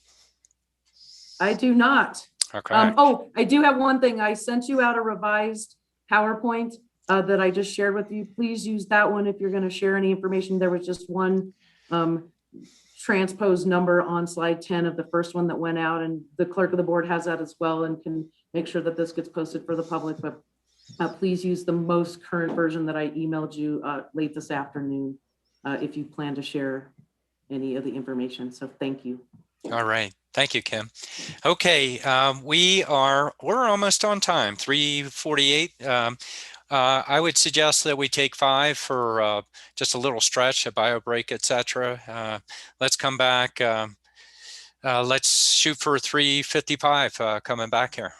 I do not. Okay. Oh, I do have one thing. I sent you out a revised PowerPoint that I just shared with you. Please use that one if you're going to share any information. There was just one transposed number on slide 10 of the first one that went out, and the clerk of the board has that as well and can make sure that this gets posted for the public. But please use the most current version that I emailed you late this afternoon if you plan to share any of the information. So thank you. All right. Thank you, Kim. Okay, we're almost on time, 3:48. I would suggest that we take 5 for just a little stretch, a bio break, etc. Let's come back. Let's shoot for 3:55 coming back here.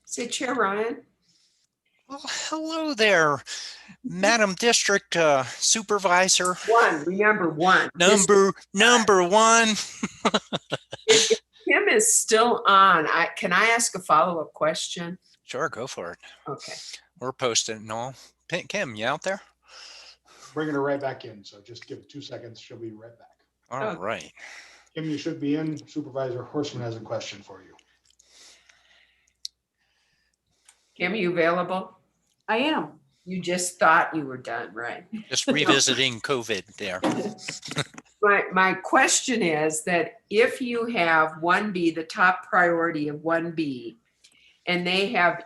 Say Chair Ryan. Well, hello there, Madam District Supervisor. One, remember one. Number one. If Kim is still on, can I ask a follow-up question? Sure, go for it. Okay. We're posting and all. Kim, you out there? Bringing her right back in. So just give it 2 seconds. She'll be right back. All right. Kim, you should be in. Supervisor Horstman has a question for you. Kim, are you available? I am. You just thought you were done, right? Just revisiting COVID there. My question is that if you have 1B, the top priority of 1B, and they have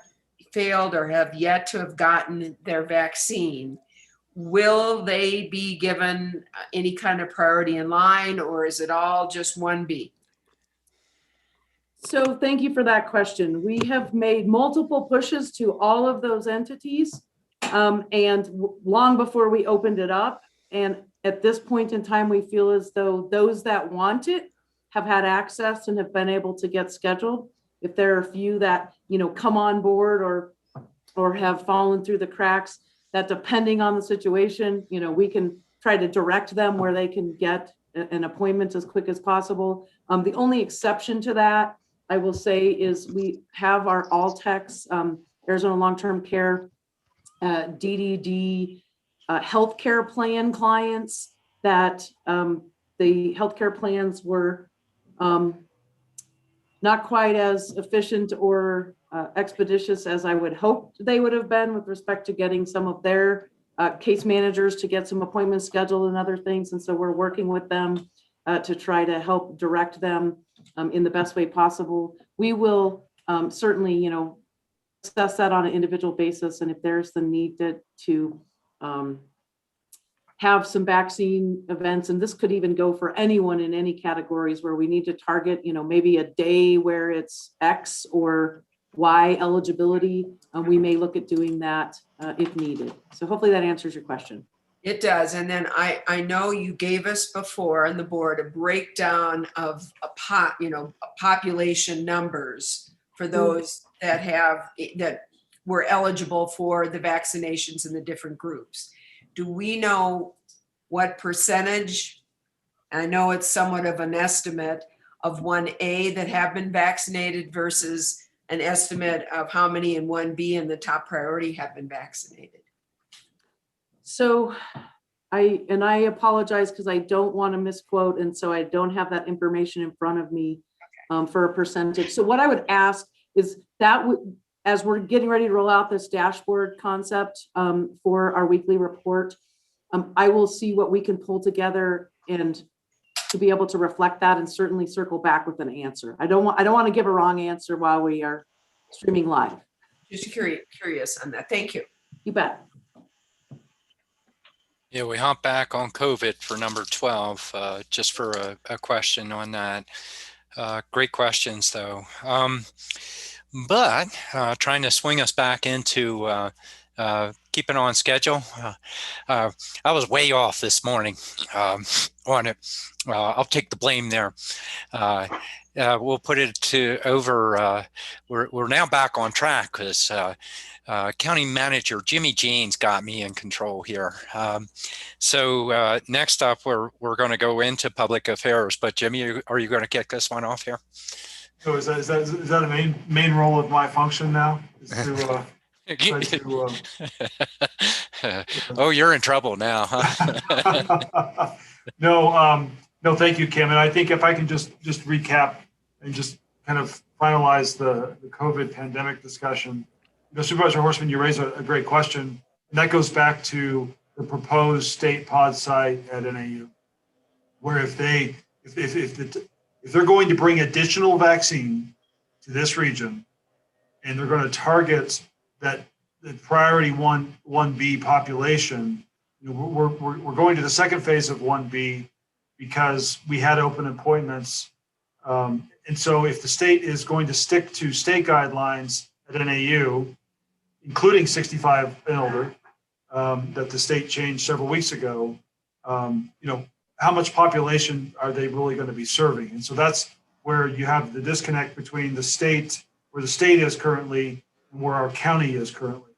failed or have yet to have gotten their vaccine, will they be given any kind of priority in line, or is it all just 1B? So thank you for that question. We have made multiple pushes to all of those entities long before we opened it up. And at this point in time, we feel as though those that want it have had access and have been able to get scheduled. If there are a few that, come on board or have fallen through the cracks, that depending on the situation, we can try to direct them where they can get an appointment as quick as possible. The only exception to that, I will say, is we have our all-techs, Arizona Long-Term Care, DDD healthcare plan clients that the healthcare plans were not quite as efficient or expeditious as I would hope they would have been with respect to getting some of their case managers to get some appointments scheduled and other things. And so we're working with them to try to help direct them in the best way possible. We will certainly, assess that on an individual basis. And if there's the need to have some vaccine events, and this could even go for anyone in any categories where we need to target, maybe a day where it's X or Y eligibility, we may look at doing that if needed. So hopefully that answers your question. It does. And then I know you gave us before on the board a breakdown of population numbers for those that were eligible for the vaccinations in the different groups. Do we know what percentage, I know it's somewhat of an estimate, of 1A that have been vaccinated versus an estimate of how many in 1B and the top priority have been vaccinated? So I apologize because I don't want to misquote, and so I don't have that information in front of me for a percentage. So what I would ask is that as we're getting ready to roll out this dashboard concept for our weekly report, I will see what we can pull together and to be able to reflect that and certainly circle back with an answer. I don't want to give a wrong answer while we are streaming live. Just curious on that. Thank you. You bet. Yeah, we hop back on COVID for number 12, just for a question on that. Great questions, though. But trying to swing us back into keeping on schedule. I was way off this morning on it. I'll take the blame there. We'll put it over. We're now back on track because County Manager Jimmy Jeans got me in control here. So next up, we're going to go into public affairs. But Jimmy, are you going to kick this one off here? So is that a main role of my function now? Is to, oh, you're in trouble now, huh? No, thank you, Kim. And I think if I can just recap and just kind of finalize the COVID pandemic discussion. Supervisor Horstman, you raised a great question. And that goes back to the proposed state pod site at NAU, where if they're going to bring additional vaccine to this region and they're going to target the priority 1B population, we're going to the second phase of 1B because we had open appointments. And so if the state is going to stick to state guidelines at NAU, including 65 and older, that the state changed several weeks ago, how much population are they really going to be serving? And so that's where you have the disconnect between the state, where the state is currently, and where our county is currently,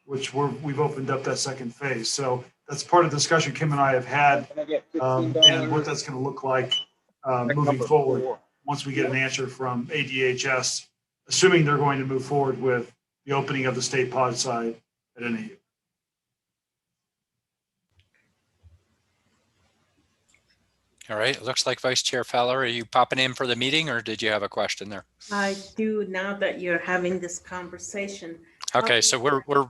which we've opened up that second phase. So that's part of the discussion Kim and I have had, and what that's going to look like moving forward once we get an answer from ADHS, assuming they're going to move forward with the opening of the state pod side at NAU. All right, it looks like Vice Chair Fowler, are you popping in for the meeting or did you have a question there? I do, now that you're having this conversation. Okay, so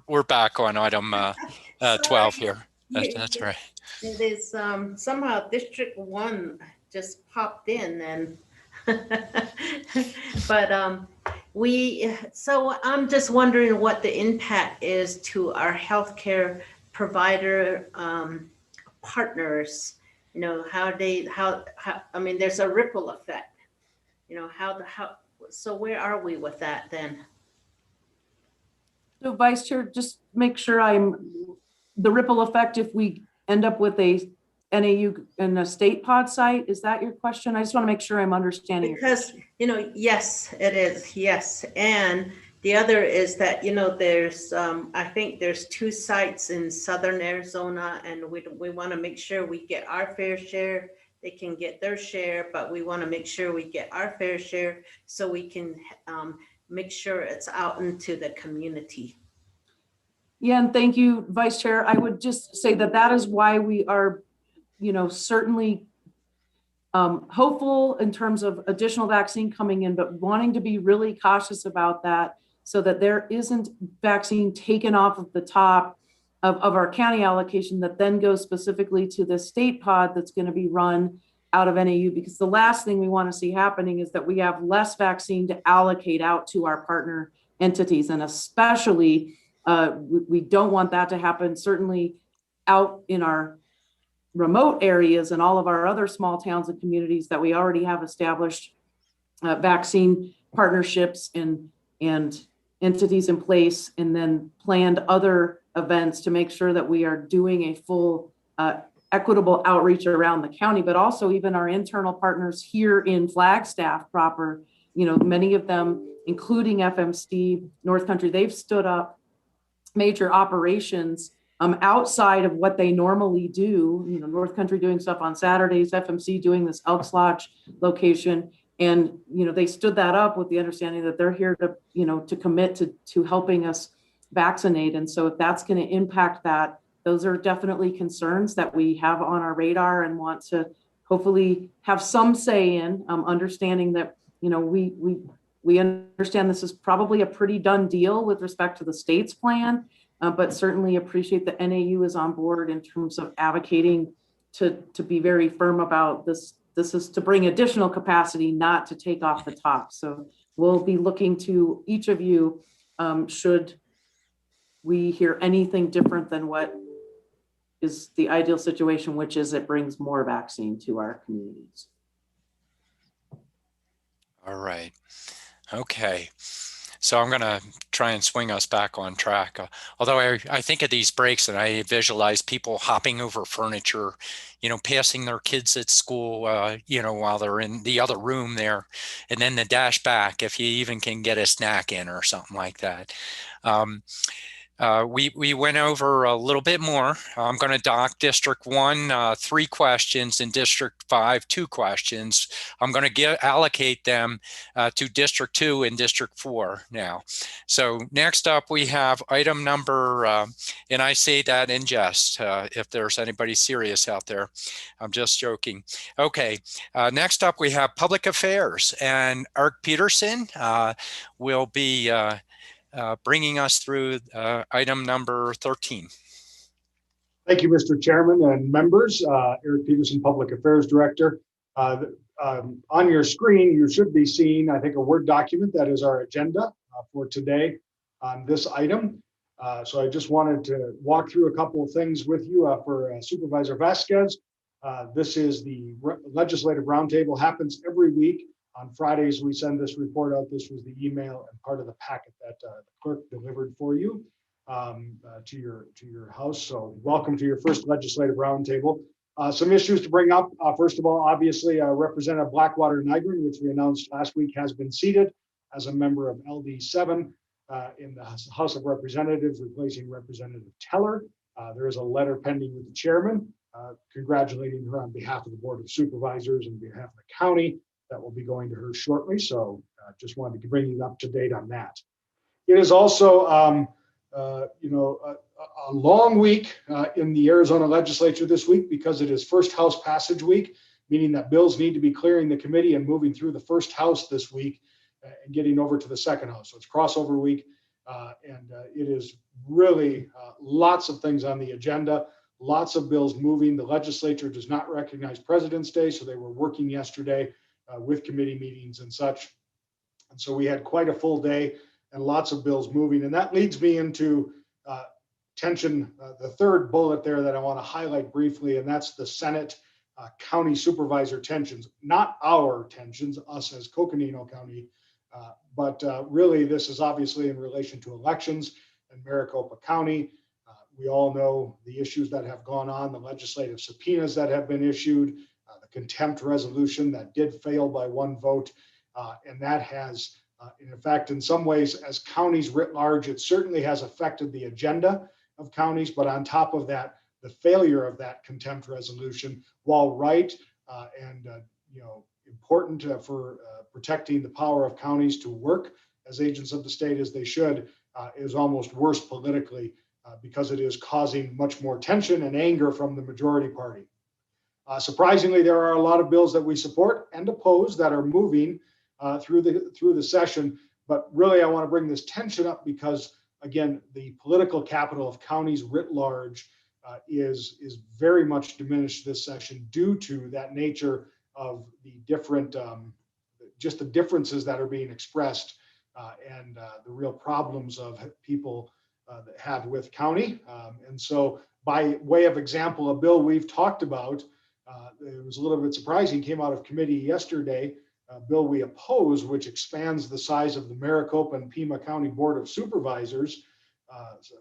we're back on item 12 here. That's right. It is somehow District 1 just popped in, and but so I'm just wondering what the impact is to our healthcare provider partners. You know, how I mean, there's a ripple effect. You know, so where are we with that then? So Vice Chair, just make sure the ripple effect if we end up with a NAU and a state pod site, is that your question? I just want to make sure I'm understanding. Because, you know, yes, it is, yes. And the other is that, you know, there's, I think there's 2 sites in Southern Arizona, and we want to make sure we get our fair share. They can get their share, but we want to make sure we get our fair share so we can make sure it's out into the community. Yeah, and thank you, Vice Chair. I would just say that is why we are, you know, certainly hopeful in terms of additional vaccine coming in, but wanting to be really cautious about that so that there isn't vaccine taken off of the top of our county allocation that then goes specifically to the state pod that's going to be run out of NAU, because the last thing we want to see happening is that we have less vaccine to allocate out to our partner entities. And especially, we don't want that to happen, certainly out in our remote areas and all of our other small towns and communities that we already have established vaccine partnerships and entities in place, and then planned other events to make sure that we are doing a full equitable outreach around the county, but also even our internal partners here in Flagstaff proper, you know, many of them, including FMC, North Country, they've stood up major operations outside of what they normally do. You know, North Country doing stuff on Saturdays, FMC doing this Elks Lodge location. And, you know, they stood that up with the understanding that they're here to, you know, to commit to helping us vaccinate. And so if that's going to impact that, those are definitely concerns that we have on our radar and want to hopefully have some say in, understanding that, you know, we understand this is probably a pretty done deal with respect to the state's plan, but certainly appreciate that NAU is on board in terms of advocating to be very firm about this. This is to bring additional capacity, not to take off the top. So we'll be looking to each of you should we hear anything different than what is the ideal situation, which is it brings more vaccine to our communities. All right. Okay. So I'm going to try and swing us back on track. Although I think of these breaks and I visualize people hopping over furniture, you know, passing their kids at school, you know, while they're in the other room there, and then the dash back if you even can get a snack in or something like that. We went over a little bit more. I'm going to dock District 1, 3 questions, and District 5, 2 questions. I'm going to allocate them to District 2 and District 4 now. So next up, we have item number, and I say that in jest, if there's anybody serious out there. I'm just joking. Okay, next up, we have Public Affairs, and Eric Peterson will be bringing us through item number 13. Thank you, Mr. Chairman and members. Eric Peterson, Public Affairs Director. On your screen, you should be seeing, I think, a Word document that is our agenda for today on this item. So I just wanted to walk through a couple of things with you for Supervisor Vasquez. This is the Legislative Roundtable, happens every week. On Fridays, we send this report out. This was the email and part of the packet that the clerk delivered for you to your house. So welcome to your first Legislative Roundtable. Some issues to bring up. First of all, obviously, Representative Blackwater Nygren, which we announced last week, has been seated as a member of LD7. in the House of Representatives, replacing Representative Teller. There is a letter pending with the chairman, congratulating her on behalf of the Board of Supervisors and behalf of the county. That will be going to her shortly. So just wanted to bring you up to date on that. It is also, a long week in the Arizona legislature this week because it is first House passage week, meaning that bills need to be clearing the committee and moving through the first House this week and getting over to the second House. So it's crossover week, and it is really lots of things on the agenda, lots of bills moving. The legislature does not recognize President's Day, so they were working yesterday with committee meetings and such. And so we had quite a full day and lots of bills moving. And that leads me into tension, the third bullet there that I want to highlight briefly, and that's the Senate county supervisor tensions, not our tensions, us as Coconino County, but really this is obviously in relation to elections in Maricopa County. We all know the issues that have gone on, the legislative subpoenas that have been issued, the contempt resolution that did fail by one vote, and that has, in fact, in some ways, as counties writ large, it certainly has affected the agenda of counties. But on top of that, the failure of that contempt resolution, while right and important for protecting the power of counties to work as agents of the state as they should, is almost worse politically because it is causing much more tension and anger from the majority party. Surprisingly, there are a lot of bills that we support and oppose that are moving through the session. But really, I want to bring this tension up because, again, the political capital of counties writ large is very much diminished this session due to that nature of the different, just the differences that are being expressed and the real problems of people that have with county. And so by way of example, a bill we've talked about, it was a little bit surprising, came out of committee yesterday, a bill we oppose, which expands the size of the Maricopa and Pima County Board of Supervisors,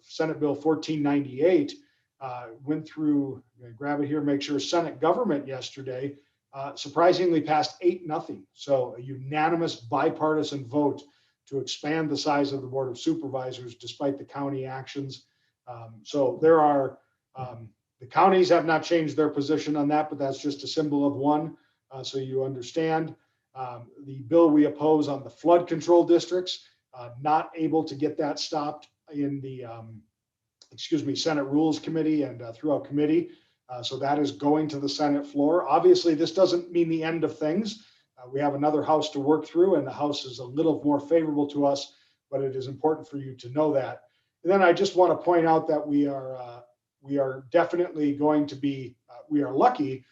Senate Bill 1498, went through, grab it here, make sure, Senate government yesterday, surprisingly passed 8-0. So a unanimous bipartisan vote to expand the size of the Board of Supervisors despite the county actions. So there are, the counties have not changed their position on that, but that's just a symbol of one, so you understand. The bill we oppose on the flood control districts, not able to get that stopped in the, Senate Rules Committee and throughout committee. So that is going to the Senate floor. Obviously, this doesn't mean the end of things. We have another House to work through, and the House is a little more favorable to us, but it is important for you to know that. And then I just want to point out that we are definitely going to be, we are lucky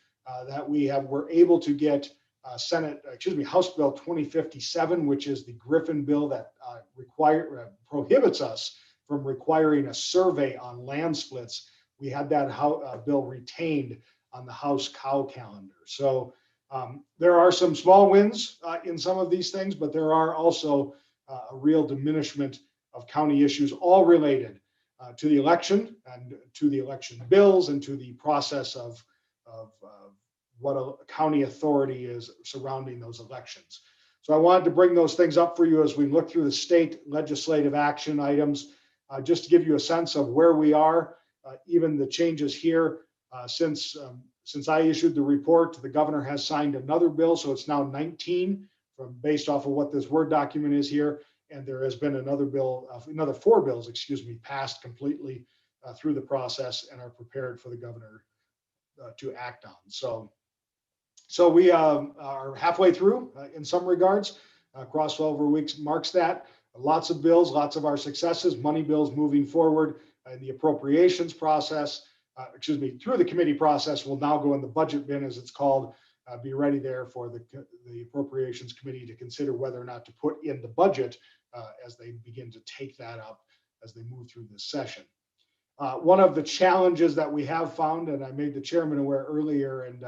that we're able to get House Bill 2057, which is the Griffin bill that prohibits us from requiring a survey on land splits. We had that bill retained on the House cow calendar. So there are some small wins in some of these things, but there are also a real diminishment of county issues, all related to the election and to the election bills and to the process of what a county authority is surrounding those elections. So I wanted to bring those things up for you as we look through the state legislative action items, just to give you a sense of where we are, even the changes here. Since I issued the report, the governor has signed another bill, so it's now 19 based off of what this Word document is here. And there has been another 4 bills, passed completely through the process and are prepared for the governor to act on. So we are halfway through in some regards. Crossover weeks marks that. Lots of bills, lots of our successes, money bills moving forward in the appropriations process, through the committee process will now go in the budget bin, as it's called, be ready there for the appropriations committee to consider whether or not to put in the budget as they begin to take that up as they move through this session. One of the challenges that we have found, and I made the chairman aware earlier, and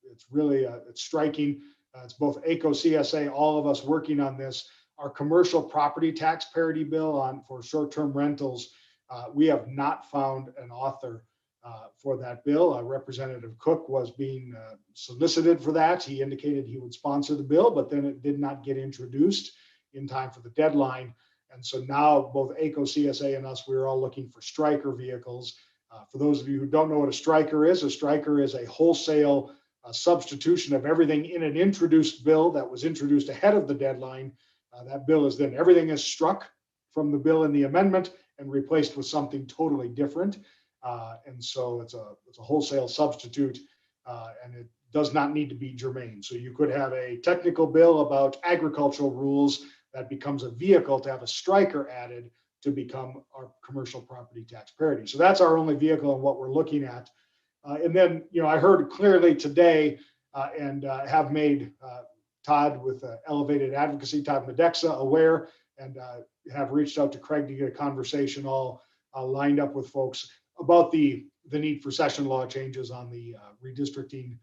it's really it's striking. It's both ACO, CSA, all of us working on this. Our commercial property tax parity bill for short-term rentals, we have not found an author for that bill. Representative Cook was being solicited for that. He indicated he would sponsor the bill, but then it did not get introduced in time for the deadline. And so now both ACO, CSA, and us, we're all looking for striker vehicles. For those of you who don't know what a striker is a wholesale substitution of everything in an introduced bill that was introduced ahead of the deadline. That bill is then everything is struck from the bill in the amendment and replaced with something totally different. And so it's a wholesale substitute, and it does not need to be germane. So you could have a technical bill about agricultural rules that becomes a vehicle to have a striker added to become our commercial property tax parity. So that's our only vehicle and what we're looking at. And then, I heard clearly today and have made Todd with Elevated Advocacy, Todd Medexa, aware, and have reached out to Craig to get a conversation all lined up with folks about the need for session law changes on the redistricting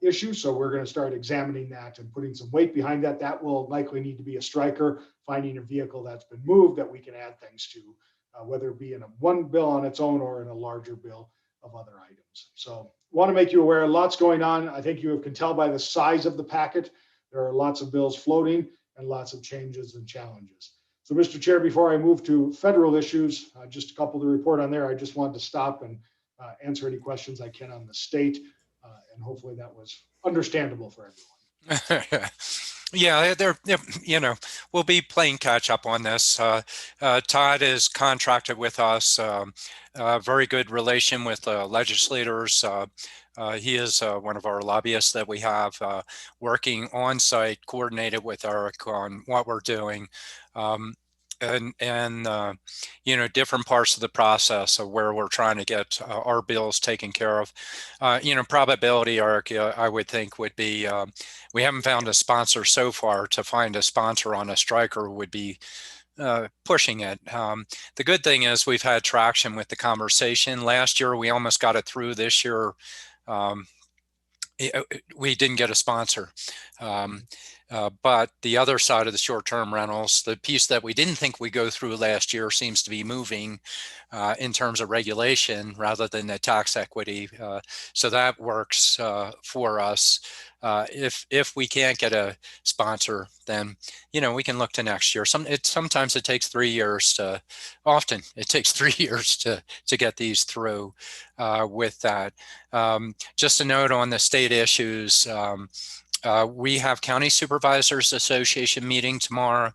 issue. So we're going to start examining that and putting some weight behind that. That will likely need to be a striker, finding a vehicle that's been moved that we can add things to, whether it be in one bill on its own or in a larger bill of other items. So want to make you aware, lots going on. I think you can tell by the size of the packet, there are lots of bills floating and lots of changes and challenges. So Mr. Chair, before I move to federal issues, just a couple to report on there. I just wanted to stop and answer any questions I can on the state. And hopefully that was understandable for everyone. Yeah, we'll be playing catch up on this. Todd is contracted with us, very good relation with legislators. He is one of our lobbyists that we have working on site, coordinated with Eric on what we're doing. Different parts of the process of where we're trying to get our bills taken care of. Probability, Eric, I would think would be, we haven't found a sponsor so far. To find a sponsor on a striker would be pushing it. The good thing is we've had traction with the conversation. Last year, we almost got it through. This year, we didn't get a sponsor. But the other side of the short-term rentals, the piece that we didn't think we'd go through last year, seems to be moving in terms of regulation rather than the tax equity. So that works for us. If we can't get a sponsor, then we can look to next year. Sometimes it takes 3 years often it takes 3 years to get these through with that. Just a note on the state issues. We have County Supervisors Association meeting tomorrow.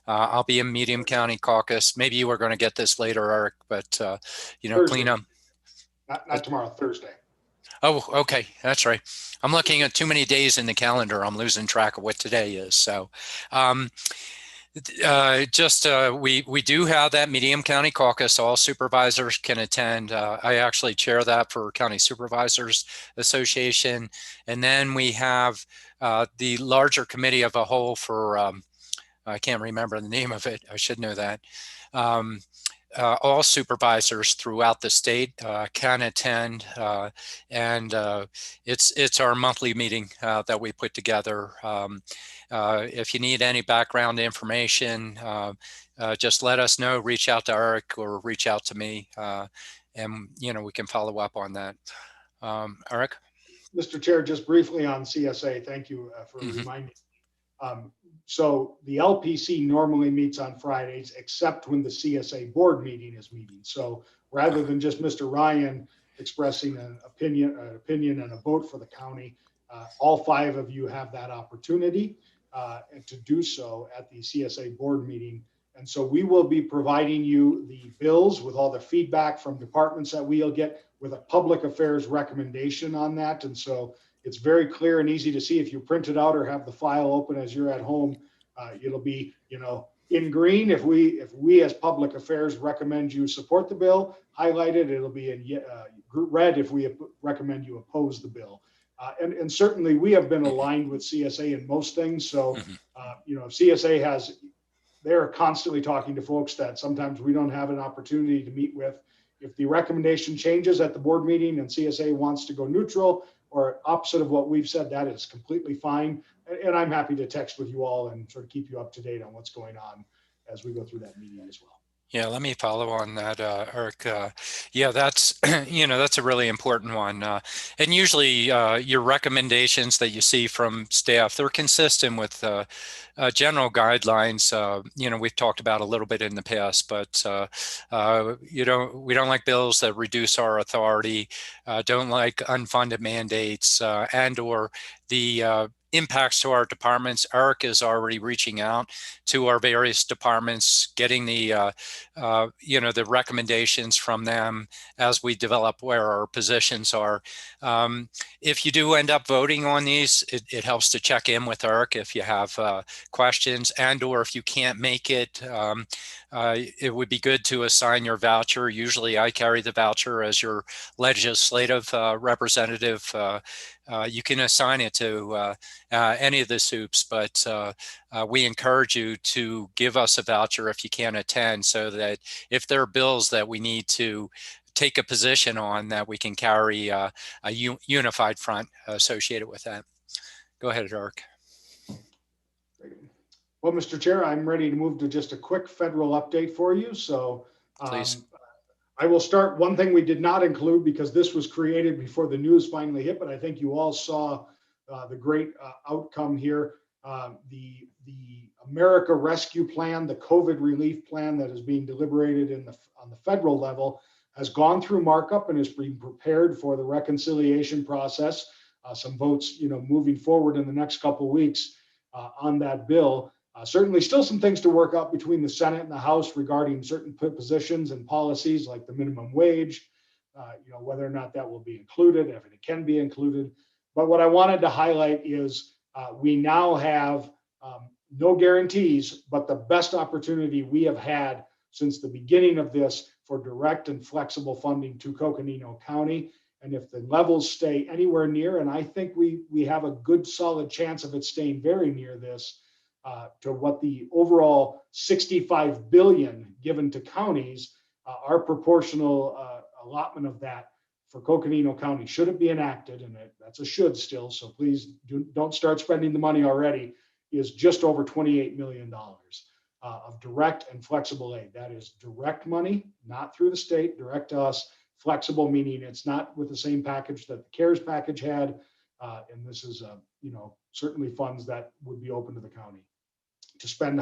I'll be in Medium County Caucus. Maybe you were going to get this later, Eric, but Thursday. Clean up. Not tomorrow, Thursday. Oh, okay, that's right. I'm looking at too many days in the calendar. I'm losing track of what today is. So, we do have that Medium County Caucus. All supervisors can attend. I actually chair that for County Supervisors Association. And then we have the larger committee of a whole for, I can't remember the name of it. I should know that. All supervisors throughout the state can attend, and it's our monthly meeting that we put together. If you need any background information, just let us know. Reach out to Eric or reach out to me, and we can follow up on that. Eric? Mr. Chair, just briefly on CSA, thank you for reminding. So the LPC normally meets on Fridays, except when the CSA board meeting is meeting. So rather than just Mr. Ryan expressing an opinion and a vote for the county, all 5 of you have that opportunity and to do so at the CSA board meeting. And so we will be providing you the bills with all the feedback from departments that we'll get with a public affairs recommendation on that. And so it's very clear and easy to see if you print it out or have the file open as you're at home. It'll be, in green if we as public affairs recommend you support the bill. Highlighted, it'll be in red if we recommend you oppose the bill. And certainly we have been aligned with CSA in most things. So, if CSA they're constantly talking to folks that sometimes we don't have an opportunity to meet with. If the recommendation changes at the board meeting and CSA wants to go neutral or opposite of what we've said, that is completely fine. And I'm happy to text with you all and sort of keep you up to date on what's going on as we go through that meeting as well. Yeah, let me follow on that, Eric. Yeah, that's that's a really important one. And usually, your recommendations that you see from staff, they're consistent with general guidelines. We've talked about a little bit in the past, but we don't like bills that reduce our authority, don't like unfunded mandates, and/or the impacts to our departments. Eric is already reaching out to our various departments, getting the recommendations from them as we develop where our positions are. If you do end up voting on these, it helps to check in with Eric if you have questions, and/or if you can't make it. It would be good to assign your voucher. Usually I carry the voucher as your legislative representative. You can assign it to any of the soups, but we encourage you to give us a voucher if you can't attend, so that if there are bills that we need to take a position on, that we can carry a unified front associated with that. Go ahead, Eric. Well, Mr. Chair, I'm ready to move to just a quick federal update for you. So Please. I will start. One thing we did not include, because this was created before the news finally hit, but I think you all saw the great outcome here. The America Rescue Plan, the COVID relief plan that is being deliberated on the federal level, has gone through markup and is being prepared for the reconciliation process. Some votes, moving forward in the next couple of weeks on that bill. Certainly still some things to work out between the Senate and the House regarding certain positions and policies like the minimum wage, whether or not that will be included, if it can be included. But what I wanted to highlight is we now have no guarantees, but the best opportunity we have had since the beginning of this for direct and flexible funding to Coconino County. And if the levels stay anywhere near, and I think we have a good solid chance of it staying very near this, to what the overall 65 billion given to counties, our proportional allotment of that for Coconino County, should it be enacted, and that's a should still, so please don't start spending the money already, is just over $28 million of direct and flexible aid. That is direct money, not through the state, direct to us. Flexible meaning it's not with the same package that the CARES package had, and this is certainly funds that would be open to the county to spend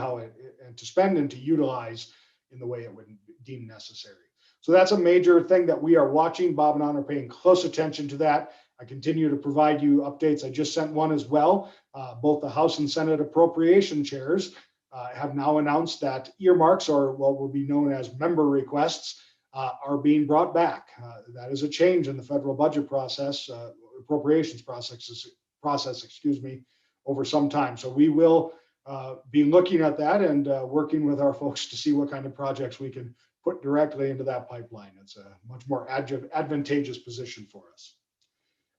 and to utilize in the way it would deem necessary. So that's a major thing that we are watching. Bob and I are paying close attention to that. I continue to provide you updates. I just sent one as well. Both the House and Senate appropriation chairs have now announced that earmarks, or what will be known as member requests, are being brought back. That is a change in the federal budget process, appropriations process, over some time. So we will be looking at that and working with our folks to see what kind of projects we can put directly into that pipeline. It's a much more advantageous position for us.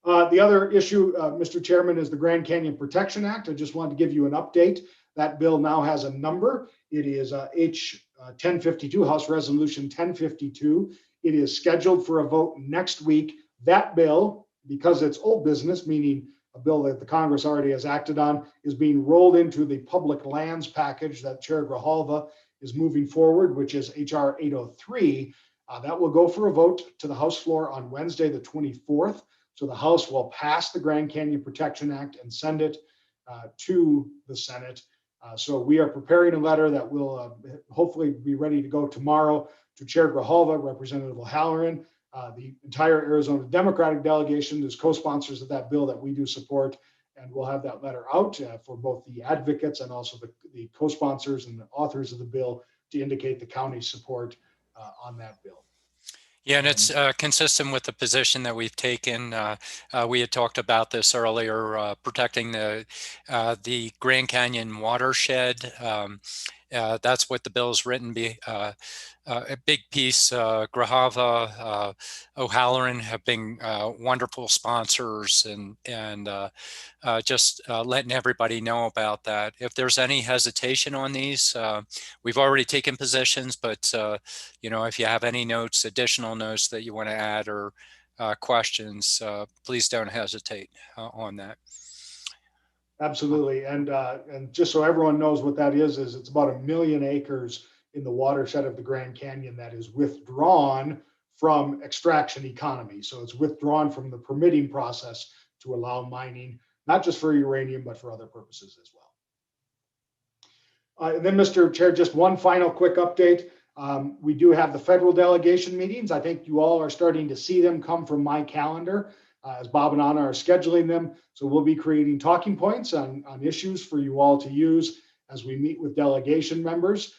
The other issue, Mr. Chairman, is the Grand Canyon Protection Act. I just wanted to give you an update. That bill now has a number. It is H 1052, House Resolution 1052. It is scheduled for a vote next week. That bill, because it's old business, meaning a bill that the Congress already has acted on, is being rolled into the public lands package that Chair Grijalva is moving forward, which is HR 803. That will go for a vote to the House floor on Wednesday, the 24th. So the House will pass the Grand Canyon Protection Act and send it to the Senate. So we are preparing a letter that will hopefully be ready to go tomorrow to Chair Grijalva, Representative O'Halloran. The entire Arizona Democratic delegation is co-sponsors of that bill that we do support, and we'll have that letter out for both the advocates and also the co-sponsors and the authors of the bill to indicate the county's support on that bill. Yeah, and it's consistent with the position that we've taken. We had talked about this earlier, protecting the Grand Canyon watershed. That's what the bill's written. A big piece. Grijalva, O'Halloran have been wonderful sponsors, and just letting everybody know about that. If there's any hesitation on these, we've already taken positions, but if you have any notes, additional notes that you want to add, or questions, please don't hesitate on that. Absolutely, and just so everyone knows what that is it's about 1 million acres in the watershed of the Grand Canyon that is withdrawn from extraction economy. So it's withdrawn from the permitting process to allow mining, not just for uranium, but for other purposes as well. And then, Mr. Chair, just one final quick update. We do have the federal delegation meetings. I think you all are starting to see them come from my calendar as Bob and Anna are scheduling them. So we'll be creating talking points on issues for you all to use as we meet with delegation members.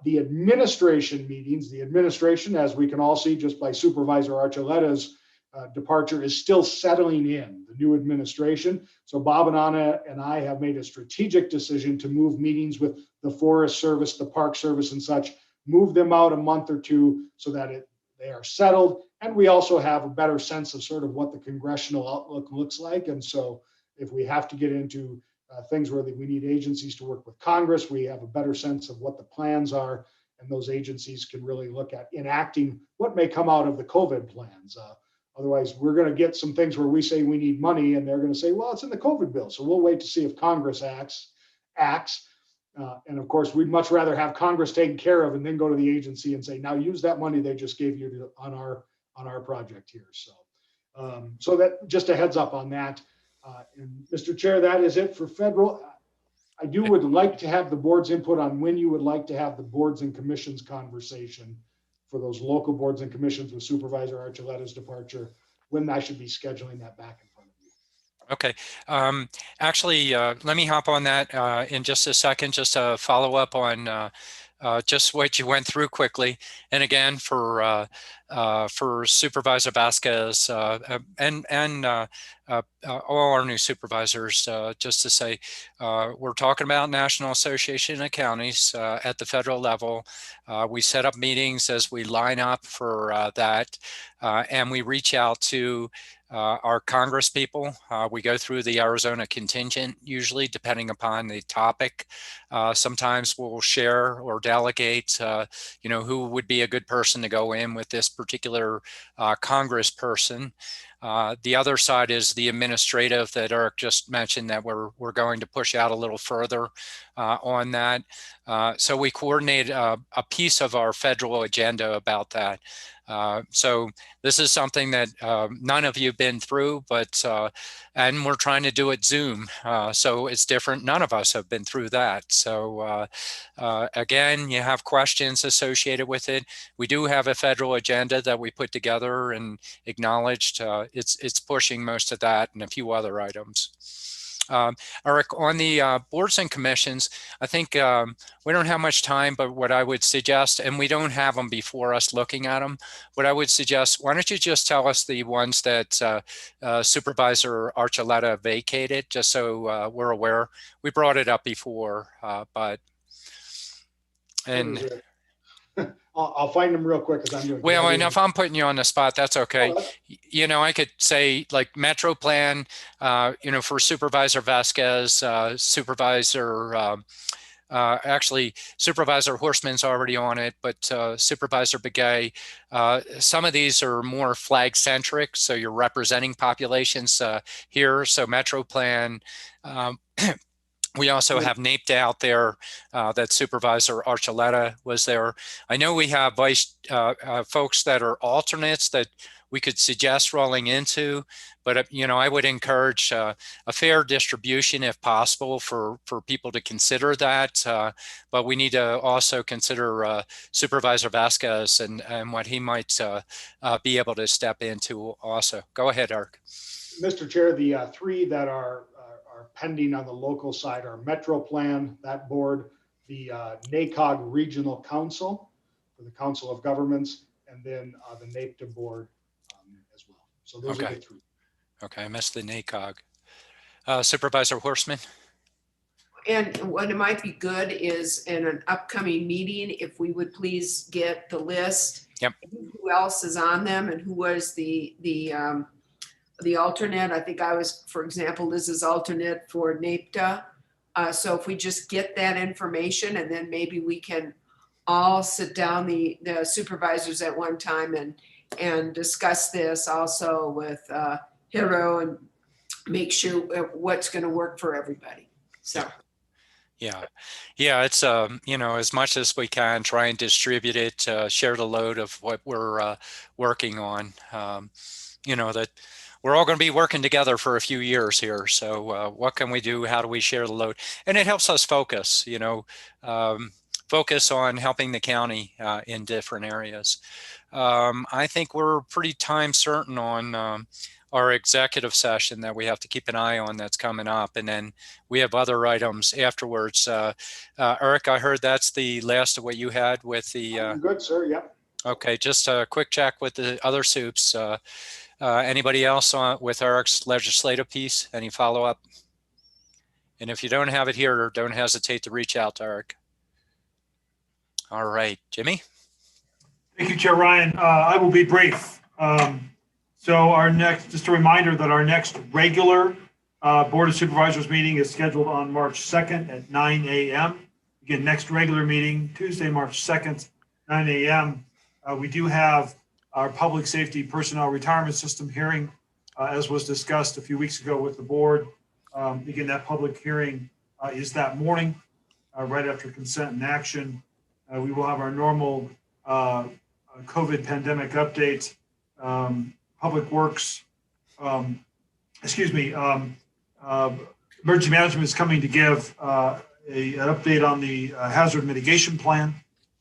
The administration meetings, the administration, as we can all see just by Supervisor Archuleta's departure, is still settling in, the new administration. So Bob and Anna and I have made a strategic decision to move meetings with the Forest Service, the Park Service and such, move them out a month or two so that they are settled. And we also have a better sense of sort of what the congressional outlook looks like. And so if we have to get into things where we need agencies to work with Congress, we have a better sense of what the plans are, and those agencies can really look at enacting what may come out of the COVID plans. Otherwise, we're going to get some things where we say we need money, and they're going to say, well, it's in the COVID bill. So we'll wait to see if Congress acts. And of course, we'd much rather have Congress taken care of and then go to the agency and say, now use that money they just gave you on our project here. So that just a heads up on that. And Mr. Chair, that is it for federal. I would like to have the board's input on when you would like to have the boards and commissions conversation for those local boards and commissions with Supervisor Archuleta's departure, when I should be scheduling that back in front of you. Okay. Actually, let me hop on that in just a second, just to follow up on just what you went through quickly. And again, for Supervisor Vasquez and all our new supervisors, just to say, we're talking about National Association of Counties at the federal level. We set up meetings as we line up for that, and we reach out to our Congress people. We go through the Arizona contingent, usually depending upon the topic. Sometimes we'll share or delegate, who would be a good person to go in with this particular Congress person. The other side is the administrative that Eric just mentioned, that we're going to push out a little further on that. So we coordinate a piece of our federal agenda about that. So this is something that none of you have been through, but and we're trying to do it Zoom. So it's different. None of us have been through that. So again, you have questions associated with it. We do have a federal agenda that we put together and acknowledged. It's pushing most of that and a few other items. Eric, on the boards and commissions, I think we don't have much time, but what I would suggest, and we don't have them before us looking at them, what I would suggest, why don't you just tell us the ones that Supervisor Archuleta vacated, just so we're aware. We brought it up before, I'll find them real quick because I'm doing. Well, and if I'm putting you on the spot, that's okay. I could say like Metro Plan, for Supervisor Vasquez, actually Supervisor Horstman's already on it, but Supervisor Begay, some of these are more flag centric. So you're representing populations here. So Metro Plan, we also have NAPTA out there that Supervisor Archuleta was there. I know we have folks that are alternates that we could suggest rolling into, but I would encourage a fair distribution if possible for people to consider that. But we need to also consider Supervisor Vasquez and what he might be able to step into also. Go ahead, Eric. Mr. Chair, the three that are pending on the local side are Metro Plan, that board, the NACOG Regional Council, or the Council of Governments, and then the NAPTA board as well. So those are the three. Okay, I missed the NACOG. Supervisor Horstman? And what it might be good is in an upcoming meeting, if we would please get the list, who else is on them and who was the alternate. I think I was, for example, Liz's alternate for NAPTA. So if we just get that information, and then maybe we can all sit down, the supervisors at one time and discuss this also with Hiro and make sure what's going to work for everybody. So. Yeah. Yeah. It's, as much as we can, try and distribute it, share the load of what we're working on. That we're all going to be working together for a few years here. So what can we do? How do we share the load? And it helps us focus, focus on helping the county in different areas. I think we're pretty time certain on our executive session that we have to keep an eye on that's coming up. And then we have other items afterwards. Eric, I heard that's the last of what you had with the... Good, sir. Yep. Okay, just a quick check with the other soups. Anybody else with Eric's legislative piece? Any follow-up? And if you don't have it here, don't hesitate to reach out to Eric. All right, Jimmy? Thank you, Chair Ryan. I will be brief. Just a reminder that our next regular Board of Supervisors meeting is scheduled on March 2nd at 9 a.m. Again, next regular meeting, Tuesday, March 2nd, 9 a.m. We do have our public safety personnel retirement system hearing, as was discussed a few weeks ago with the board. Again, that public hearing is that morning, right after consent and action. We will have our normal COVID pandemic update, Public Works, emergency management is coming to give an update on the hazard mitigation plan,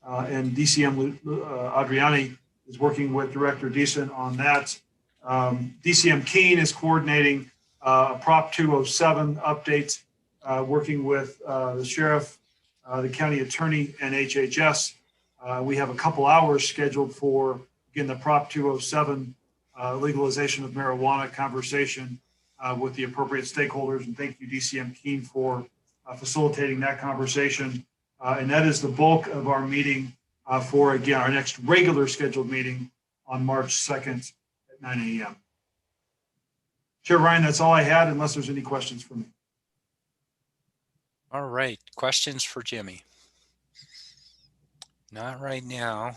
and DCM Adriani is working with Director Deason on that. DCM Keene is coordinating Prop 207 updates, working with the sheriff, the county attorney, and HHS. We have a couple hours scheduled for, again, the Prop 207 legalization of marijuana conversation with the appropriate stakeholders. And thank you, DCM Keene, for facilitating that conversation. And that is the bulk of our meeting for, again, our next regular scheduled meeting on March 2nd at 9 a.m. Chair Ryan, that's all I had, unless there's any questions for me. All right, questions for Jimmy? Not right now.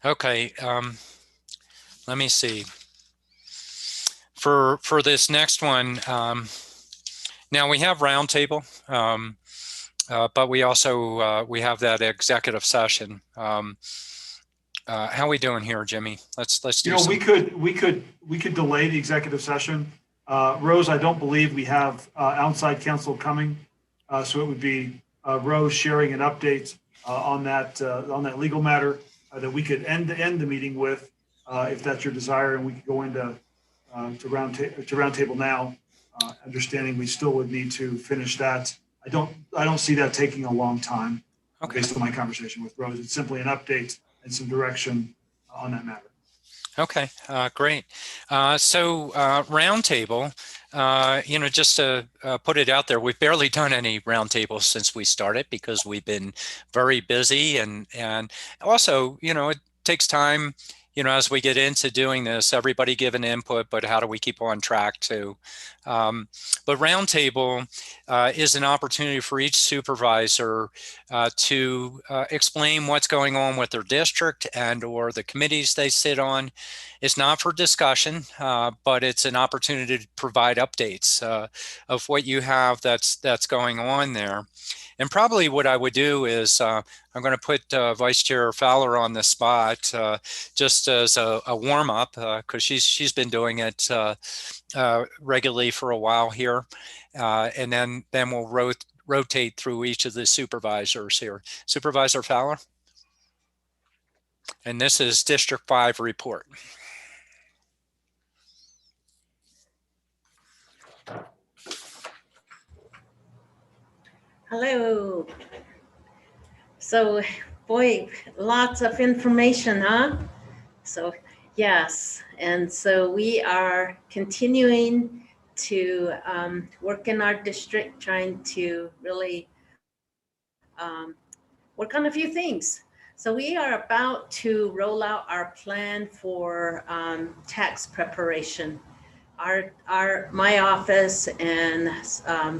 Okay, let me see. For this next one, now we have roundtable, but we also we have that executive session. How are we doing here, Jimmy? Let's do. We could delay the executive session. Rose, I don't believe we have outside counsel coming, so it would be Rose sharing an update on that legal matter that we could end the meeting with, if that's your desire, and we could go into to roundtable now, understanding we still would need to finish that. I don't see that taking a long time. Okay. Based on my conversation with Rose. It's simply an update and some direction on that matter. Okay, great. So roundtable, just to put it out there, we've barely done any roundtables since we started because we've been very busy, and also, it takes time, as we get into doing this, everybody giving input, but how do we keep on track too? But roundtable is an opportunity for each supervisor to explain what's going on with their district and or the committees they sit on. It's not for discussion, but it's an opportunity to provide updates of what you have that's going on there. And probably what I would do is I'm going to put Vice Chair Fowler on the spot just as a warm up because she's been doing it regularly for a while here, and then we'll rotate through each of the supervisors here. Supervisor Fowler, and this is District 5 report. Hello. So, boy, lots of information, huh? So, yes. And so we are continuing to work in our district, trying to really work on a few things. So we are about to roll out our plan for tax preparation. My office and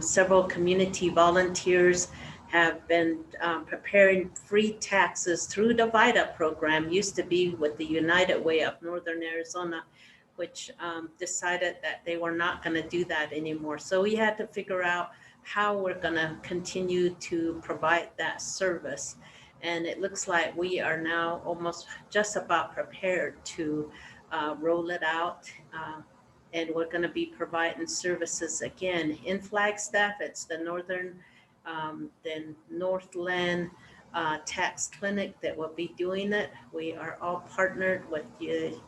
several community volunteers have been preparing free taxes through the VITA program. Used to be with the United Way of Northern Arizona, which decided that they were not going to do that anymore. So we had to figure out how we're going to continue to provide that service. And it looks like we are now almost just about prepared to roll it out. And we're going to be providing services again in Flagstaff. It's the Northland Tax Clinic that will be doing it. We are all partnered with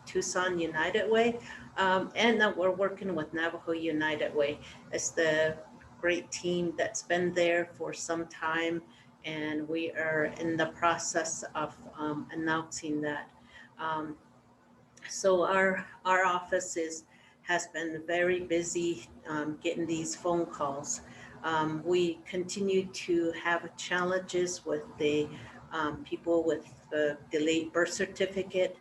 Tucson United Way, and we're working with Navajo United Way. It's the great team that's been there for some time, and we are in the process of announcing that. So our office has been very busy getting these phone calls. We continue to have challenges with the people with the delayed birth certificate.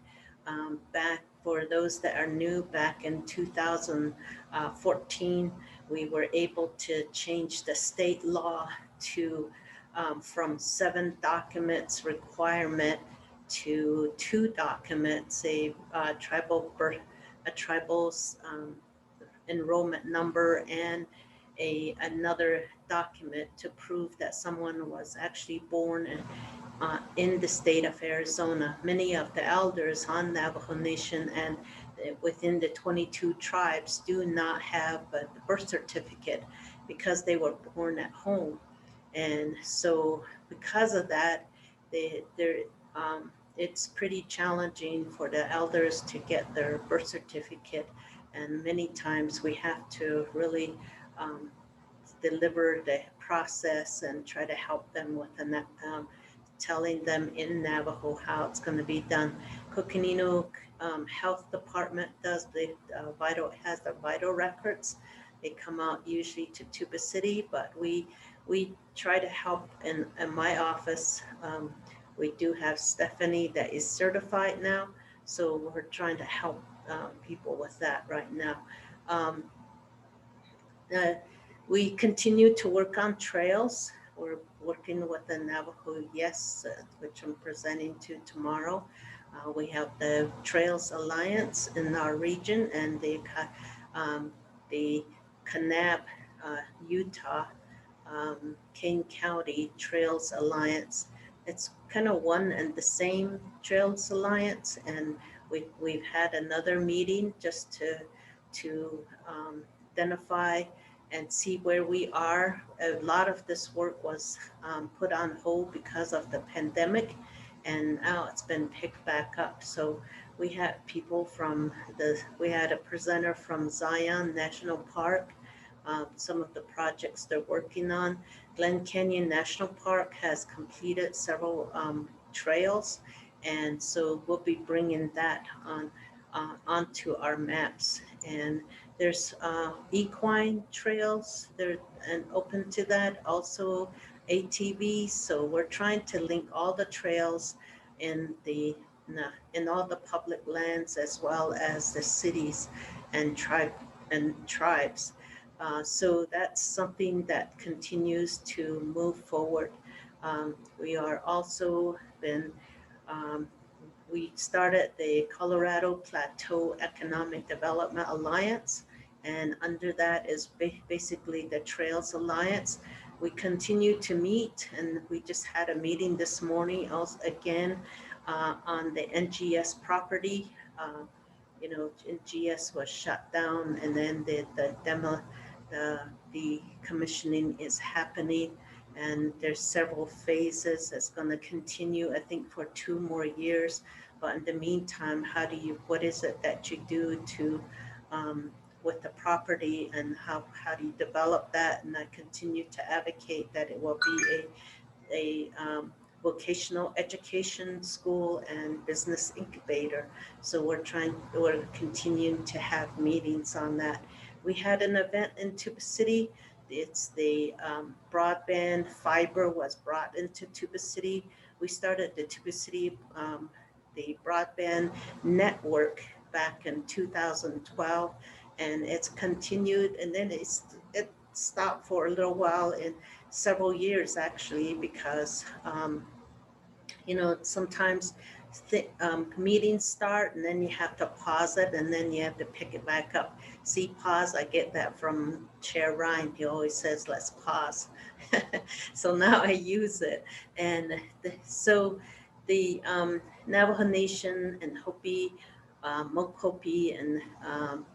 Back for those that are new, back in 2014, we were able to change the state law to from 7 documents requirement to 2 documents, a tribal enrollment number and another document to prove that someone was actually born in the state of Arizona. Many of the elders on Navajo Nation and within the 22 tribes do not have a birth certificate because they were born at home. And so because of that, it's pretty challenging for the elders to get their birth certificate. And many times we have to really deliver the process and try to help them with telling them in Navajo how it's going to be done. Coconino Health Department does has the vital records. They come out usually to Tuba City, but we try to help in my office. We do have Stephanie that is certified now, so we're trying to help people with that right now. We continue to work on trails. We're working with the Navajo Yes, which I'm presenting to tomorrow. We have the Trails Alliance in our region and the Kanab, Utah, King County Trails Alliance. It's kind of one and the same Trails Alliance, and we've had another meeting just to identify and see where we are. A lot of this work was put on hold because of the pandemic, and now it's been picked back up. So we had people we had a presenter from Zion National Park, some of the projects they're working on. Glen Canyon National Park has completed several trails, and so we'll be bringing that onto our maps. And there's equine trails there and open to that, also ATVs. So we're trying to link all the trails in all the public lands as well as the cities and tribes. So that's something that continues to move forward. We are also we started the Colorado Plateau Economic Development Alliance, and under that is basically the Trails Alliance. We continue to meet, and we just had a meeting this morning also again on the NGS property. NGS was shut down, and then the commissioning is happening, and there's several phases. It's going to continue, I think, for 2 more years. But in the meantime, what is it that you do to with the property, and how do you develop that? And I continue to advocate that it will be a vocational education school and business incubator. So we're continuing to have meetings on that. We had an event in Tuba City. It's the broadband fiber was brought into Tuba City. We started the Tuba City the broadband network back in 2012, and it's continued, and then it stopped for a little while in several years actually, because sometimes meetings start and then you have to pause it and then you have to pick it back up. See, pause, I get that from Chair Ryan. He always says, let's pause. So now I use it. And so the Navajo Nation and Hopi, Mokopi and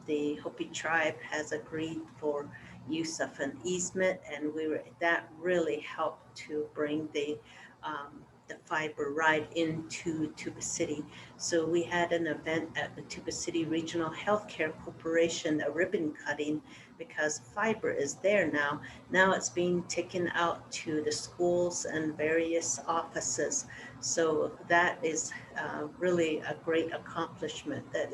the Hopi tribe has agreed for use of an easement, and that really helped to bring the fiber right into Tuba City. So we had an event at the Tuba City Regional Healthcare Corporation, a ribbon cutting, because fiber is there now. Now it's being taken out to the schools and various offices. So that is really a great accomplishment that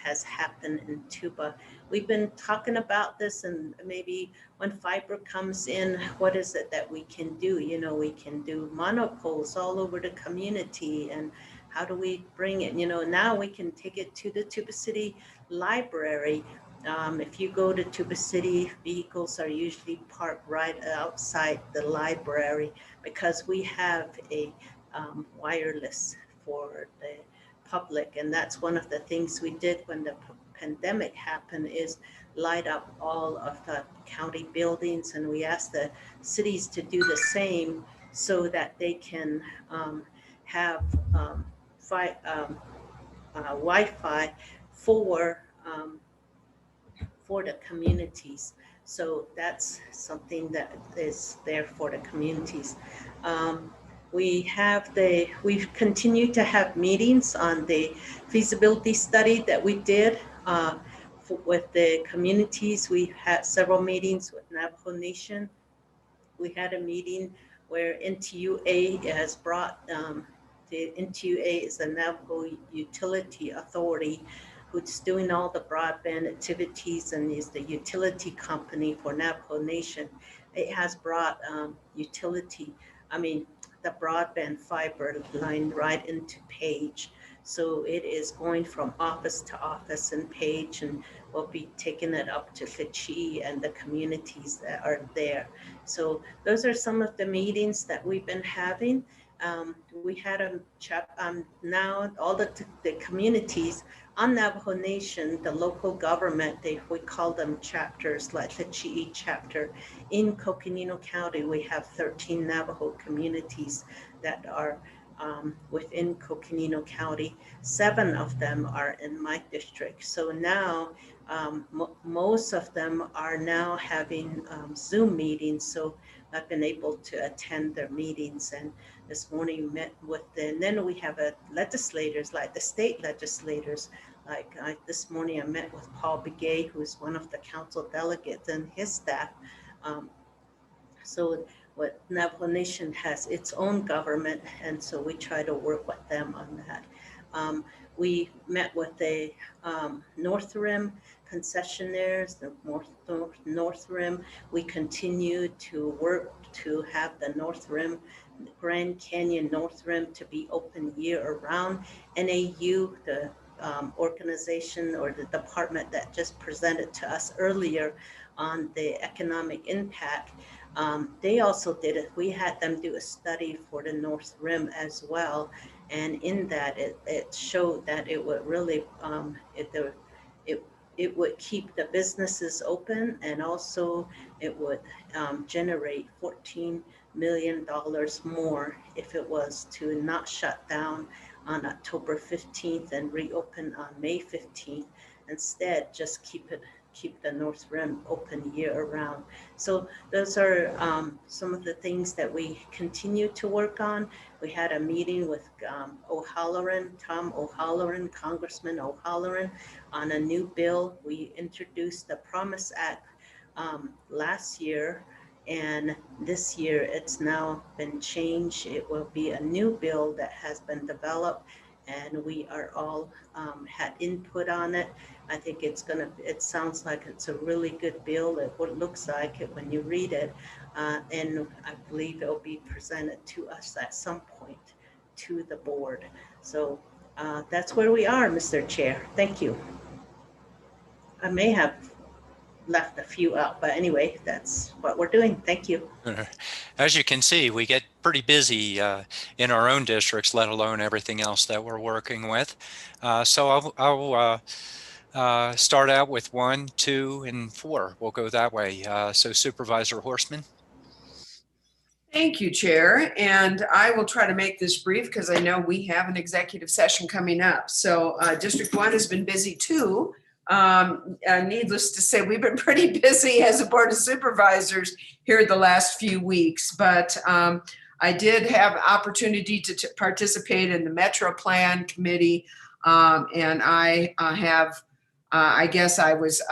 has happened in Tuba. We've been talking about this, and maybe when fiber comes in, what is it that we can do? You know, we can do monopoles all over the community, and how do we bring it? You know, now we can take it to the Tuba City Library. If you go to Tuba City, vehicles are usually parked right outside the library because we have a wireless for the public. And that's one of the things we did when the pandemic happened, is light up all of the county buildings. And we asked the cities to do the same so that they can have Wi-Fi for the communities. So that's something that is there for the communities. We've continued to have meetings on the feasibility study that we did with the communities. We had several meetings with Navajo Nation. We had a meeting where NTUA has brought, the NTUA is the Navajo Utility Authority, who's doing all the broadband activities and is the utility company for Navajo Nation. It has brought the broadband fiber line right into Page. So it is going from office to office in Page, and we'll be taking it up to Fichi and the communities that are there. So those are some of the meetings that we've been having. We had now all the communities on Navajo Nation, the local government, we call them chapters, like the Chi'i chapter. In Coconino County, we have 13 Navajo communities that are within Coconino County. 7 of them are in my district. So now most of them are now having Zoom meetings. So I've been able to attend their meetings, and this morning met with and then we have legislators, like the state legislators. Like this morning I met with Paul Begay, who's one of the council delegates, and his staff. So what Navajo Nation has its own government, and so we try to work with them on that. We met with the North Rim concessionaires, the North Rim. We continue to work to have the North Rim, Grand Canyon North Rim, to be open year round. NAU, the organization or the department that just presented to us earlier on the economic impact, they also did it. We had them do a study for the North Rim as well. And in that, it showed that it would really, it would keep the businesses open, and also it would generate $14 million more if it was to not shut down on October 15th and reopen on May 15th. Instead, just keep the North Rim open year round. So those are some of the things that we continue to work on. We had a meeting with Tom O'Halloran, Congressman O'Halloran, on a new bill. We introduced the Promise Act last year, and this year it's now been changed. It will be a new bill that has been developed, and we are all had input on it. I think it sounds like it's a really good bill. It looks like it when you read it. And I believe it'll be presented to us at some point to the board. So that's where we are, Mr. Chair. Thank you. I may have left a few out. But anyway, that's what we're doing. Thank you. As you can see, we get pretty busy in our own districts, let alone everything else that we're working with. So I'll start out with 1, 2, and 4. We'll go that way. So Supervisor Horstman. Thank you, Chair. And I will try to make this brief because I know we have an executive session coming up. So District 1 has been busy too. Needless to say, we've been pretty busy as a Board of Supervisors here the last few weeks. But I did have opportunity to participate in the Metro Plan Committee. And I guess I was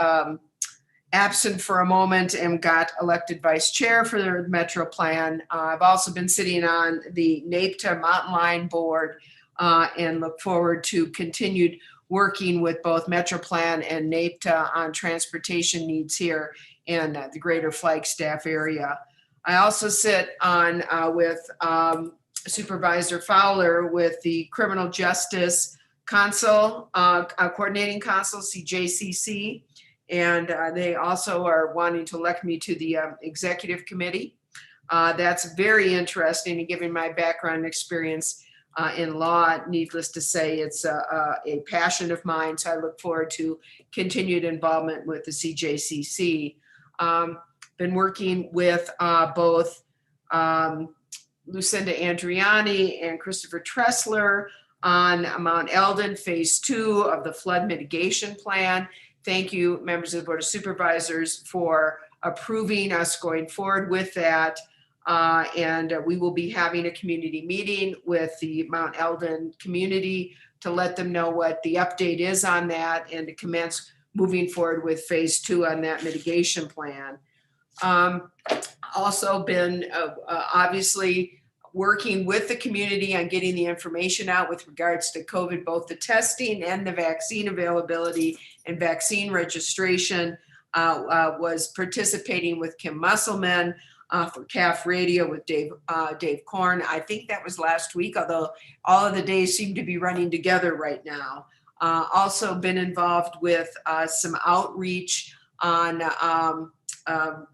absent for a moment and got elected vice chair for the Metro Plan. I've also been sitting on the NAPTA Mountain Line Board and look forward to continued working with both Metro Plan and NAPTA on transportation needs here in the greater Flagstaff area. I also sit on with Supervisor Fowler with the Criminal Justice Council, Coordinating Council, CJCC. And they also are wanting to elect me to the executive committee. That's very interesting, and given my background and experience in law, needless to say, it's a passion of mine. So I look forward to continued involvement with the CJCC. Been working with both Lucinda Andriani and Christopher Tressler on Mount Eldon Phase 2 of the flood mitigation plan. Thank you, members of the Board of Supervisors, for approving us going forward with that. And we will be having a community meeting with the Mount Eldon community to let them know what the update is on that and to commence moving forward with Phase 2 on that mitigation plan. Also been obviously working with the community on getting the information out with regards to COVID, both the testing and the vaccine availability and vaccine registration. Was participating with Kim Musselman for CAF Radio with Dave Korn. I think that was last week, although all of the days seem to be running together right now. Also been involved with some outreach on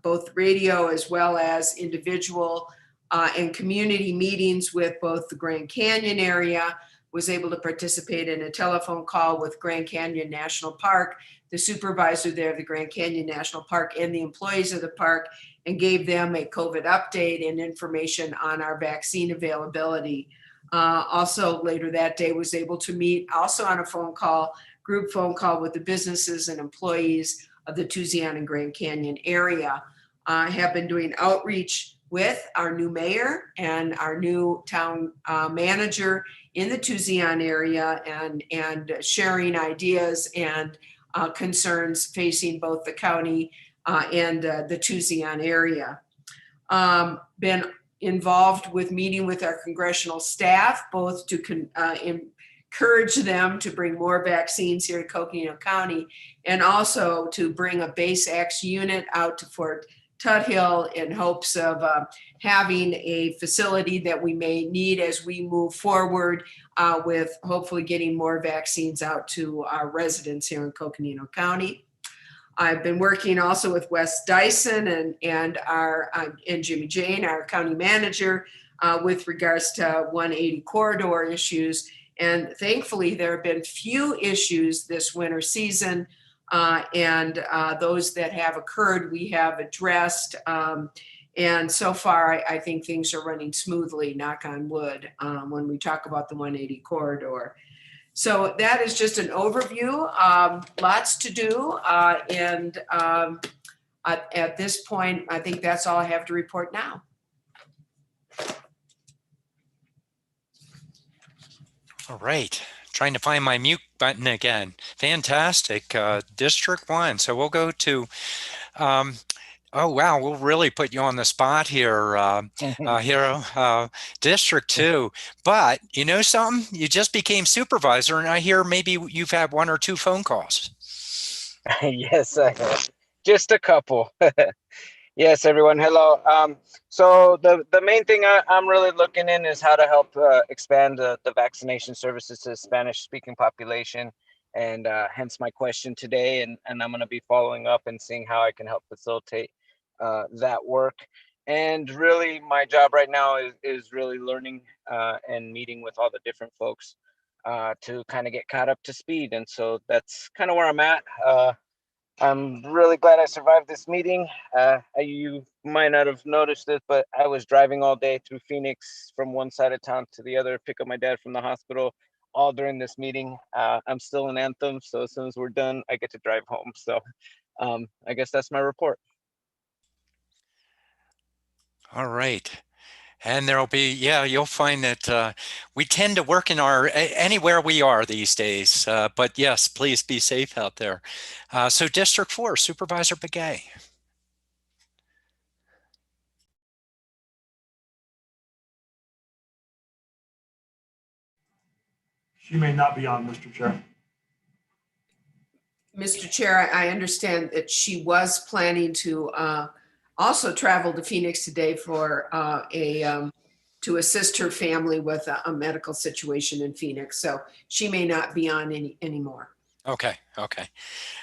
both radio as well as individual and community meetings with both the Grand Canyon area. Was able to participate in a telephone call with Grand Canyon National Park, the supervisor there of the Grand Canyon National Park, and the employees of the park, and gave them a COVID update and information on our vaccine availability. Also later that day was able to meet also on a phone call, group phone call with the businesses and employees of the Tusayan and Grand Canyon area. Have been doing outreach with our new mayor and our new town manager in the Tusayan area and sharing ideas and concerns facing both the county and the Tusayan area. Been involved with meeting with our congressional staff, both to encourage them to bring more vaccines here in Coconino County and also to bring a base X unit out to Fort Tuthill in hopes of having a facility that we may need as we move forward with hopefully getting more vaccines out to our residents here in Coconino County. I've been working also with Wes Dyson and Jimmy Jane, our county manager, with regards to 180 corridor issues. And thankfully, there have been few issues this winter season. And those that have occurred, we have addressed. And so far, I think things are running smoothly, knock on wood, when we talk about the 180 corridor. So that is just an overview. Lots to do. And at this point, I think that's all I have to report now. All right. Trying to find my mute button again. Fantastic. District 1. So we'll go to, oh, wow, we'll really put you on the spot here, Hero. District 2. But you know something? You just became supervisor, and I hear maybe you've had 1 or 2 phone calls. Yes, I have. Just a couple. Yes, everyone. Hello. So the main thing I'm really looking in is how to help expand the vaccination services to the Spanish-speaking population and hence my question today. And I'm going to be following up and seeing how I can help facilitate that work. And really, my job right now is really learning and meeting with all the different folks to kind of get caught up to speed. And so that's kind of where I'm at. I'm really glad I survived this meeting. You might not have noticed it, but I was driving all day through Phoenix from one side of town to the other, pick up my dad from the hospital, all during this meeting. I'm still in Anthem, so as soon as we're done, I get to drive home. So I guess that's my report. All right. And there'll be, yeah, you'll find that we tend to work in anywhere we are these days. But yes, please be safe out there. So District 4, Supervisor Begay. She may not be on, Mr. Chair. Mr. Chair, I understand that she was planning to also travel to Phoenix today for to assist her family with a medical situation in Phoenix. So she may not be on anymore. Okay.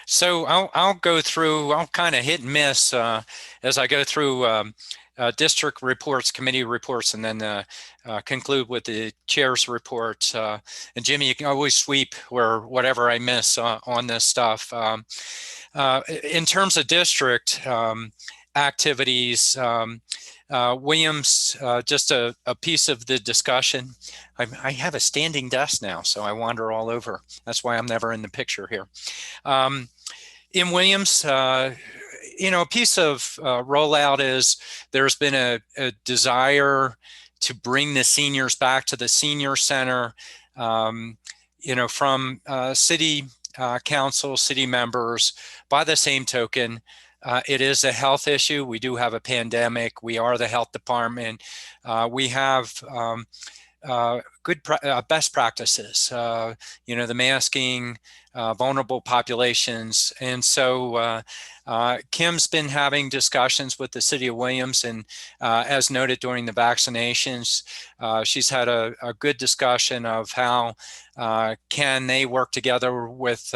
So I'll go through, I'll kind of hit and miss as I go through district reports, committee reports, and then conclude with the chair's report. And Jimmy, you can always sweep whatever I miss on this stuff. In terms of district activities, Williams, just a piece of the discussion. I have a standing desk now, so I wander all over. That's why I'm never in the picture here. In Williams, a piece of rollout is there's been a desire to bring the seniors back to the senior center, from city council, city members. By the same token, it is a health issue. We do have a pandemic. We are the health department. We have good best practices, the masking, vulnerable populations. And so Kim's been having discussions with the city of Williams, and as noted during the vaccinations, she's had a good discussion of how can they work together with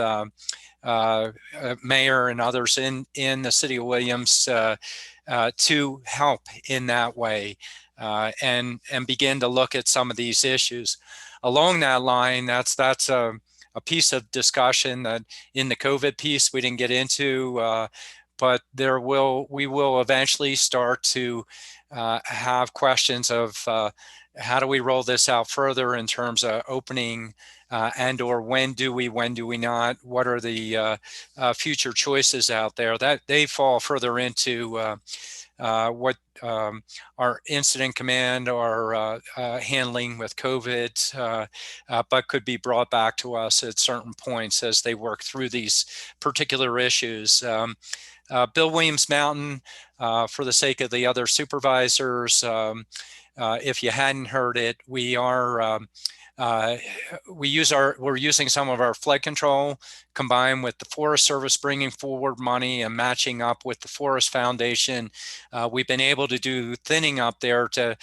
mayor and others in the city of Williams to help in that way and begin to look at some of these issues. Along that line, that's a piece of discussion that in the COVID piece we didn't get into, but we will eventually start to have questions of how do we roll this out further in terms of opening and or when do we not, what are the future choices out there that they fall further into what our incident command are handling with COVID, but could be brought back to us at certain points as they work through these particular issues. Bill Williams Mountain, for the sake of the other supervisors, if you hadn't heard it, we're using some of our flood control combined with the Forest Service bringing forward money and matching up with the Forest Foundation. We've been able to do thinning up there to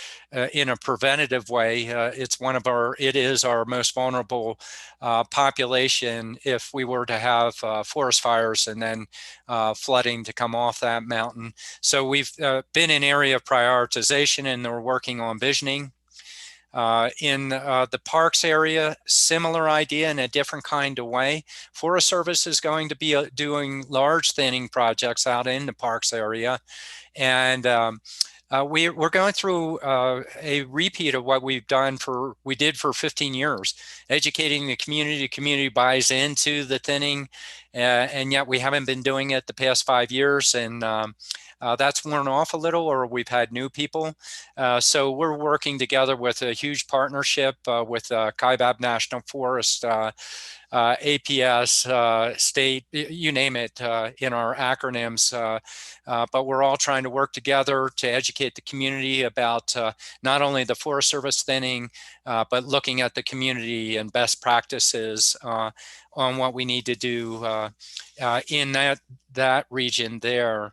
in a preventative way. It is our most vulnerable population if we were to have forest fires and then flooding to come off that mountain. So we've been an area of prioritization, and we're working on visioning. In the parks area, similar idea in a different kind of way. Forest Service is going to be doing large thinning projects out in the parks area. And we're going through a repeat of what we did for 15 years, educating the community buys into the thinning, and yet we haven't been doing it the past 5 years. And that's worn off a little, or we've had new people. So we're working together with a huge partnership with Kaibab National Forest, APS, state, you name it, in our acronyms. But we're all trying to work together to educate the community about not only the Forest Service thinning, but looking at the community and best practices on what we need to do in that region there.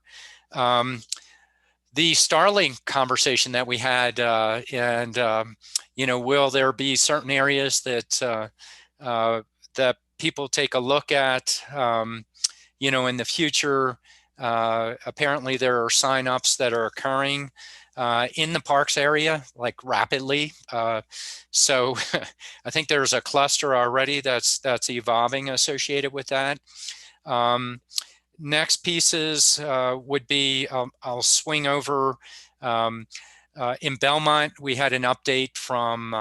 The Starlink conversation that we had, will there be certain areas that people take a look at, in the future. Apparently there are signups that are occurring in the parks area, like rapidly. So I think there's a cluster already that's evolving associated with that. Next pieces would be, I'll swing over. In Belmont, we had an update from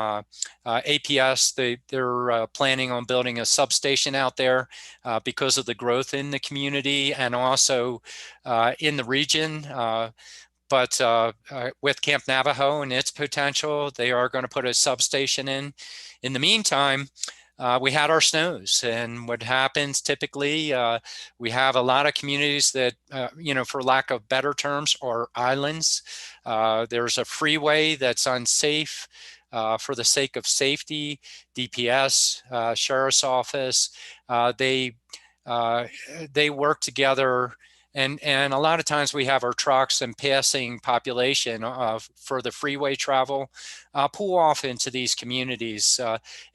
APS. They're planning on building a substation out there because of the growth in the community and also in the region. But with Camp Navajo and its potential, they are going to put a substation in. In the meantime, we had our snows, and what happens typically, we have a lot of communities that, for lack of better terms, are islands. There's a freeway that's unsafe for the sake of safety. DPS, Sheriff's Office, they work together. And a lot of times we have our trucks and passing population for the freeway travel pull off into these communities.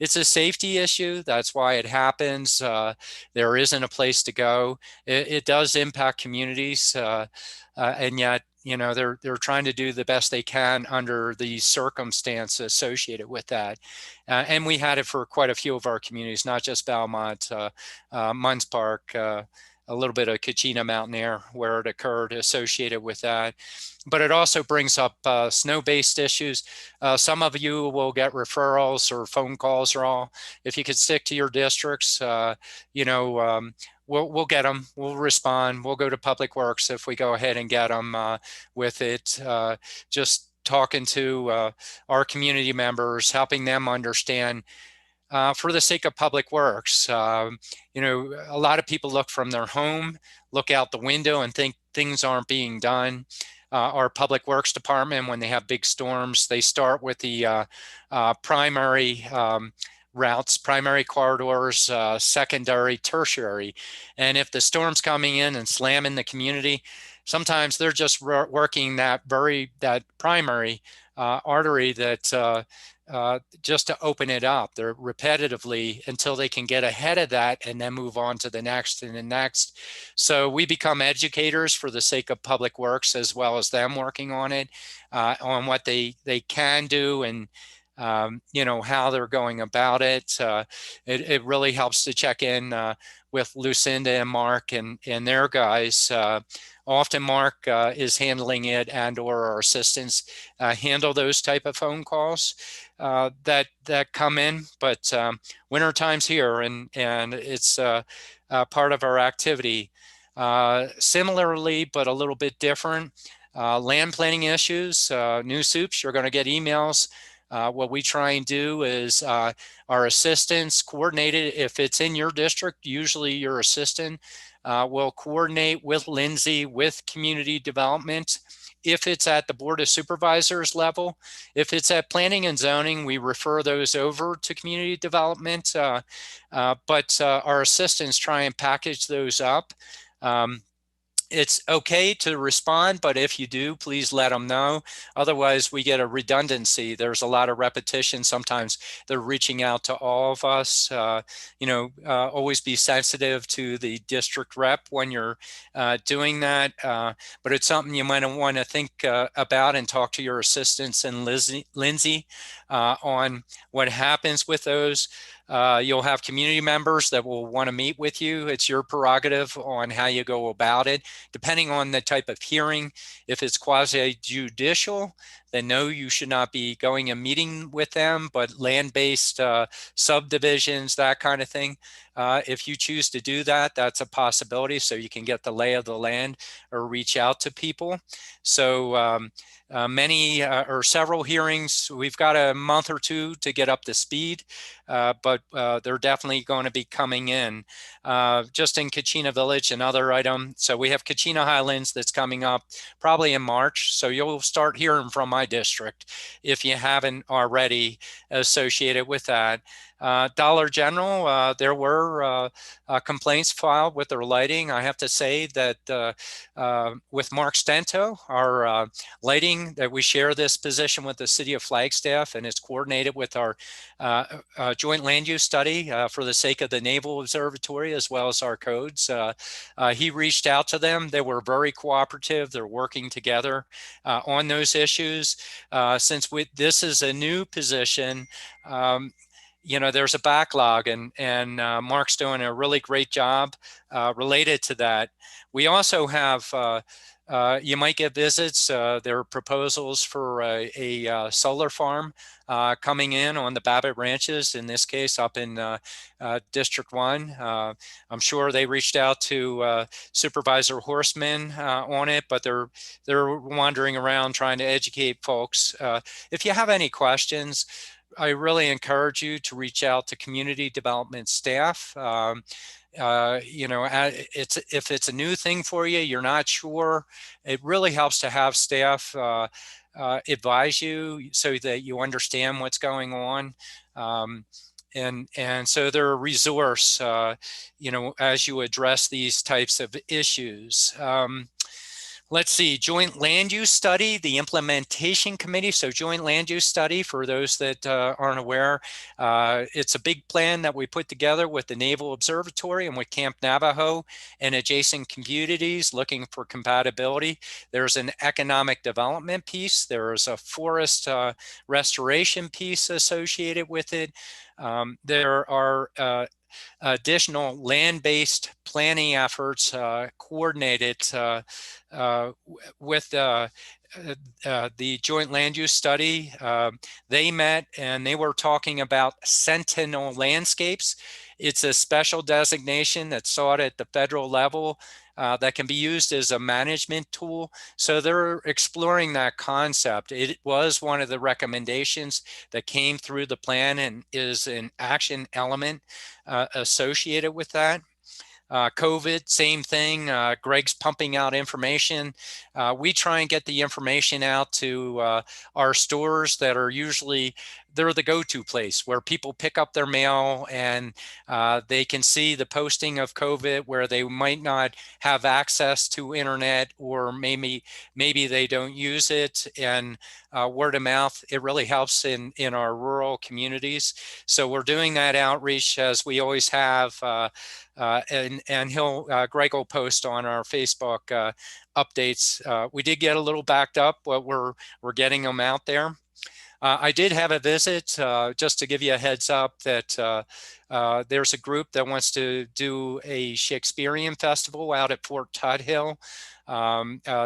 It's a safety issue. That's why it happens. There isn't a place to go. It does impact communities, and yet they're trying to do the best they can under the circumstance associated with that. And we had it for quite a few of our communities, not just Belmont, Munns Park, a little bit of Kachina Mountain Air where it occurred associated with that. But it also brings up snow-based issues. Some of you will get referrals or phone calls or all. If you could stick to your districts, we'll get them. We'll respond. We'll go to Public Works if we go ahead and get them with it. Just talking to our community members, helping them understand for the sake of Public Works. A lot of people look from their home, look out the window and think things aren't being done. Our Public Works department, when they have big storms, they start with the primary routes, primary corridors, secondary, tertiary. And if the storm's coming in and slamming the community, sometimes they're just working that primary artery that just to open it up. They're repetitively until they can get ahead of that and then move on to the next and the next. So we become educators for the sake of Public Works, as well as them working on it, on what they can do and how they're going about it. It really helps to check in with Lucinda and Mark and their guys. Often Mark is handling it, and or our assistants handle those type of phone calls that come in. But winter time's here, and it's part of our activity. Similarly, but a little bit different, land planning issues, new soups, you're going to get emails. What we try and do is our assistants coordinate it. If it's in your district, usually your assistant will coordinate with Lindsay, with community development. If it's at the Board of Supervisors level, if it's at Planning and Zoning, we refer those over to community development. But our assistants try and package those up. It's okay to respond, but if you do, please let them know. Otherwise, we get a redundancy. There's a lot of repetition. Sometimes they're reaching out to all of us. Always be sensitive to the district rep when you're doing that. But it's something you might want to think about and talk to your assistants and Lindsay on what happens with those. You'll have community members that will want to meet with you. It's your prerogative on how you go about it, depending on the type of hearing. If it's quasi-judicial, then no, you should not be going and meeting with them, but land-based subdivisions, that kind of thing. If you choose to do that, that's a possibility, so you can get the lay of the land or reach out to people. So many or several hearings. We've got a month or two to get up to speed, but they're definitely going to be coming in. Just in Kachina Village, another item. So we have Kachina Highlands that's coming up probably in March. So you'll start hearing from my district if you haven't already associated with that. Dollar General, there were complaints filed with their lighting. I have to say that with Mark Stento, our lighting, that we share this position with the City of Flagstaff, and it's coordinated with our joint land use study for the sake of the Naval Observatory as well as our codes. He reached out to them. They were very cooperative. They're working together on those issues. Since this is a new position, you know, there's a backlog, and Mark's doing a really great job related to that. We also have, you might get visits. There are proposals for a solar farm coming in on the Babbitt Ranches, in this case up in District 1. I'm sure they reached out to Supervisor Horseman on it, but they're wandering around trying to educate folks. If you have any questions, I really encourage you to reach out to community development staff. You know, if it's a new thing for you, you're not sure, it really helps to have staff advise you so that you understand what's going on. And so they're a resource, you know, as you address these types of issues. Let's see, Joint Land Use Study, the Implementation Committee. So Joint Land Use Study, for those that aren't aware, it's a big plan that we put together with the Naval Observatory and with Camp Navajo and adjacent communities looking for compatibility. There's an economic development piece. There's a forest restoration piece associated with it. There are additional land-based planning efforts coordinated with the Joint Land Use Study. They met and they were talking about Sentinel landscapes. It's a special designation that's sought at the federal level that can be used as a management tool. So they're exploring that concept. It was one of the recommendations that came through the plan and is an action element associated with that. COVID, same thing. Greg's pumping out information. We try and get the information out to our stores that are usually, they're the go-to place where people pick up their mail and they can see the posting of COVID where they might not have access to internet, or maybe they don't use it, and word of mouth, it really helps in our rural communities. So we're doing that outreach as we always have, and Greg will post on our Facebook updates. We did get a little backed up, but we're getting them out there. I did have a visit, just to give you a heads up, that there's a group that wants to do a Shakespearean festival out at Fort Tudhill.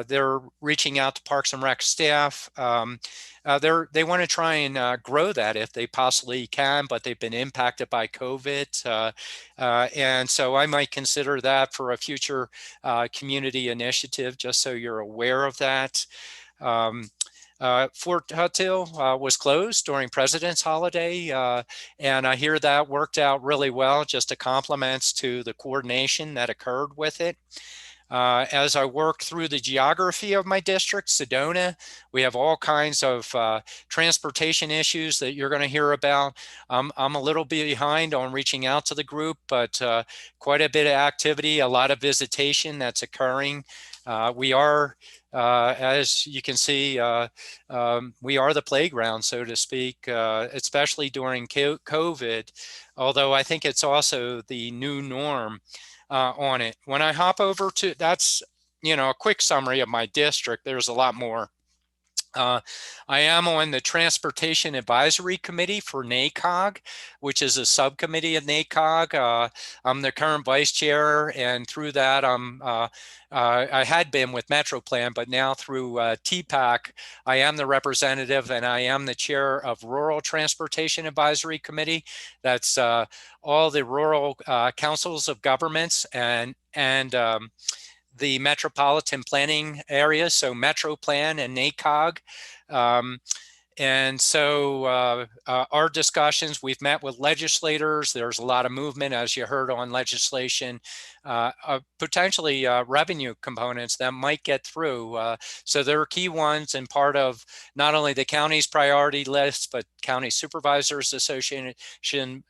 They're reaching out to Parks and Rec staff. They want to try and grow that if they possibly can, but they've been impacted by COVID. And so I might consider that for a future community initiative, just so you're aware of that. Fort Tudhill was closed during President's holiday, and I hear that worked out really well, just a compliments to the coordination that occurred with it. As I work through the geography of my district, Sedona, we have all kinds of transportation issues that you're going to hear about. I'm a little bit behind on reaching out to the group, but quite a bit of activity, a lot of visitation that's occurring. We are, as you can see, we are the playground, so to speak, especially during COVID, although I think it's also the new norm on it. When I hop over to, that's, you know, a quick summary of my district. There's a lot more. I am on the Transportation Advisory Committee for NACOG, which is a subcommittee of NACOG. I'm the current vice chair, and through that, I had been with MetroPlan, but now through TPAC, I am the representative, and I am the chair of Rural Transportation Advisory Committee. That's all the rural councils of governments and the metropolitan planning areas, so MetroPlan and NACOG. And so our discussions, we've met with legislators. There's a lot of movement, as you heard, on legislation, potentially revenue components that might get through. So there are key ones and part of not only the county's priority list, but County Supervisors Association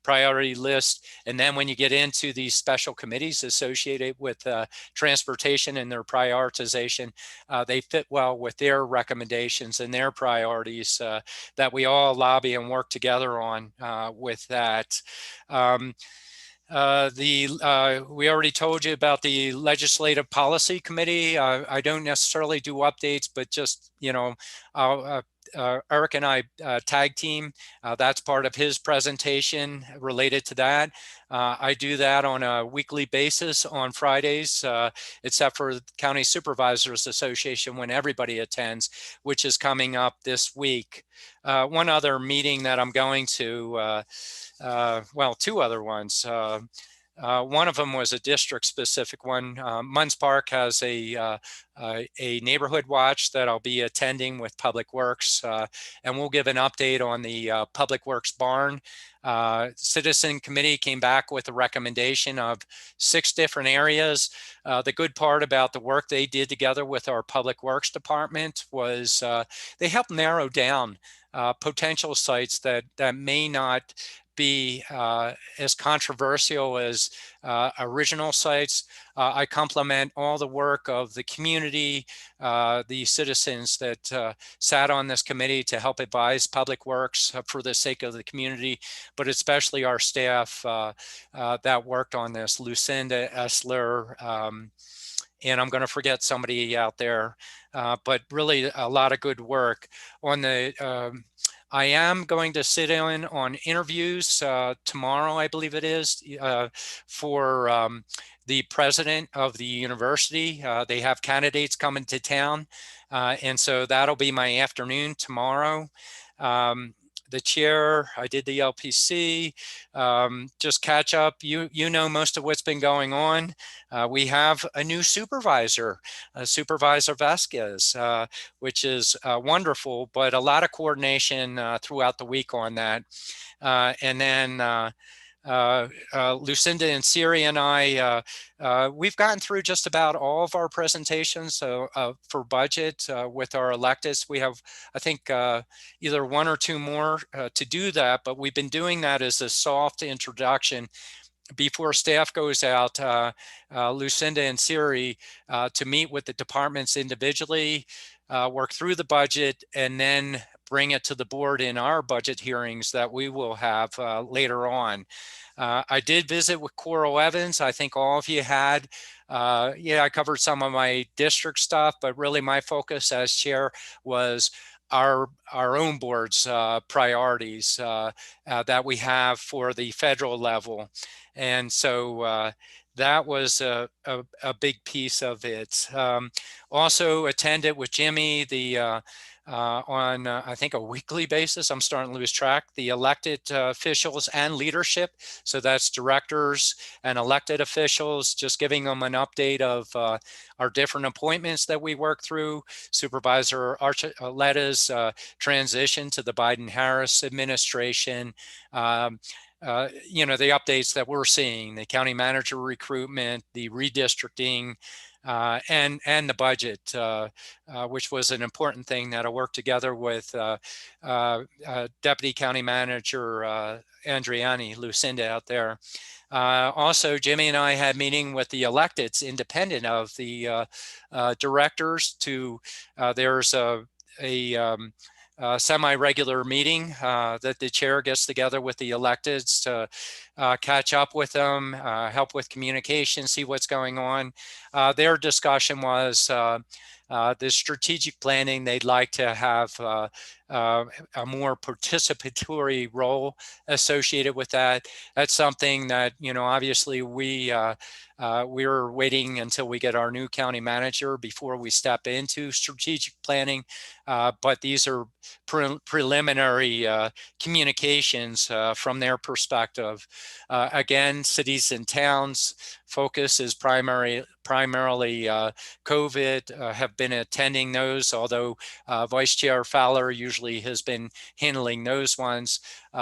priority list. And then when you get into these special committees associated with transportation and their prioritization, they fit well with their recommendations and their priorities that we all lobby and work together on with that. We already told you about the Legislative Policy Committee. I don't necessarily do updates, but just, you know, Eric and I tag team. That's part of his presentation related to that. I do that on a weekly basis on Fridays, except for the County Supervisors Association when everybody attends, which is coming up this week. One other meeting that I'm going to, well, two other ones. One of them was a district-specific one. Munns Park has a neighborhood watch that I'll be attending with Public Works, and we'll give an update on the Public Works barn. Citizen Committee came back with a recommendation of 6 different areas. The good part about the work they did together with our Public Works Department was they helped narrow down potential sites that may not be as controversial as original sites. I compliment all the work of the community, the citizens that sat on this committee to help advise Public Works for the sake of the community, but especially our staff that worked on this, Lucinda Essler, and I'm going to forget somebody out there, but really a lot of good work on the I am going to sit in on interviews tomorrow, I believe it is, for the president of the university. They have candidates coming to town, and so that'll be my afternoon tomorrow. The chair, I did the LPC, just catch up. You know most of what's been going on. We have a new supervisor, Supervisor Vasquez, which is wonderful, but a lot of coordination throughout the week on that. And then Lucinda and Siri and I, we've gotten through just about all of our presentations. So for budget with our electeds, we have, I think, either 1 or 2 more to do that, but we've been doing that as a soft introduction before staff goes out, Lucinda and Siri, to meet with the departments individually, work through the budget, and then bring it to the board in our budget hearings that we will have later on. I did visit with Coral Evans. I think all of you had. Yeah, I covered some of my district stuff, but really my focus as chair was our own board's priorities that we have for the federal level. And so that was a big piece of it. Also attended with Jimmy the on I think a weekly basis. I'm starting to lose track. The elected officials and leadership. So that's directors and elected officials, just giving them an update of our different appointments that we work through. Supervisor Archuleta's transition to the Biden-Harris administration. You know, the updates that we're seeing, the county manager recruitment, the redistricting, and the budget, which was an important thing that I worked together with Deputy County Manager Andriani, Lucinda out there. Also, Jimmy and I had meeting with the electeds independent of the directors to, there's a semi-regular meeting that the chair gets together with the electeds to catch up with them, help with communication, see what's going on. Their discussion was the strategic planning. They'd like to have a more participatory role associated with that. That's something that, you know, obviously we're waiting until we get our new county manager before we step into strategic planning. But these are preliminary communications from their perspective. Again, cities and towns, focus is primarily COVID, have been attending those, although Vice Chair Fowler usually has been handling those ones.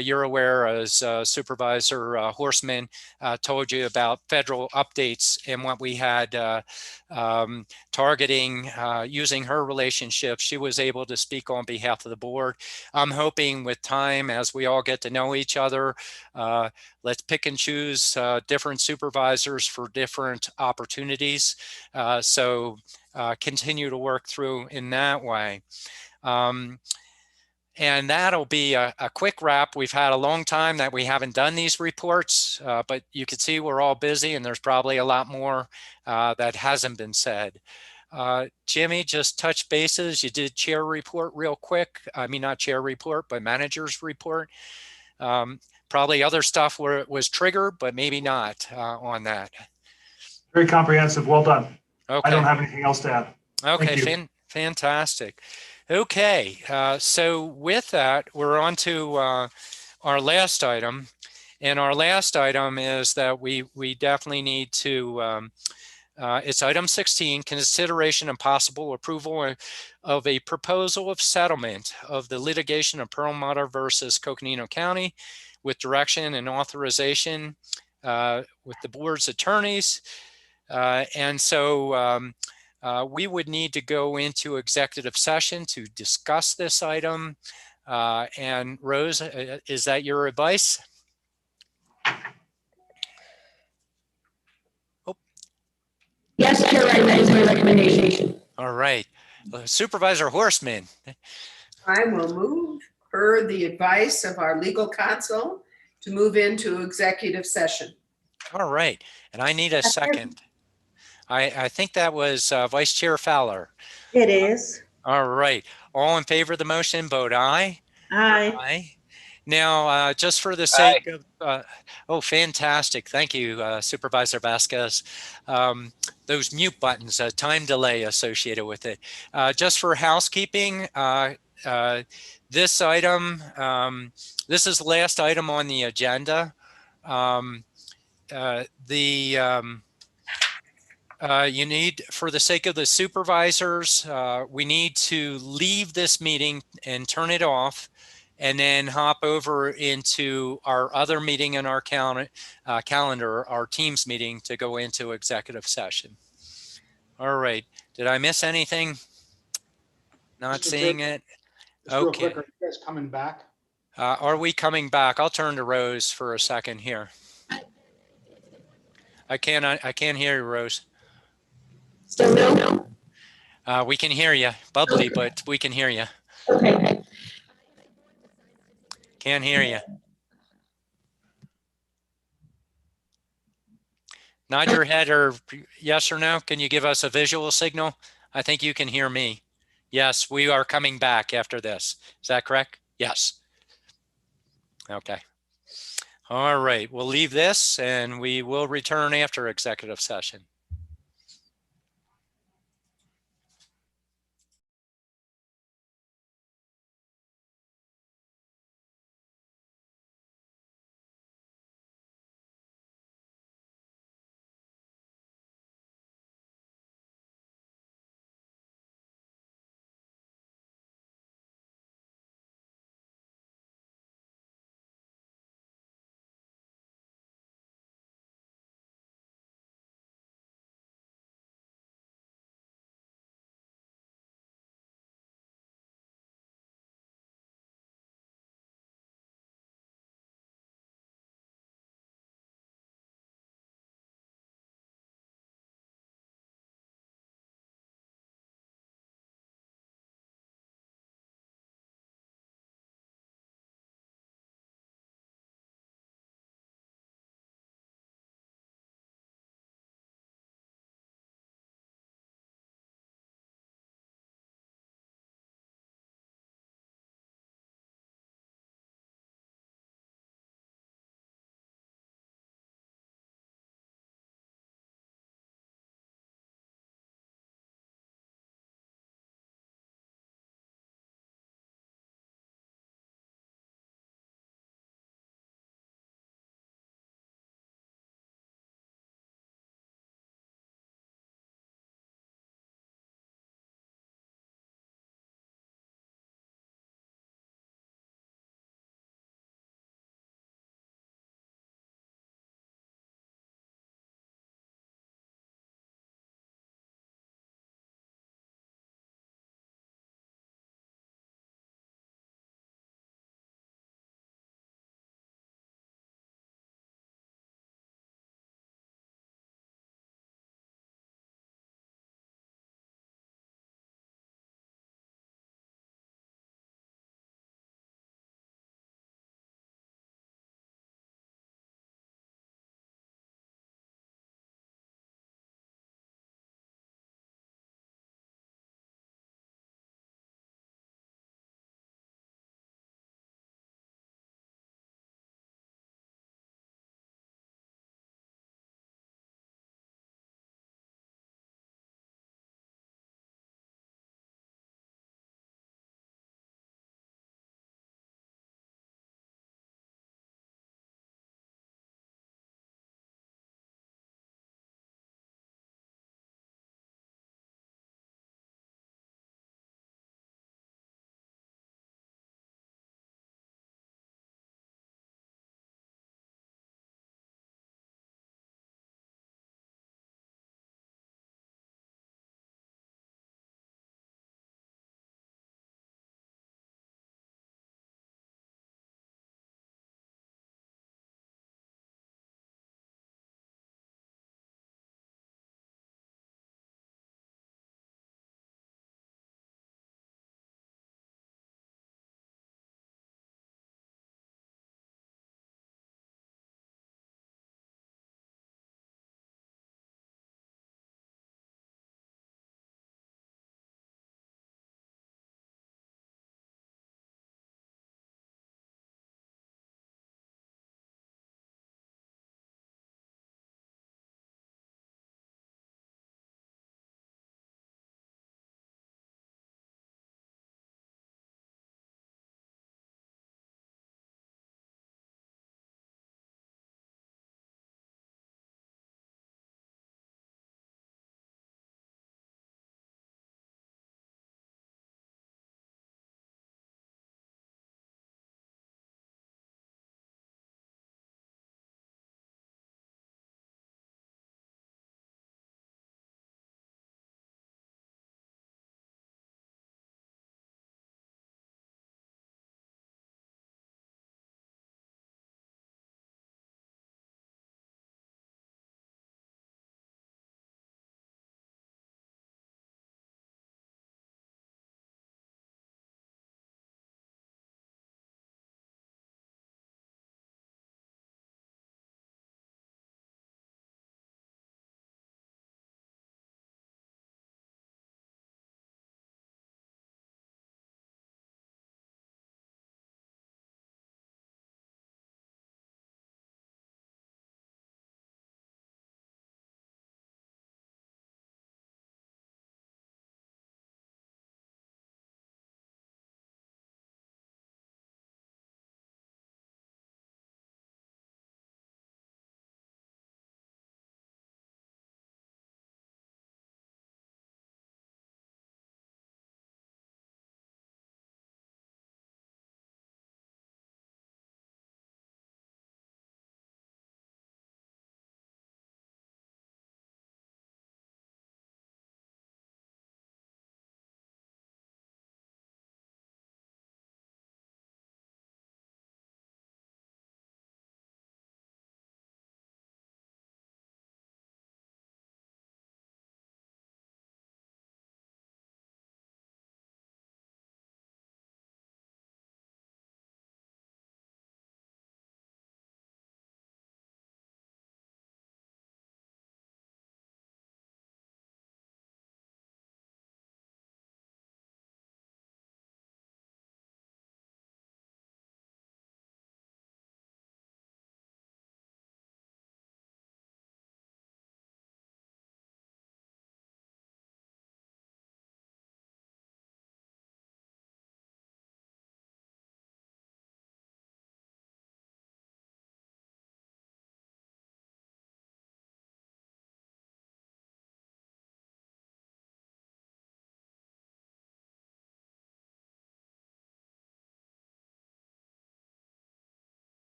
You're aware, as Supervisor Horseman told you, about federal updates and what we had targeting using her relationship. She was able to speak on behalf of the board. I'm hoping with time, as we all get to know each other, let's pick and choose different supervisors for different opportunities. So continue to work through in that way. And that'll be a quick wrap. We've had a long time that we haven't done these reports, but you can see we're all busy and there's probably a lot more that hasn't been said. Jimmy, just touch bases. You did chair report real quick. I mean, not chair report, but manager's report. Probably other stuff where it was triggered, but maybe not on that. Very comprehensive. Well done. Okay. I don't have anything else to add. Okay, fantastic. Okay, so with that, we're on to our last item. And our last item is that we definitely need to, it's item 16, consideration and possible approval of a proposal of settlement of the litigation of Perlmutter versus Coconino County with direction and authorization with the board's attorneys. And so we would need to go into executive session to discuss this item. And Rose, is that your advice? Oh. Yes, Chair, that is my recommendation. All right. Supervisor Horseman. I will move per the advice of our legal counsel to move into executive session. All right. And I need a second. I think that was Vice Chair Fowler. It is. All right. All in favor of the motion, vote aye. Aye. Aye. Now, just for the sake of, oh, fantastic. Thank you, Supervisor Vasquez. Those mute buttons, time delay associated with it. Just for housekeeping, this item, this is the last item on the agenda. You need, for the sake of the supervisors, we need to leave this meeting and turn it off and then hop over into our other meeting in our calendar, our Teams meeting, to go into executive session. All right. Did I miss anything? Not seeing it. Just real quick, are you guys coming back? Are we coming back? I'll turn to Rose for a second here. I can't hear you, Rose. Still no? We can hear you, bubbly, but we can hear you. Okay. Can't hear you. Nod your head or yes or no. Can you give us a visual signal? I think you can hear me. Yes, we are coming back after this. Is that correct? Yes. Okay. All right. We'll leave this and we will return after executive session.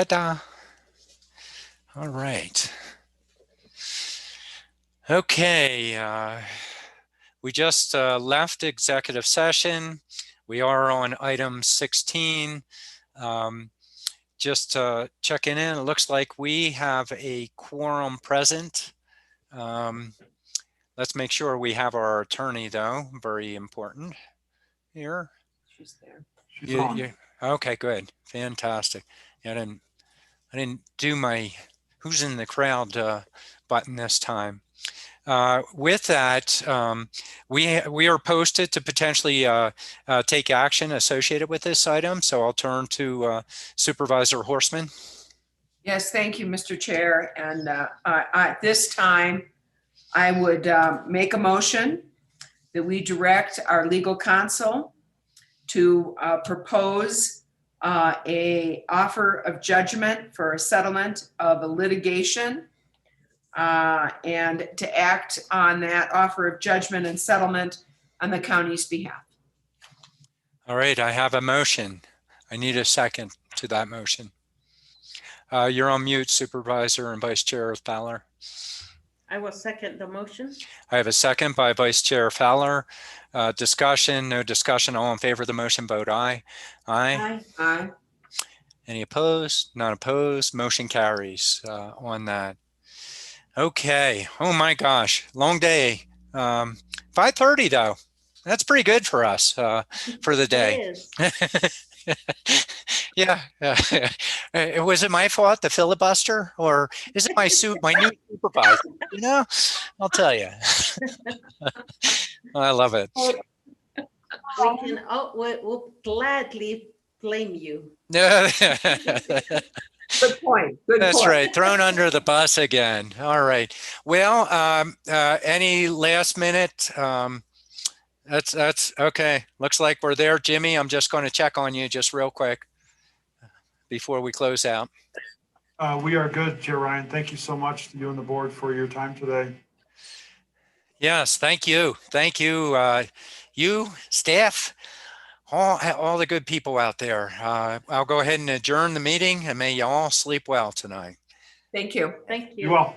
Ta-da. All right. Okay. We just left executive session. We are on item 16. Just checking in, it looks like we have a quorum present. Let's make sure we have our attorney though, very important here. She's there. She's on. Okay, good, fantastic. I didn't do my who's in the crowd button this time. With that, we are posted to potentially take action associated with this item. So I'll turn to Supervisor Horstman. Yes, thank you, Mr. Chair. And at this time, I would make a motion that we direct our legal counsel to propose a offer of judgment for a settlement of a litigation and to act on that offer of judgment and settlement on the county's behalf. All right, I have a motion. I need a second to that motion. You're on mute, Supervisor and Vice Chair Fowler. I will second the motion. I have a second by Vice Chair Fowler. Discussion, no discussion, all in favor of the motion, vote aye. Aye. Aye. Aye. Any opposed? None opposed. Motion carries on that. Okay. Oh my gosh, long day. 5:30 though. That's pretty good for us for the day. Yeah. Was it my fault, the filibuster, or is it my new supervisor? You know, I'll tell you. I love it. We'll gladly blame you. Good point. Good That's point. right. Thrown under the bus again. All right. Well, any last minute? That's okay. Looks like we're there, Jimmy. I'm just going to check on you just real quick before we close out. We are good, Chair Ryan. Thank you so much to you and the board for your time today. Yes, thank you. Thank you, you, staff, all the good people out there. I'll go ahead and adjourn the meeting and may you all sleep well tonight. Thank you. Thank you. You well.